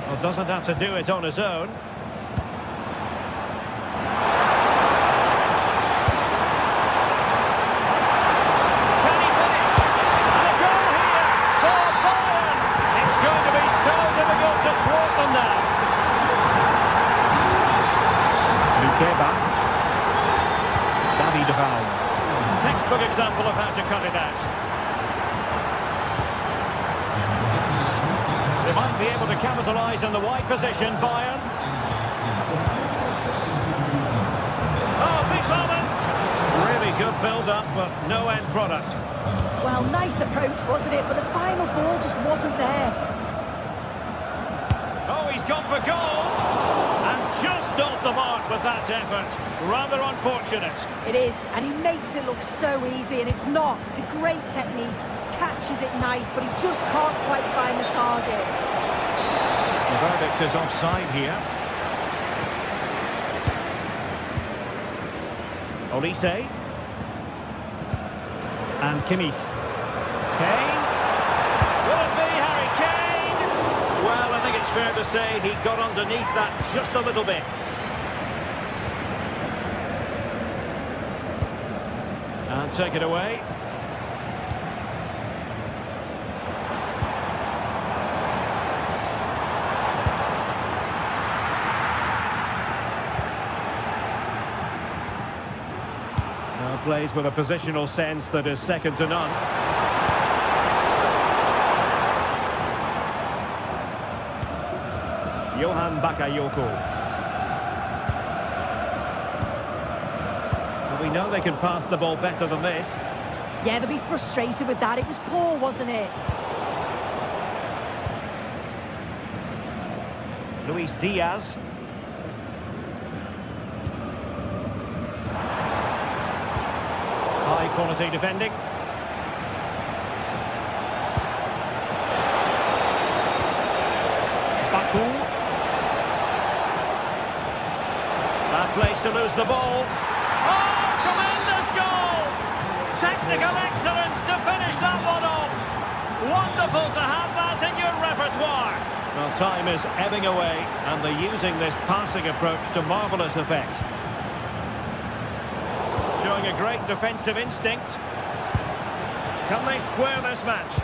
Well, doesn't have to do it on his own. Can he finish? And a goal here for Bayern. It's going to be so difficult to thwart them now. Lukeba. David Val. Textbook textbook example of how to cut it out. They might be able to capitalise in the wide position, Bayern. Oh, big moment! Really good build-up, but no end product. Well, nice approach, wasn't it? But the final ball just wasn't there. Oh, he's gone for goal! And just off the mark with that effort. Rather unfortunate. It is, and he makes it look so easy, and it's not. It's a great technique. Catches it nice, but he just can't quite find the target. The verdict is offside here. Olise. And Kimmich. Kane. Will it be Harry Kane? Well, I think it's fair to say he got underneath that just a little bit. And take it away. Plays with a positional sense that is second to none. Johan Bakayoko. Well, we know they can pass the ball better than this. Yeah, they'll be frustrated with that. It was poor, wasn't it? Luis Diaz. High quality defending. Baku. Bad place to lose the ball. Oh, tremendous goal! Technical excellence to finish that one off. Wonderful to have that in your repertoire. Well, time is ebbing away, and they're using this passing approach to marvellous effect. Showing a great defensive instinct. Can they square this match?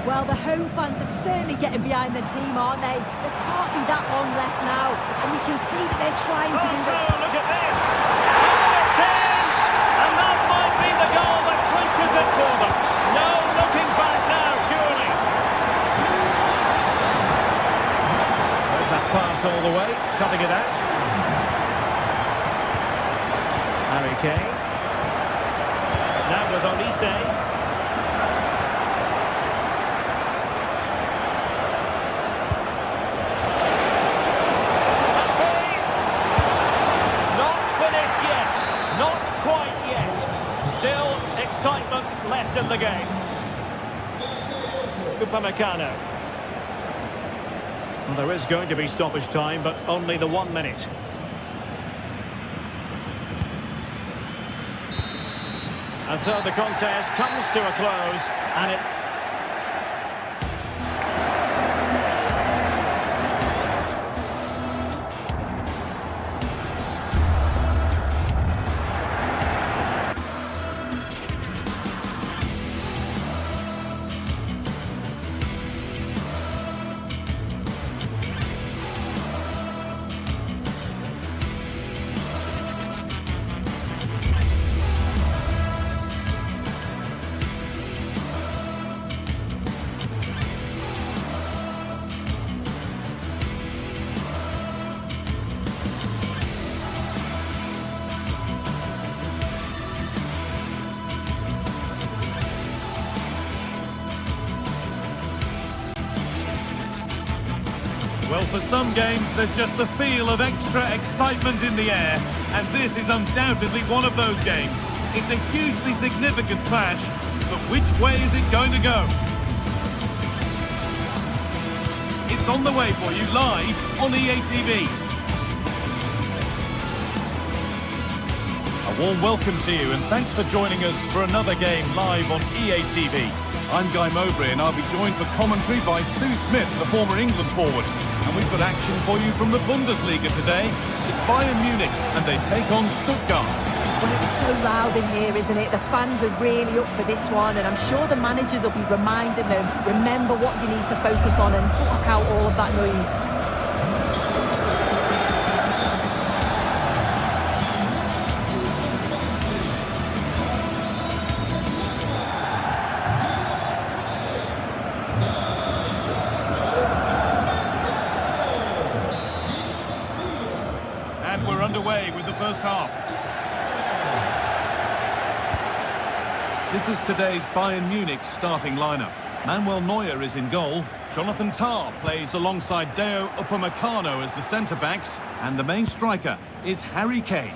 Well, the home fans are certainly getting behind the team, aren't they? There can't be that long left now. And you can see that they're trying to do that. Look at this! And it's in! And that might be the goal that clinches it for them. No looking back now, surely. There's that pass all the way, cutting it out. Harry Kane. Now with Olise. Excitement left in the game. Upamecano. Well, there is going to be stoppage time, but only the 1 minute. And so the contest comes to a close, and it... Well, for some games, there's just the feel of extra excitement in the air, and this is undoubtedly one of those games. It's a hugely significant clash, but which way is it going to go? It's on the way for you live on EA TV. A warm welcome to you, and thanks for joining us for another game live on EA TV. I'm Guy Mowbray, and I'll be joined for commentary by Sue Smith, the former England forward. And we've got action for you from the Bundesliga today. It's Bayern Munich, and they take on Stuttgart. Well, it's so so loud in here, isn't it? The fans are really up for this one, and I'm sure the managers will be reminding them, remember what you need to focus on and block out all of that noise. And we're underway with the first half. This is today's Bayern Munich starting lineup. Manuel Neuer is in goal. Jonathan Tah plays alongside Deo Upamecano as the centre-backs. And the main striker is Harry Kane.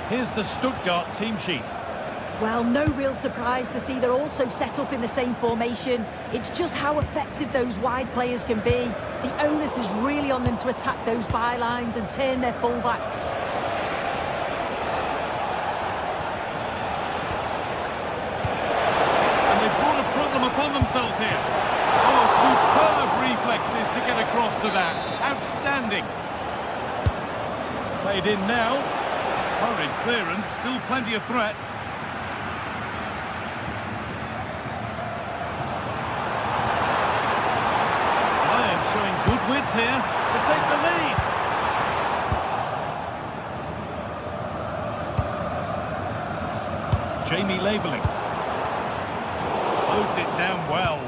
Here's the Stuttgart team sheet. Well, no real surprise to see they're also set up in the same formation. It's just how effective those wide players can be. The onus is really on them to attack those bylines and turn their fullbacks. And they've brought a problem upon themselves here. Oh, superb reflexes to get across to that. Outstanding. It's played in now. Hurried clearance, still plenty of threat. Good width here to take the lead. Jamie Laveling. Closed it down well.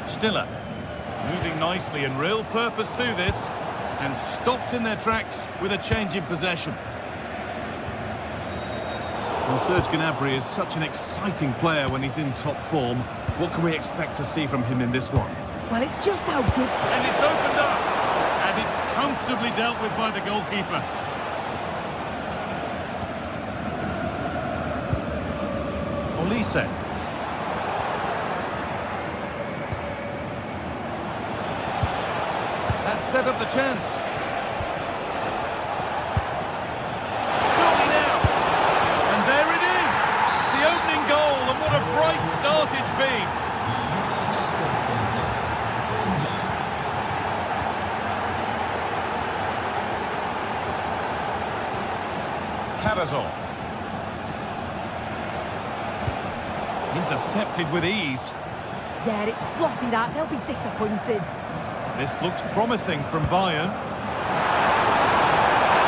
Stiller. Moving nicely and real purpose to this. And stopped in their tracks with a change in possession. Well, Serge Gnabry is such an exciting player when he's in top form. What can we expect to see from him in this one? Well, it's just how good... And it's opened up. And it's comfortably dealt with by the goalkeeper. Olise. That set up the chance. What a bright start it's been. Cavazor. Intercepted with ease. Yeah, it's sloppy that. They'll be disappointed. This looks promising from Bayern.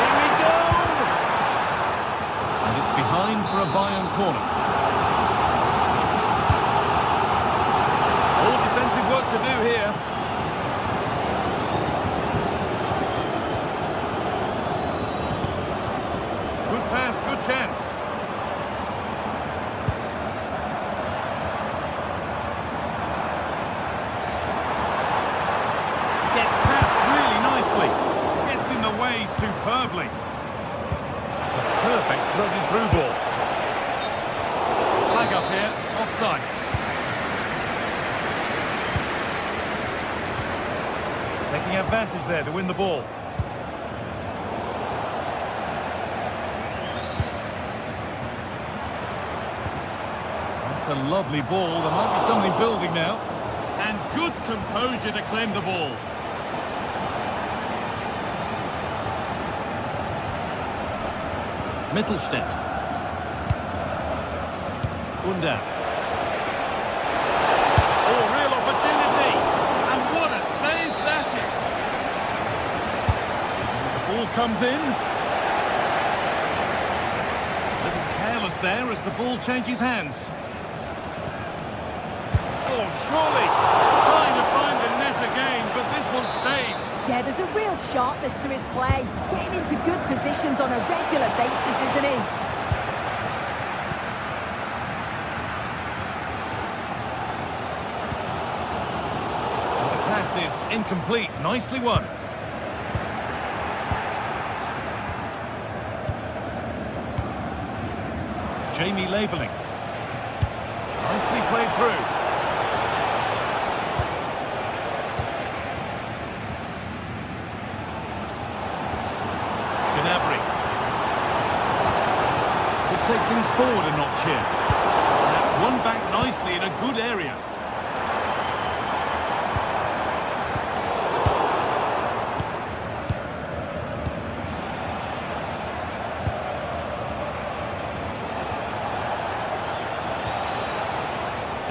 Here we go! And it's behind for a Bayern corner. Work to do here. Good pass, good chance. Gets passed really nicely. Gets in the way superbly. It's a perfect floated through ball. Flag up here, offside. Taking advantage there to win the ball. That's a lovely ball. There might be something building now. And good composure to claim the ball. Mittelstädt. Undaf. Oh, real opportunity. And what a save that is. The ball comes in. A little careless there as the ball changes hands. Oh, surely trying to find the net again, but this one's saved. Yeah, there's a real sharpness to his play. Getting into good positions on a regular basis, isn't he? The pass is incomplete. Nicely won. Jamie Laveling. Nicely played through. Take things forward a notch here. That's won back nicely in a good area.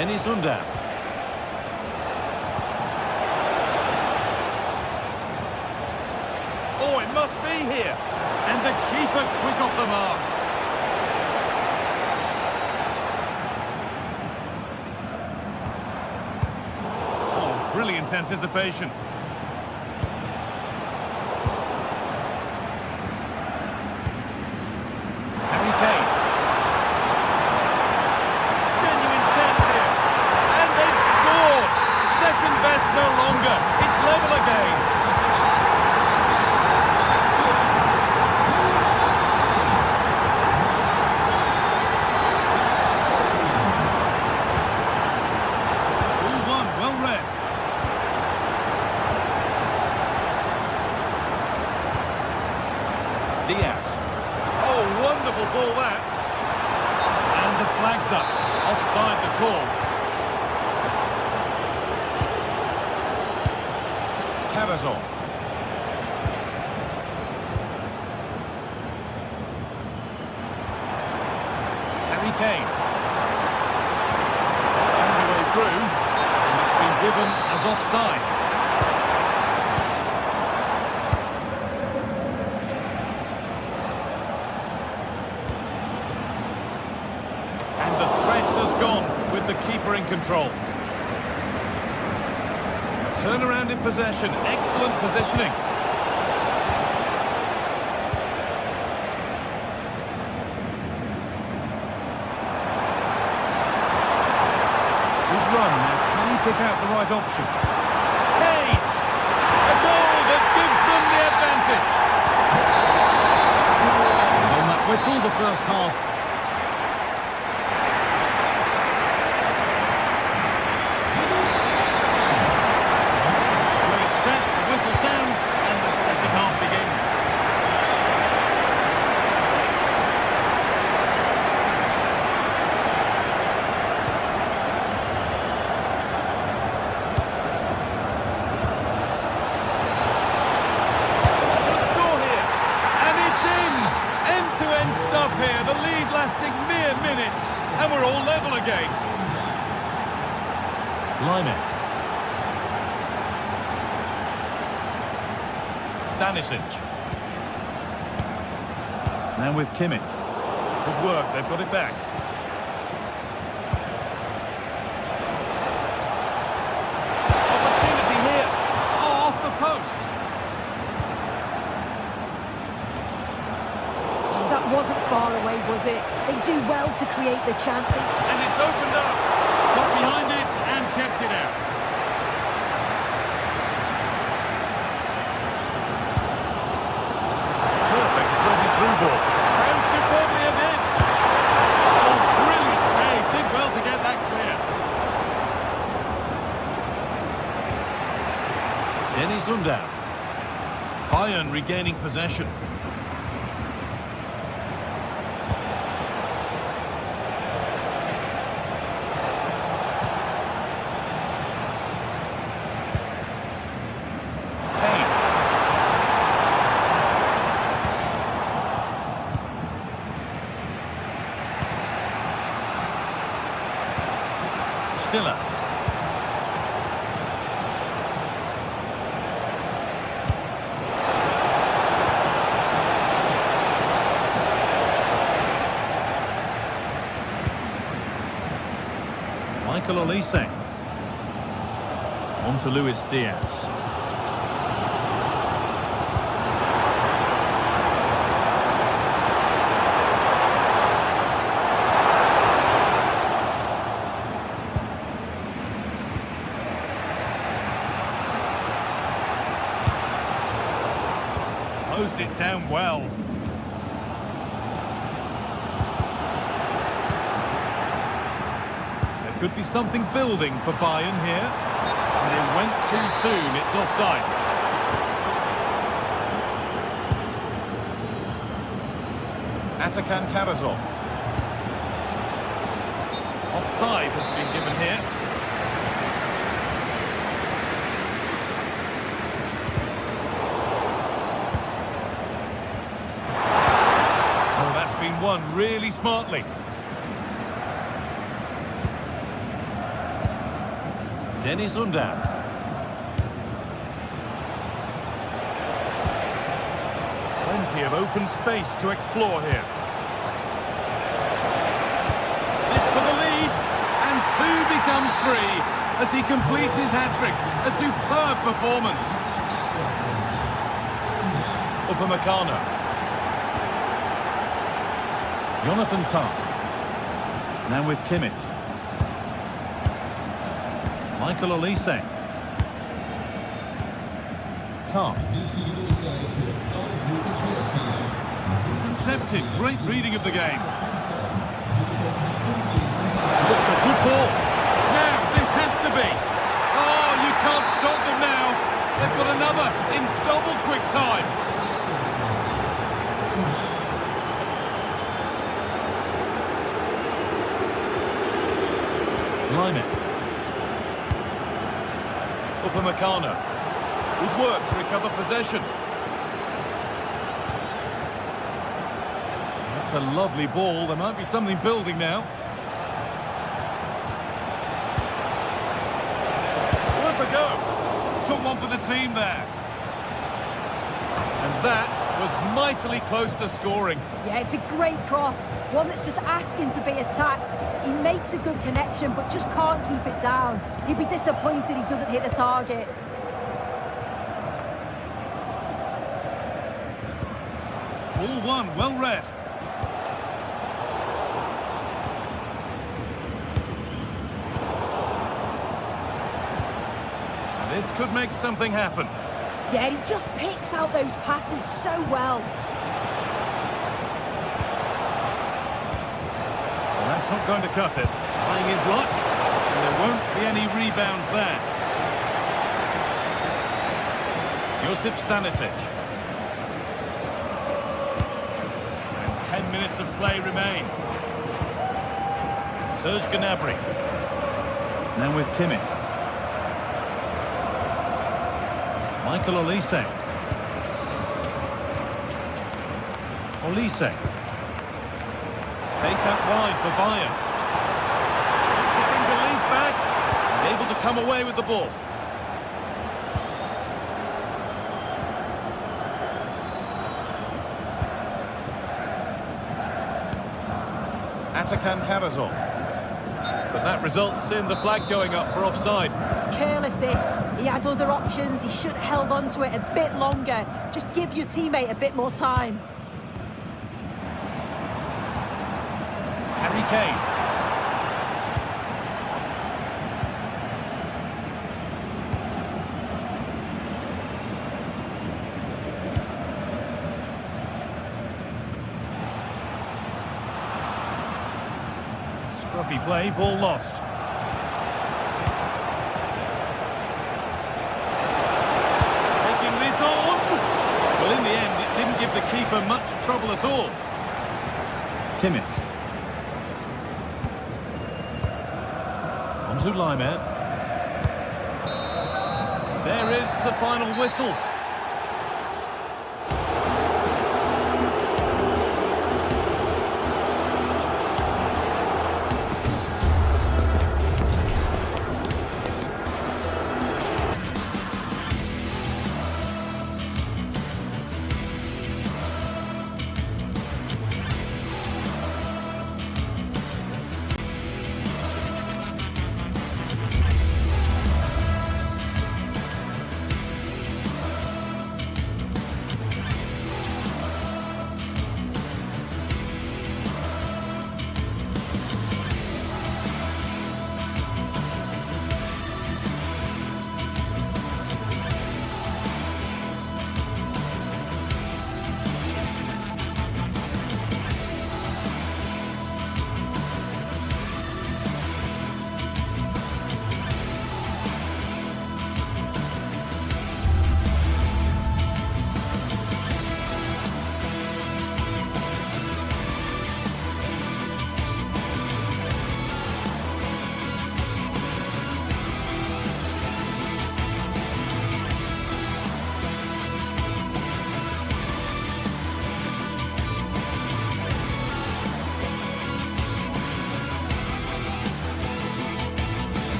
Dennis Undav. Oh, it must be here. And the keeper quick off the mark. Oh, brilliant anticipation. Harry Kane. Genuine chance here. And they've scored. Second best no longer. It's level again. Diaz. Oh, wonderful ball that. And the flag's up. Offside the call. Cavazon. Harry Kane. Found the way through. And it's been given as offside. With the keeper in control. Turnaround in possession. Excellent positioning. Good run. Now can he pick out the right option? Hey! A goal that gives them the advantage. And on that whistle, the first half. Here, the lead lasting mere minutes, and we're all level again. Lyman. Stanisic. Now with Kimmich. Good work, they've got it back. Opportunity here. Oh, off the post. Wasn't far away, was it? They do well to create the chance. And it's opened up. Got behind it and kept it out. Perfect through ball. And superbly ahead. Oh, brilliant save. Did well to get that clear. Dennis Undav. Bayern regaining possession. Stiller. Michael Olise. On to Luis Diaz. Closed it down well. There could be something building for Bayern here. And it went too soon. It's offside. Atakan Cavazon. Offside has been given here. Won really smartly. Dennis Undav. Plenty of open space to explore here. This for the lead, and 2 becomes 3 as he completes his hat-trick. A superb performance. Upamecano. Jonathan Tah. Now with Kimmich. Michael Olise. Tah. Intercepted. Great reading of the game. Looks a good ball. Now, this has to be. Oh, you can't stop them now. They've got another in double quick time. Lyman. Upamecano. Good work to recover possession. That's a lovely ball. There might be something building now. Worth a go. Took one for the team there. And that was mightily close to scoring. Yeah, it's a great cross. One that's just asking to be attacked. He makes a good connection, but just can't keep it down. He'd be disappointed he doesn't hit the target. Ball one, well read. And this could make something happen. Yeah, he just picks out those passes so well. Well, that's not going to cut it. Trying his luck. And there won't be any rebounds there. Josip Stanisic. And 10 minutes of play remain. Serge Gnabry. Now with Kimmich. Michael Olise. Olise. Space out wide for Bayern. It's getting belief back and able to come away with the ball. Atakan Karazor. But that results in the flag going up for offside. It's careless, this. He had other options. He should have held on to it a bit longer. Just give your teammate a bit more time. Harry Kane. Scruffy play, ball lost. Taking this on. Well, in the end, it didn't give the keeper much trouble at all. Kimmich. On to Lyman. There is the final whistle.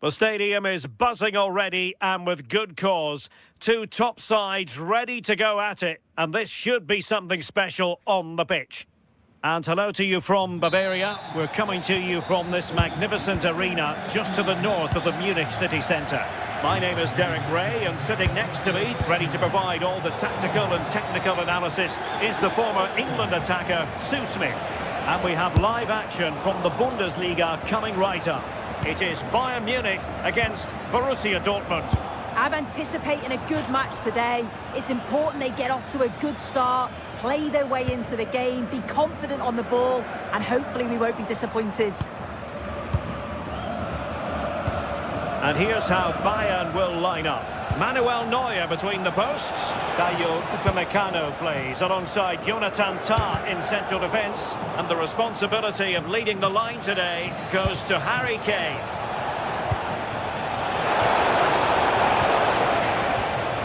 The stadium is buzzing already, and with good cause. Two top sides ready to go at it, and this should be something special on the pitch. And hello to you from Bavaria. We're coming to you from this magnificent arena just to the north of the Munich city centre. My name is Derek Ray, and sitting next to me, ready to provide all the tactical and technical analysis, is the former England attacker, Sue Smith. And we have live action from the Bundesliga coming right up. It is Bayern Munich against Borussia Dortmund. I'm anticipating a good match today. It's important they get off to a good start, play their way into the game, be confident on the ball, and hopefully we won't be disappointed. And here's how Bayern will line up. Manuel Neuer between the posts. Dayot Upamecano plays alongside Jonathan Tah in central defence. And the responsibility of leading the line today goes to Harry Kane.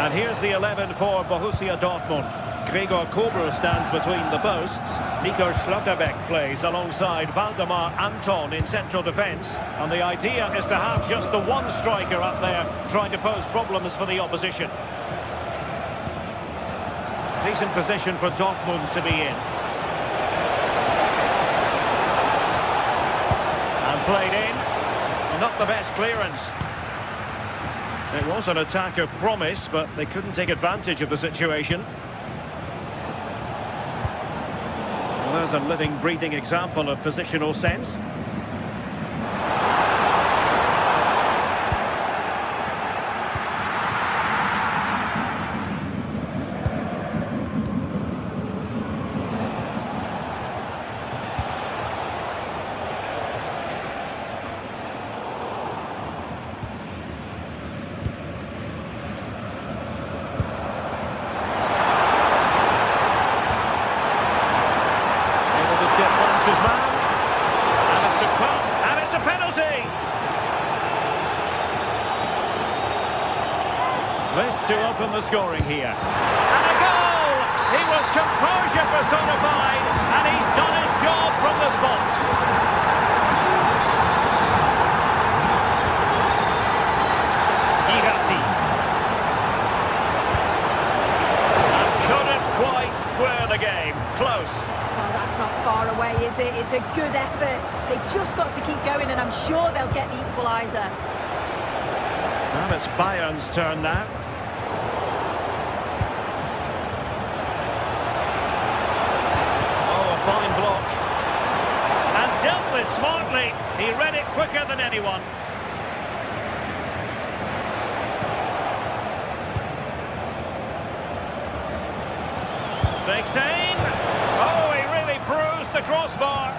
And here's the 11 for Borussia Dortmund. Gregor Kobel stands between the posts. Nico Schlotterbeck plays alongside Waldemar Anton in central defence. And the idea is to have just the one striker up there trying to pose problems for the opposition. Decent position for Dortmund to be in. And played in. Not the best clearance. It was an attack of promise, but they couldn't take advantage of the situation. Well, there's a living, breathing example of positional sense. This to open the scoring here. And a goal! He was composure personified, and he's done his job from the spot. Girassi. And couldn't quite square the game. Close. Well, that's not far away, is it? It's a good effort. They've just got to keep going, and I'm sure they'll get the equalizer. Well, it's Bayern's turn now. Fine block. And dealt with smartly. He read it quicker than anyone. Takes aim. Oh, he really bruised the crossbar.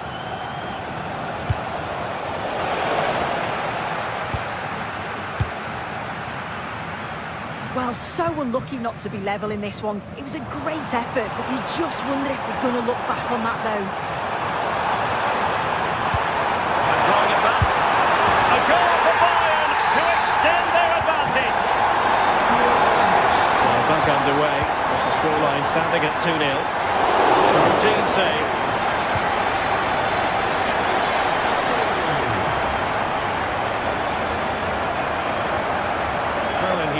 Well, so unlucky not to be level in this one. It was a great effort, but you just wonder if they're going to look back on that, though. And drawing it back. A goal for Bayern to extend their advantage. Well, back underway. The scoreline standing at 2-0. Routine save.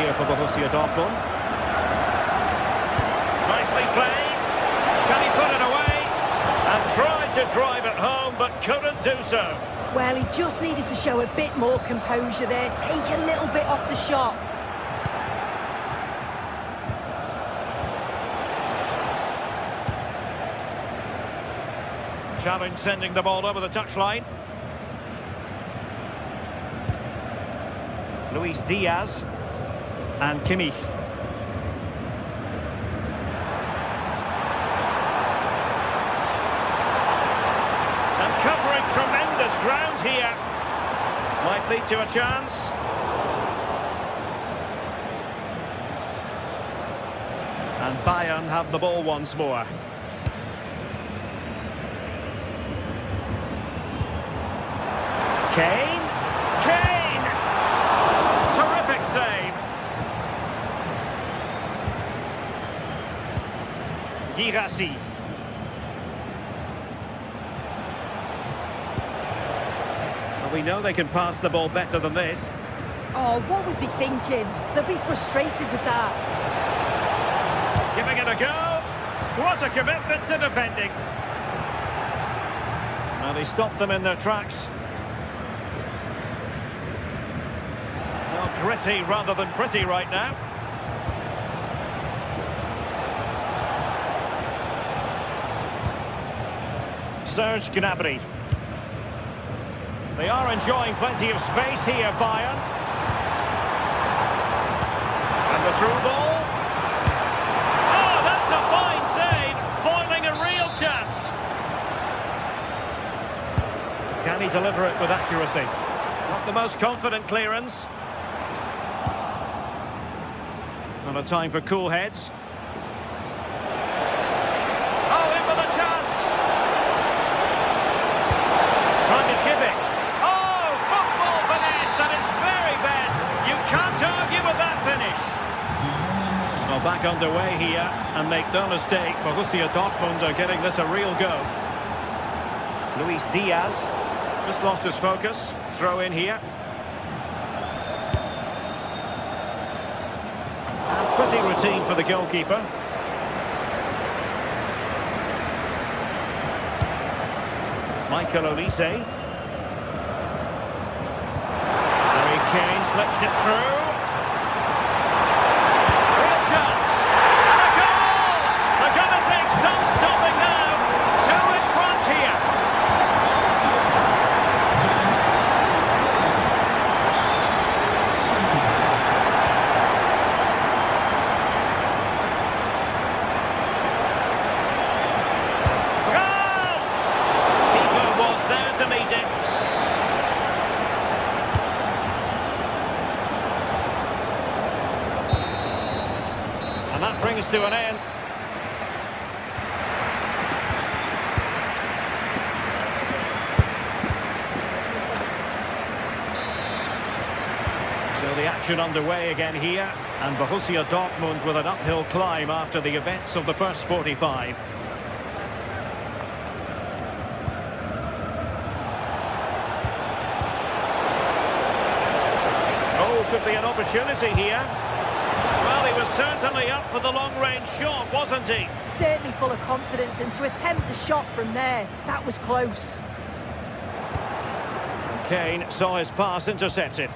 For Borussia Dortmund. Nicely played. Can he put it away? And tried to drive it home, but couldn't do so. Well, he just needed to show a bit more composure there, take a little bit off the shot. Challenge sending the ball over the touchline. Luis Diaz. And Kimmich. And covering tremendous ground here. Might lead to a chance. And Bayern have the ball once more. Kane. Kane! Terrific save. Girassi. Well, we know they can pass the ball better than this. Oh, what was he thinking? They'll be frustrated with that. Giving it a go. What a commitment to defending. And he stopped them in their tracks. Well, gritty rather than pretty right now. Serge Gnabry. They are enjoying plenty of space here, Bayern. And the through ball. Oh, that's a fine save, foiling a real chance. Can he deliver it with accuracy? Not the most confident clearance. Not a time for cool heads. Oh, in with a chance. Trying to chip it. Oh, football finesse at its very best. You can't argue with that finish. Well, back underway here, and make no mistake, Borussia Dortmund are getting this a real go. Luis Diaz just lost his focus. Throw in here. And pretty routine for the goalkeeper. Michael Olise. Harry Kane slips it through. Real chance. And a goal! They're going to take some stopping now. Two in front here. And that brings to an end. So the action underway again here, and Borussia Dortmund with an uphill climb after the events of the first 45. Oh, could be an opportunity here. Well, he was certainly up for the long-range shot, wasn't he? Certainly full of confidence, and to attempt the shot from there, that was close. Kane saw his pass intercepted.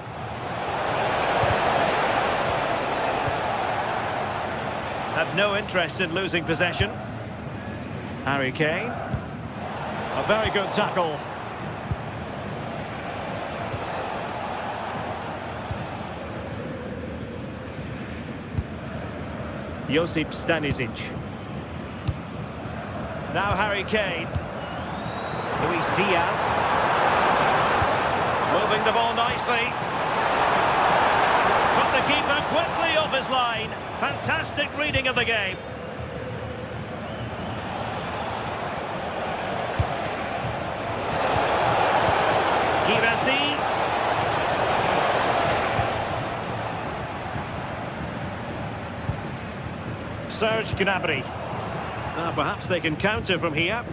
Had no interest in losing possession. Harry Kane. A very good tackle. Josip Stanisic. Now Harry Kane. Luis Diaz. Moving the ball nicely. Got the keeper quickly off his line. Fantastic reading of the game. Girassi. Serge Gnabry. Perhaps they can counter from here.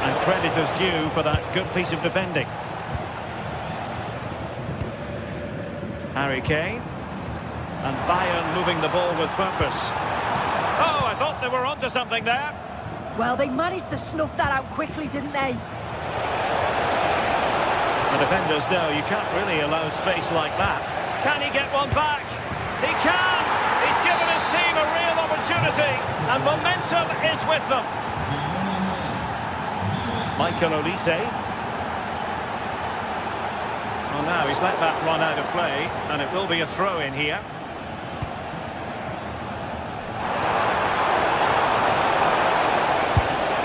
And credit is due for that good piece of defending. Harry Kane. And Bayern moving the ball with purpose. Oh, I thought they were onto something there. Well, they managed to snuff that out quickly, didn't they? The defenders know you can't really allow space like that. Can he get one back? He can! He's given his team a real opportunity, and momentum is with them. Michael Olise. Well, now he's let that run out of play, and it will be a throw in here.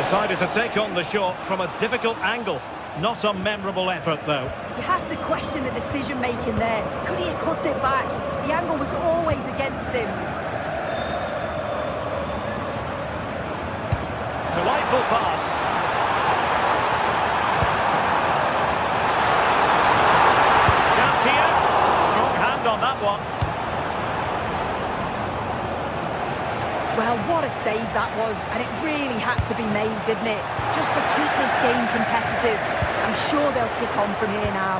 Decided to take on the shot from a difficult angle. Not a memorable effort, though. You have to question the decision-making there. Could he have cut it back? The angle was always against him. Delightful pass. Chance here. Strong hand on that one. Well, what a save that was, and it really had to be made, didn't it? Just to keep this game competitive. I'm sure they'll kick on from here now.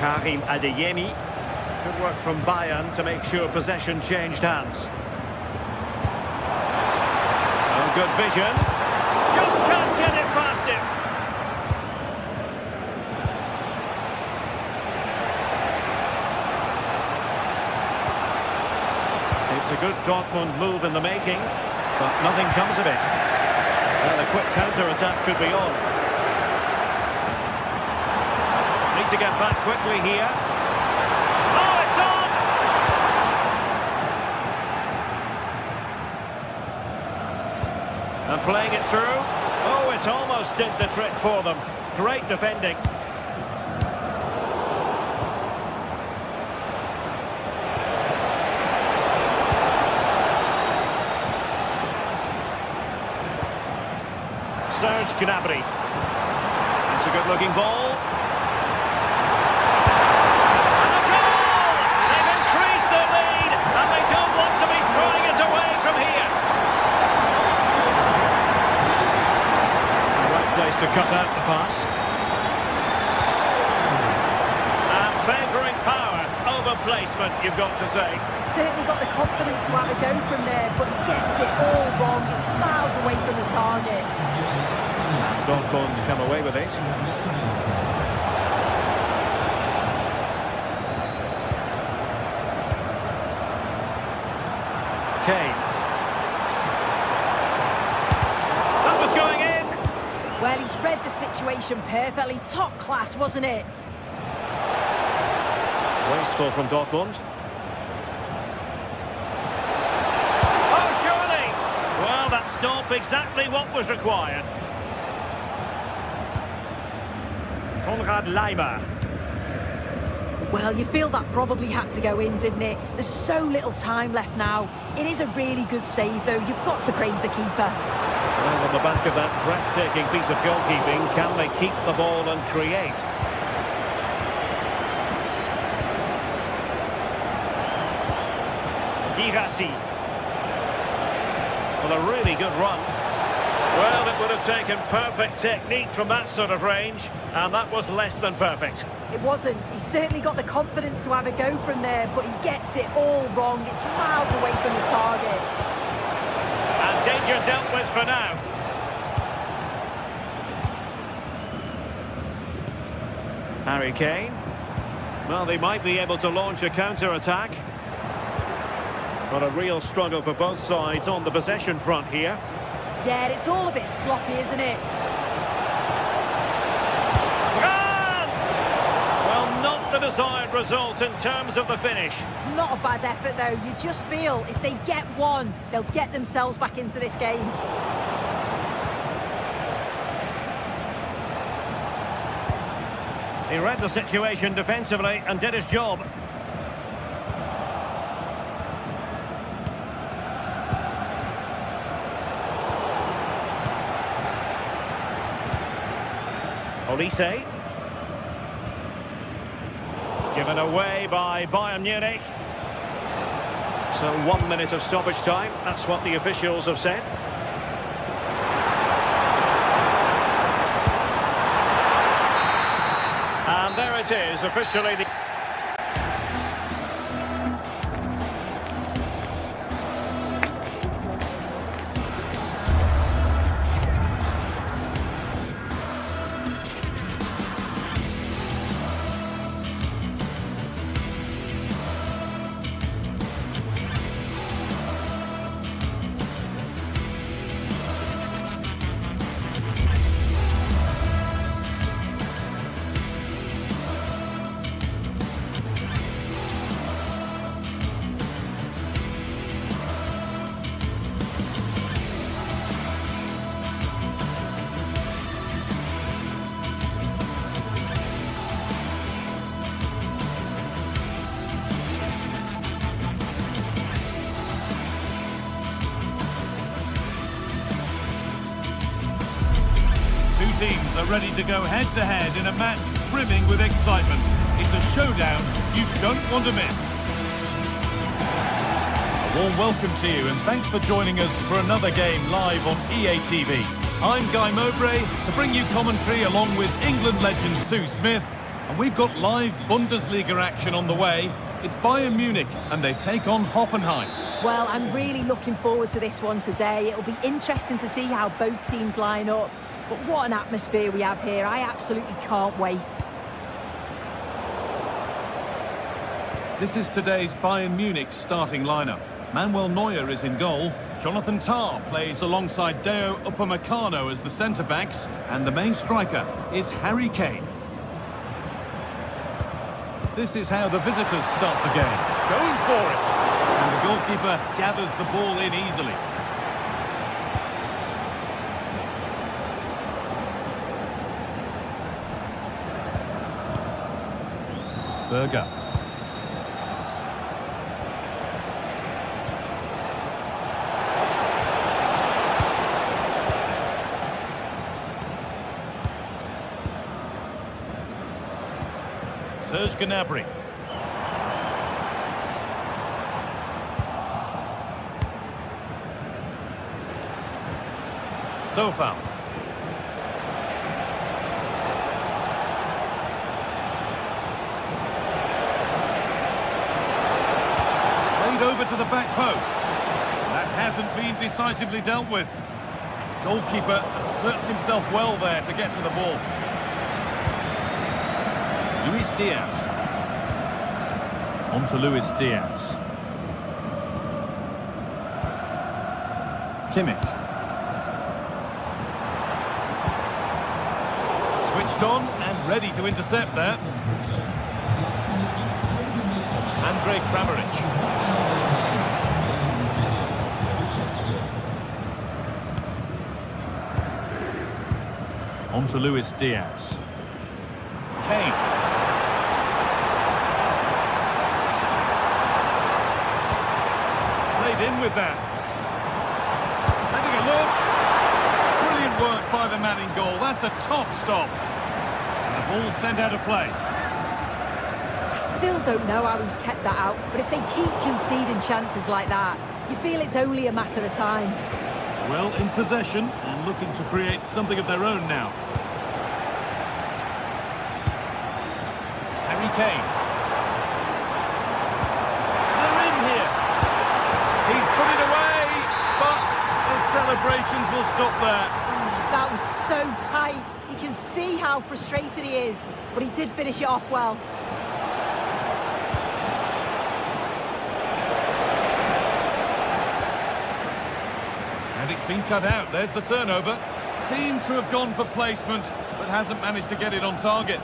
Karim Adeyemi. Good work from Bayern to make sure possession changed hands. Oh, good vision. Just can't get it past him. It's a good Dortmund move in the making, but nothing comes of it. Well, a quick counter-attack could be on. Need to get back quickly here. Oh, it's on! And playing it through. Oh, it almost did the trick for them. Great defending. Serge Gnabry. It's a good-looking ball. And a goal! They've increased their lead, and they don't want to be throwing it away from here. The right place to cut out the pass. And favouring power over placement, you've got to say. Certainly got the confidence to have a go from there, but he gets it all wrong. It's miles away from the target. Dortmund come away with it. Kane. That was going in. Well, he's read the situation perfectly. Top class, wasn't it? Wasteful from Dortmund. Oh, surely! Well, that stop exactly what was required. Konrad Laimer. Well, you feel that probably had to go in, didn't it? There's so little time left now. It is a really good save, though. You've got to praise the keeper. Well, on the back of that breathtaking piece of goalkeeping, can they keep the ball and create? Girassi. Well, a really good run. Well, it would have taken perfect technique from that sort of range, and that was less than perfect. It wasn't. He's certainly got the confidence to have a go from there, but he gets it all wrong. It's miles away from the target. And danger dealt with for now. Harry Kane. Well, they might be able to launch a counter-attack. But a real struggle for both sides on the possession front here. Yeah, it's all a bit sloppy, isn't it? Grant! Well, not the desired result in terms of the finish. It's not a bad effort, though. You just feel if they get one, they'll get themselves back into this game. He read the situation defensively and did his job. Olise. Given away by Bayern Munich. So 1 minute of stoppage time. That's what the officials have said. And there it is, officially the... Teams are ready to go head-to-head in a match brimming with excitement. It's a showdown you don't want to miss. A warm welcome to you and thanks for joining us for another game live on EA TV. I'm Guy Mowbray to bring you commentary along with England legend Sue Smith And we've got live Bundesliga action on the way. It's Bayern Munich and they take on Hoffenheim. Well, I'm really looking forward to this one today. It'll be interesting to see how both teams line up. But what an atmosphere we have here. I absolutely can't wait. This is today's Bayern Munich starting lineup. Manuel Neuer is in goal. Jonathan Tah plays alongside Deo Upamecano as the centre-backs. And the main striker is Harry Kane. This is how the visitors start the game. Going for it. And the goalkeeper gathers the ball in easily. Berger. Serge Gnabry. Sofal. Played over to the back post. That hasn't been decisively dealt with. Goalkeeper asserts himself well there to get to the ball. Luis Diaz. On to Luis Diaz. Kimmich. Switched on and ready to intercept there. Andrej Kramaric. On to Luis Diaz. Kane. In with that. Having a look. Brilliant work by the man in goal. That's a top stop. And the ball sent out of play. I still don't know how he's kept that out, but if they keep conceding chances like that, you feel it's only a matter of time. Well, in possession and looking to create something of their own now. Harry Kane. Celebrations will stop there. That was so tight. You can see how frustrated he is, but he did finish it off well. And it's been cut out. There's the turnover. Seemed to have gone for placement, but hasn't managed to get it on target.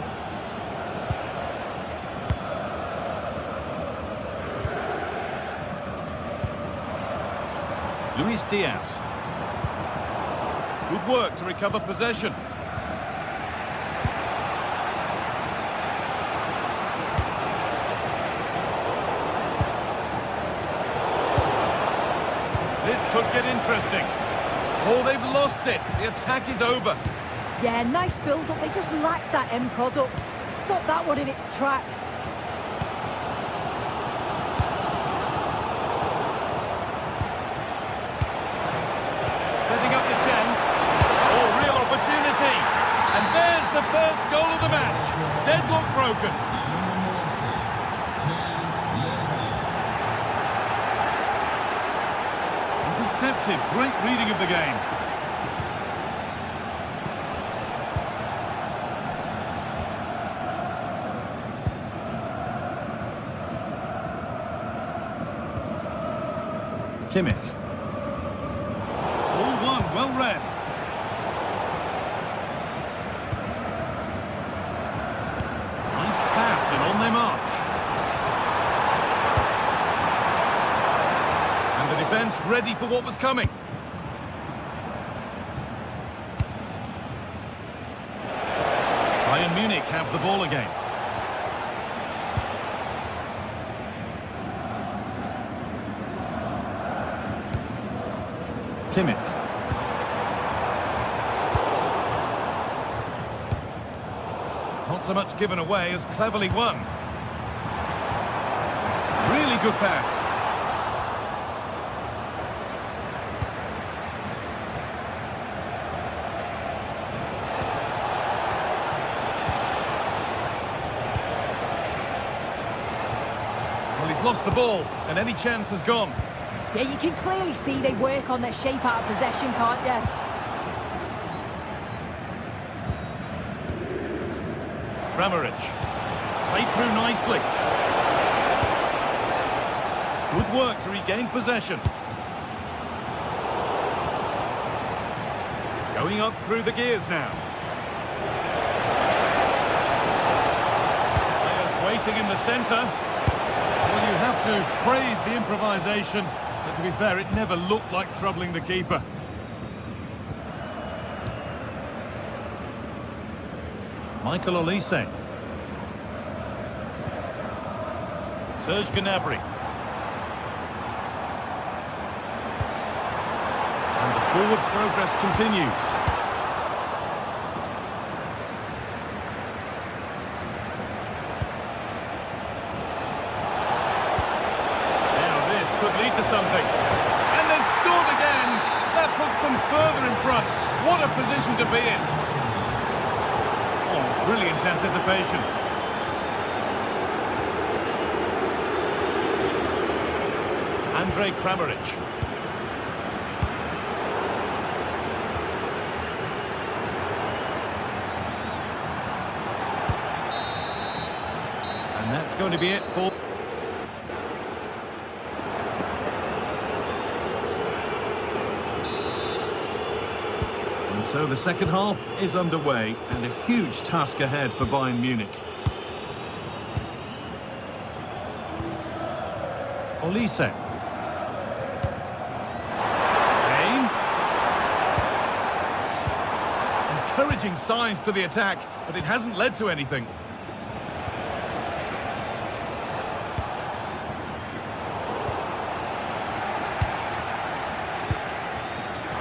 Luis Diaz. Good work to recover possession. This could get interesting. Oh, they've lost it. The attack is over. Yeah, nice build-up. They just lacked that end product. Stop that one in its tracks. Setting up the chance. Oh, real opportunity. And there's the first goal of the match. Deadlock broken. Intercepted. Great reading of the game. Kimmich. All one, well read. Nice pass and on they march. And the defence ready for what was coming. Bayern Munich have the ball again. Kimmich. Not so much given away as cleverly won. Really good pass. He's lost the ball, and any chance has gone. Yeah, you can clearly see they work on their shape out of possession, can't you? Kramaric. Played through nicely. Good work to regain possession. Going up through the gears now. Players waiting in the centre. Well, you have to praise the improvisation, but to be fair, it never looked like troubling the keeper. Michael Olise. Serge Gnabry. And the forward progress continues. Now this could lead to something. And they've scored again. That puts them further in front. What a position to be in. Oh, brilliant anticipation. Andrej Kramaric. And that's going to be it for... And so the second half is underway, and a huge task ahead for Bayern Munich. Olise. Encouraging signs to the attack, but it hasn't led to anything.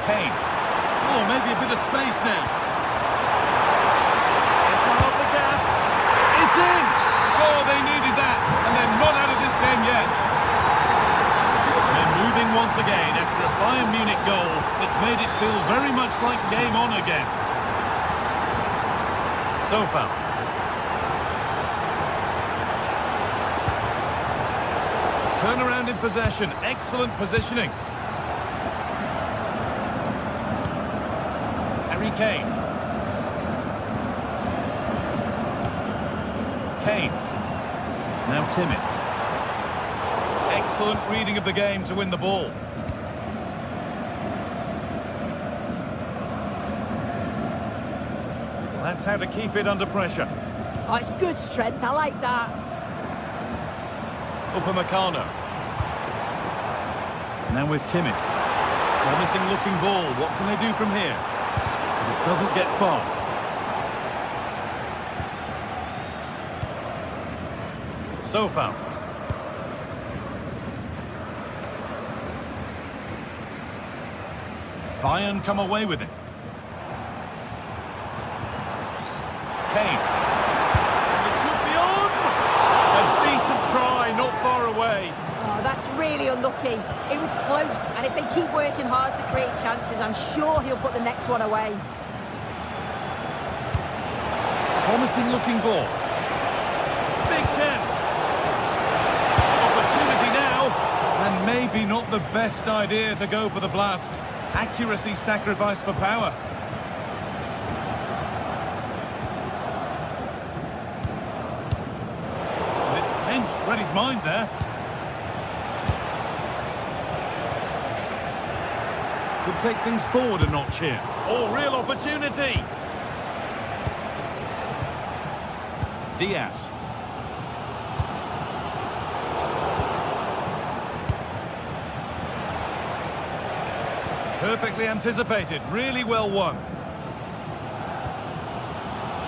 Kane. Oh, maybe a bit of space now. Let's run off the gas. It's in! Oh, they needed that, and they're not out of this game yet. They're moving once again after a Bayern Munich goal that's made it feel very much like game on again. So far. Turnaround in possession. Excellent positioning. Harry Kane. Kane. Now Kimmich. Excellent reading of the game to win the ball. That's how to keep it under pressure. Oh, it's good strength. I like that. Upamecano. Now with Kimmich. Promising looking ball. What can they do from here? But it doesn't get far. So far. Bayern come away with it. Kane. It could be on! A decent try, not far away. Oh, that's really unlucky. It was close, and if they keep working hard to create chances, I'm sure he'll put the next one away. Promising looking ball. Big chance. Opportunity now. And maybe not the best idea to go for the blast. Accuracy sacrificed for power. And it's pinched Reddy's mind there. Could take things forward a notch here. Oh, real opportunity. Diaz. Perfectly anticipated, really well won.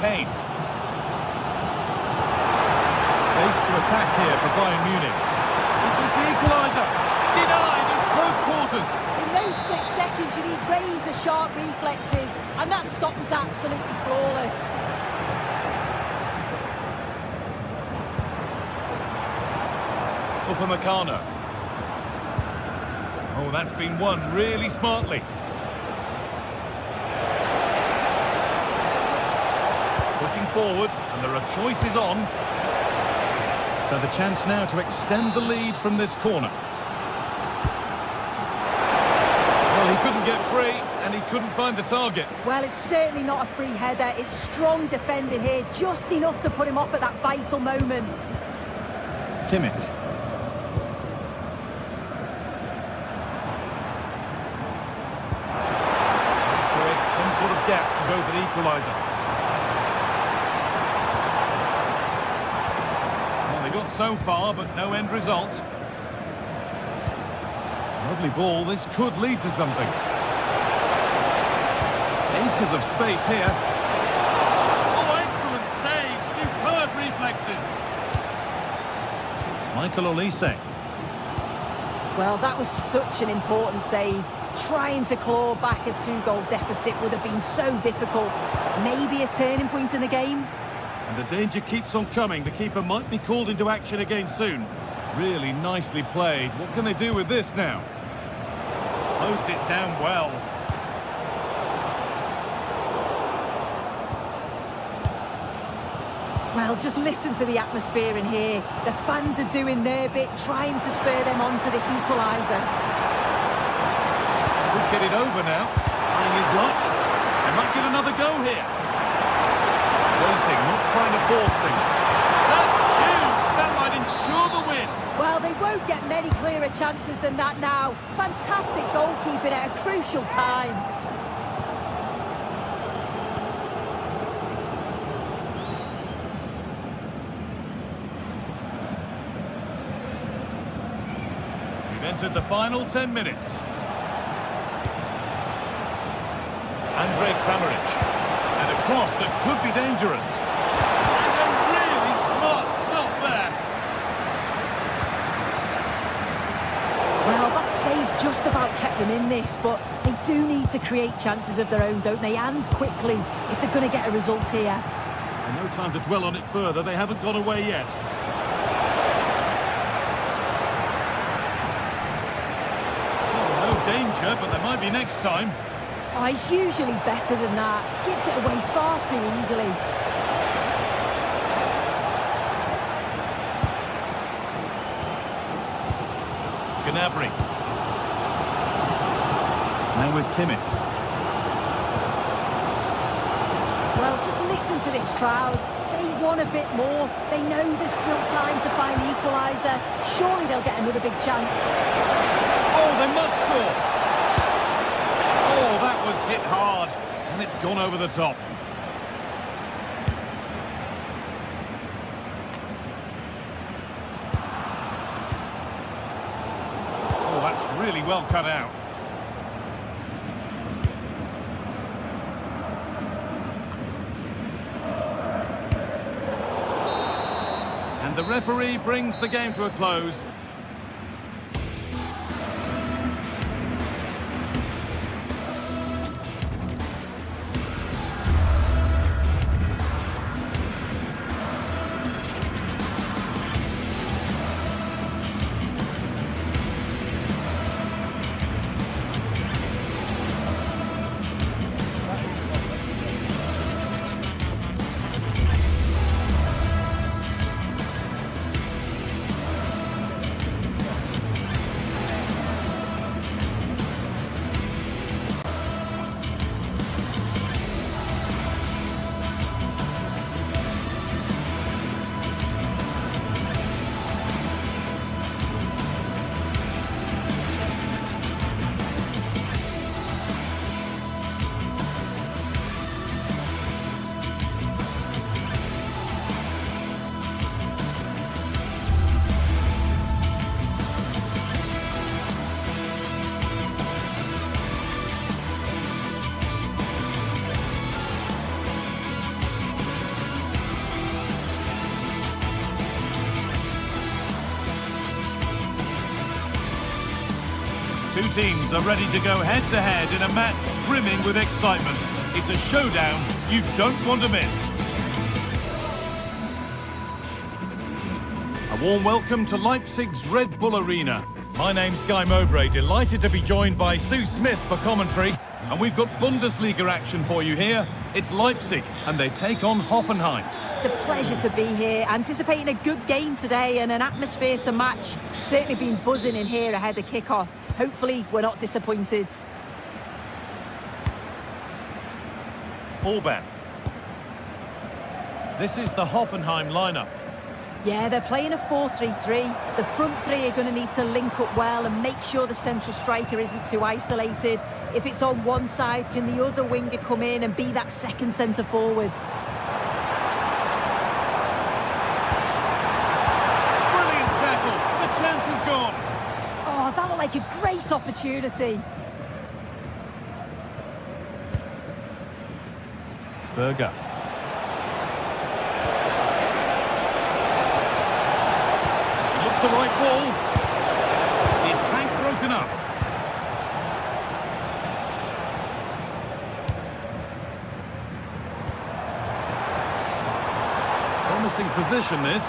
Kane. Space to attack here for Bayern Munich. Is this the equalizer? Denied in close quarters. In those split seconds, you need razor-sharp reflexes, and that stop was absolutely flawless. Upamecano. Oh, that's been won really smartly. Pushing forward, and there are choices on. So the chance now to extend the lead from this corner. Well, he couldn't get free, and he couldn't find the target. Well, it's certainly not a free header. It's strong defending here, just enough to put him off at that vital moment. Kimmich. Creates some sort of gap to go for the equalizer. Well, they got so far, but no end result. Lovely ball. This could lead to something. Acres of space here. Oh, excellent save. Superb reflexes. Michael Olise. Well, that was such an important save. Trying to claw back a 2-goal deficit would have been so difficult. Maybe a turning point in the game. And the danger keeps on coming. The keeper might be called into action again soon. Really nicely played. What can they do with this now? Closed it down well. Well, just listen to the atmosphere in here. The fans are doing their bit, trying to spur them on to this equaliser. Could get it over now. Trying his luck. They might get another go here. Waiting, not trying to force things. That's huge! That might ensure the win. Well, they won't get many clearer chances than that now. Fantastic goalkeeping at a crucial time. We've entered the final 10 minutes. Andrej Kramaric. And a cross that could be dangerous. And a really smart stop there. Well, that save just about kept them in this, but they do need to create chances of their own, don't they? And quickly, if they're going to get a result here. And no time to dwell on it further. They haven't got away yet. Oh, no danger, but there might be next time. Oh, he's usually better than that. Gives it away far too easily. Gnabry. Now with Kimmich. Well, just listen to this crowd. They want a bit more. They know there's still time to find the equaliser. Surely they'll get another big chance. Oh, they must score. Oh, that was hit hard. And it's gone over the top. Oh, that's really well cut out. And the referee brings the game to a close. Two teams are ready to go head-to-head in a match brimming with excitement. It's a showdown you don't want to miss. A warm welcome to Leipzig's Red Bull Arena. My name's Guy Mowbray, delighted to be joined by Sue Smith for commentary. And we've got Bundesliga action for you here. It's Leipzig, and they take on Hoffenheim. It's a pleasure to be here, anticipating a good game today and an atmosphere to match. Certainly been buzzing in here ahead of kick-off. Hopefully we're not disappointed. Orban. This is the Hoffenheim lineup. Yeah, they're playing a 4-3-3. The front three are going to need to link up well and make sure the central striker isn't too isolated. If it's on one side, can the other winger come in and be that second centre forward? Brilliant tackle. The chance is gone. Oh, that looked like a great opportunity. Berger. Looks the right ball. The attack broken up. Promising position, this.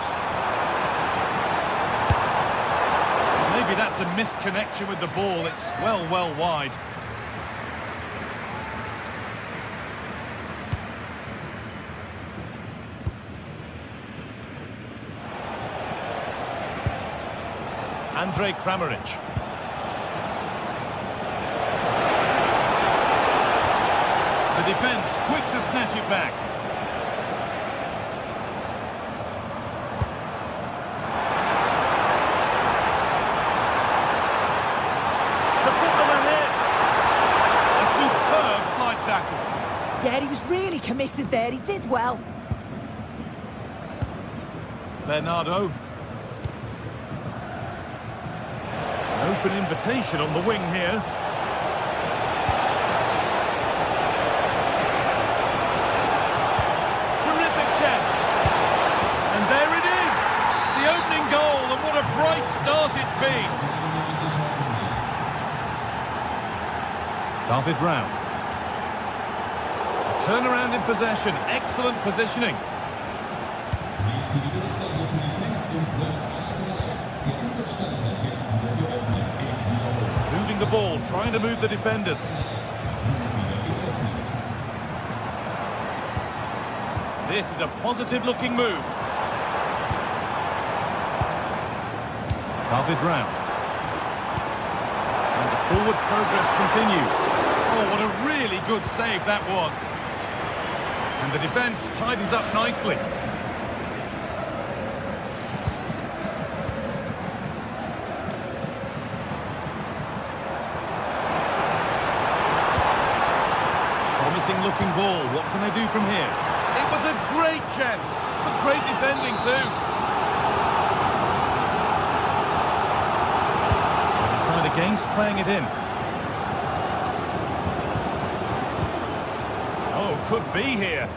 Maybe that's a misconnection with the ball. It's well wide. Andre Kramaric. The defence quick to snatch it back. To put them ahead. A superb slide tackle. Yeah, he was really committed there. He did well. Bernardo. Open invitation on the wing here. Terrific chance. And there it is. The opening goal, and what a bright start it's been. David Raum. Turnaround in possession. Excellent positioning. Moving the ball, trying to move the defenders. This is a positive-looking move. David Raum. And the forward progress continues. Oh, what a really good save that was. And the defence tidies up nicely. Looking ball. What can they do from here? It was a great chance, but great defending too. Decide against playing it in. Oh, could be here.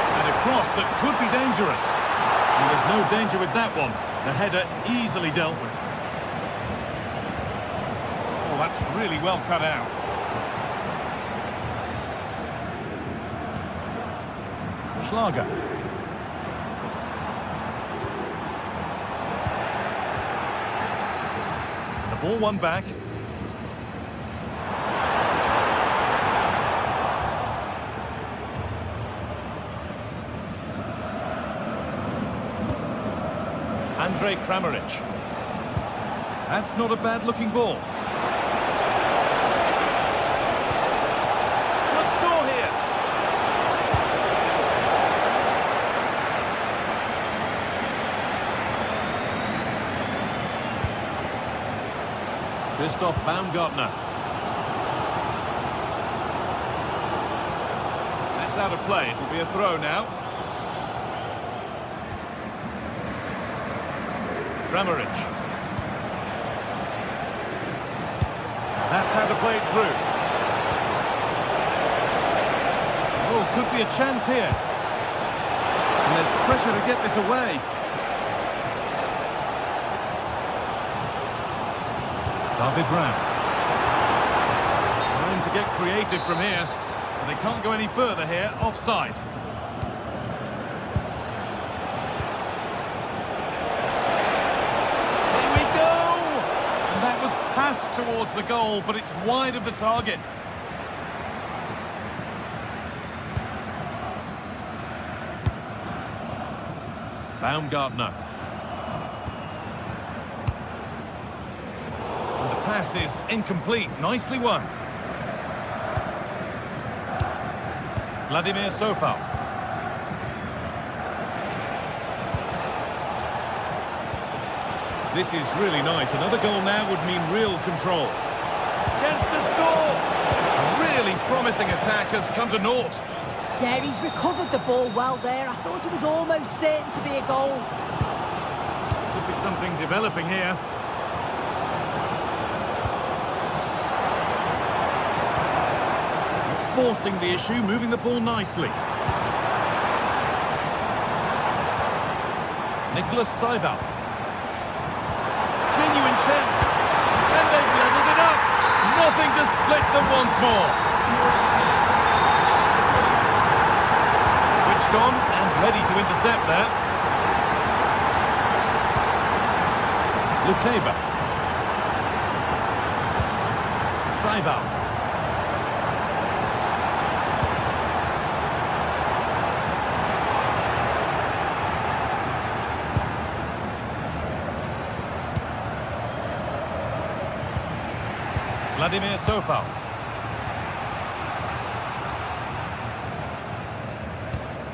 And a cross that could be dangerous. And there's no danger with that one. The header easily dealt with. Oh, that's really well cut out. Schlager. The ball won back. Andre Kramaric. That's not a bad-looking ball. Christoph Baumgartner. That's out of play. It will be a throw now. Kramaric. That's how to play it through. Oh, could be a chance here. And there's pressure to get this away. David Raum. Time to get creative from here. But they can't go any further here. Offside. Here we go! And that was passed towards the goal, but it's wide of the target. Baumgartner. And the pass is incomplete. Nicely won. Vladimir Sofal. This is really nice. Another goal now would mean real control. Chance to score! A really promising attack has come to naught. Yeah, he's recovered the ball well there. I thought it was almost certain to be a goal. Could be something developing here. Forcing the issue, moving the ball nicely. Nicholas Seival. Genuine chance. And they've levelled it up. Nothing to split them once more. Switched on and ready to intercept there. Lukeba. Seival. Vladimir Sofal.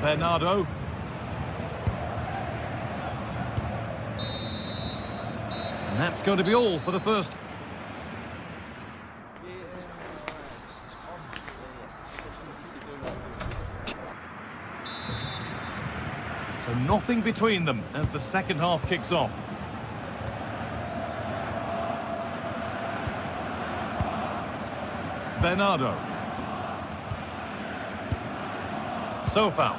Bernardo. And that's going to be all for the first. So nothing between them as the second half kicks off. Bernardo. Sofal.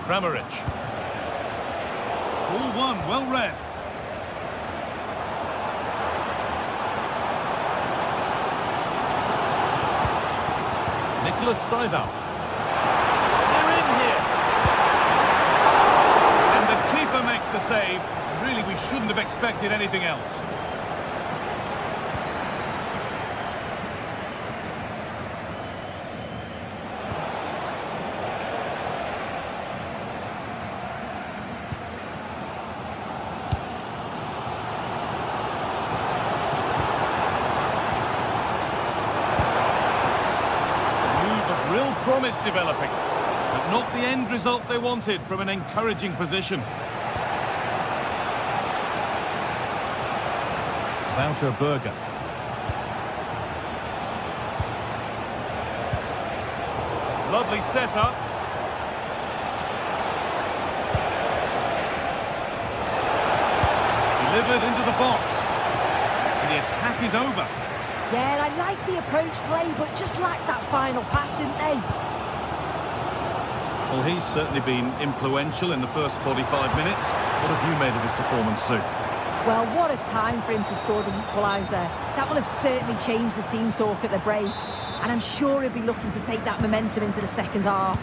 Kramaric. All one, well read. Nicholas Seival. They're in here. And the keeper makes the save. Really, we shouldn't have expected anything else. Promise developing, but not the end result they wanted from an encouraging position. Wouter Berger. Lovely setup. Delivered into the box. And the attack is over. Yeah, I like the approach play, but just lacked that final pass, didn't they? Well, he's certainly been influential in the first 45 minutes. What have you made of his performance, Sue? Well, what a time for him to score the equalizer. That will have certainly changed the team talk at the break. And I'm sure he'll be looking to take that momentum into the second half.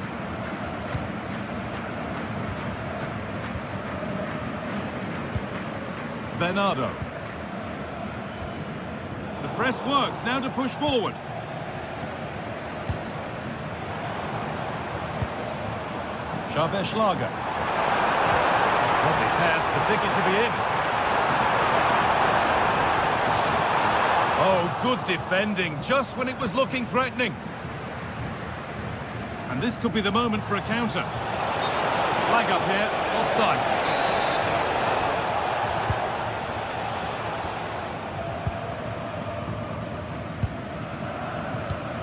Bernardo. The press works, now to push forward. Scharfe-Schlager. Lovely pass, the ticket to be in. Oh, good defending, just when it was looking threatening. And this could be the moment for a counter. Flag up here, offside.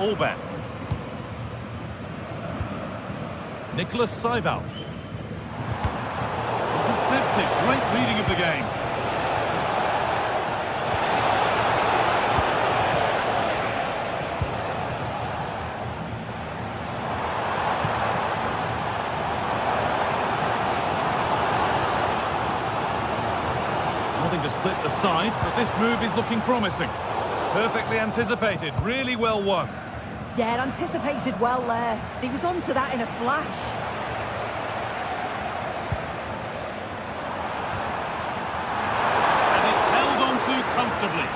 Orban. Nicholas Seival. Intercepted. Great reading of the game. Nothing to split the sides, but this move is looking promising. Perfectly anticipated. Really well won. Yeah, anticipated well there. He was onto that in a flash. And it's held on to comfortably.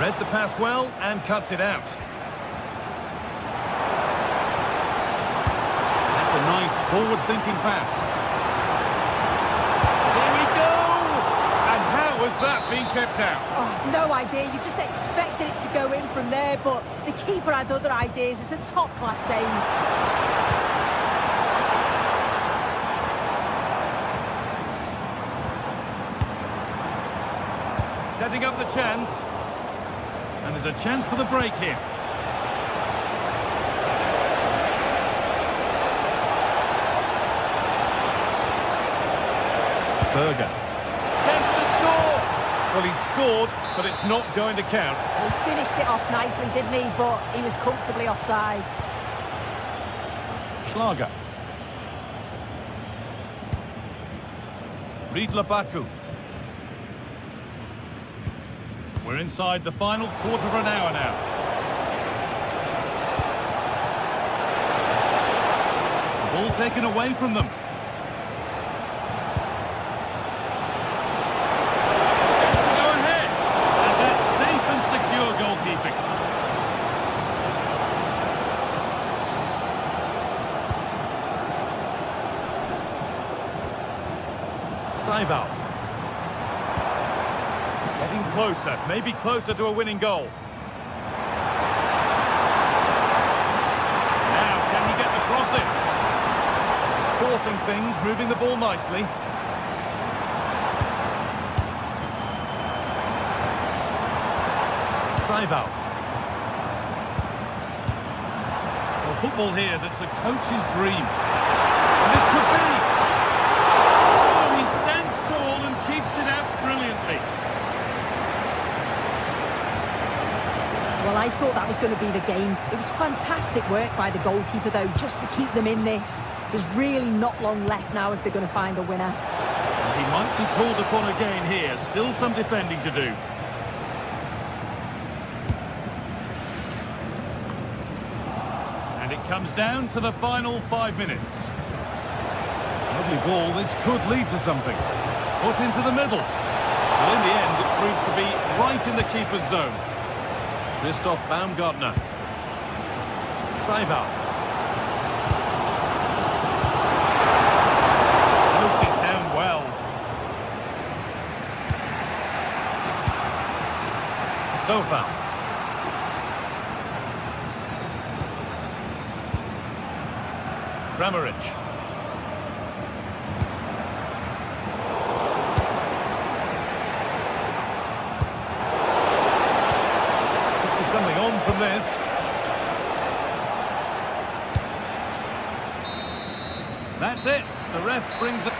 Read the pass well and cuts it out. That's a nice forward-thinking pass. Here we go! And how has that been kept out? Oh, no idea. You just expected it to go in from there, but the keeper had other ideas. It's a top-class save. Setting up the chance. And there's a chance for the break here. Berger. Chance to score! Well, he scored, but it's not going to count. He finished it off nicely, didn't he? But he was comfortably offside. Schlager. Riedler Baku. We're inside the final quarter of an hour now. The ball taken away from them. Go ahead. And that's safe and secure goalkeeping. Saival. Getting closer, maybe closer to a winning goal. Now, can he get the cross in? Forcing things, moving the ball nicely. Saival. Well, football here that's a coach's dream. And this could be. Oh, he stands tall and keeps it out brilliantly. Well, I thought that was going to be the game. It was fantastic work by the goalkeeper, though, just to keep them in this. There's really not long left now if they're going to find a winner. He might be called upon again here. Still some defending to do. And it comes down to the final 5 minutes. Lovely ball. This could lead to something. Put into the middle. Well, in the end, it proved to be right in the keeper's zone. Christoph Baumgartner. Saival. Closed it down well. Sofal. Kramaric. Something on from this. That's it. The ref brings it.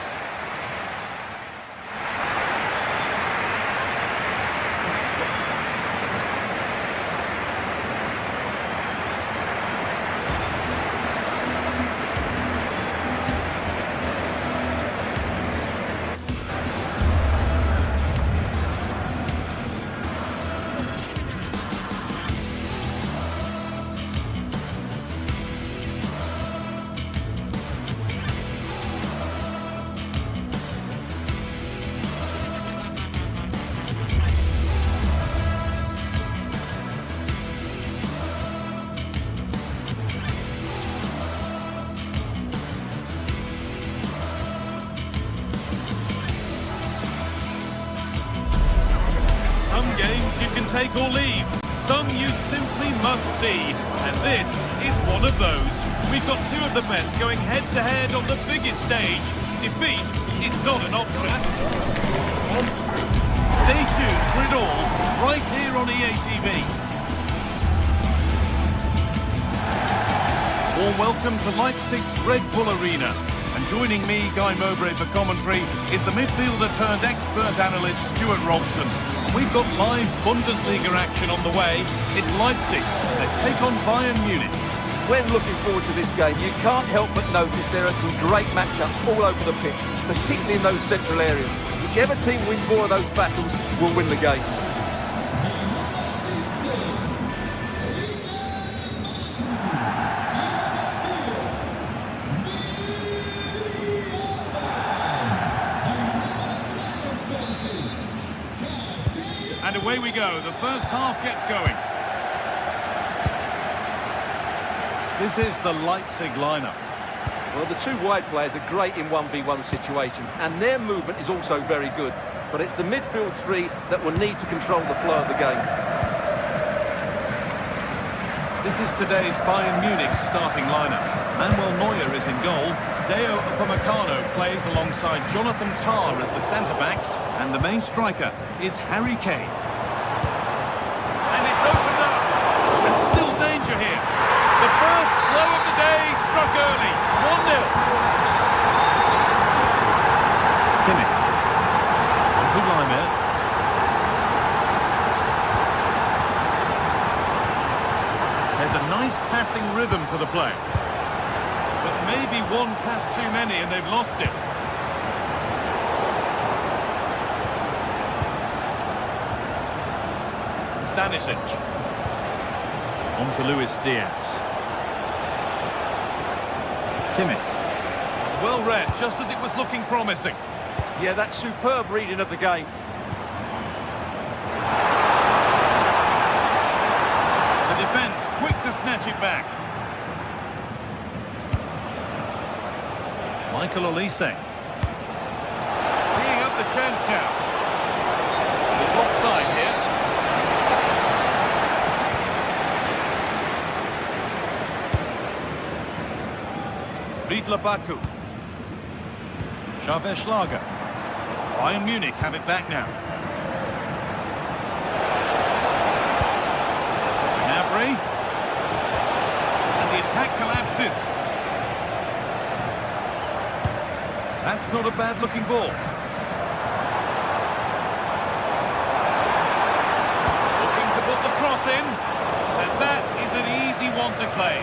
Some games you can take or leave. Some you simply must see. And this is one of those. We've got two of the best going head-to-head on the biggest stage. Defeat is not an option. Stay tuned for it all, right here on EA TV. Warm welcome to Leipzig's Red Bull Arena. And joining me, Guy Mowbray, for commentary is the midfielder-turned-expert analyst Stuart Robson. We've got live Bundesliga action on the way. It's Leipzig. They take on Bayern Munich. When looking forward to this game, you can't help but notice there are some great matchups all over the pitch, particularly in those central areas. Whichever team wins more of those battles will win the game. And a away we go. The first half gets going. This is the Leipzig lineup. Well, the two wide players are great in 1v1 situations, and their movement is also very good. But it's the midfield three that will need to control the flow of the game. This is today's Bayern Munich starting lineup. Manuel Neuer is in goal. Deo Upamecano plays alongside Jonathan Tah as the centre-backs. And the main striker is Harry Kane. And it's opened up. And still danger here. The first blow of the day struck early. 1-0. Kimmich. Onto Leimer. There's a nice passing rhythm to the play. But maybe one pass too many and they've lost it. Stanisic. On to Luis Diaz. Kimmich. Well read, just as it was looking promising. Yeah, that's superb reading of the game. The defence quick to snatch it back. Michael Olise. Teeing up the chance now. It's offside here. Riedler Baku. Xaver Schlager. Bayern Munich have it back now. Gnabry. And the attack collapses. That's not a bad-looking ball. Looking to put the cross in. And that is an easy one to claim.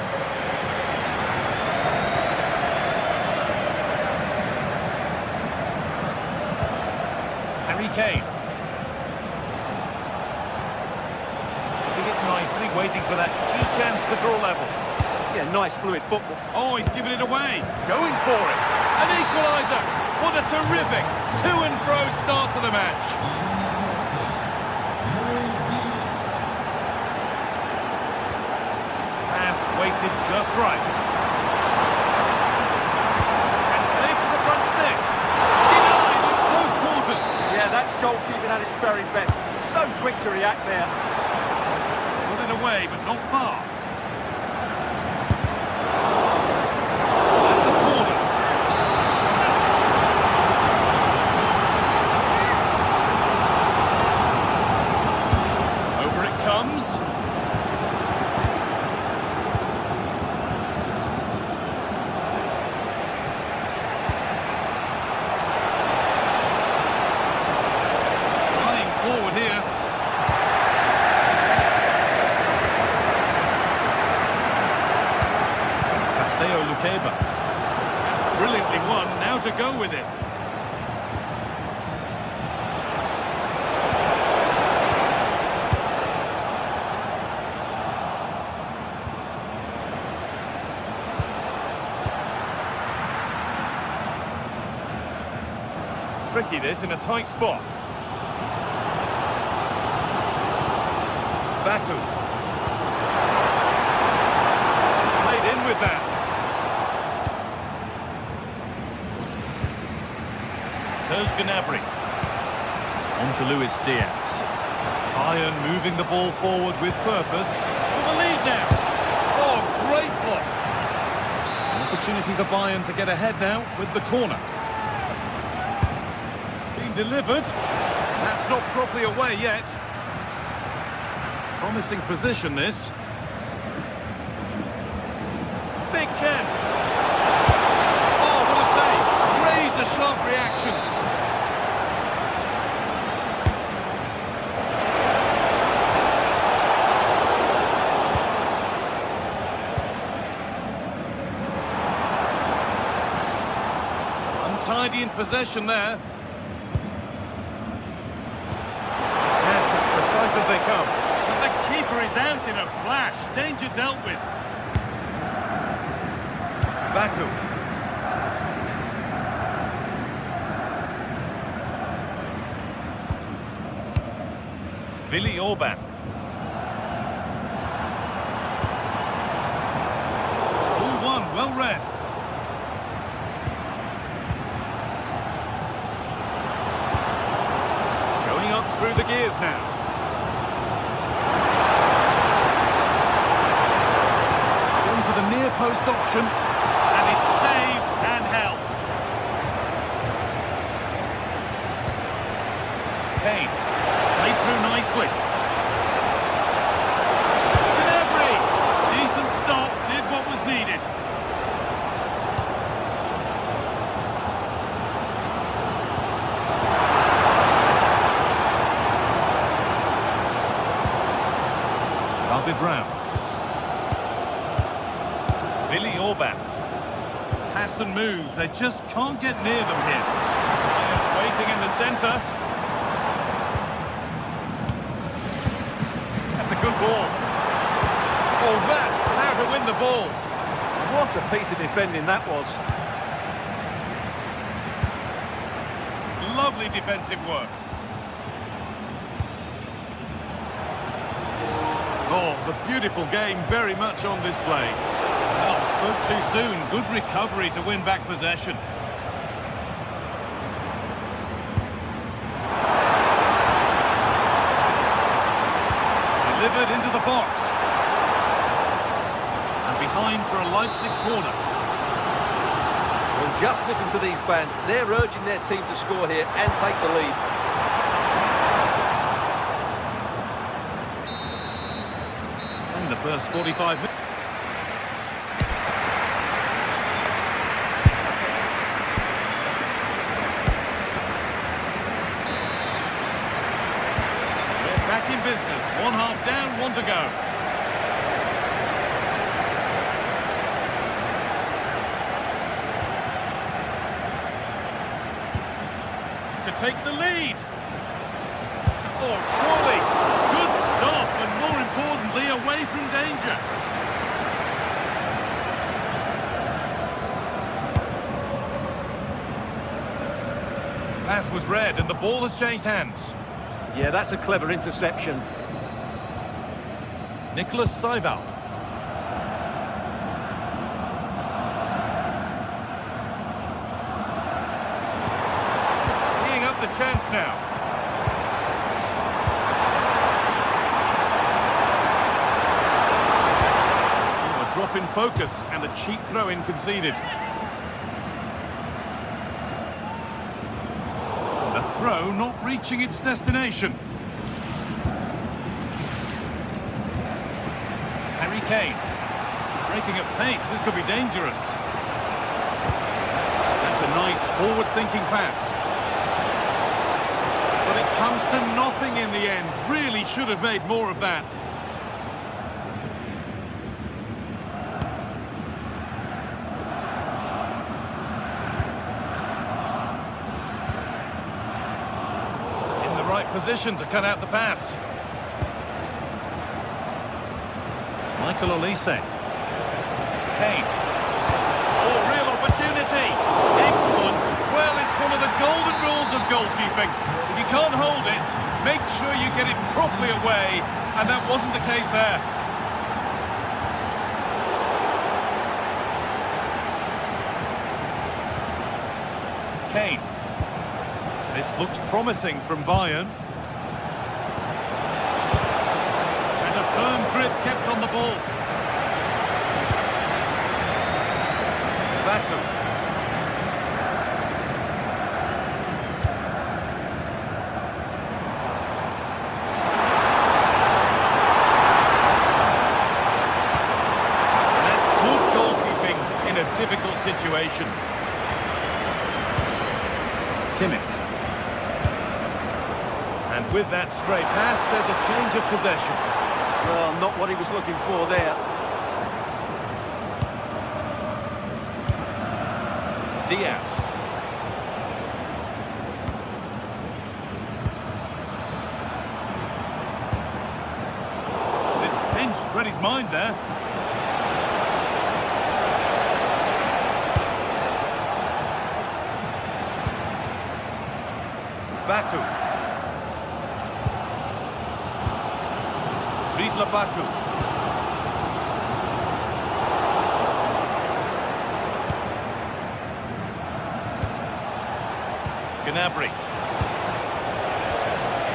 Harry Kane. Doing it nicely, waiting for that key chance to draw level. Yeah, nice fluid football. Oh, he's giving it away. Going for it. An equalizer. What a terrific to-and-fro start to the match. Pass weighted just right. And played to the front stick. Denied at close quarters. Yeah, that's goalkeeping at its very best. So quick to react there. Put it away, but not far. That's a corner. Over it comes. Flying forward here. Lukeba. That's brilliantly won, now to go with it. Tricky this in a tight spot. Baku. Played in with that. Gnabry. On to Luis Diaz. Bayern moving the ball forward with purpose. For the lead now. Oh, great block. An opportunity for Bayern to get ahead now with the corner. It's been delivered. That's not properly away yet. Promising position this. Big chance. Oh, what a save. Razor-sharp reactions. Untidy in possession there. Yes, as precise as they come. But the keeper is out in a flash. Danger dealt with. Baku. Willi Orban. Ball one, well read. Going up through the gears now. Going for the near post option, and it's saved and held. Kane, played through nicely. Gnabry, decent stop, did what was needed. David Raum. Willi Orban. Pass and move, they just can't get near them here. Players waiting in the centre. That's a good ball. Oh, that's how to win the ball. What a piece of defending that was. Lovely defensive work. Oh, the beautiful game very much on display. Well, spoke too soon. Good recovery to win back possession. Delivered into the box. And behind for a Leipzig corner. Well, just listen to these fans. They're urging their team to score here and take the lead. The first 45 minutes. We're back in business. One half down, one to go. To take the lead. Oh, surely. Good stop, and more importantly, away from danger. Pass was read, and the ball has changed hands. Yeah, that's a clever interception. Nicholas Seiwald. Teeing up the chance now. Drop in focus and a cheap throw-in conceded. A throw not reaching its destination. Harry Kane. Breaking at pace, this could be dangerous. That's a nice forward-thinking pass. But it comes to nothing in the end. Really should have made more of that. Position to cut out the pass. Michael Olise. Kane. Oh, real opportunity. Excellent. Well, it's one of the golden rules of goalkeeping. If you can't hold it, make sure you get it properly away, and that wasn't the case there. Kane. This looks promising from Bayern. And a firm grip kept on the ball. Baku. That's good goalkeeping in a difficult situation. Kimmich. And with that stray pass, there's a change of possession. Well, not what he was looking for there. Diaz. It's pinched, read his mind there. Baku. Vidlabaku. Gnabry.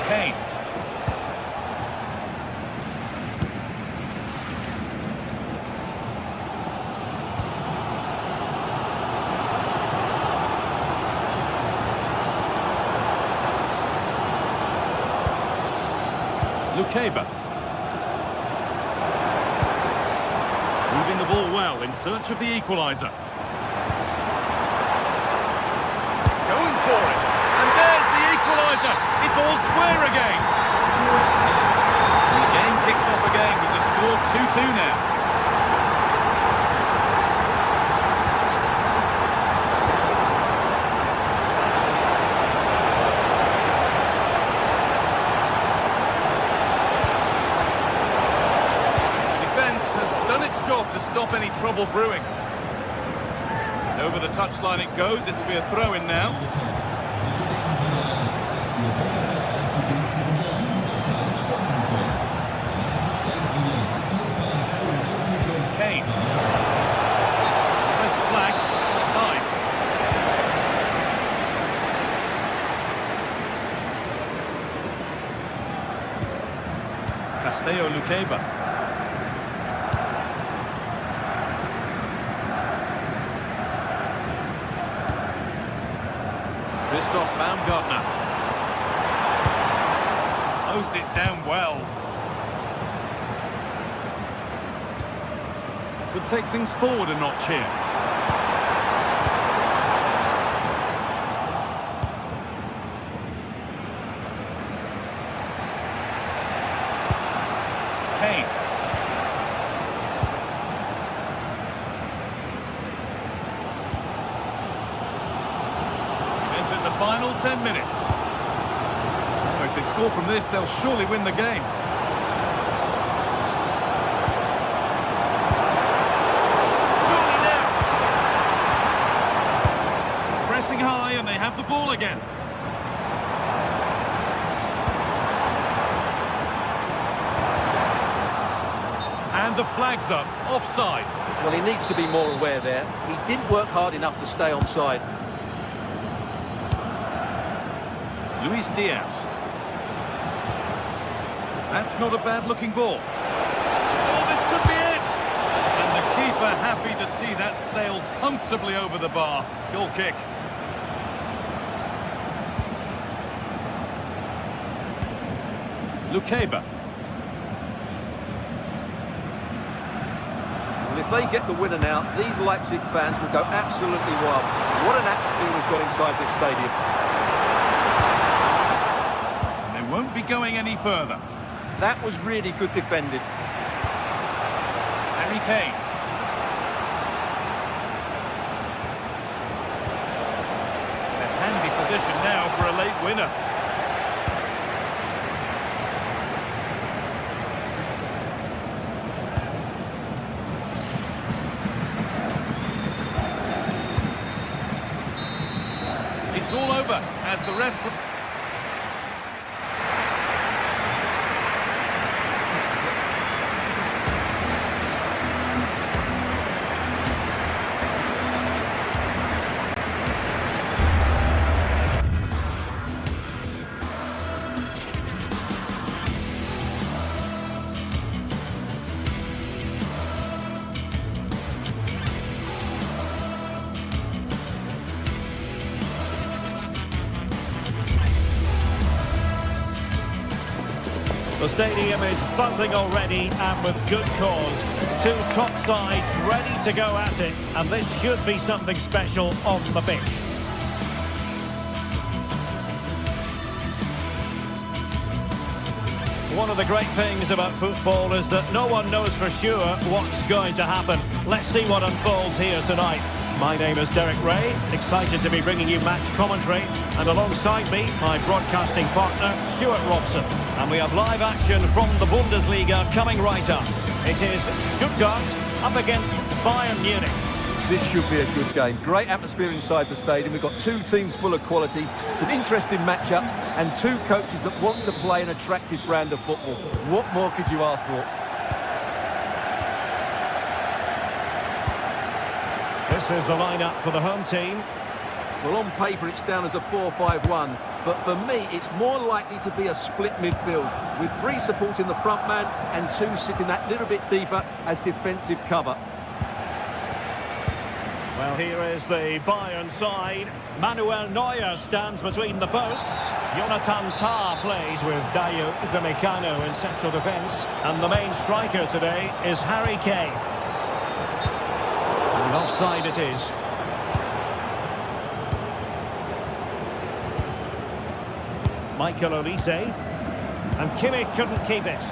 Kane. Lukeba. Moving the ball well in search of the equalizer. Going for it. And there's the equalizer. It's all square again. The game kicks off again with the score 2-2 now. To stop any trouble brewing. And over the touchline it goes. It'll be a throw-in now. Kane. Where's the flag? Offside. Castello Lukeba. Baumgartner. Closed it down well. Could take things forward a notch here. Kane. Final 10 minutes. If they score from this, they'll surely win the game. Surely now. Pressing high and they have the ball again. And the flag's up. Offside. Well, he needs to be more aware there. He didn't work hard enough to stay onside. Luis Diaz. That's not a bad-looking ball. Oh, this could be it! And the keeper happy to see that sail comfortably over the bar. Goal kick. Lukeba. Well, if they get the winner now, these Leipzig fans will go absolutely wild. What an atmosphere we've got inside this stadium. Won't be going any further. That was really good defending. Harry Kane. A handy position now for a late winner. It's all over as the ref... The stadium is buzzing already, and with good cause. It's two top sides ready to go at it, and this should be something special on the pitch. One of the great things about football is that no one knows for sure what's going to happen. Let's see what unfolds here tonight. My name is Derek Ray, excited to be bringing you match commentary, and alongside me, my broadcasting partner, Stuart Robson. And we have live action from the Bundesliga coming right up. It is Stuttgart up against Bayern Munich. This should be a good game. Great atmosphere inside the stadium. We've got two teams full of quality, some interesting matchups, and two coaches that want to play an attractive brand of football. What more could you ask for? This is the lineup for the home team. Well, on paper, it's down as a 4-5-1, but for me, it's more likely to be a split midfield, with three supporting the front man and two sitting that little bit deeper as defensive cover. Well, here is the Bayern side. Manuel Neuer stands between the posts. Jonathan Tah plays with Dayo Upamecano in central defence. And the main striker today is Harry Kane. And offside it is. Michael Olise. And Kimmich couldn't keep it.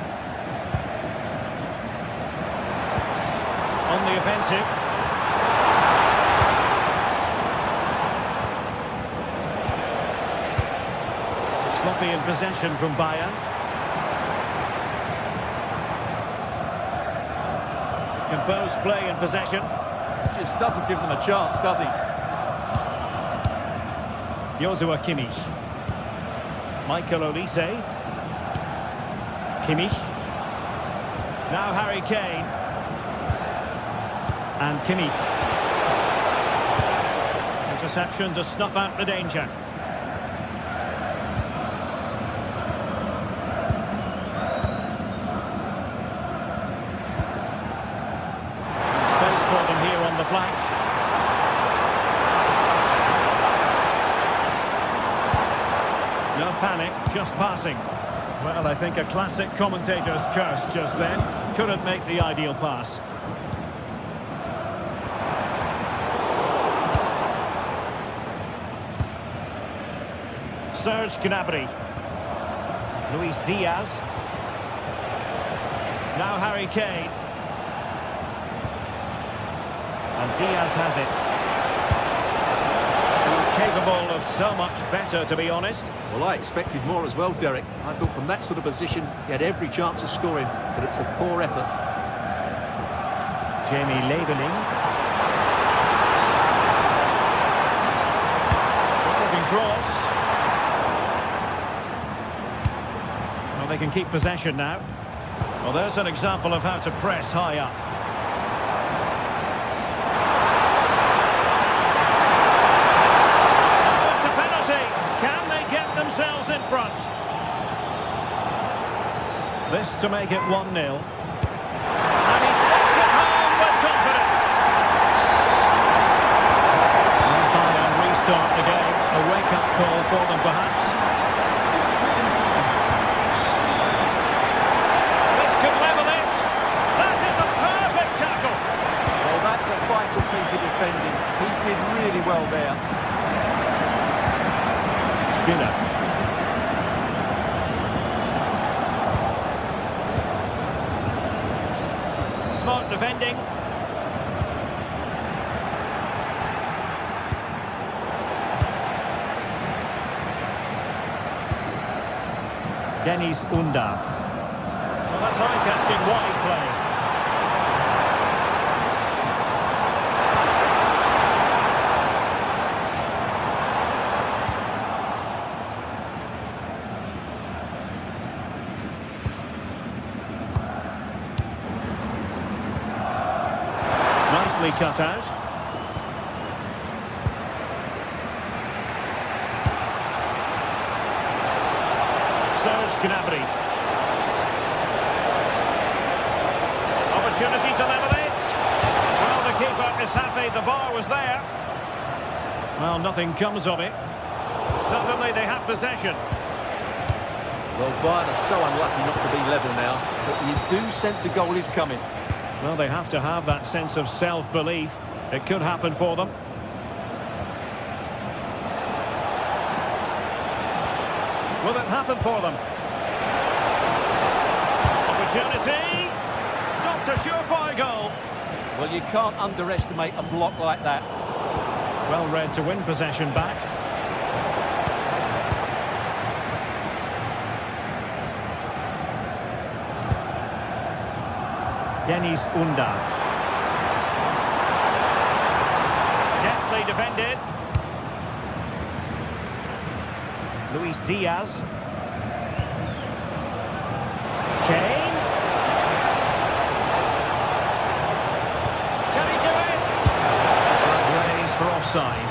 On the offensive. Sloppy in possession from Bayern. Composed play in possession. Just doesn't give them a chance, does he? Joshua Kimmich. Michael Olise. Kimmich. Now Harry Kane. And Kimmich. Interception to snuff out the danger. The flank. No panic, just passing. Well, I think a classic commentator's curse just then. Couldn't make the ideal pass. Serge Gnabry. Luis Diaz. Now Harry Kane. And Diaz has it. Capable of so much better, to be honest. Well, I expected more as well, Derek. I thought from that sort of position, he had every chance of scoring, but it's a poor effort. Jamie Leveling. Looking cross. Well, they can keep possession now. Well, there's an example of how to press high up. Themselves in front. This to make it 1-0. And he takes it home with confidence. And Bayern restart the game. A wake-up call for them, perhaps. This could level it. That is a perfect tackle. Well, that's a vital piece of defending. He did really well there. Skinner. Smart defending. Dennis Undav. Well, that's eye-catching wide play. Nicely cut out. Serge Gnabry. Opportunity to level it. Well, the keeper is happy the bar was there. Well, nothing comes of it. Suddenly they have possession. Well, Bayern are so unlucky not to be level now, but you do sense a goal is coming. Well, they have to have that sense of self-belief. It could happen for them. Will it happen for them? Opportunity. Not a surefire goal. Well, you can't underestimate a block like that. Well read to win possession back. Dennis Undav. Luis Diaz. Kane. Can he do it? Raised for offside.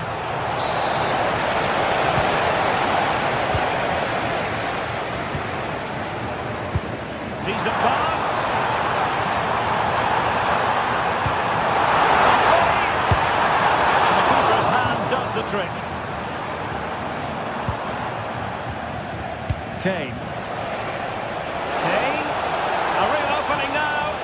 Decent pass. And the keeper's hand does the trick. Kane. Kane. A real opening now.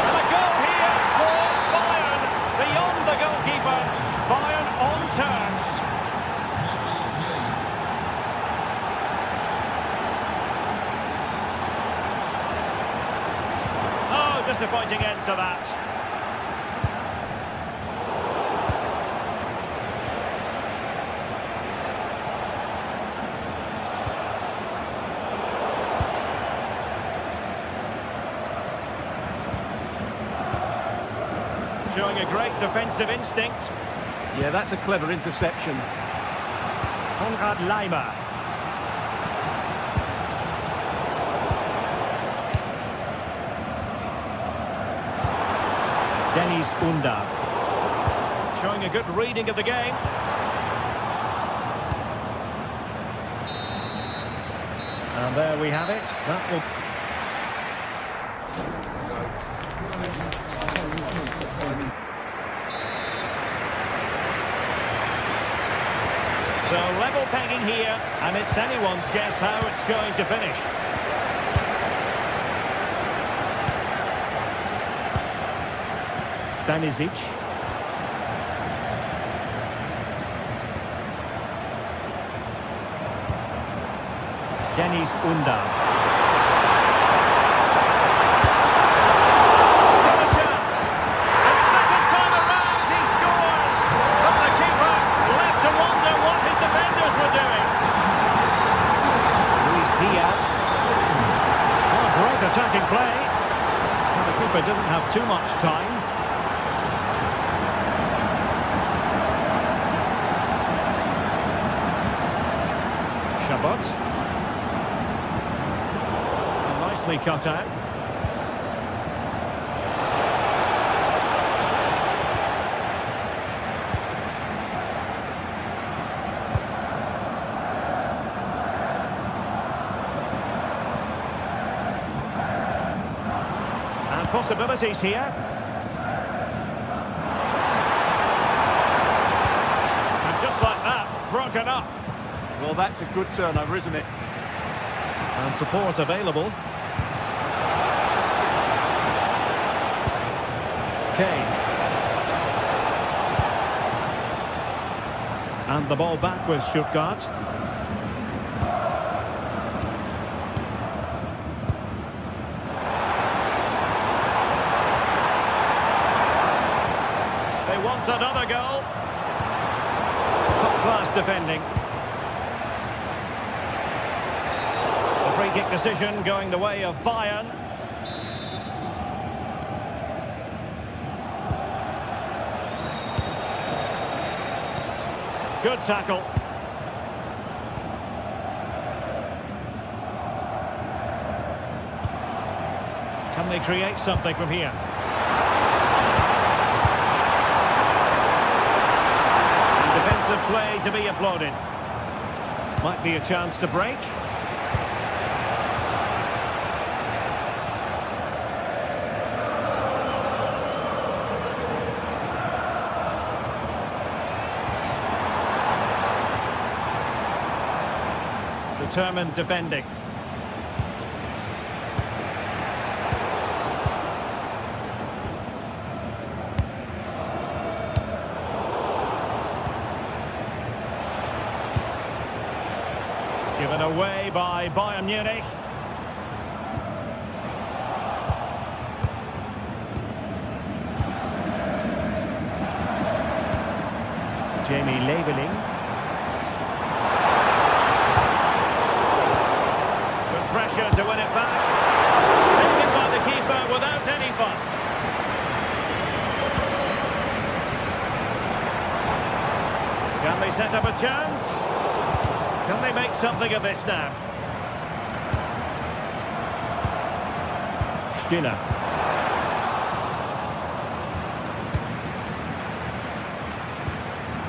And a goal here for Bayern. Beyond the goalkeeper. Bayern on terms. Oh, disappointing end to that. Showing a great defensive instinct. Yeah, that's a clever interception. Konrad Laimer. Dennis Undav. Showing a good reading of the game. And there we have it. That will... So level pegging here, and it's anyone's guess how it's going to finish. Stanisic. Dennis Undav. Still a chance. And second time around he scores. But the keeper left to wonder what his defenders were doing. Luis Diaz. Oh, great attacking play. Well, the keeper didn't have too much time. Chabot. Nicely cut out. And possibilities here. And just like that, broken up. Well, that's a good turnover, isn't it? And support available. Kane. And the ball back with Stuttgart. They want another goal. Top-class defending. The free-kick decision going the way of Bayern. Good tackle. Can they create something from here? And defensive play to be applauded. Might be a chance to break. Determined defending. Given away by Bayern Munich. Jamie Leveling. Pressure to win it back. Taken by the keeper without any fuss. Can they set up a chance? Can they make something of this now? Stiller.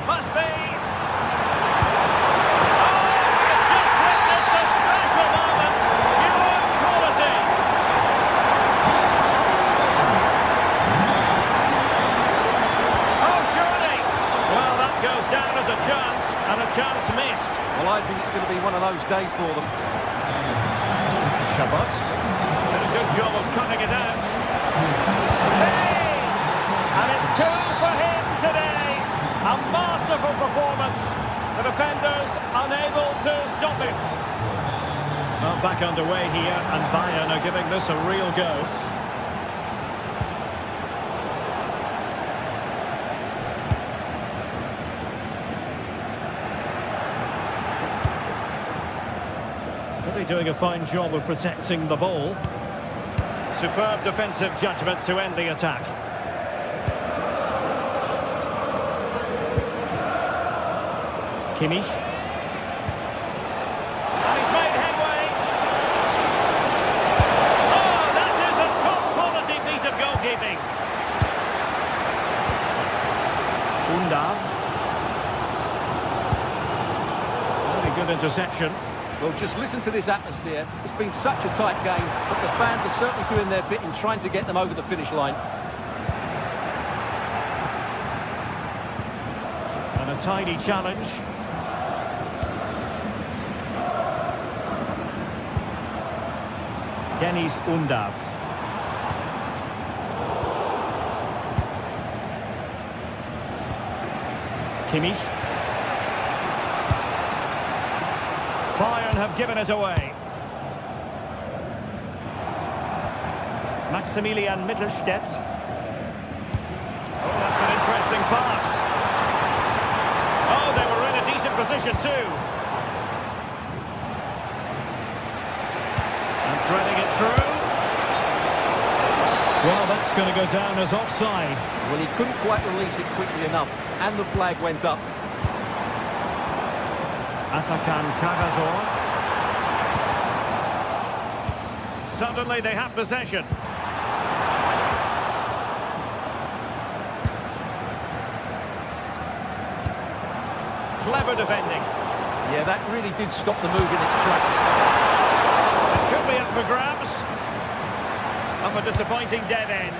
Must be! Chance missed. Well, I think it's going to be one of those days for them. Shabbat. Did a good job of cutting it out. Hey! And it's 2 for him today. A masterful performance. The defenders unable to stop him. Well, back underway here, and Bayern are giving this a real go. Really doing a fine job of protecting the ball. Superb defensive judgment to end the attack. Kimmich. And he's made headway. Oh, that is a top-quality piece of goalkeeping. Undav. Very good interception. Well, just listen to this atmosphere. It's been such a tight game, but the fans are certainly doing their bit in trying to get them over the finish line. And a tidy challenge. Dennis Undav. Kimmich. Bayern have given us away. Maximilian Mittelstädt. Oh, that's an interesting pass. Oh, they were in a decent position too. And threading it through. Well, that's going to go down as offside. Well, he couldn't quite release it quickly enough, and the flag went up. Atakan Kagazor. Suddenly they have possession. Clever defending. Yeah, that really did stop the move in its tracks. It could be up for grabs. Up a disappointing dead end.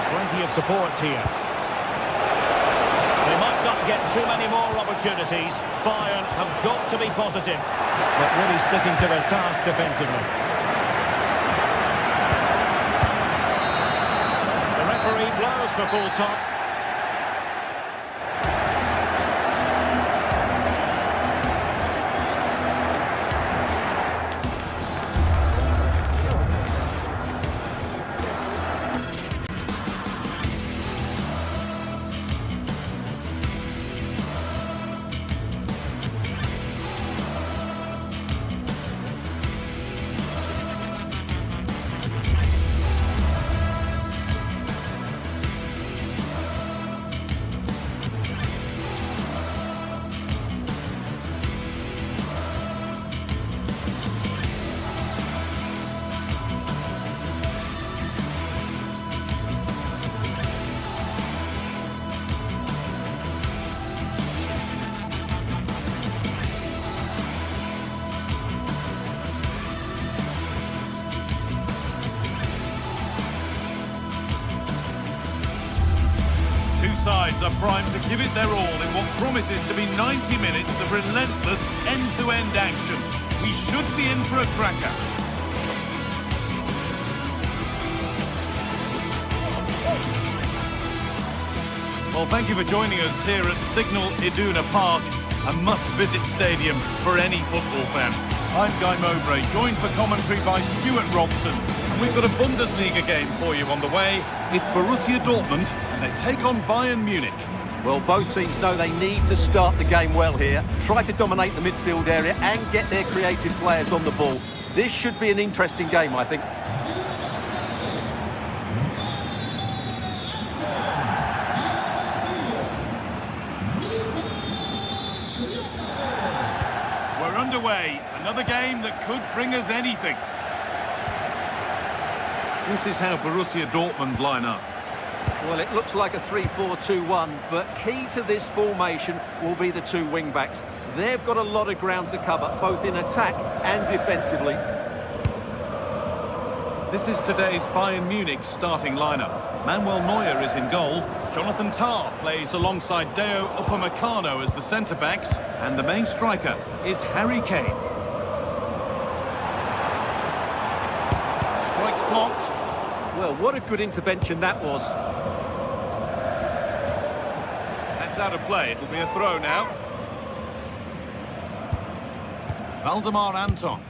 Plenty of support here. They might not get too many more opportunities. Bayern have got to be positive, but really sticking to their task defensively. The referee blows for full stop. Sides are primed to give it their all in what promises to be 90 minutes of relentless end-to-end action. We should be in for a cracker. Well, thank you for joining us here at Signal Iduna Park, a must-visit stadium for any football fan. I'm Guy Mowbray, joined for commentary by Stuart Robson. And we've got a Bundesliga game for you on the way. It's Borussia Dortmund, and they take on Bayern Munich. Well, both teams know they need to start the game well here, try to dominate the midfield area and get their creative players on the ball. This should be an interesting game, I think. away. Another game that could bring us anything. This is how Borussia Dortmund line up. Well, it looks like a 3-4-2-1, but key to this formation will be the two wing-backs. They've got a lot of ground to cover, both in attack and defensively. This is today's Bayern Munich starting lineup. Manuel Neuer is in goal. Jonathan Tah plays alongside Deo Upamecano as the centre-backs. And the main striker is Harry Kane. Strikes blocked. Well, what a good intervention that was. That's out of play. It'll be a throw now. Valdemar Anton.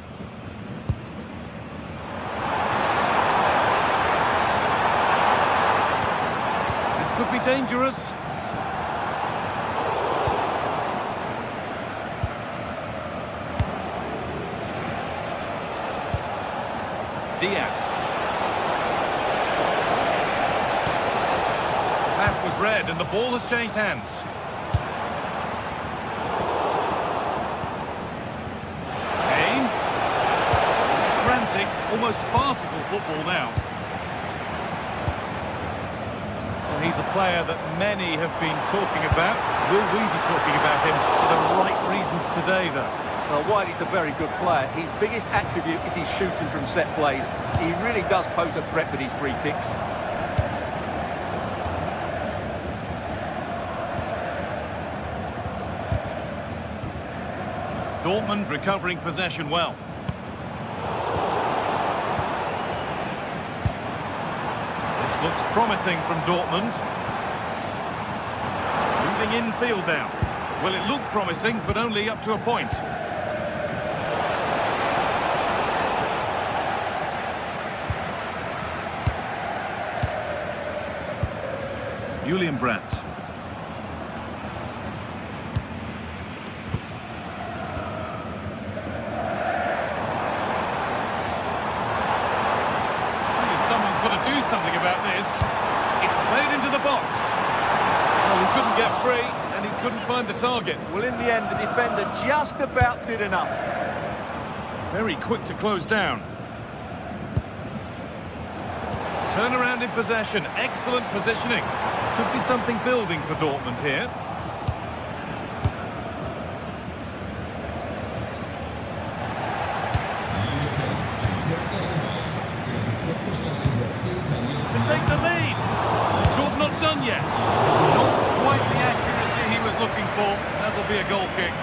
This could be dangerous. Diaz. Pass was read and the ball has changed hands. Kane. Frantic, almost farcical football now. Well, he's a player that many have been talking about. Will we be talking about him for the right reasons today, though? Well, Wiley's a very good player. His biggest attribute is his shooting from set plays. He really does pose a threat with his free kicks. Dortmund recovering possession well. This looks promising from Dortmund. Moving infield now. Well, it looked promising, but only up to a point. Julian Brandt. Surely someone's got to do something about this. It's played into the box. Well, he couldn't get free, and he couldn't find the target. Well, in the end, the defender just about did enough. Very quick to close down. Turnaround in possession. Excellent positioning. Could be something building for Dortmund here. To take the lead. Job not done yet. Not quite the accuracy he was looking for. That'll be a goal kick.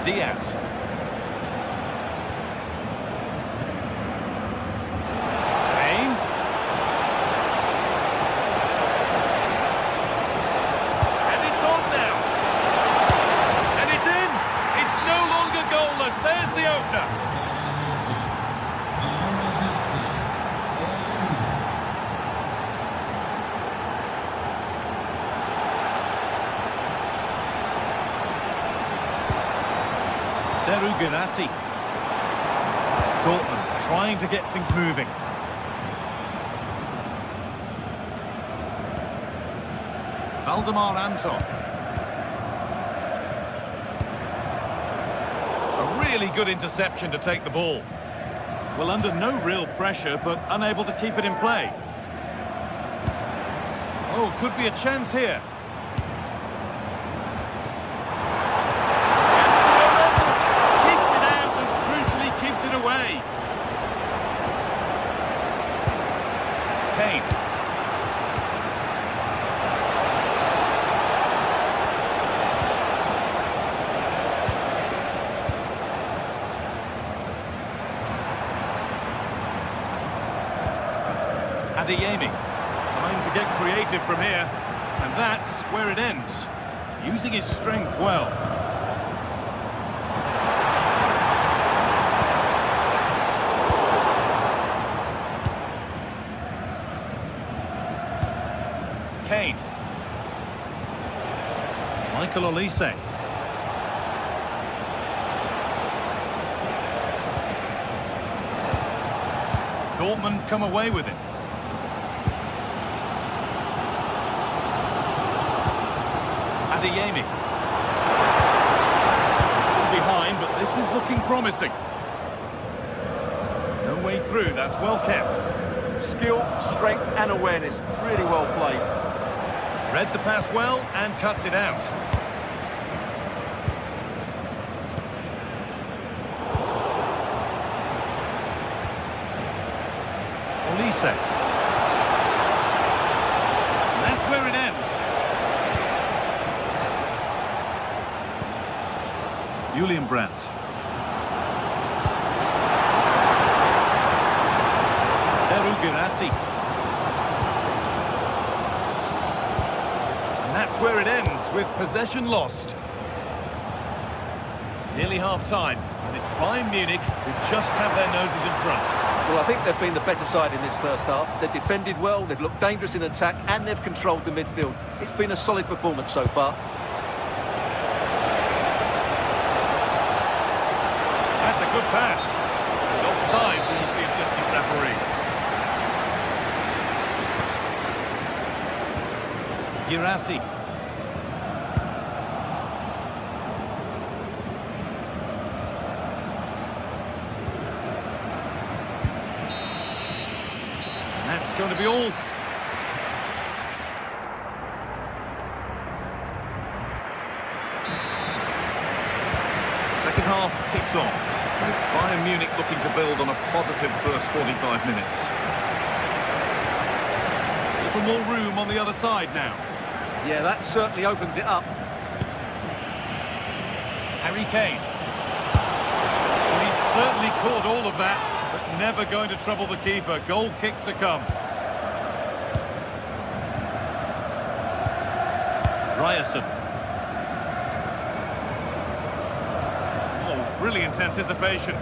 Diaz. Gerassi. Dortmund trying to get things moving. Valdemar Anton. A really good interception to take the ball. Well, under no real pressure, but unable to keep it in play. Oh, could be a chance here. Kane. Adeyemi. Time to get creative from here. And that's where it ends. Using his strength well. Kane. Michael Olise. Dortmund come away with it. Adeyemi. Still behind, but this is looking promising. No way through, that's well kept. Skill, strength and awareness. Really well played. Read the pass well and cuts it out. Olise. That's where it ends. Julian Brandt. Girassi. And that's where it ends, with possession lost. Nearly half-time, and it's Bayern Munich who just have their noses in front. Well, I think they've been the better side in this first half. They've defended well, they've looked dangerous in attack, and they've controlled the midfield. It's been a solid performance so far. That's a good pass. And offside rules the assistant referee. Girassi. And that's going to be all. Second half kicks off, with Bayern Munich looking to build on a positive first 45 minutes. A little more room on the other side now. Yeah, that certainly opens it up. Harry Kane. Well, he's certainly caught all of that, but never going to trouble the keeper. Goal kick to come. Ryerson. Oh, brilliant anticipation.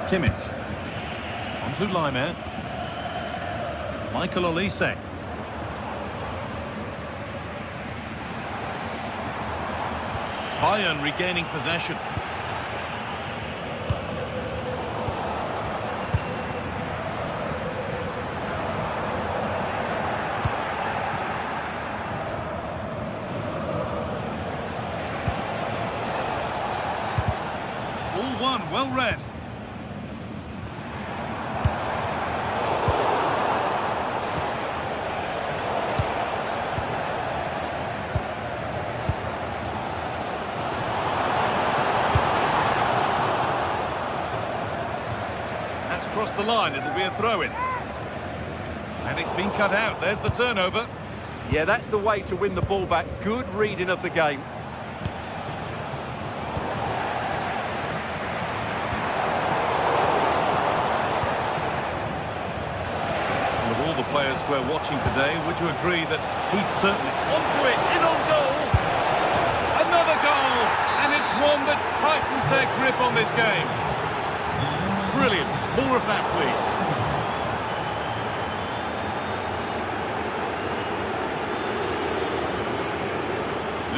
Kimmich. On to Laimer. Michael Olise. Bayern regaining possession. All one, well read. Across the line, it'll be a throw-in. And it's been cut out. There's the turnover. Yeah, that's the way to win the ball back. Good reading of the game. And of all the players we're watching today, would you agree that he'd certainly onto it, in on goal? Another goal! And it's one that tightens their grip on this game. Brilliant. More of that, please.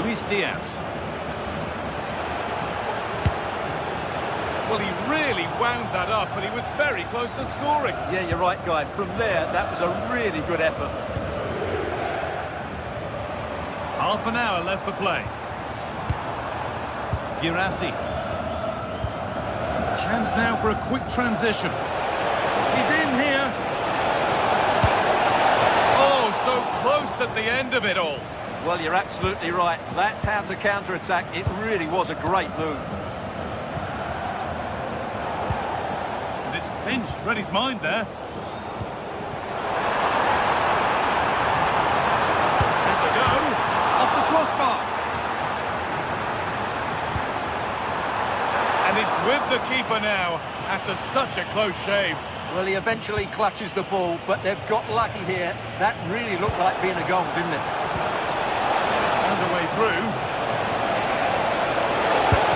Luis Diaz. Well, he really wound that up, and he was very close to scoring. Yeah, you're right, Guy. From there, that was a really good effort. Half an hour left for play. Girassi. Chance now for a quick transition. He's in here. Oh, so close at the end of it all. Well, you're absolutely right. That's how to counter-attack. It really was a great move. And it's pinched. Read his mind there. There's a go. Off the crossbar. And it's with the keeper now, after such a close shave. Well, he eventually clutches the ball, but they've got lucky here. That really looked like being a goal, didn't it? Found a way through.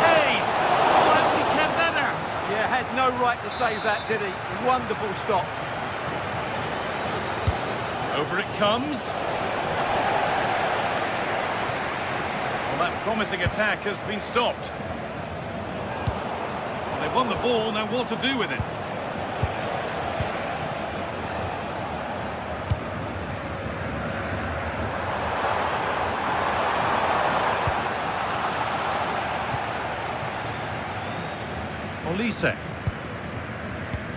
Hey! Why has he kept that out? Yeah, had no right to save that, did he? Wonderful stop. Over it comes. Well, that promising attack has been stopped. They've won the ball, now what to do with it? Olise.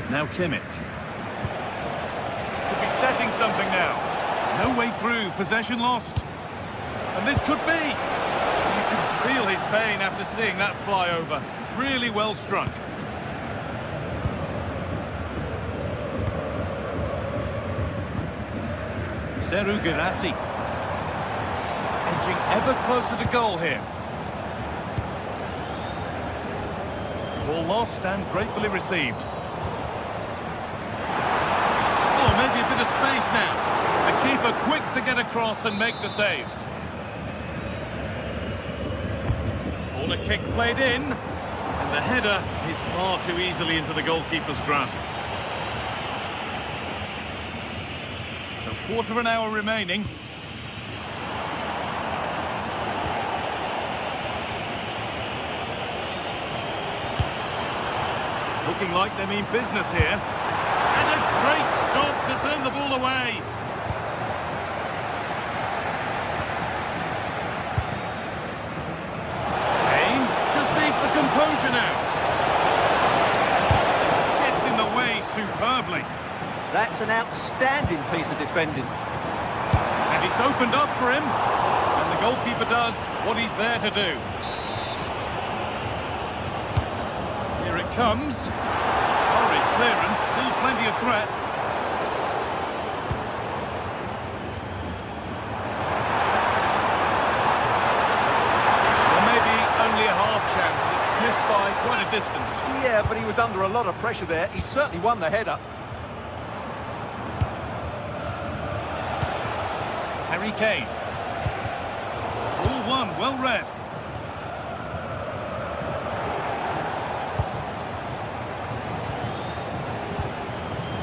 Now Kimmich. Could be setting something now. No way through, possession lost. And this could be. You can feel his pain after seeing that fly over. Really well struck. Seru Girassi. Edging ever closer to goal here. Ball lost and gratefully received. Oh, maybe a bit of space now. The keeper quick to get across and make the save. Corner kick played in. And the header is far too easily into the goalkeeper's grasp. So quarter of an hour remaining. Looking like they mean business here. And a great stop to turn the ball away. Kane just needs the composure now. Gets in the way superbly. That's an outstanding piece of defending. And it's opened up for him. And the goalkeeper does what he's there to do. Here it comes. Horrid clearance, still plenty of threat. Well, maybe only a half chance. It's missed by quite a distance. Yeah, but he was under a lot of pressure there. He certainly won the header. Harry Kane. All one, well read.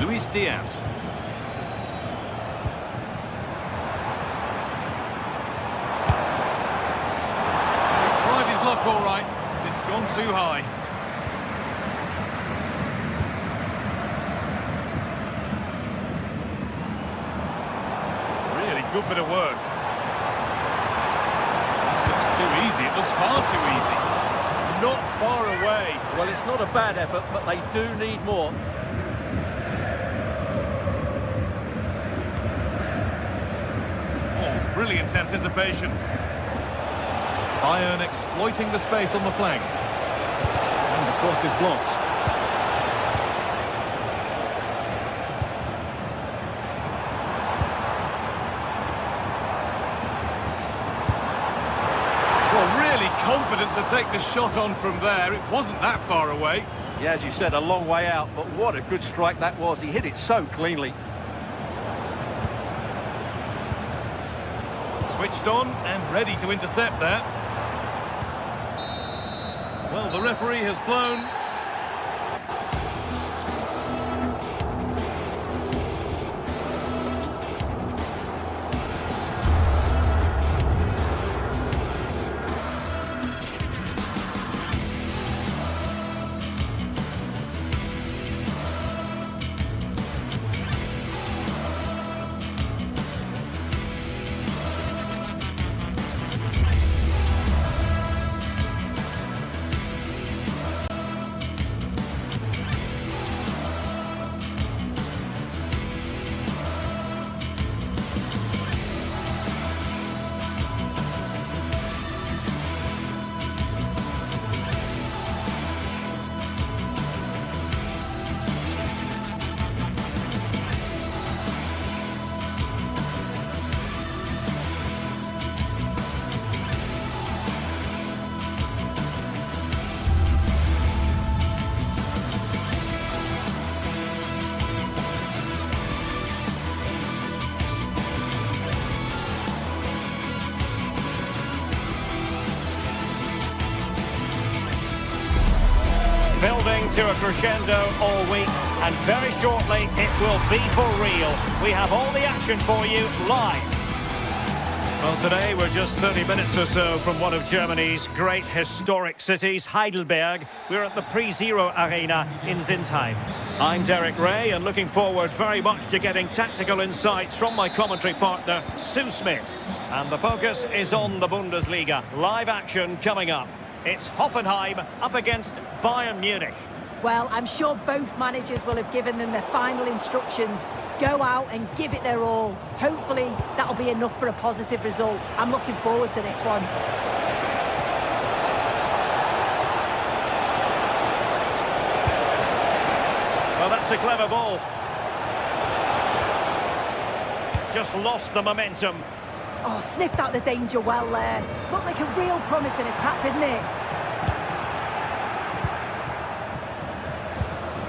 Luis Diaz. He tried his luck all right. It's gone too high. Really good bit of work. This looks too easy. It looks far too easy. Not far away. Well, it's not a bad effort, but they do need more. Brilliant anticipation. Bayern exploiting the space on the flank. And the cross is blocked. Well, really confident to take the shot on from there. It wasn't that far away. Yeah, as you said, a long way out, but what a good strike that was. He hit it so cleanly. Switched on and ready to intercept there. Well, the referee has blown. Building to a crescendo all week, and very shortly it will be for real. We have all the action for you live. Well, today we're just 30 minutes or so from one of Germany's great historic cities, Heidelberg. We're at the Pre-Zero Arena in Sinsheim. I'm Derek Ray, and looking forward very much to getting tactical insights from my commentary partner, Sue Smith. And the focus is on the Bundesliga. Live action coming up. It's Hoffenheim up against Bayern Munich. Well, I'm sure both managers will have given them their final instructions. Go out and give it their all. Hopefully, that'll be enough for a positive result. I'm looking forward to this one. Well, that's a clever ball. Just lost the momentum. Oh, sniffed out the danger well there. Looked like a real promising attack, didn't it?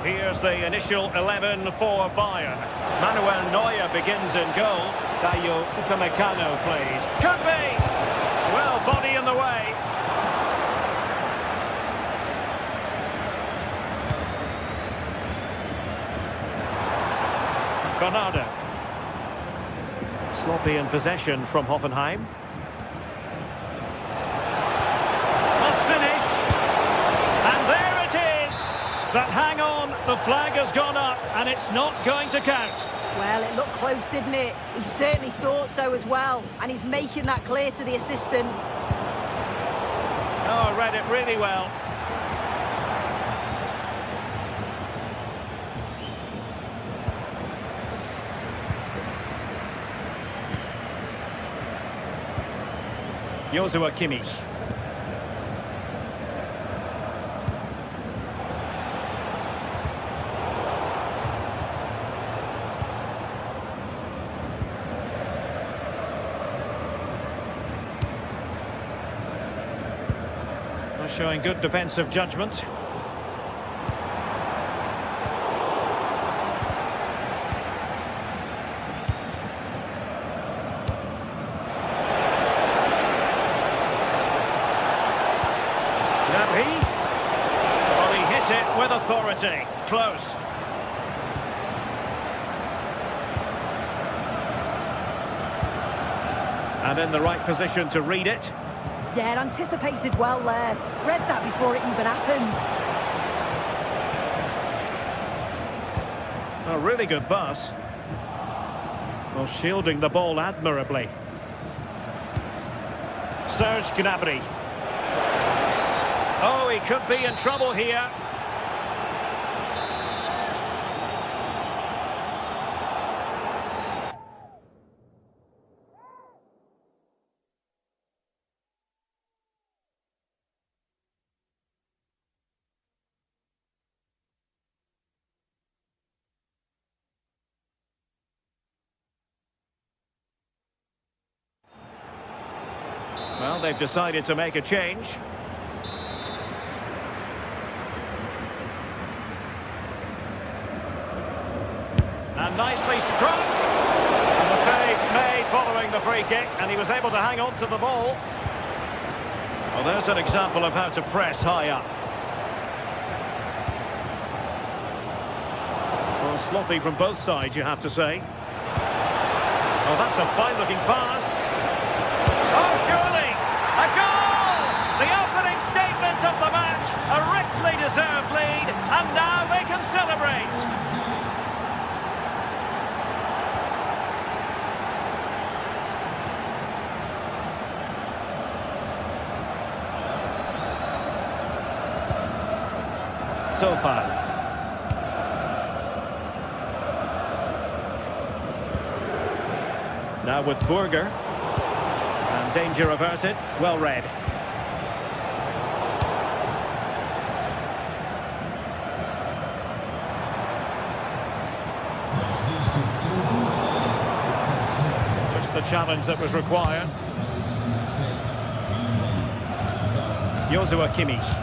Here's the initial 11 for Bayern. Manuel Neuer begins in goal. Dayo Upamecano plays. Could be! Well, body in the way. Bernardo. Sloppy in possession from Hoffenheim. Must finish. And there it is. But hang on, the flag has gone up and it's not going to count. Well, it looked close, didn't it? He certainly thought so as well. And he's making that clear to the assistant. Oh, read it really well. Joshua Kimmich. Showing good defensive judgment. Well, he hit it with authority. Close. And in the right position to read it. Yeah, anticipated well there. Read that before it even happened. A really good pass. Well, shielding the ball admirably. Serge Gnabry. Oh, he could be in trouble here. Well, they've decided to make a change. And nicely struck. And the save made following the free kick, and he was able to hang on to the ball. Well, there's an example of how to press high up. Well, sloppy from both sides, you have to say. Oh, that's a fine-looking pass. Oh, surely! A goal! The opening statement of the match. A richly deserved lead, and now they can celebrate. So far. Now with Burger. And danger averted. Well read. Just the challenge that was required. Joshua Kimmich.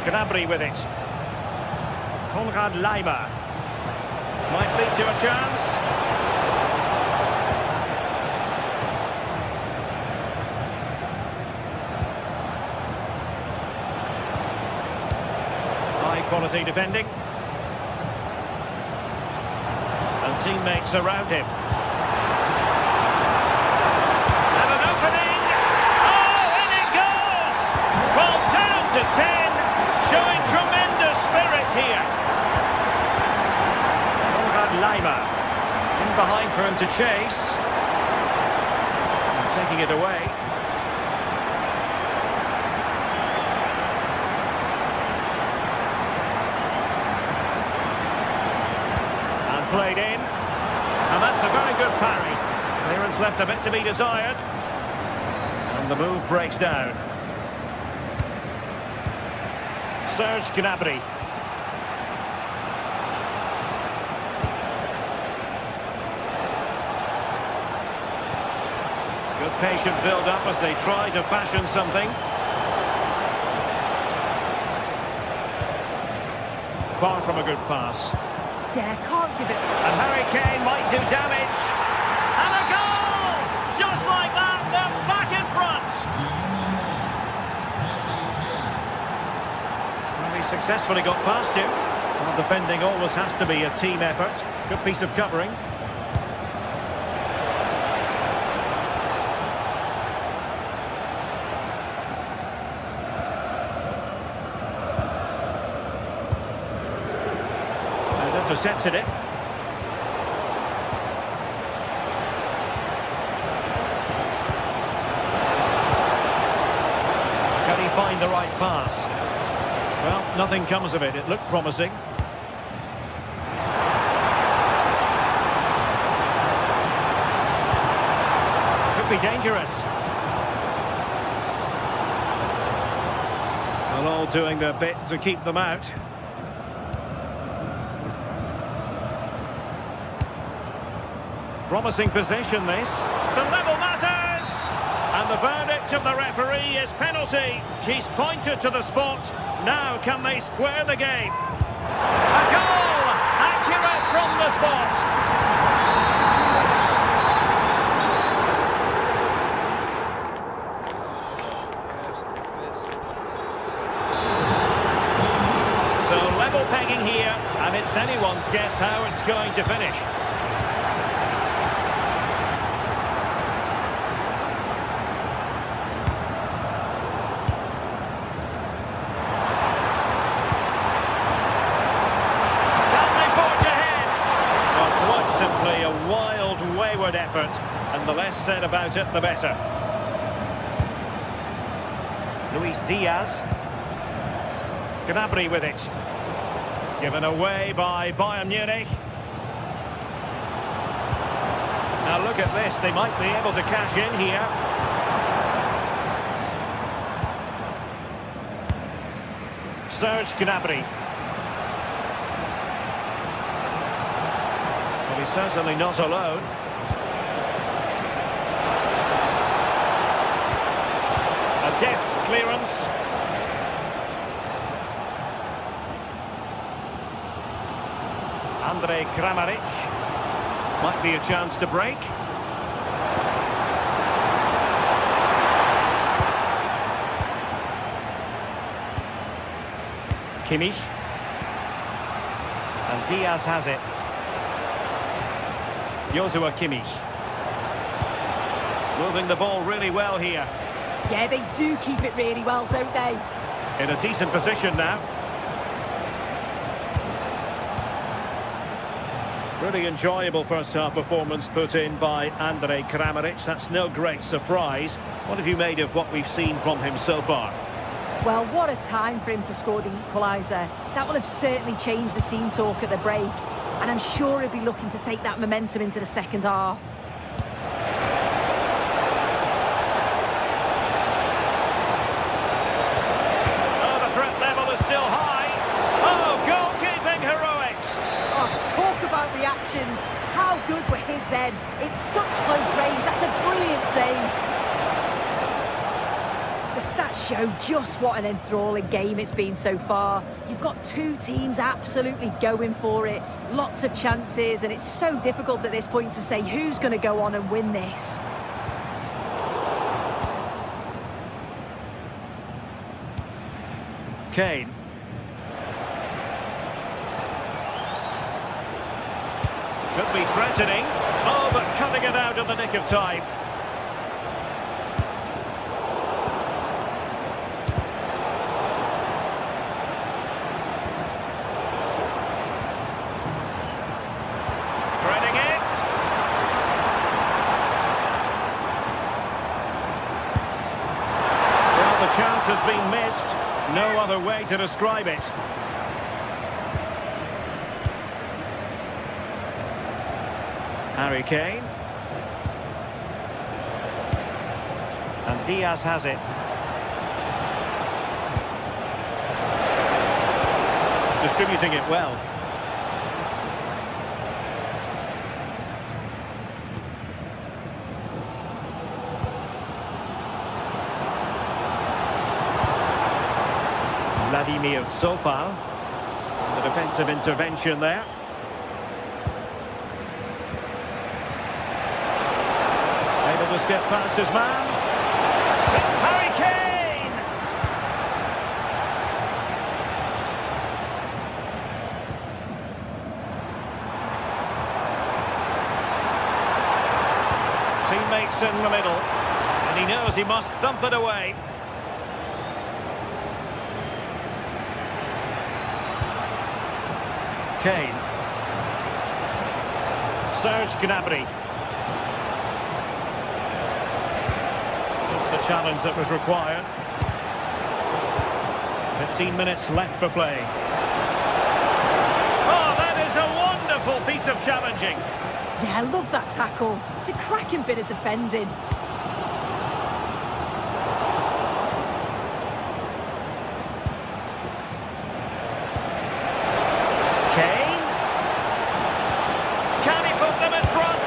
Gnabry with it. Konrad Laimer. Might lead to a chance. High quality defending. And teammates around him. And an opening. Oh, in it goes! Well, down to 10. Showing tremendous spirit here. Konrad Laimer in behind for him to chase. And taking it away. played in. And that's a very good parry. Clearance left a bit to be desired. And the move breaks down. Serge Gnabry. Good patient build-up as they try to fashion something. Far from a good pass. Yeah, can't give it. And Harry Kane might do damage. And a goal! Just like that, they're back in front. Well, he successfully got past him. Well, defending always has to be a team effort. Good piece of covering. Intercepted it. Can he find the right pass? Well, nothing comes of it. It looked promising. Could be dangerous. Well, all doing their bit to keep them out. Promising position, this. To level matters! And the verdict of the referee is penalty. She's pointed to the spot. Now can they square the game? A goal! Accurate from the spot. So level pegging here, and it's anyone's guess how it's going to finish. Effort, and the less said about it, the better. Luis Diaz. Gnabry with it. Given away by Bayern Munich. Now look at this, they might be able to cash in here. Serge Gnabry. Well, he's certainly not alone. Deft clearance. Andrej Kramaric. Might be a chance to break. Kimmich. And Diaz has it. Joshua Kimmich. Moving the ball really well here. Yeah, they do keep it really well, don't they? In a decent position now. Really enjoyable first-half performance put in by Andrej Kramaric. That's no great surprise. What have you made of what we've seen from him so far? Well, what a time for him to score the equaliser. That will have certainly changed the team talk at the break. And I'm sure he'll be looking to take that momentum into the second half. Reactions. How good were his then? It's such close range. That's a brilliant save. The stats show just what an enthralling game it's been so far. You've got two teams absolutely going for it. Lots of chances, and it's so difficult at this point to say who's going to go on and win this. Kane. Could be threatening. Oh, but cutting it out in the nick of time. Threading it. Well, the chance has been missed. No other way to describe it. Harry Kane. And Diaz has it. Distributing it well. Vladimir Sofal. The defensive intervention there. Able to skip past his man. Harry Kane! Teammates in the middle. And he knows he must thump it away. Kane. Serge Gnabry. Just the challenge that was required. 15 minutes left for play. Oh, that is a wonderful piece of challenging. Yeah, I love that tackle. It's a cracking bit of defending. Kane. Can he put them in front?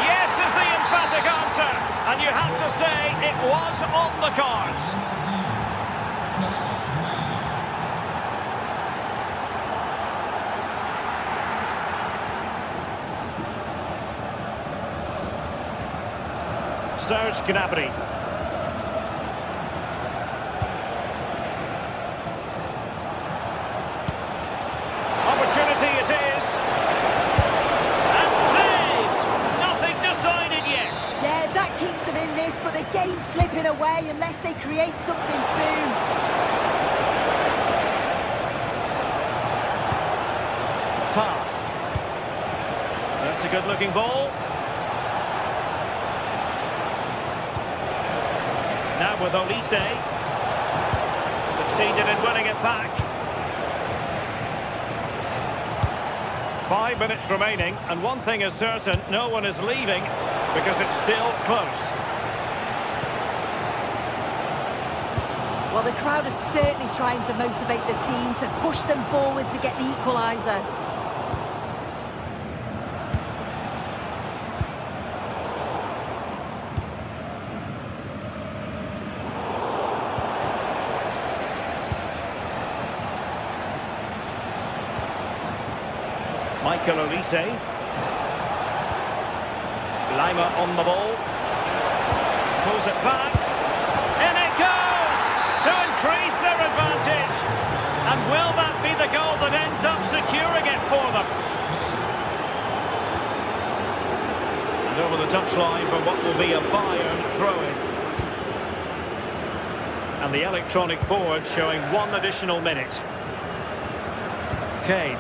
Yes is the emphatic answer. And you have to say it was on the cards. Serge Gnabry. Opportunity it is. And saved. Nothing decided yet. Yeah, that keeps them in this, but the game's slipping away unless they create something soon. Tar. That's a good-looking ball. Now with Olise. Succeeded in winning it back. 5 minutes remaining, and one thing is certain, no one is leaving because it's still close. Well, the crowd is certainly trying to motivate the team to push them forward to get the equaliser. Michael Olise. Lima on the ball. Pulls it back. In it goes! To increase their advantage. And will that be the goal that ends up securing it for them? And over the touchline for what will be a Bayern throw-in. And the electronic board showing 1 additional minute. Kane.